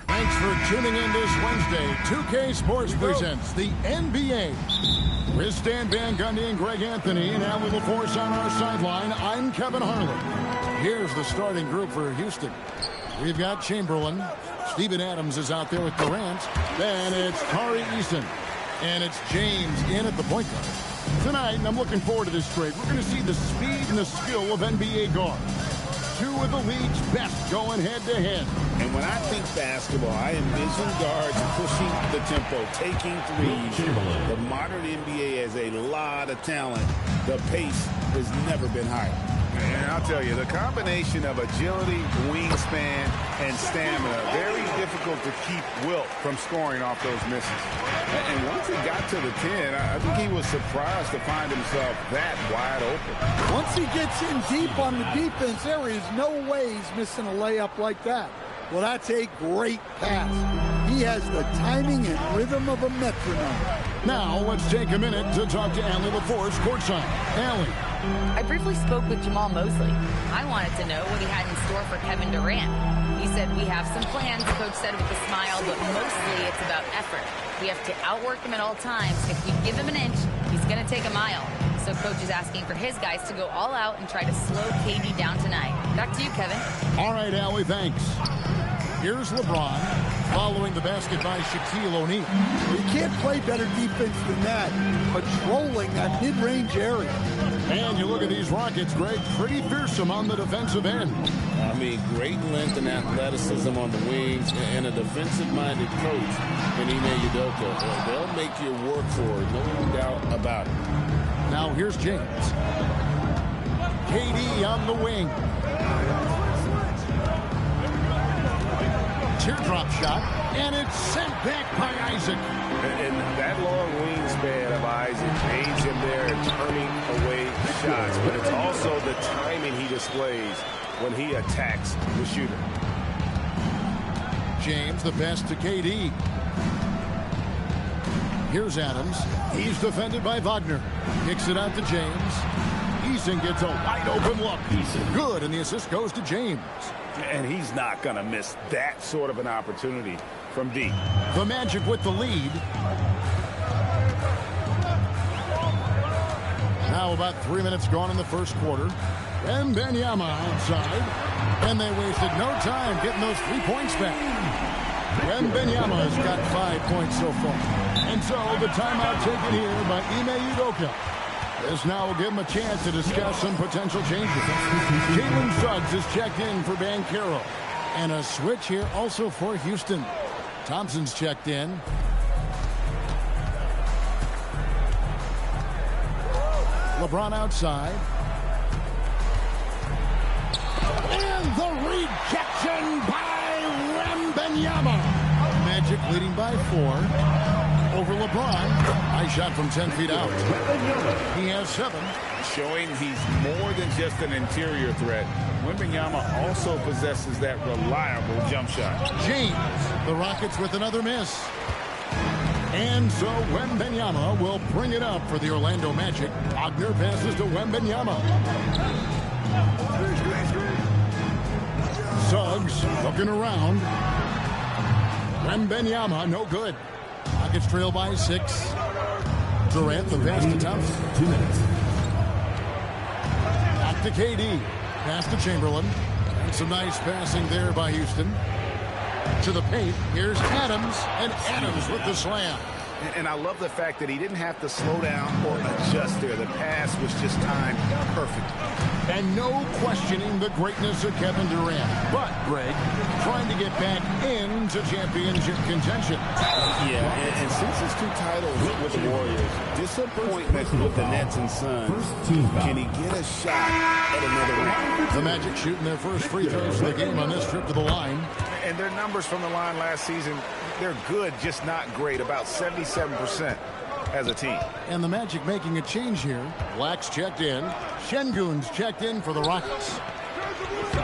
Thanks for tuning in this Wednesday. 2K Sports presents the NBA. With Stan Van Gundy and Greg Anthony and Allie LaForce on our sideline, I'm Kevin Harlan. Here's the starting group for Houston. We've got Chamberlain. Steven Adams is out there with Durant. Then it's Tari Eason. And it's James in at the point guard. Tonight, and I'm looking forward to this trade, we're going to see the speed and the skill of NBA guards. Two of the league's best going head-to-head. And when I think basketball, I envision guards pushing the tempo, taking threes. The modern NBA has a lot of talent. The pace has never been higher. And I'll tell you, the combination of agility, wingspan, and stamina, very difficult to keep Wilt from scoring off those misses. And once he got to the 10, I think he was surprised to find himself that wide open. Once he gets in deep on the defense, there is no way he's missing a layup like that. Well, that's a great pass. He has the timing and rhythm of a metronome. Now, let's take a minute to talk to Allie LaForce courtside. Allie. I briefly spoke with Jamal Mosley. I wanted to know what he had in store for Kevin Durant. He said, we have some plans, the coach said with a smile, but mostly it's about effort. We have to outwork him at all times. If we give him an inch, he's going to take a mile. So coach is asking for his guys to go all out and try to slow KD down tonight. Back to you, Kevin. All right, Allie, thanks. Here's LeBron following the basket by Shaquille O'Neal. You can't play better defense than that, patrolling that mid-range area. And you look at these Rockets, Greg, pretty fearsome on the defensive end. I mean, great length and athleticism on the wings, and a defensive-minded coach in Ime Udoka. They'll make you work for it, no doubt about it. Now here's James. KD on the wing. Teardrop shot, and it's sent back by Isaac. And that long wingspan of Isaac aids him there in turning away shots, but it's also the timing he displays when he attacks the shooter. James, the pass to KD. Here's Adams. He's defended by Wagner. Kicks it out to James. Eason gets a wide open look. Good, and the assist goes to James. And he's not going to miss that sort of an opportunity from deep. The Magic with the lead. Now about 3 minutes gone in the first quarter. Wembanyama outside. And they wasted no time getting those 3 points back. Wembanyama has got 5 points so far. And so the timeout taken here by Ime Udoka. This now will give him a chance to discuss some potential changes. Jalen Suggs is checked in for Banchero. And a switch here also for Houston. Thompson's checked in. LeBron outside. And the rejection by Wembanyama. Magic leading by 4 over LeBron. Nice shot from 10 feet out. He has 7. Showing he's more than just an interior threat. Wembanyama also possesses that reliable jump shot. James, the Rockets with another miss. And so Wembanyama will bring it up for the Orlando Magic. Wagner passes to Wembanyama. Suggs looking around. Wembanyama, no good. Rockets trail by 6. Durant, the pass to Thompson. 2 minutes. Back to KD. Pass to Chamberlain. And some nice passing there by Houston. To the paint. Here's Adams. And Adams with the slam. And I love the fact that he didn't have to slow down or adjust there. The pass was just timed perfect. And no questioning the greatness of Kevin Durant. But, Greg, trying to get back into championship contention. Yeah, and since his 2 titles with the Warriors, disappointment with the Nets and Suns. Can he get a shot at another ring? The Magic shooting their first free throws of the game on this trip to the line. And their numbers from the line last season, they're good, just not great. About 77% as a team. And the Magic making a change here. Black's checked in. Şengün's checked in for the Rockets.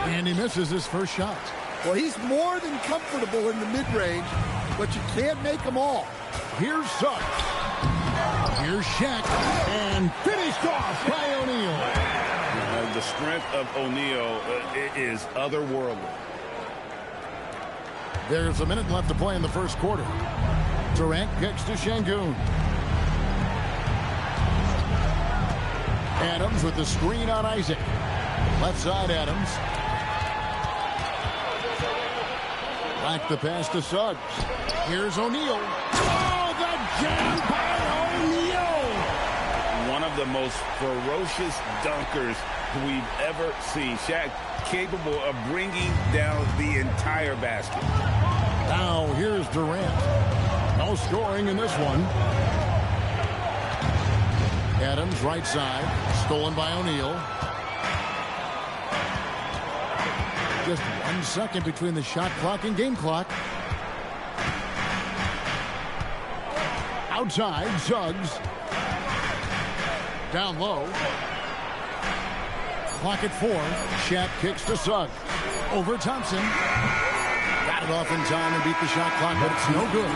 And he misses his first shot. Well, he's more than comfortable in the mid-range, but you can't make them all. Here's Suggs. Here's Shaq. And finished off by O'Neal. The strength of O'Neal is otherworldly. There's a minute left to play in the first quarter. Durant kicks to Şengün. Adams with the screen on Isaac. Left side Adams. Back the pass to Suggs. Here's O'Neal. Oh, the jam by O'Neal! One of the most ferocious dunkers we've ever seen. Shaq capable of bringing down the entire basket. Now here's Durant. No scoring in this one. Adams right side. Stolen by O'Neal. Just 1 second between the shot clock and game clock. Outside, Suggs. Down low. Clock at 4. Shaq kicks to Suggs. Over Thompson. Got it off in time and beat the shot clock, but it's no good.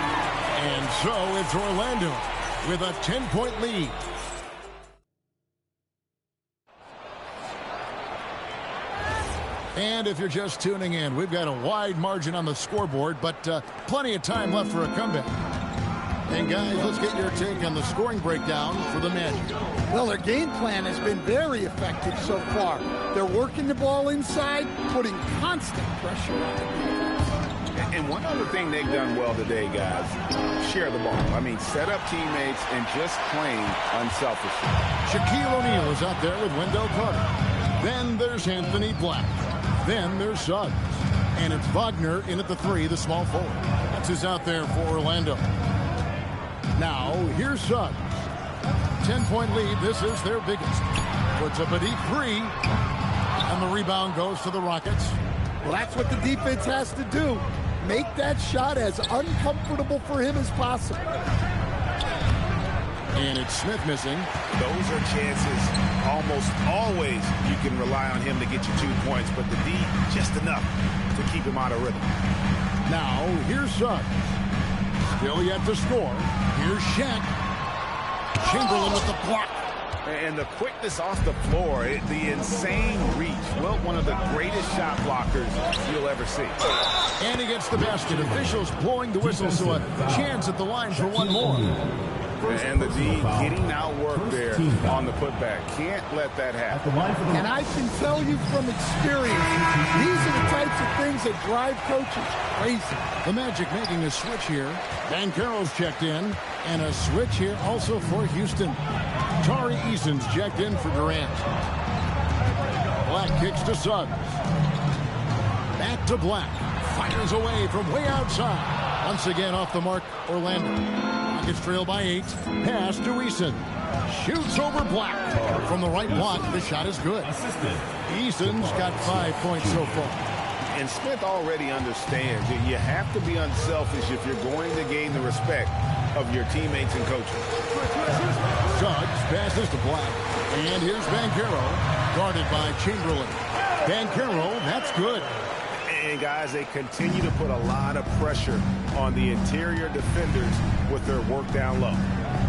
And so it's Orlando with a 10-point lead. And if you're just tuning in, we've got a wide margin on the scoreboard, but plenty of time left for a comeback. And guys, let's get your take on the scoring breakdown for the Magic. Well, their game plan has been very effective so far. They're working the ball inside, putting constant pressure on the defense. And one other thing they've done well today, guys, share the ball. I mean, set up teammates and just playing unselfishly. Shaquille O'Neal is out there with Wendell Carter. Then there's Anthony Black. Then there's Suggs. And it's Wagner in at the 3, the small forward. That's who's out there for Orlando. Now, here's Suggs. 10-point lead. This is their biggest. Puts up a deep 3. And the rebound goes to the Rockets. Well, that's what the defense has to do. Make that shot as uncomfortable for him as possible. And it's Smith missing. Those are chances almost always you can rely on him to get you 2 points, but the D, just enough to keep him out of rhythm. Now, here's Suggs. Still yet to score. Here's Shaq. Chamberlain with the block. And the quickness off the floor, the insane reach. Well, one of the greatest shot blockers you'll ever see. And he gets the basket. Officials blowing the whistle, so a chance at the line for one more. And the D getting outworked there on the putback. Can't let that happen. And I can tell you from experience, these are the types of things that drive coaches crazy. The Magic making a switch here. Banchero's checked in. And a switch here also for Houston. Tari Eason's checked in for Durant. Black kicks to Suggs. Back to Black. Fires away from way outside. Once again off the mark, Orlando. Rockets trail by 8. Pass to Eason. Shoots over Black. From the right block, the shot is good. Eason's got 5 points so far. And Smith already understands that you have to be unselfish if you're going to gain the respect of your teammates and coaches. Suggs passes to Black. And here's Banchero, guarded by Chamberlain. Banchero, that's good. And guys, they continue to put a lot of pressure on the interior defenders with their work down low.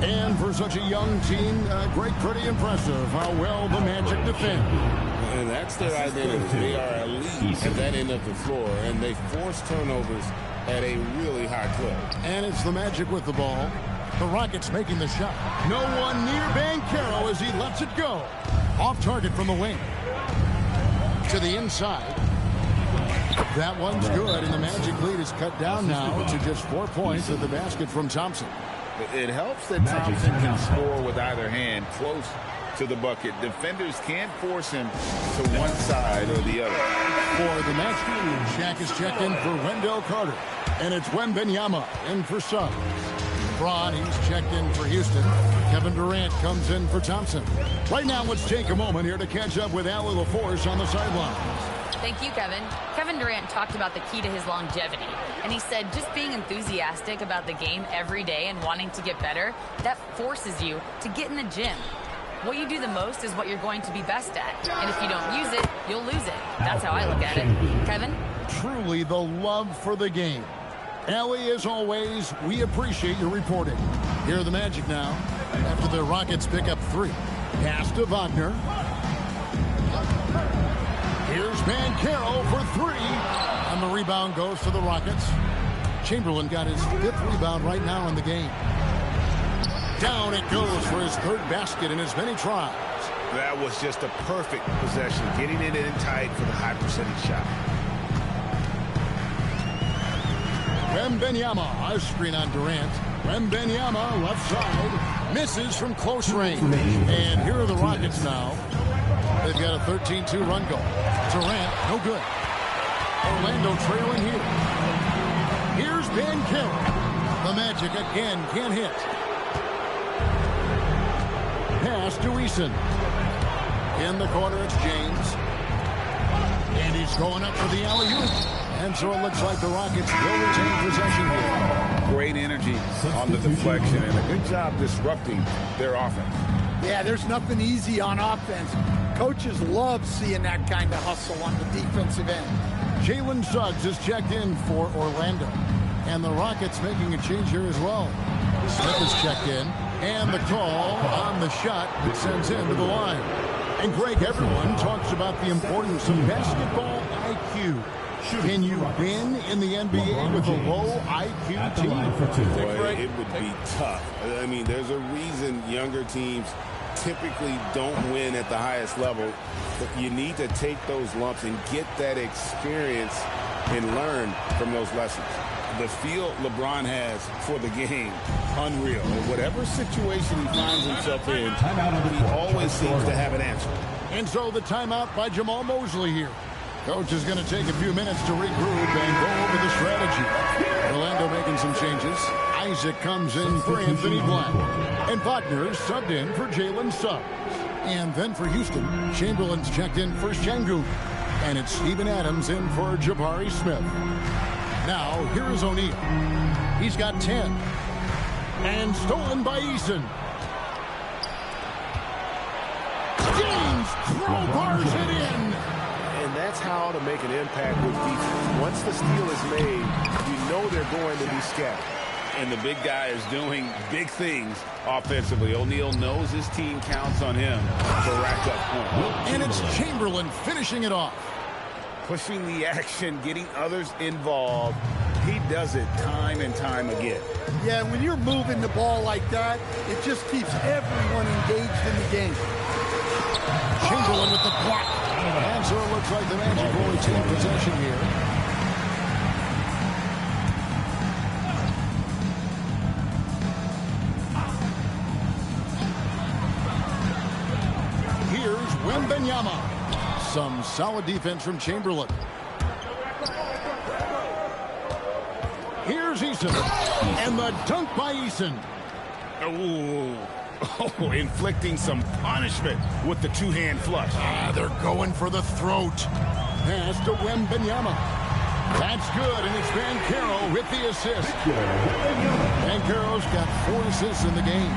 And for such a young team, Greg, pretty impressive how well the Magic defend. And that's their identity. They are elite at that end of the floor, and they force turnovers at a really high clip. And it's the Magic with the ball. The Rockets making the shot. No one near Banchero as he lets it go. Off target from the wing. To the inside. That one's good, and the Magic lead is cut down now to just 4 points at the basket from Thompson. It helps that Thompson can score with either hand close to the bucket. Defenders can't force him to one side or the other. For the Magic, Shaq is checked in for Wendell Carter. And it's Wembanyama in for Suggs. LeBron, he's checked in for Houston. Kevin Durant comes in for Thompson. Right now, let's take a moment here to catch up with Allie LaForce on the sidelines. Thank you, Kevin. Kevin Durant talked about the key to his longevity. And he said just being enthusiastic about the game every day and wanting to get better, that forces you to get in the gym. What you do the most is what you're going to be best at. And if you don't use it, you'll lose it. That's how I look at it. Kevin? Truly the love for the game. Allie, as always, we appreciate your reporting. Here are the Magic now, after the Rockets pick up 3. Pass to Wagner. Here's Banchero for 3. And the rebound goes to the Rockets. Chamberlain got his 5th rebound right now in the game. Down it goes for his 3rd basket in as many tries. That was just a perfect possession, getting it in tight for the high percentage shot. Wembanyama, a screen on Durant. Wembanyama, left side, misses from close range. And here are the Rockets now. They've got a 13-2 run goal. Durant, no good. Orlando trailing here. Here's Banchero. The Magic again can't hit. Pass to Eason. In the corner, it's James. And he's going up for the alley-oop. And so it looks like the Rockets will retain possession here. Great energy on the deflection and a good job disrupting their offense. Yeah, there's nothing easy on offense. Coaches love seeing that kind of hustle on the defensive end. Jalen Suggs is checked in for Orlando. And the Rockets making a change here as well. Smith is checked in. And the call on the shot that sends him to the line. And Greg, everyone talks about the importance of basketball IQ. Can you win in the NBA with a low IQ team? Boy, it would be tough. I mean, there's a reason younger teams typically don't win at the highest level. But you need to take those lumps and get that experience and learn from those lessons. The feel LeBron has for the game, unreal. In whatever situation he finds himself in, he always seems to have an answer. And so the timeout by Jamal Mosley here. Coach is going to take a few minutes to regroup and go over the strategy. Orlando making some changes. Isaac comes in for Anthony Black. And Wagner subbed in for Jalen Suggs. And then for Houston, Chamberlain's checked in for Şengün. And it's Steven Adams in for Jabari Smith. Now, here is O'Neal. He's got 10. And stolen by Eason. James crowbars it in. And that's how to make an impact with defense. Once the steal is made, you know they're going to be scattered. And the big guy is doing big things offensively. O'Neal knows his team counts on him to rack up points. And it's Chamberlain finishing it off. Pushing the action, getting others involved. He does it time and time again. Yeah, when you're moving the ball like that, it just keeps everyone engaged in the game. Chamberlain with the block. And so it looks like the Magic will retain possession here. Here's Wembanyama. Some solid defense from Chamberlain. Here's Eason. And the dunk by Eason. Oh, inflicting some punishment with the two-hand flush. They're going for the throat. Pass to Wembanyama. That's good, and it's Banchero with the assist. Banchero's got 4 assists in the game.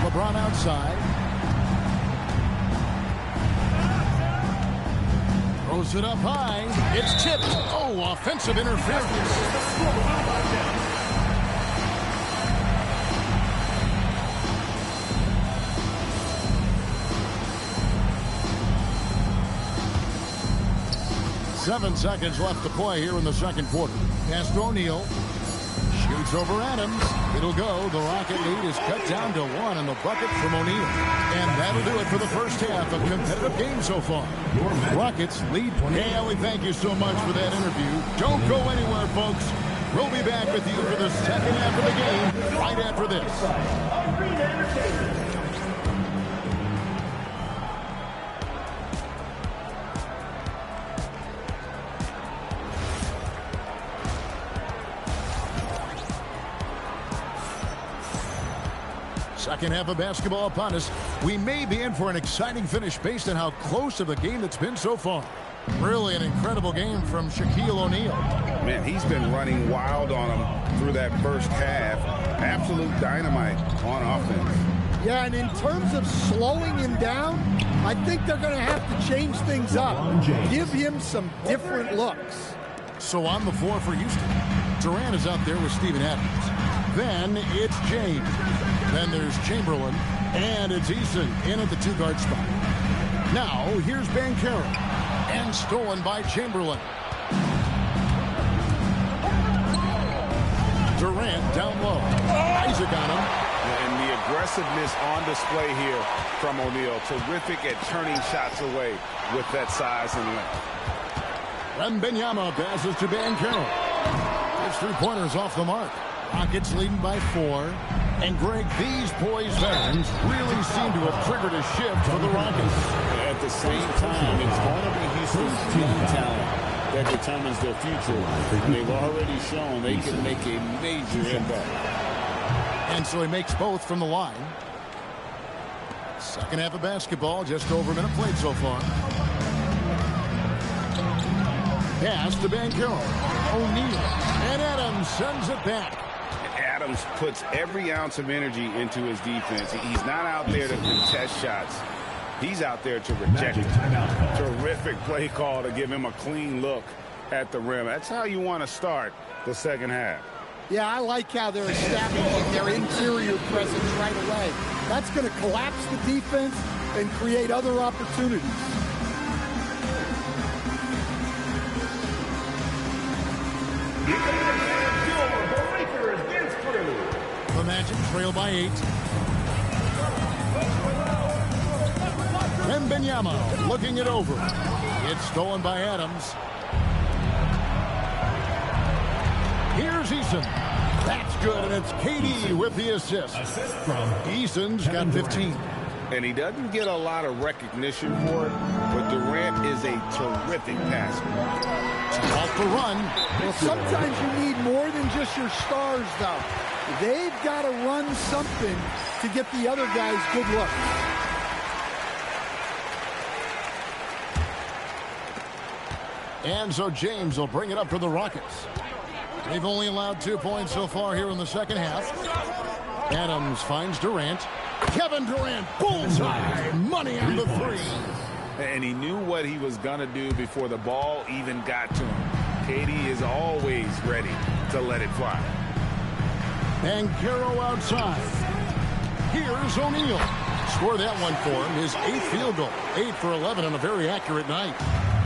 LeBron outside. Throws it up high. It's tipped. Oh, offensive interference. 7 seconds left to play here in the second quarter. Pass to O'Neal. Shoots over Adams. It'll go. The Rocket lead is cut down to 1 in the bucket from O'Neal. And that'll do it for the first half. A competitive game so far. Rockets lead. Hey, Ellie, thank you so much for that interview. Don't go anywhere, folks. We'll be back with you for the second half of the game right after this. Second half of basketball upon us. We may be in for an exciting finish based on how close to the game it's been so far. Really an incredible game from Shaquille O'Neal. Man, he's been running wild on him through that first half. Absolute dynamite on offense. Yeah, and in terms of slowing him down, I think they're going to have to change things up. Give him some different looks. So on the floor for Houston, Durant is out there with Steven Adams. Then it's James. Then there's Chamberlain. And it's Eason in at the 2-guard spot. Now, here's Banchero. And stolen by Chamberlain. Durant down low. Isaac on him. And the aggressiveness on display here from O'Neal. Terrific at turning shots away with that size and length. Wembanyama passes to Banchero. His 3-pointers off the mark. Rockets leading by 4. And Greg, these boys veterans really seem to have triggered a shift for the Rockets. At the same time, it's going to be Houston's young talent that determines their future. They've already shown they can make a major impact. And so he makes both from the line. Second half of basketball, just over a minute played so far. Pass to Banchero. O'Neal. And Adams sends it back. Adams puts every ounce of energy into his defense. He's not out there to contest shots. He's out there to reject it. Terrific play call to give him a clean look at the rim. That's how you want to start the second half. Yeah, I like how they're establishing their interior presence right away. That's going to collapse the defense and create other opportunities. The Magic trail by 8. Wembanyama looking it over. It's stolen by Adams. Here's Eason. That's good, and it's KD with the assist. Eason's got 15. And he doesn't get a lot of recognition for it, but Durant is a terrific passer. Off the run. Well, sometimes you need more than just your stars, though. They've got to run something to get the other guys good looks. And so James will bring it up for the Rockets. They've only allowed 2 points so far here in the second half. Adams finds Durant. Kevin Durant, bullseye, money on the 3. And he knew what he was going to do before the ball even got to him. KD is always ready to let it fly. Banchero outside. Here's O'Neal. Score that one for him. His 8th field goal. 8 for 11 on a very accurate night.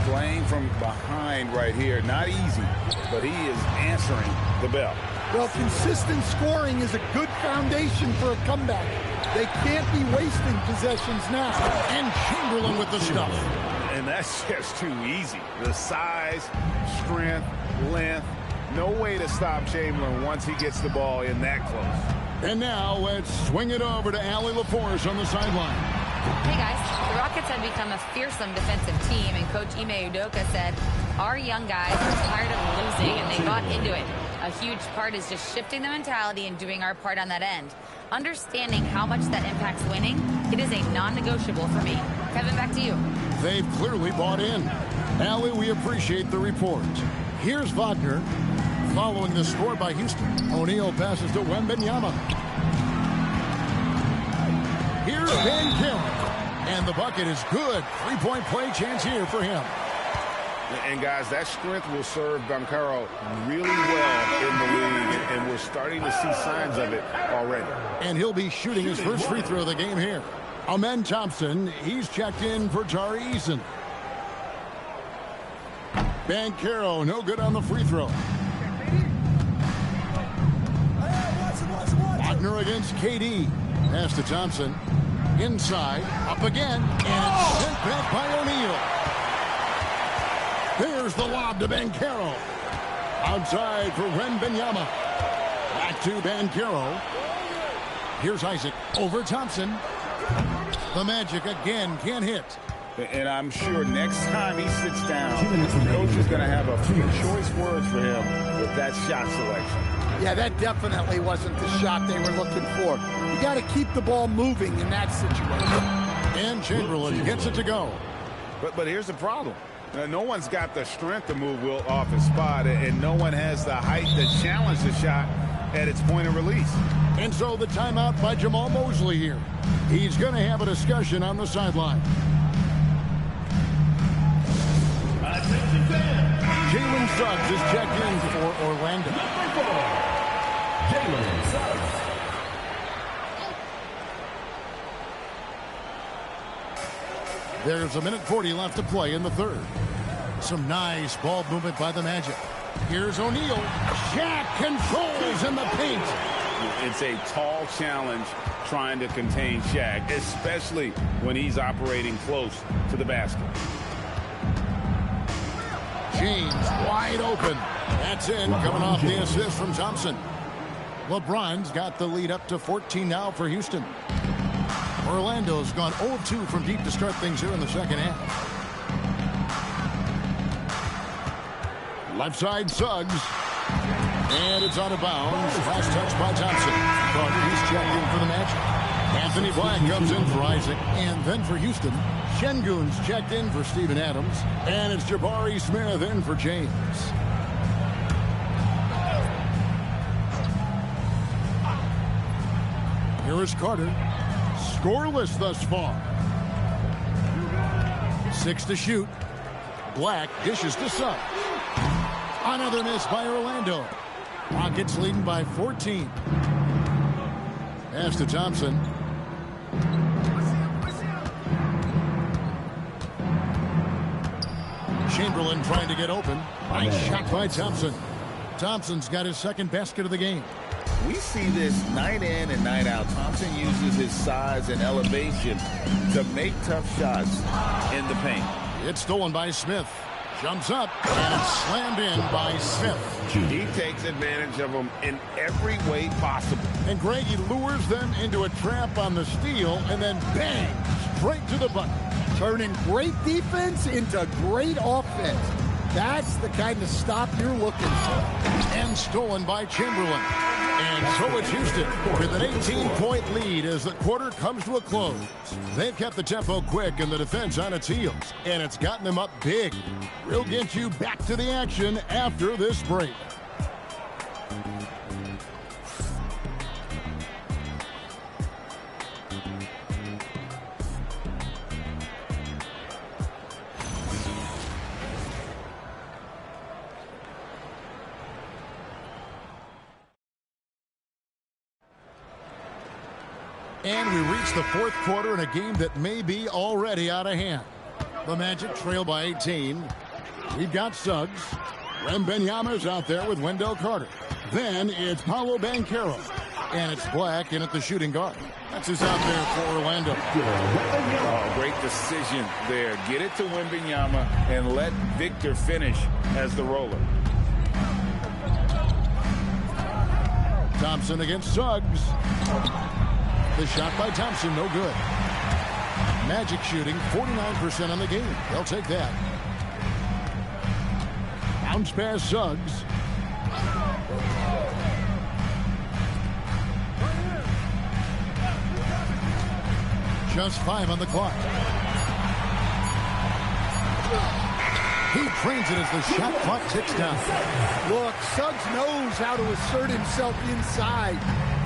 playing from behind right here. Not easy, but he is answering the bell. Well, consistent scoring is a good foundation for a comeback. They can't be wasting possessions now. And Chamberlain with the stuff. And that's just too easy. The size, strength, length. No way to stop Chamberlain once he gets the ball in that close. And now let's swing it over to Allie LaForce on the sideline. Hey guys, the Rockets have become a fearsome defensive team, and Coach Ime Udoka said, our young guys are tired of losing and they bought into it. A huge part is just shifting the mentality and doing our part on that end. Understanding how much that impacts winning, it is a non-negotiable for me. Kevin, back to you. They've clearly bought in. Allie, we appreciate the report. Here's Wagner. Following the score by Houston, O'Neal passes to Wembanyama. Here's Bankero. And the bucket is good. Three-point play chance here for him. And guys, that strength will serve Bankero really well in the league, and we're starting to see signs of it already. And he'll be shooting his first free throw of the game here. Amen Thompson, he's checked in for Tari Eason. Bankero, no good on the free throw. Wagner against KD. Pass to Thompson. Inside, up again, and it's sent back by O'Neal. There's the lob to Bankero. Outside for Wembanyama. Back to Bankero. Here's Isaac over Thompson. The Magic again can't hit. And I'm sure next time he sits down, the coach is going to have a few choice words for him with that shot selection. Yeah, that definitely wasn't the shot they were looking for. You got to keep the ball moving in that situation. And Chamberlain gets it to go. But here's the problem. No one's got the strength to move Wilt off his spot, and no one has the height to challenge the shot at its point of release. And so the timeout by Jamal Mosley here. He's going to have a discussion on the sideline. Jalen Suggs is checked in for Orlando. Jalen Suggs. There's a minute 40 left to play in the third. Some nice ball movement by the Magic. Here's O'Neal. Shaq controls in the paint. It's a tall challenge trying to contain Shaq, especially when he's operating close to the basket. James wide open. That's in, coming off the assist from Thompson. LeBron's got the lead up to 14 now for Houston. Orlando's gone 0-2 from deep to start things here in the second half. Left side, Suggs. And it's out of bounds. Last touch by Thompson. He's checked in for the Magic. Anthony Black comes in for Isaac. And then for Houston, Şengün's checked in for Steven Adams. And it's Jabari Smith in for James. Here is Carter. Scoreless thus far. 6 to shoot. Black dishes to Suggs. Another miss by Orlando. Rockets leading by 14. Pass to Thompson. Chamberlain trying to get open. Nice shot by Thompson. Thompson's got his second basket of the game. We see this night in and night out. Thompson uses his size and elevation to make tough shots in the paint. It's stolen by Smith. Jumps up and it's slammed in by Smith. He takes advantage of them in every way possible. And Greg, he lures them into a trap on the steal and then bang, straight to the bucket. Turning great defense into great offense. That's the kind of stop you're looking for. And stolen by Chamberlain. And so it's Houston with an 18-point lead as the quarter comes to a close. They've kept the tempo quick and the defense on its heels, and it's gotten them up big. We'll get you back to the action after this break. And we reach the fourth quarter in a game that may be already out of hand. The Magic trail by 18. We've got Suggs. Wembanyama's out there with Wendell Carter. Then it's Paolo Banchero. And it's Black in at the shooting guard. That's who's out there for Orlando. Oh, great decision there. Get it to Wembanyama and let Victor finish as the roller. Thompson against Suggs. The shot by Thompson, no good. Magic shooting 49% on the game. They'll take that. Bounce pass Suggs. Just 5 on the clock. He trains it as the shot clock ticks down. Look, Suggs knows how to assert himself inside.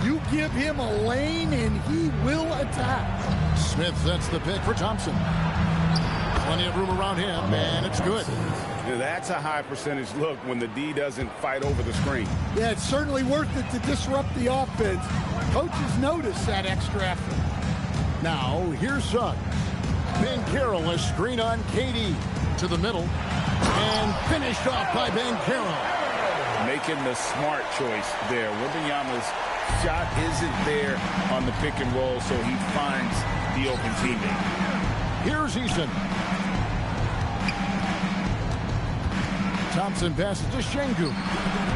You give him a lane and he will attack. Smith sets the pick for Thompson. Plenty of room around him, and it's good. That's a high percentage look when the D doesn't fight over the screen. Yeah, it's certainly worth it to disrupt the offense. Coaches notice that extra effort. Now, here's Suggs. Banchero, a screen on KD to the middle. And finished off by Banchero. Making the smart choice there. Wembanyama's shot isn't there on the pick and roll, so he finds the open teammate. Here's Eason. Thompson passes to Şengün.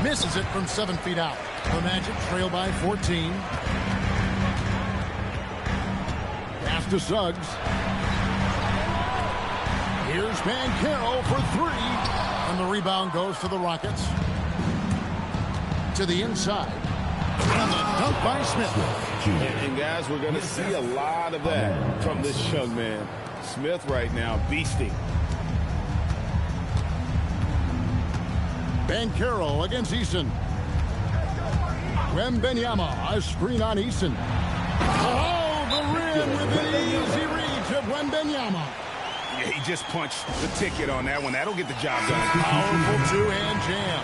Misses it from 7 feet out. The Magic trail by 14. Pass to Suggs. Here's Banchero for 3. And the rebound goes to the Rockets. To the inside. And the dunk by Smith. And guys, we're going to see a lot of that from this young man. Smith right now beasting. Banchero against Eason. Wembanyama, a screen on Eason. Oh, the rim with an easy reach of Wembanyama. Yeah, he just punched the ticket on that one. That'll get the job done. Powerful two-hand jam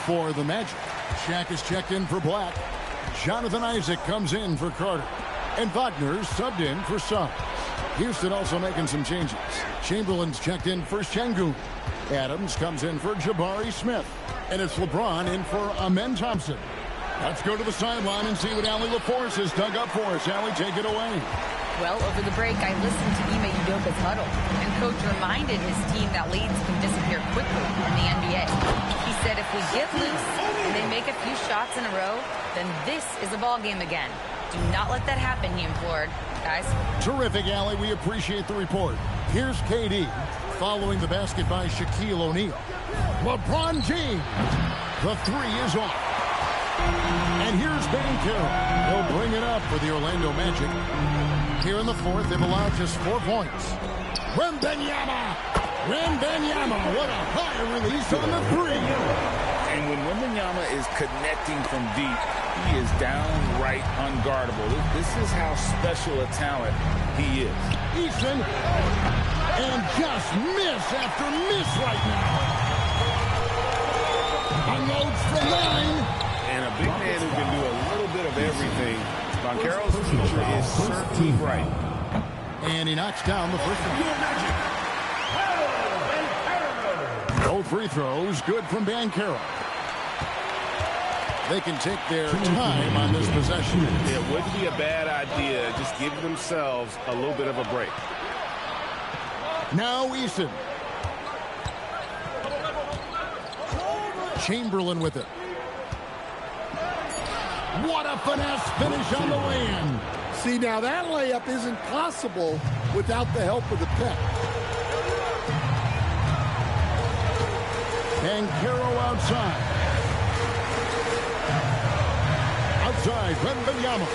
for the Magic. Shaq is checked in for Black. Jonathan Isaac comes in for Carter. And Wagner subbed in for Suggs. Houston also making some changes. Chamberlain's checked in for Şengün. Adams comes in for Jabari Smith. And it's LeBron in for Amen Thompson. Let's go to the sideline and see what Allie LaForce has dug up for us. Allie, take it away. Well, over the break, I listened to Ime Udoka's huddle, and Coach reminded his team that leads can disappear quickly in the NBA. He said if we get loose and they make a few shots in a row, then this is a ball game again. Do not let that happen, he implored. Guys. Terrific, Allie. We appreciate the report. Here's KD following the basket by Shaquille O'Neal. LeBron James. The 3 is off. And here's Banchero. He'll bring it up for the Orlando Magic. Here in the 4th, they've allowed just 4 points. Wembanyama! Wembanyama! What a high release on the 3! And when Wembanyama is connecting from deep, he is downright unguardable. This is how special a talent he is. Eason, and just miss after miss right now. Unloads from 9. And a big man who can do a little bit of everything. Banchero's future is certainly bright. And he knocks down the first one. Both free throws good from Banchero. They can take their time on this possession. It wouldn't be a bad idea. Just give themselves a little bit of a break. Now Eason. Chamberlain with it. What a finesse finish on the way-in. See, now that layup isn't possible without the help of the pick. Banchero outside. Outside, Wembanyama.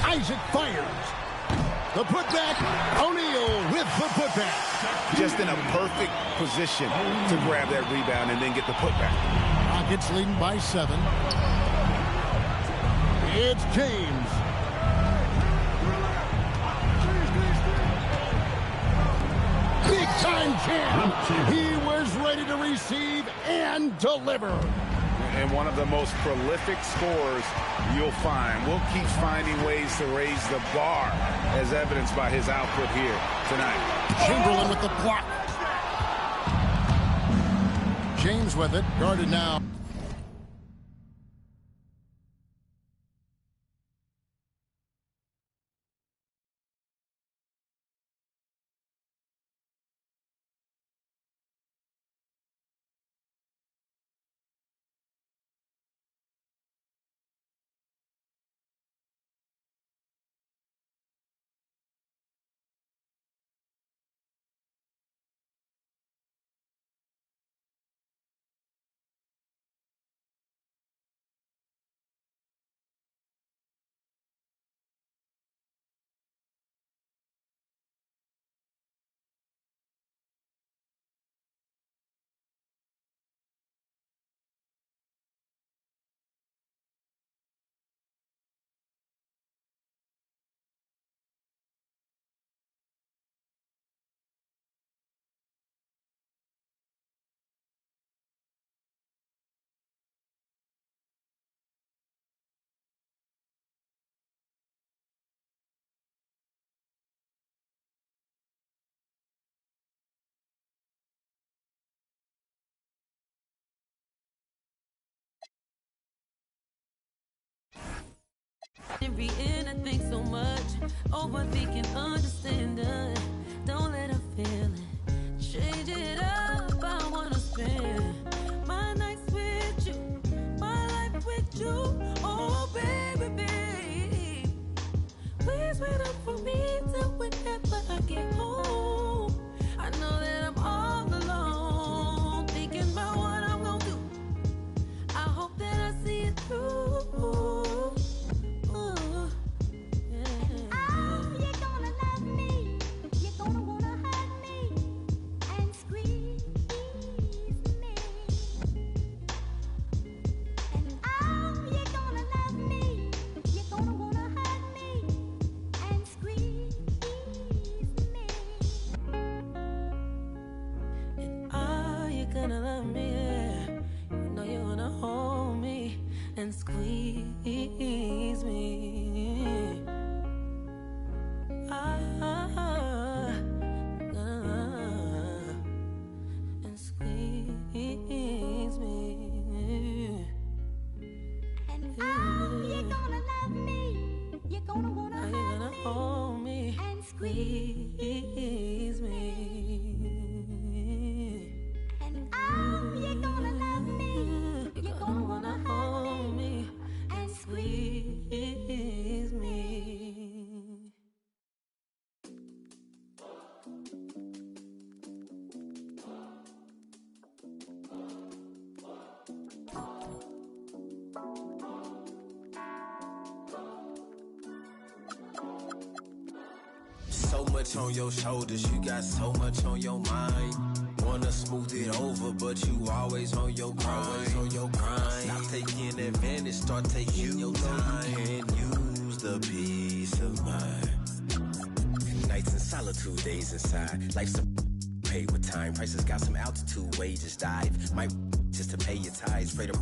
Isaac fires. The putback. O'Neal with the putback. Just in a perfect position to grab that rebound and then get the putback. Rockets leading by 7. It's James. Big time jam. He was ready to receive and deliver. and one of the most prolific scorers you'll find. Wilt keeps finding ways to raise the bar, as evidenced by his output here tonight. Chamberlain with the block. James with it, guarded now. And I think so much, overthinking, understanding. Don't let her feel it. Change it up, I wanna spend my nights with you, my life with you. Oh, baby, babe. Please wait up for me till whenever I get home. I know that I'm all alone, thinking about what I'm gonna do. I hope that I see it through. Gonna love me, yeah. You know you're gonna hold me and squeeze me. And squeeze me. And you're gonna love me. You're gonna wanna hold me and squeeze me. You're gonna love me. You're gonna wanna hold me and squeeze me. So much on your shoulders, you got so much on your mind. Wanna smooth it over, but you always on your grind. Stop taking advantage, start taking your time. And use the peace of mind. Nights in solitude, days inside. Life's a paid with time. Prices got some altitude, wages dive. Might just to pay your tithes. Pray to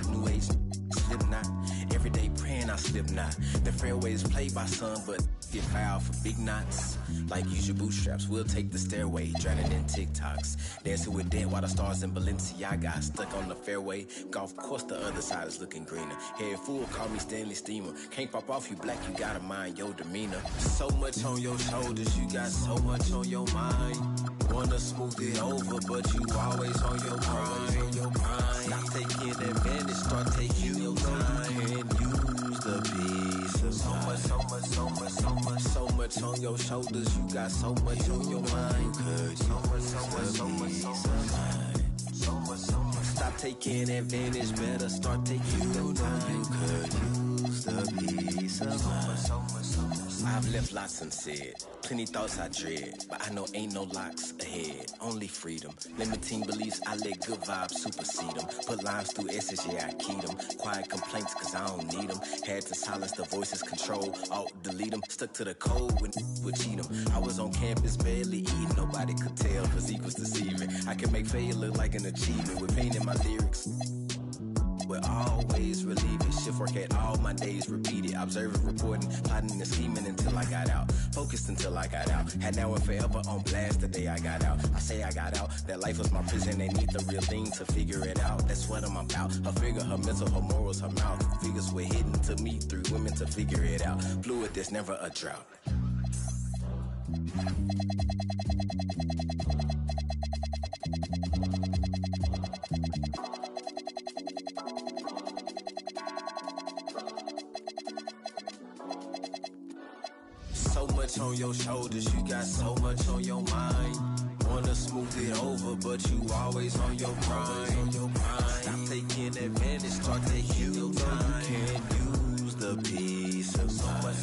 new age, slip not. Every day praying I slip not. The fairways played by some, but get foul for big knots. Like use your bootstraps, we'll take the stairway. Drowning in TikToks. Dancing with dead while the stars in Balenciaga. Stuck on the fairway. Golf course, the other side is looking greener. Head full, call me Stanley Steamer. Can't pop off you black, you gotta mind your demeanor. So much on your shoulders, you got so much on your mind. Wanna smooth it over, but you always on your grind. Stop taking advantage, start taking your time. And use the peace of mind. So much on your shoulders, you got so much on your mind. So much. Stop taking advantage, better start taking your time. You could use the peace of mind. I've left lots unsaid, plenty thoughts I dread, but I know ain't no locks ahead, only freedom. Limiting beliefs, I let good vibes supersede them. Put lines through S's, yeah, I keyed them. Quiet complaints, cause I don't need them. Had to silence the voices, control, alt, delete them. Stuck to the code when would cheat them. I was on campus, barely eating, nobody could tell, cause equals deceiving. I can make failure look like an achievement, with pain in my lyrics. lyrics. Will always relieve it. Shift work at all my days repeated. Observing, reporting, plotting and scheming until I got out. Focused until I got out. Had now and forever on blast the day I got out. I say I got out. That life was my prison. They need the real thing to figure it out. That's what I'm about. Her figure, her mental, her morals, her mouth. Figures were hidden to me through women to figure it out. Fluid, there's never a drought. So much on your shoulders, you got so much on your mind. Wanna smooth it over, but you always on your grind. Stop taking advantage, start taking your time. You can't use the peace of mind.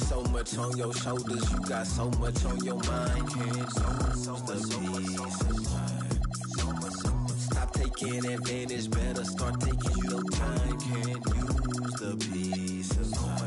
So much on your shoulders, you got so much on your mind. Can't use the peace of mind. Stop taking advantage, better start taking your time. Can't use the peace of mind.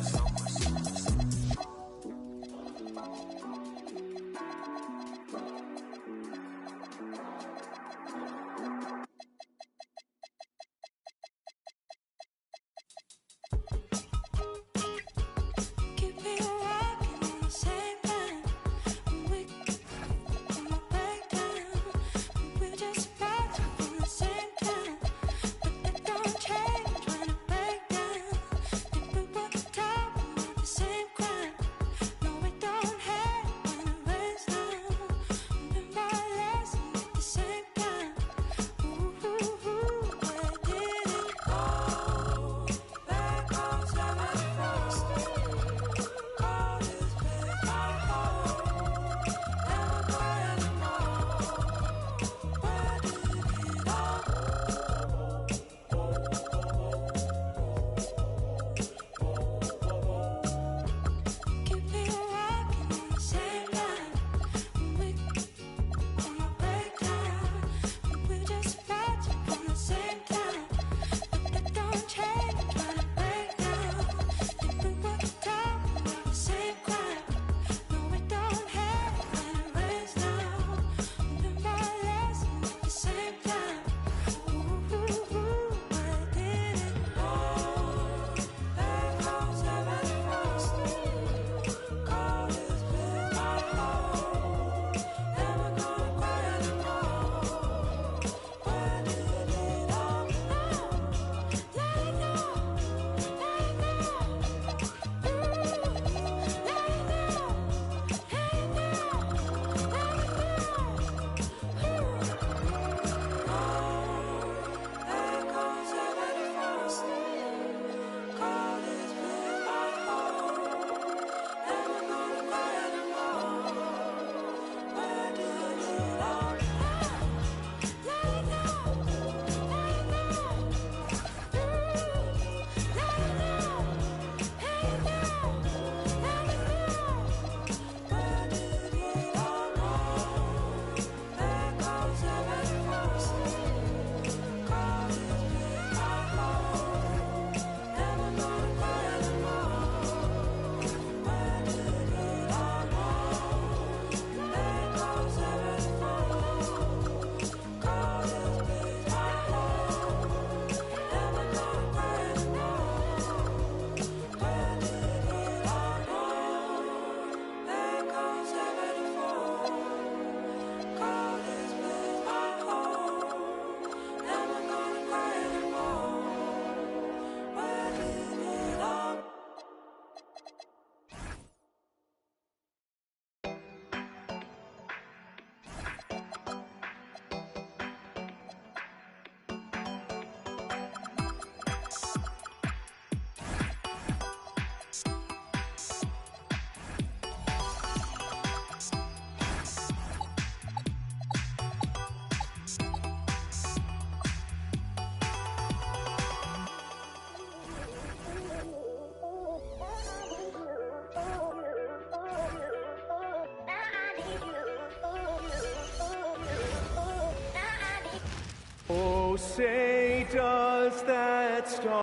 Oh, say does that star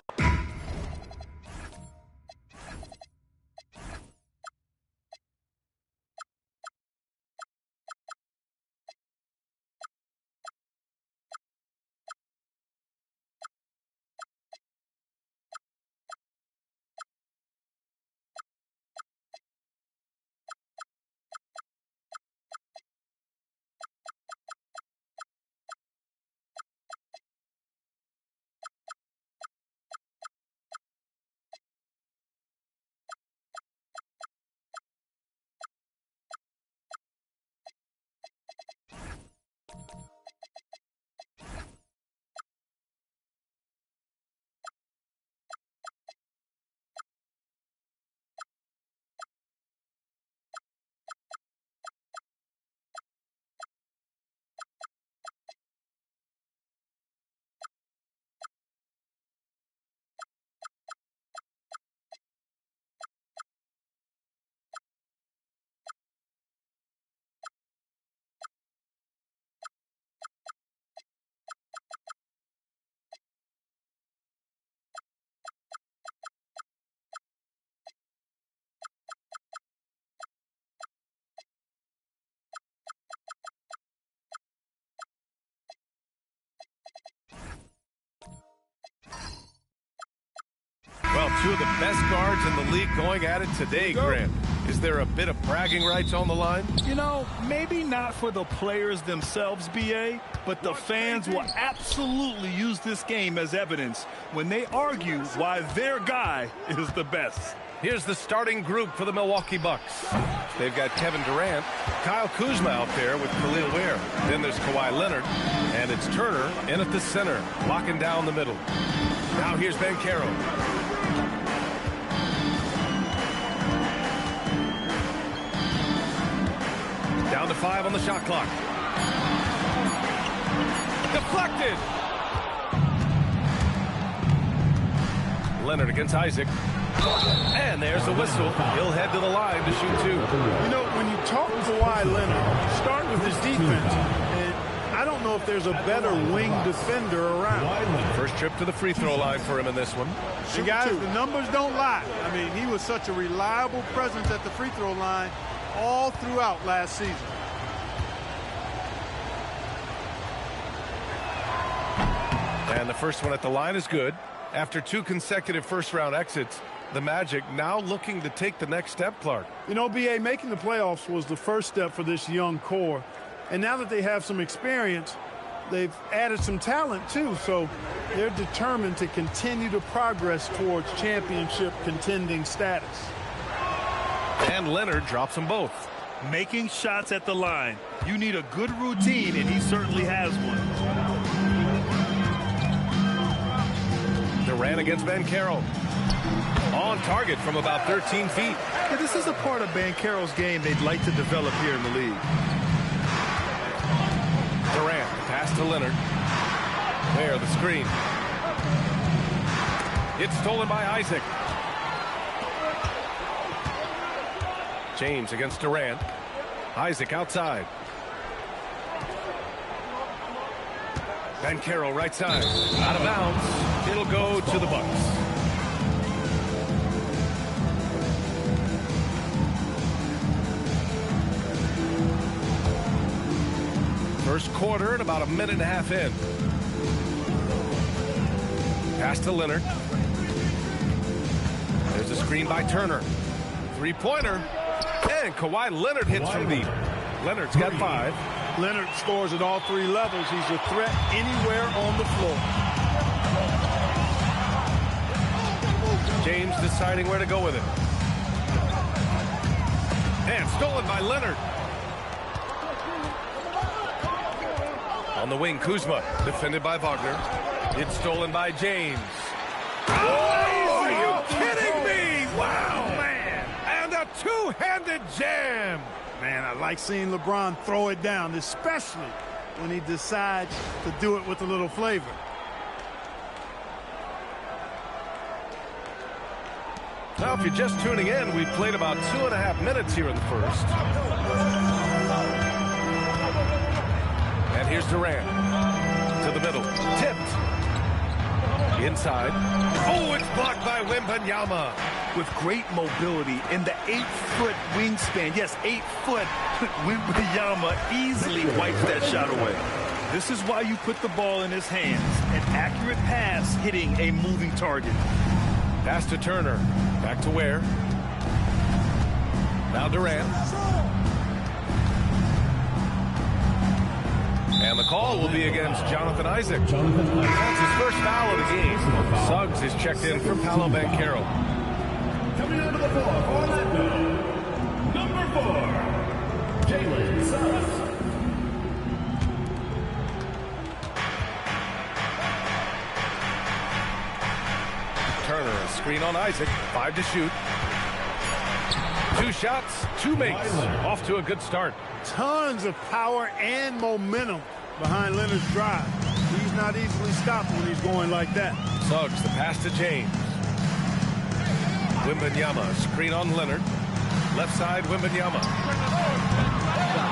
Two of the best guards in the league going at it today, Grant. Is there a bit of bragging rights on the line? You know, maybe not for the players themselves, B.A., but the fans will absolutely use this game as evidence when they argue why their guy is the best. Here's the starting group for the Milwaukee Bucks. They've got Kevin Durant, Kyle Kuzma out there with Khalil Ware. Then there's Kawhi Leonard, and it's Turner in at the center, locking down the middle. Now here's Banchero. Down to 5 on the shot clock. Deflected. Leonard against Isaac. And there's the whistle. He'll head to the line to shoot 2. You know, when you talk to Kawhi Leonard, start with his defense. And I don't know if there's a better wing defender around. First trip to the free throw line for him in this one. And guys, the numbers don't lie. I mean, he was such a reliable presence at the free throw line all throughout last season. And the first one at the line is good. After 2 consecutive first-round exits, the Magic now looking to take the next step, Clark. You know, B.A., making the playoffs was the first step for this young core. And now that they have some experience, they've added some talent, too. So they're determined to continue to progress towards championship contending status. And Leonard drops them both. Making shots at the line. You need a good routine, and he certainly has one. Durant against Banchero. On target from about 13 feet. Yeah, this is a part of Banchero's game they'd like to develop here in the league. Durant, pass to Leonard. There, the screen. It's stolen by Isaac. James against Durant. Isaac outside. Banchero right side. Out of bounds. It'll go to the Bucks. First quarter and about a minute and a half in. Pass to Leonard. There's a screen by Turner. Three-pointer. And Kawhi Leonard hits from deep. Leonard's got 5. Leonard scores at all 3 levels. He's a threat anywhere on the floor. James deciding where to go with it. And stolen by Leonard. On the wing, Kuzma, defended by Wagner. It's stolen by James. Oh, are you kidding me? Wow, man. And a two-handed jam. Man, I like seeing LeBron throw it down, especially when he decides to do it with a little flavor. Now, if you're just tuning in, we've played about 2.5 minutes here in the first. And here's Durant to the middle. Tipped. Inside. Oh, it's blocked by Wembanyama. With great mobility in the 8-foot wingspan. Yes, 8 foot. Wembanyama easily wipes that shot away. This is why you put the ball in his hands. An accurate pass hitting a moving target. Pass to Turner. Back to Ware. Now Durant. And the call will be against Jonathan Isaac. That's his first foul of the game. Suggs is checked in for Paolo Banchero. Coming out of the floor for Orlando, number 4, Jalen Suggs. Turner, a screen on Isaac. 5 to shoot. 2 shots, 2 makes. Off to a good start. Tons of power and momentum behind Leonard's drive. He's not easily stopped when he's going like that. Suggs, the pass to James. Wembanyama, screen on Leonard. Left side, Wembanyama.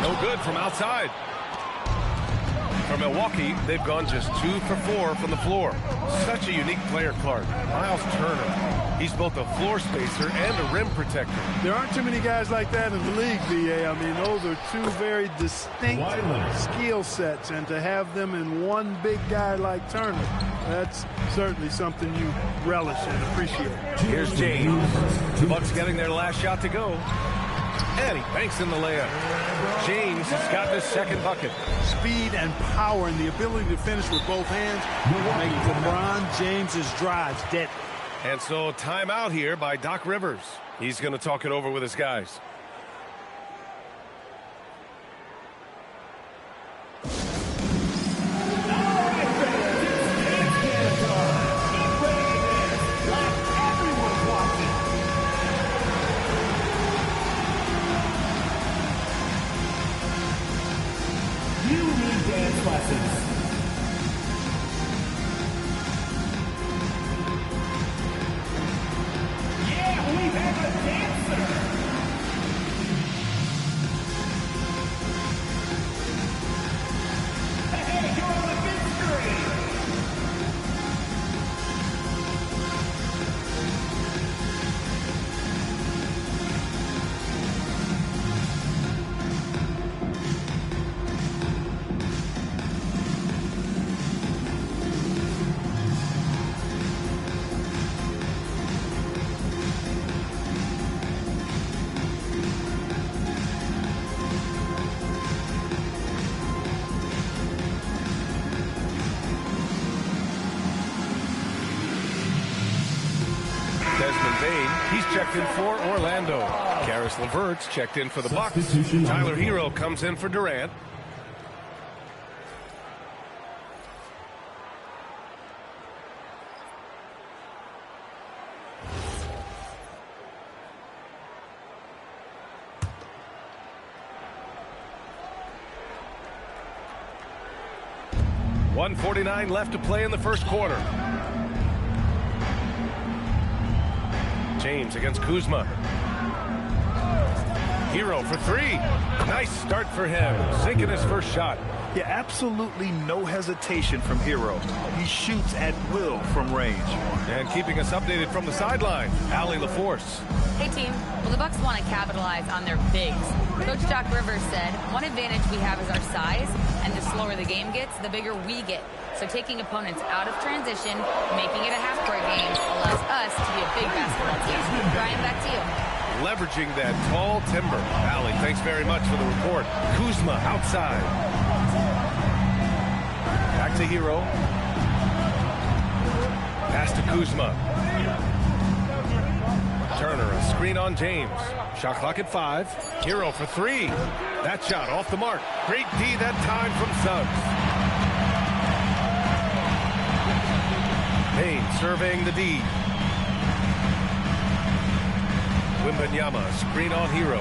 No good from outside. For Milwaukee, they've gone just 2 for 4 from the floor. Such a unique player, Clark. Miles Turner. He's both a floor spacer and a rim protector. There aren't too many guys like that in the league, BA. I mean, those are two very distinct skill sets, and to have them in one big guy like Turner, that's certainly something you relish and appreciate. Here's James. The Bucks getting their last shot to go. And he banks in the layup. James has got his second bucket. Speed and power and the ability to finish with both hands make LeBron James's drives deadly. And so timeout here by Doc Rivers. He's going to talk it over with his guys. He's checked in for Orlando. Karis LeVert's checked in for the Bucks. Tyler Hero comes in for Durant. .149 left to play in the first quarter. James against Kuzma. Hero for three. Nice start for him. Sinking his first shot. Yeah, absolutely no hesitation from Hero. He shoots at will from range. And keeping us updated from the sideline, Allie LaForce. Hey, team. Well, the Bucks want to capitalize on their bigs. Coach Doc Rivers said, one advantage we have is our size, and the slower the game gets, the bigger we get. So taking opponents out of transition, making it a half-court game, allows us to be a big basketball team. Brian, back to you. Leveraging that tall timber. Allie, thanks very much for the report. Kuzma outside. Back to Hero. Pass to Kuzma. Turner, a screen on James. Shot clock at 5. Hero for three. That shot off the mark. Great D that time from Suggs. Payne surveying the D. Wembanyama, screen on Hero.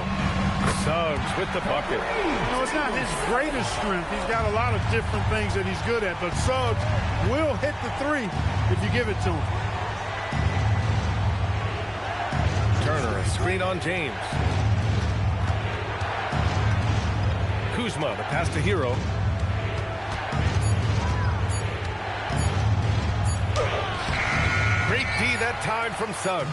Suggs with the bucket. No, it's not his greatest strength. He's got a lot of different things that he's good at, but Suggs will hit the three if you give it to him. Turner, a screen on James. Kuzma, the pass to Hero. Great D that time from Suggs.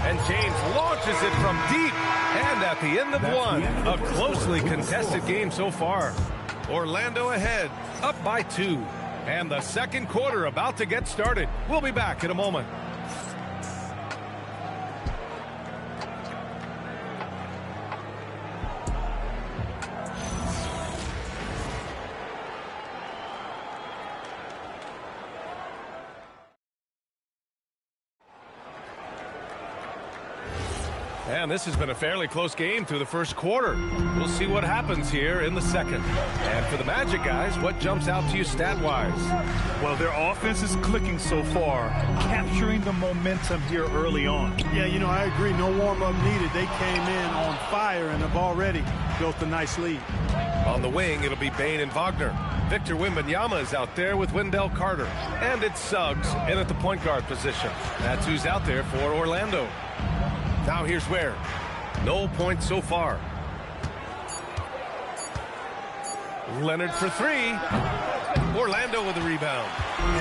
And James launches it from deep. And at the end of one, a closely contested game so far. Orlando ahead, up by 2. And the second quarter about to get started. We'll be back in a moment. And this has been a fairly close game through the first quarter. We'll see what happens here in the second. And for the Magic guys, what jumps out to you stat-wise? Well, their offense is clicking so far, capturing the momentum here early on. Yeah, you know, I agree. No warm-up needed. They came in on fire and have already built a nice lead. On the wing, it'll be Bane and Wagner. Victor Wembanyama is out there with Wendell Carter. And it's Suggs in at the point guard position. That's who's out there for Orlando. Now here's where. No points so far. Leonard for three. Orlando with the rebound.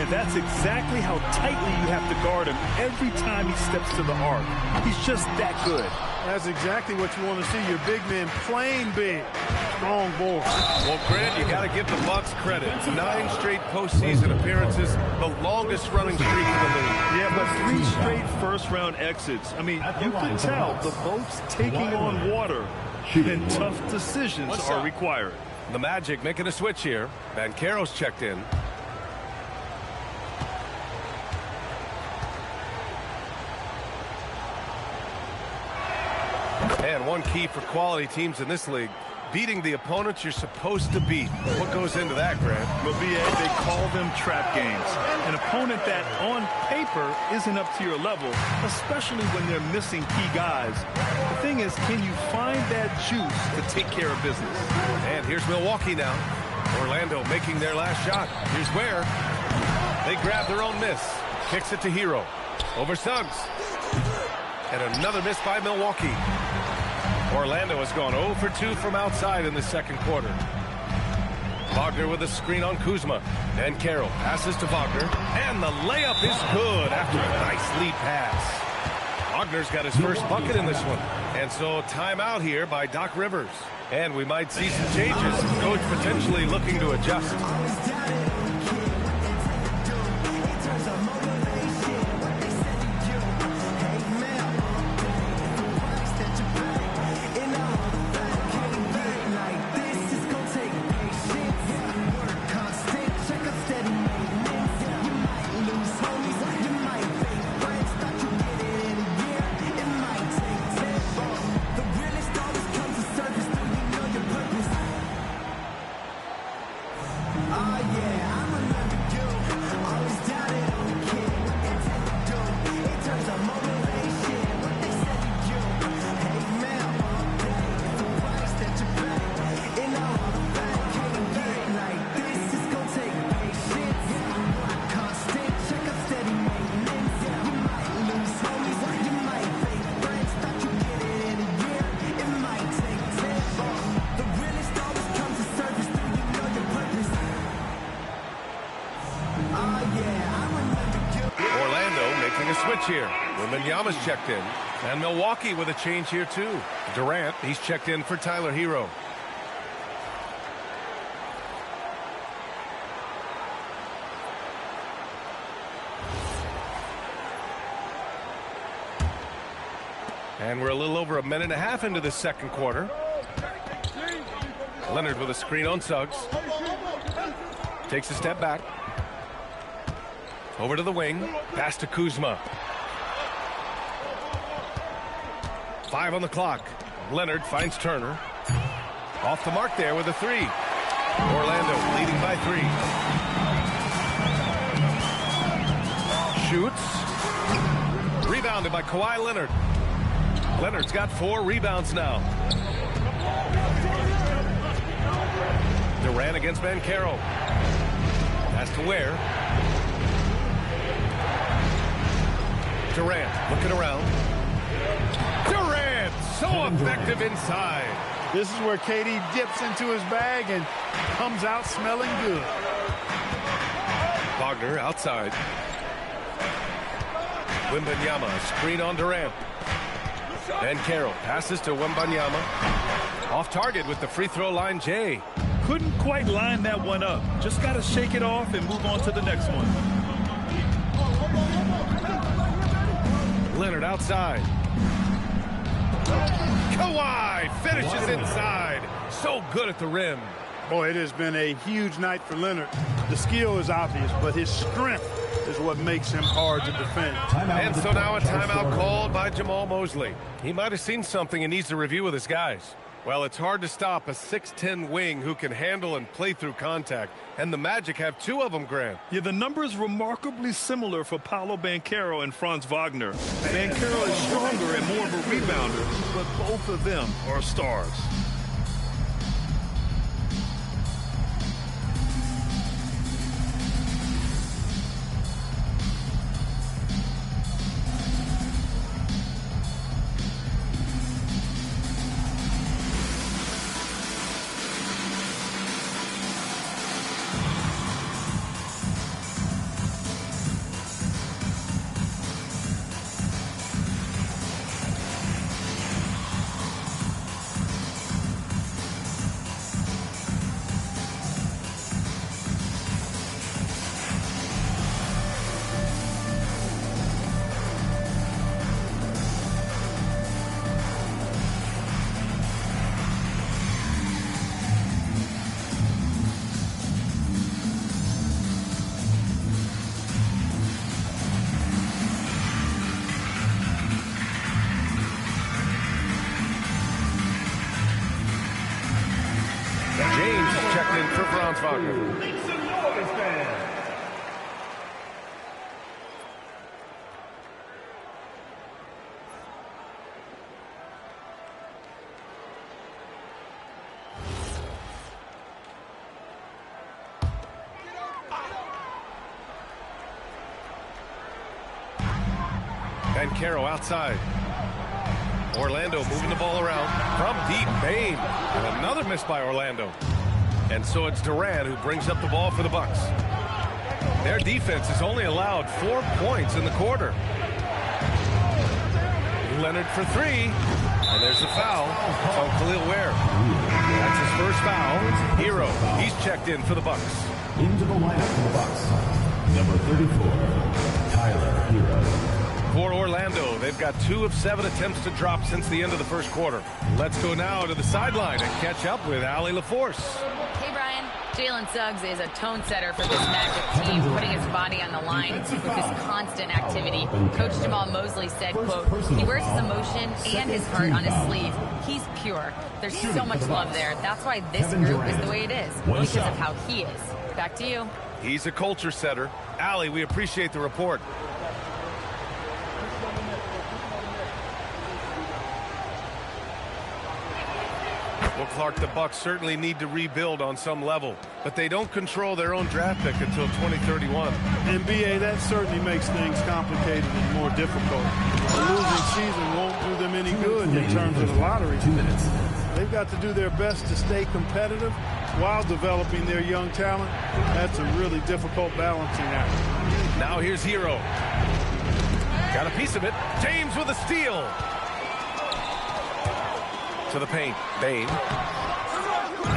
And that's exactly how tightly you have to guard him every time he steps to the arc. He's just that good. That's exactly what you want to see. Your big man playing big. Strong board. Well, Grant, you got to give the Bucks credit. 9 straight postseason appearances, the longest running streak in the league. Yeah, but 3 straight first-round exits. I mean, you can tell the boat's taking on water, and tough decisions are required. The Magic making a switch here. Banchero's checked in. And one key for quality teams in this league, beating the opponents you're supposed to beat. What goes into that, Grant? Well, they call them trap games. An opponent that, on paper, isn't up to your level, especially when they're missing key guys. The thing is, can you find that juice to take care of business? And here's Milwaukee now. Orlando making their last shot. Here's where they grab their own miss. Kicks it to Hero. Over Suggs. And another miss by Milwaukee. Orlando has gone 0 for 2 from outside in the second quarter. Wagner with a screen on Kuzma. And Carroll passes to Wagner. And the layup is good after a nice lead pass. Wagner's got his first bucket in this one. And so timeout here by Doc Rivers. And we might see some changes. Coach potentially looking to adjust. Here. Wembanyama's checked in. And Milwaukee with a change here too. Durant, he's checked in for Tyler Hero. And we're a little over a minute and a half into the second quarter. Leonard with a screen on Suggs. Takes a step back. Over to the wing. Pass to Kuzma. 5 on the clock. Leonard finds Turner. Off the mark there with a 3. Orlando leading by 3. Shoots. Rebounded by Kawhi Leonard. Leonard's got 4 rebounds now. Durant against Banchero. Pass to Ware. Durant looking around. Durant so effective inside. This is where KD dips into his bag and comes out smelling good. Wagner outside. Wembanyama screen on Durant. And Carroll passes to Wembanyama. Off target with the free throw line, Jay. Couldn't quite line that one up. Just got to shake it off and move on to the next one. Leonard outside. Kawhi finishes inside. So good at the rim. Boy, it has been a huge night for Leonard. The skill is obvious, but his strength is what makes him hard to defend. And so now a timeout called by Jamal Mosley. He might have seen something and needs to review with his guys. Well, it's hard to stop a 6'10 wing who can handle and play through contact. And the Magic have 2 of them, Grant. Yeah, the numbers remarkably similar for Paolo Banchero and Franz Wagner. Banchero is stronger and more of a rebounder, but both of them are stars. fun. Make some noise, man. And Caro outside. Orlando moving the ball around from deep. Bain. And another miss by Orlando. And so it's Durant who brings up the ball for the Bucks. Their defense has only allowed 4 points in the quarter. Leonard for three. And there's a foul on Khalil Ware. That's his first foul. Hero. He's checked in for the Bucks. Into the lineup for the Bucks. Number 34, Tyler Hero. For Orlando, they've got 2 of 7 attempts to drop since the end of the first quarter. Let's go now to the sideline and catch up with Allie LaForce. Hey, Brian. Jalen Suggs is a tone setter for this Magic team, putting his body on the line with this constant activity. Coach Jamal Mosley said, quote, he wears his emotion and his heart on his sleeve. He's pure. There's so much love there. That's why this group is the way it is, because of how he is. Back to you. He's a culture setter. Allie, we appreciate the report. Well, Clark, the Bucks certainly need to rebuild on some level, but they don't control their own draft pick until 2031. And, B.A., that certainly makes things complicated and more difficult. A losing season won't do them any good in terms of the lottery. 2 minutes. They've got to do their best to stay competitive while developing their young talent. That's a really difficult balancing act. Now here's Hero. Got a piece of it. James with a steal. To the paint. Bain.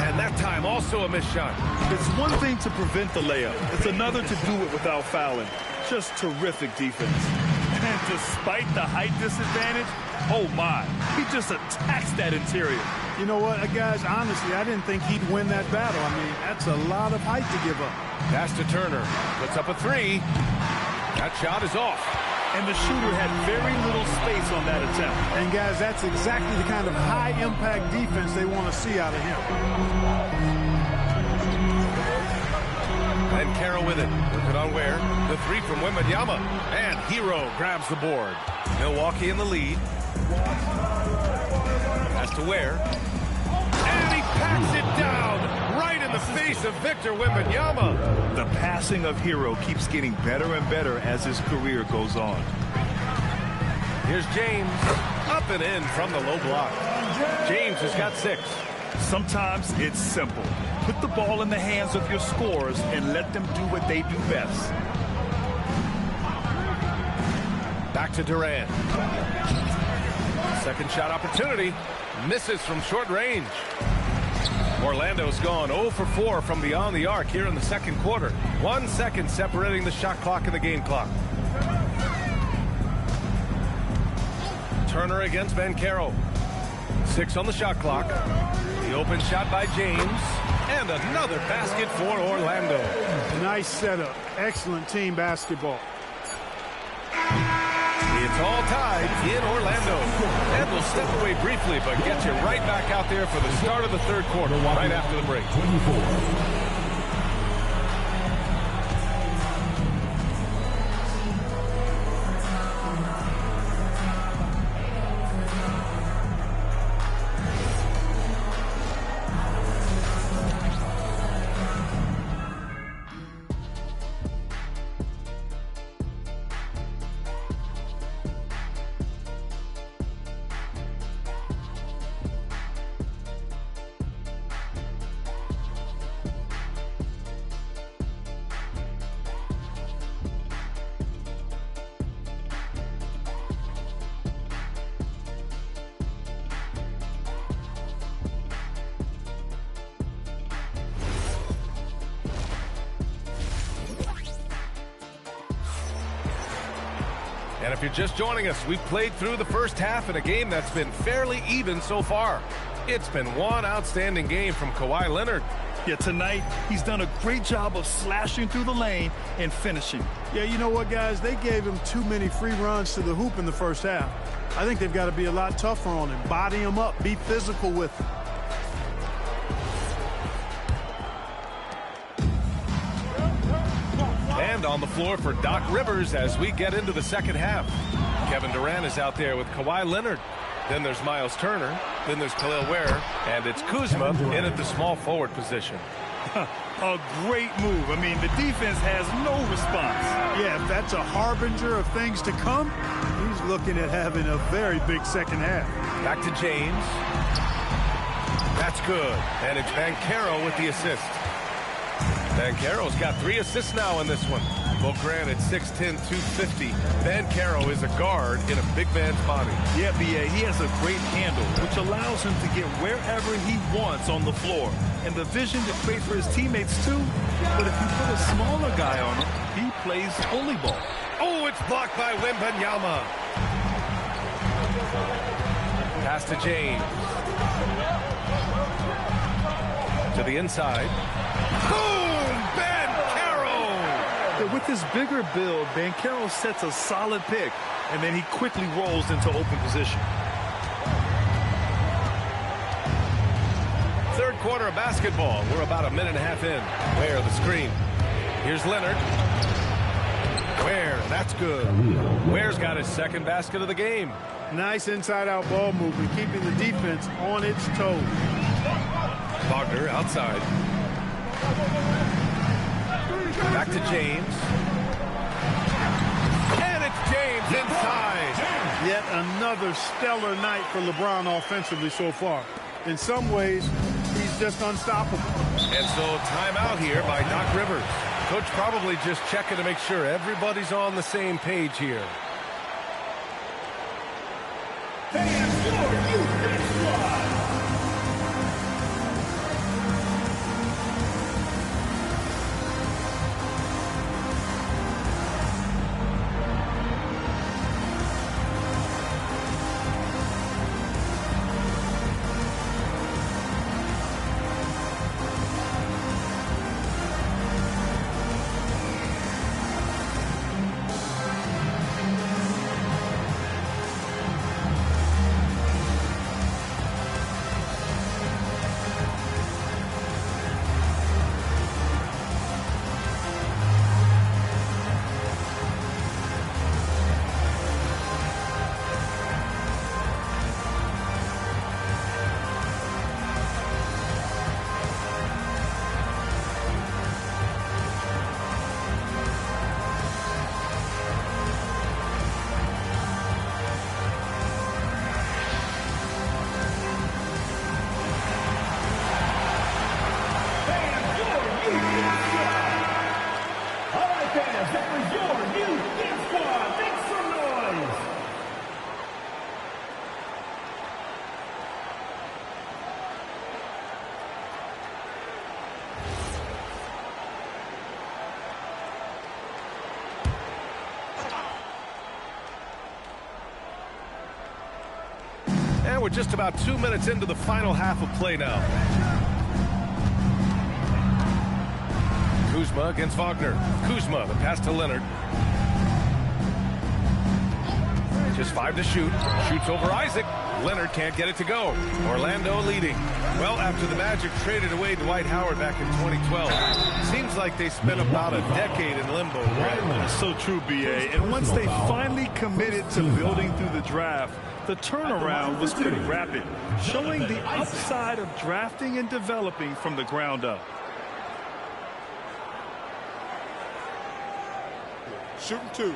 And that time also a missed shot. It's one thing to prevent the layup. It's another to do it without fouling. Just terrific defense. And despite the height disadvantage, oh my, he just attacks that interior. You know what, guys, honestly, I didn't think he'd win that battle. I mean, that's a lot of height to give up. Pass to Turner. Puts up a three. That shot is off. And the shooter had very little space on that attempt. And, guys, that's exactly the kind of high-impact defense they want to see out of him. And Caro with it. Look it on Ware. The three from Wembanyama. And Hero grabs the board. Milwaukee in the lead. Pass to Ware. And he packs it down right in the face of Victor Wembanyama. The passing of Hero keeps getting better and better as his career goes on. Here's James. Up and in from the low block. James has got 6. Sometimes it's simple. Put the ball in the hands of your scorers and let them do what they do best. Back to Durant. Second shot opportunity. Misses from short range. Orlando's gone 0 for 4 from beyond the arc here in the second quarter. 1 second separating the shot clock and the game clock. Turner against Caro. 6 on the shot clock. The open shot by James. And another basket for Orlando. Nice setup. Excellent team basketball. It's all tied in Orlando. And we'll step away briefly, but get you right back out there for the start of the third quarter, right after the break. 24. And if you're just joining us, we've played through the first half in a game that's been fairly even so far. It's been one outstanding game from Kawhi Leonard. Yeah, tonight, he's done a great job of slashing through the lane and finishing. Yeah, you know what, guys? They gave him too many free runs to the hoop in the first half. I think they've got to be a lot tougher on him. Body him up. Be physical with him. on the floor for Doc Rivers as we get into the second half. Kevin Durant is out there with Kawhi Leonard. Then there's Miles Turner. Then there's Khalil Ware. And it's Kuzma in at the small forward position. A great move. I mean, the defense has no response. Yeah, if that's a harbinger of things to come, he's looking at having a very big second half. Back to James. That's good. And it's Banchero with the assist. Banchero's got 3 assists now in this one. Well, granted, 6'10", 250. Banchero is a guard in a big man's body. Yeah, B.A., he has a great handle, which allows him to get wherever he wants on the floor. And the vision to create for his teammates, too. But if you put a smaller guy on him, he plays bully ball. Oh, it's blocked by Wembanyama. Pass to James. To the inside. Boom! Banchero! Yeah, with his bigger build, Banchero sets a solid pick, and then he quickly rolls into open position. Third quarter of basketball. We're about a minute and a half in. Ware, the screen. Here's Leonard. Ware, that's good. Ware's got his second basket of the game. Nice inside-out ball movement, keeping the defense on its toes. Wagner outside. Back to James. And it's James inside. Yet another stellar night for LeBron offensively so far. In some ways, he's just unstoppable. And so timeout here by Doc Rivers. Coach probably just checking to make sure everybody's on the same page here. And we're just about 2 minutes into the final half of play now. Kuzma against Wagner. Kuzma, the pass to Leonard. Just 5 to shoot. Shoots over Isaac. Leonard can't get it to go. Orlando leading. Well, after the Magic traded away Dwight Howard back in 2012, seems like they spent about a decade in limbo. That's so true, B.A. And once they finally committed to building through the draft, the turnaround was pretty rapid, showing the upside of drafting and developing from the ground up. Shooting 2.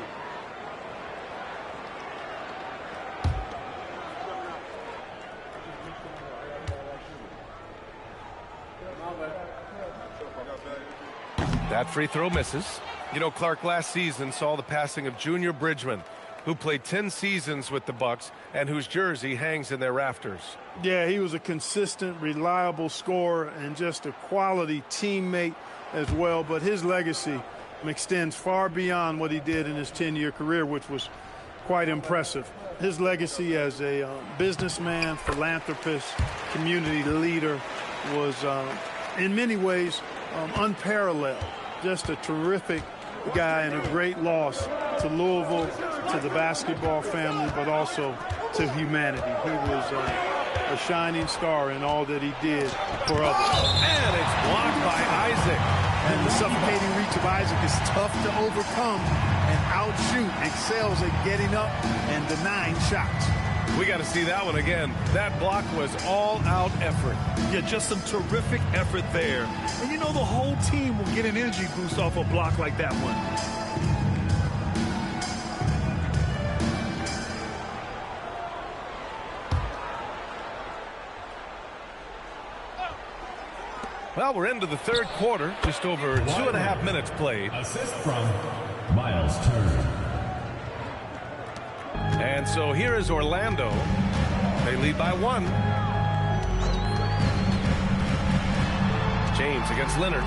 That free throw misses. You know, Clark last season saw the passing of Junior Bridgman, who played 10 seasons with the Bucks and whose jersey hangs in their rafters. Yeah, he was a consistent, reliable scorer and just a quality teammate as well. But his legacy extends far beyond what he did in his 10-year career, which was quite impressive. His legacy as a businessman, philanthropist, community leader was in many ways unparalleled. Just a terrific guy and a great loss to Louisville, to the basketball family, but also to humanity. He was a shining star in all that he did for others. And it's blocked by Isaac. And the suffocating reach of Isaac is tough to overcome, and outshoot excels at getting up and denying shots. We got to see that one again. That block was all-out effort. Yeah, just some terrific effort there. And you know the whole team will get an energy boost off a block like that one. Well, we're into the third quarter. Just over 2.5 minutes played. Assist from Miles Turner. And so here is Orlando. They lead by 1. James against Leonard.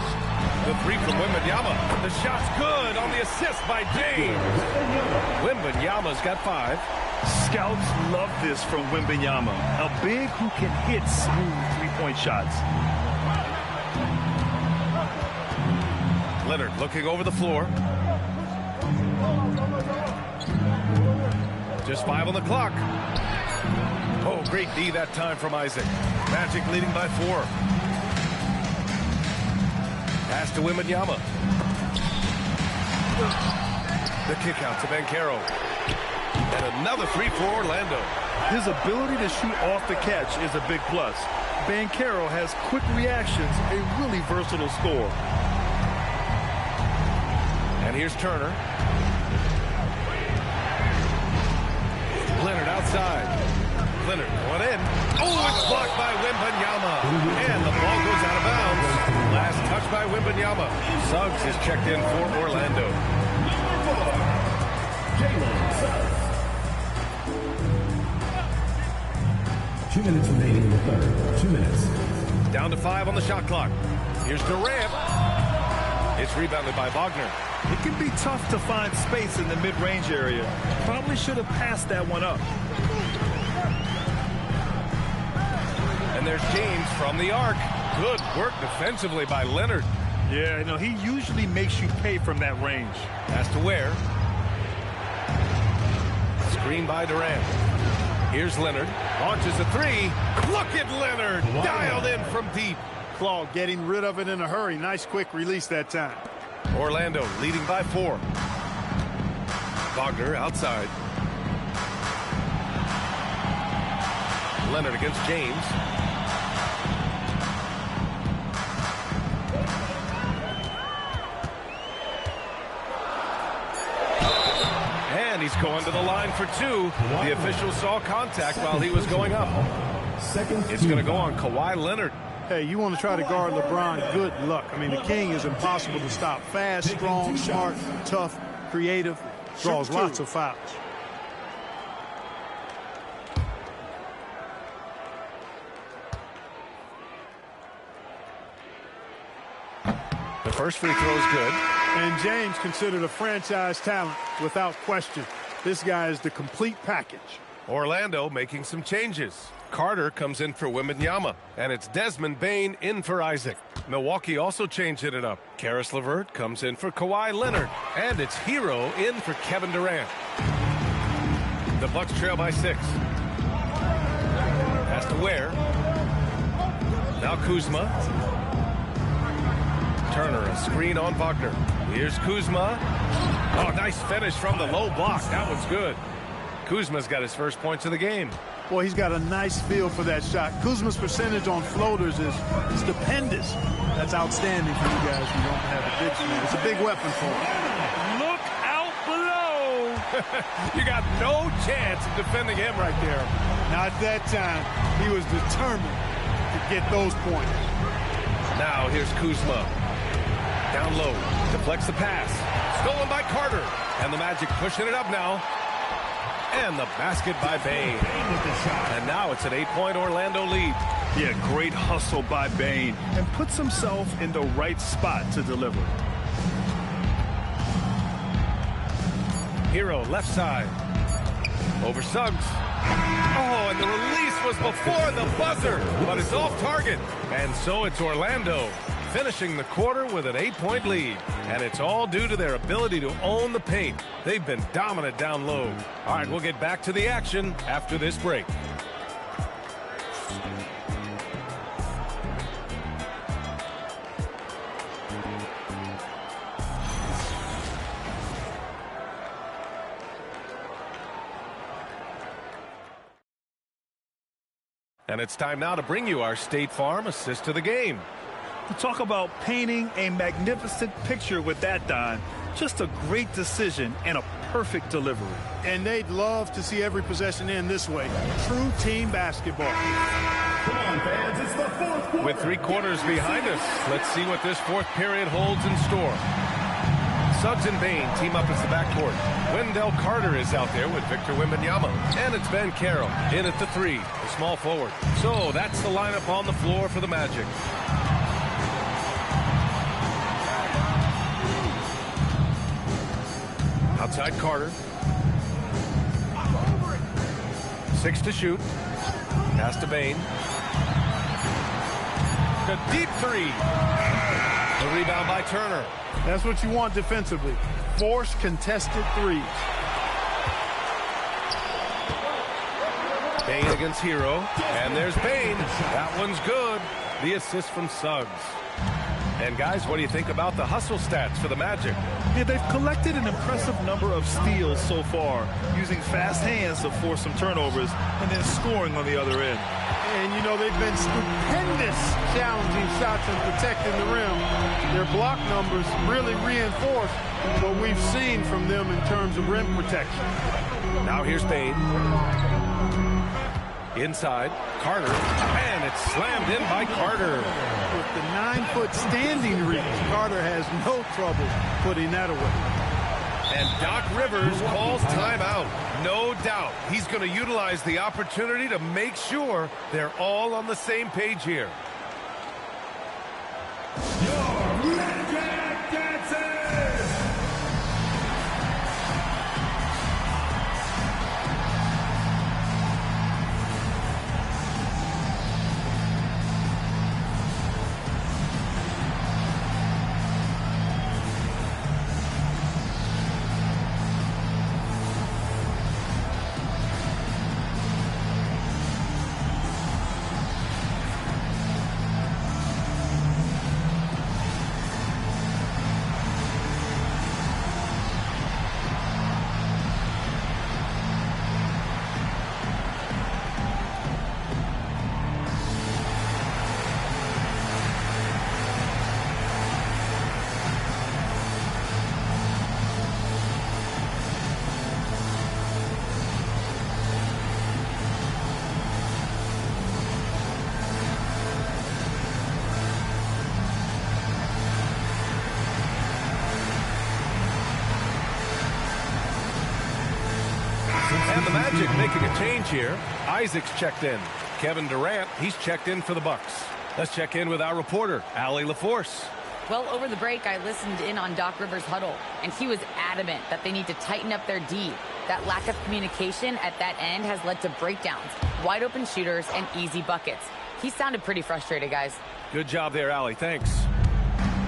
The 3 from Wembanyama. The shot's good on the assist by James. Wembanyama's got 5. Scouts love this from Wembanyama. A big who can hit smooth three-point shots. Leonard looking over the floor. Just 5 on the clock. Oh, great D that time from Isaac. Magic leading by 4. Pass to Wembanyama. The kick out to Banchero. And another 3 for Orlando. His ability to shoot off the catch is a big plus. Banchero has quick reactions, a really versatile scorer. And here's Turner. Leonard outside. Leonard going in. Oh, it's blocked by Wembanyama. And the ball goes out of bounds. Last touch by Wembanyama. Suggs is checked in for Orlando. Jalen Suggs. 2 minutes remaining in the third. 2 minutes. Down to 5 on the shot clock. Here's Durant. It's rebounded by Wagner. It can be tough to find space in the mid-range area. Probably should have passed that one up. And there's James from the arc. Good work defensively by Leonard. Yeah, you know, he usually makes you pay from that range. Has to wear. Screen by Durant. Here's Leonard. Launches a 3. Look at Leonard. Dialed in from deep. Claw getting rid of it in a hurry. Nice quick release that time. Orlando leading by 4. Wagner outside. Leonard against James. And he's going to the line for 2. The official saw contact while he was going up. It's going to go on Kawhi Leonard. Hey, you want to try to guard LeBron, good luck. I mean, the king is impossible to stop. Fast, strong, smart, tough, creative, draws lots of fouls. The first free throw is good. And James considered a franchise talent without question. This guy is the complete package. Orlando making some changes. Carter comes in for Wembanyama, and it's Desmond Bane in for Isaac. Milwaukee also changing it up. Karis LeVert comes in for Kawhi Leonard, and it's Hero in for Kevin Durant. The Bucks trail by 6. Has to wear. Now Kuzma. Turner, a screen on Wagner. Here's Kuzma. Oh, nice finish from the low block. That was good. Kuzma's got his first points of the game. Boy, he's got a nice feel for that shot. Kuzma's percentage on floaters is stupendous. That's outstanding for you guys who don't have addiction. It's a big weapon for him. Look out below. You got no chance of defending him right there. Not that time. He was determined to get those points. Now here's Kuzma. Down low. Deflects the pass. Stolen by Carter. And the Magic pushing it up now. And the basket by Bane. And now it's an 8-point Orlando lead. Yeah, great hustle by Bane. And puts himself in the right spot to deliver. Hero left side. Over Suggs. Oh, and the release was before the buzzer. But it's off target. And so it's Orlando finishing the quarter with an 8-point lead. And it's all due to their ability to own the paint. They've been dominant down low. All right, we'll get back to the action after this break. And it's time now to bring you our State Farm assist to the game. To talk about painting a magnificent picture with that, Don. Just a great decision and a perfect delivery. And they'd love to see every possession end this way. True team basketball. Come on, fans, it's the fourth quarter. With 3 quarters behind us, let's see what this fourth period holds in store. Suggs and Bain team up as the backcourt. Wendell Carter is out there with Victor Wembanyama. And it's Ben Carroll in at the 3, the small forward. So that's the lineup on the floor for the Magic. Outside Carter. 6 to shoot. Pass to Bain. A deep 3. The rebound by Turner. That's what you want defensively. Force contested threes. Bain against Hero. And there's Bain. That one's good. The assist from Suggs. And guys, what do you think about the hustle stats for the Magic? Yeah, they've collected an impressive number of steals so far, using fast hands to force some turnovers and then scoring on the other end. And, you know, they've been stupendous challenging shots and protecting the rim. Their block numbers really reinforce what we've seen from them in terms of rim protection. Now here's Bain. Inside, Carter, and it's slammed in by Carter. With the 9-foot standing reach, Carter has no trouble putting that away. And Doc Rivers calls timeout. No doubt he's going to utilize the opportunity to make sure they're all on the same page here. And the Magic making a change here. Isaac's checked in. Kevin Durant, he's checked in for the Bucks. Let's check in with our reporter, Allie LaForce. Well, over the break, I listened in on Doc Rivers' huddle, and he was adamant that they need to tighten up their D. That lack of communication at that end has led to breakdowns, wide open shooters, and easy buckets. He sounded pretty frustrated, guys. Good job there, Allie. Thanks.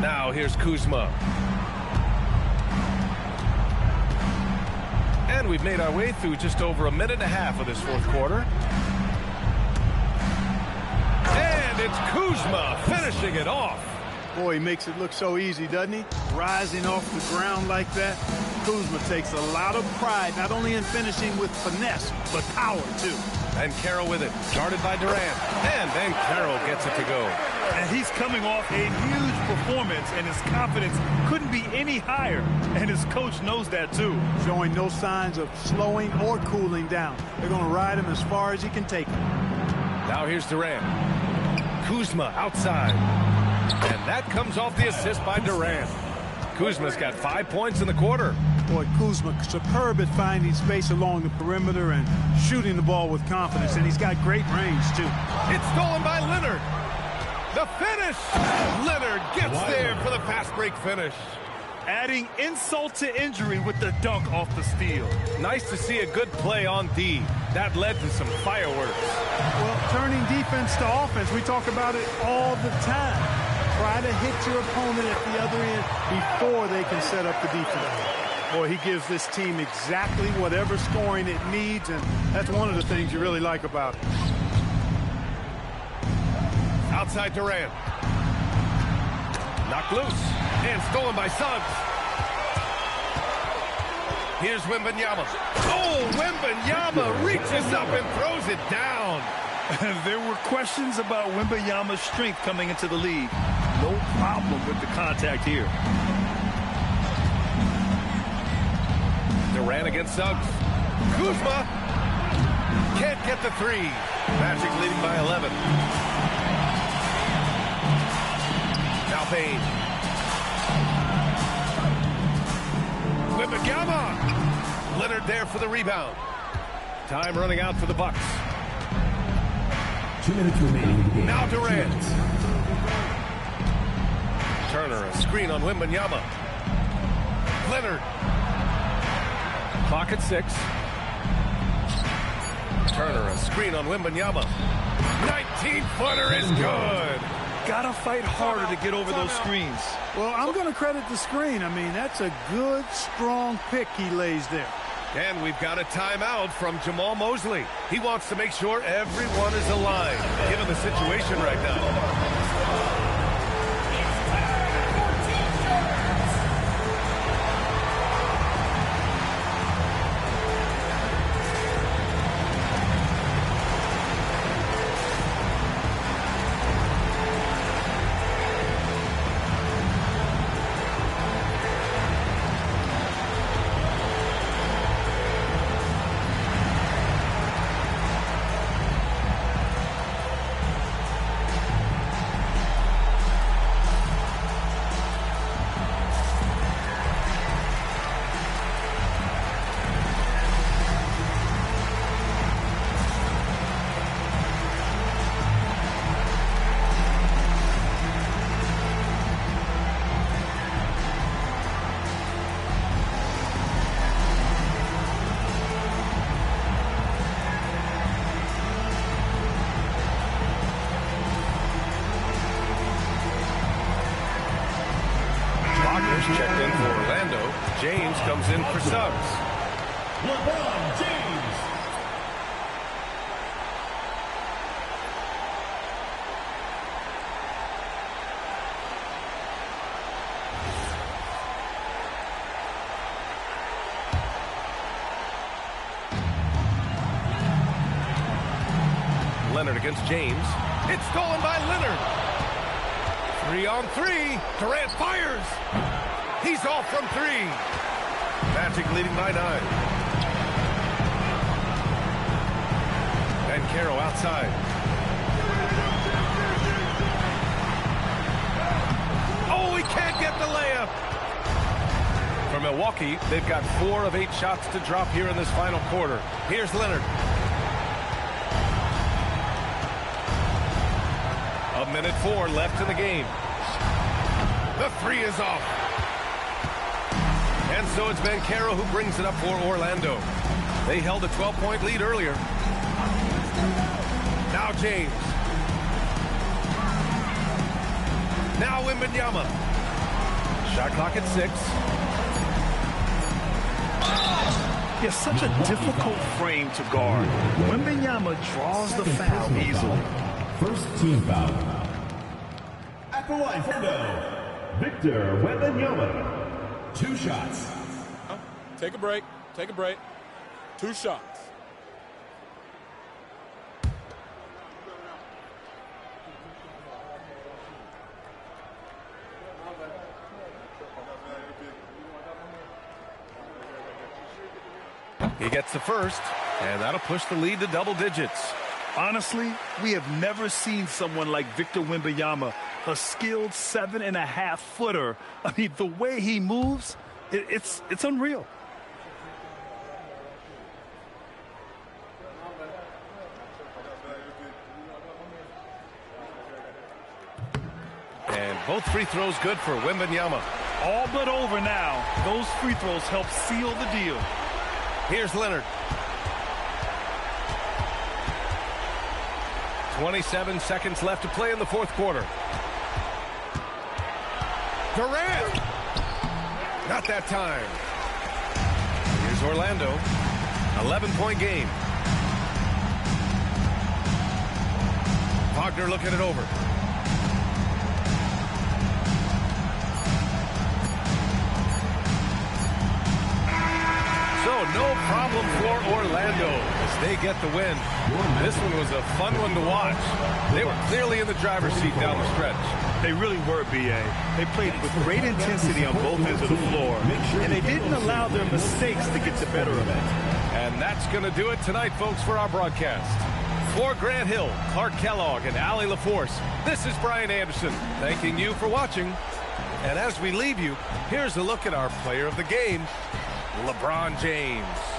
Now here's Kuzma. And we've made our way through just over a minute and a half of this fourth quarter. And it's Kuzma finishing it off. Boy, he makes it look so easy, doesn't he? Rising off the ground like that. Kuzma takes a lot of pride, not only in finishing with finesse, but power, too. And Carroll with it, guarded by Durant. And then Carroll gets it to go. And he's coming off a huge performance, and his confidence couldn't be any higher. And his coach knows that, too. Showing no signs of slowing or cooling down. They're going to ride him as far as he can take him. Now here's Durant. Kuzma outside. And that comes off the assist by Durant. Kuzma's got 5 points in the quarter. Boy, Kuzma superb at finding space along the perimeter and shooting the ball with confidence, and he's got great range, too. It's stolen by Leonard. The finish! Leonard gets there for the fast break finish. Adding insult to injury with the dunk off the steal. Nice to see a good play on D. That led to some fireworks. Well, turning defense to offense, we talk about it all the time. Try to hit your opponent at the other end before they can set up the defense. Boy, he gives this team exactly whatever scoring it needs, and that's one of the things you really like about it. Outside Durant. Knocked loose and stolen by Suggs. Here's Wembanyama. Oh, Wembanyama reaches up and throws it down. There were questions about Wembanyama's strength coming into the league. No problem with the contact here. Durant against Suggs. Kuzma can't get the three. Magic leading by 11. Now Payne. Wembanyama. Leonard there for the rebound. Time running out for the Bucks. 2 minutes remaining. Now Durant. Turner, a screen on Wembanyama. Leonard. Clock at 6. Turner, a screen on Wembanyama. 19-footer is good. Gotta fight harder to get over those screens. Well, I'm going to credit the screen. I mean, that's a good, strong pick he lays there. And we've got a timeout from Jamal Mosley. He wants to make sure everyone is aligned, given the situation right now. Checked in for Orlando. James comes in for Suggs. LeBron James. Leonard against James. It's stolen by Leonard. 3-on-3. Durant fires. He's off from 3. Magic leading by 9. And Caro outside. Oh, he can't get the layup. For Milwaukee, they've got 4 of 8 shots to drop here in this final quarter. Here's Leonard. A minute 4 left in the game. The 3 is off. And so it's Caro who brings it up for Orlando. They held a 12-point lead earlier. Now James. Now Wembanyama. Shot clock at 6. Yeah, such a difficult frame to guard. Wembanyama draws the foul easily. First team foul. At the line for Victor Wembanyama. 2 shots. Take a break. Take a break. 2 shots. He gets the first, and that'll push the lead to double digits. Honestly, we have never seen someone like Victor Wembanyama, a skilled 7.5-footer. I mean, the way he moves, it's unreal. And both free throws good for Wembanyama. All but over now. Those free throws help seal the deal. Here's Leonard. 27 seconds left to play in the fourth quarter. Durant! Not that time. Here's Orlando. 11-point game. Wagner looking it over. So no problem for Orlando as they get the win. This one was a fun one to watch. They were clearly in the driver's seat down the stretch. They really were, B.A. They played with great intensity on both ends of the floor, and they didn't allow their mistakes to get the better of it. And that's going to do it tonight, folks, for our broadcast. For Grant Hill, Clark Kellogg, and Allie LaForce, this is Brian Anderson, thanking you for watching. And as we leave you, here's a look at our player of the game, LeBron James.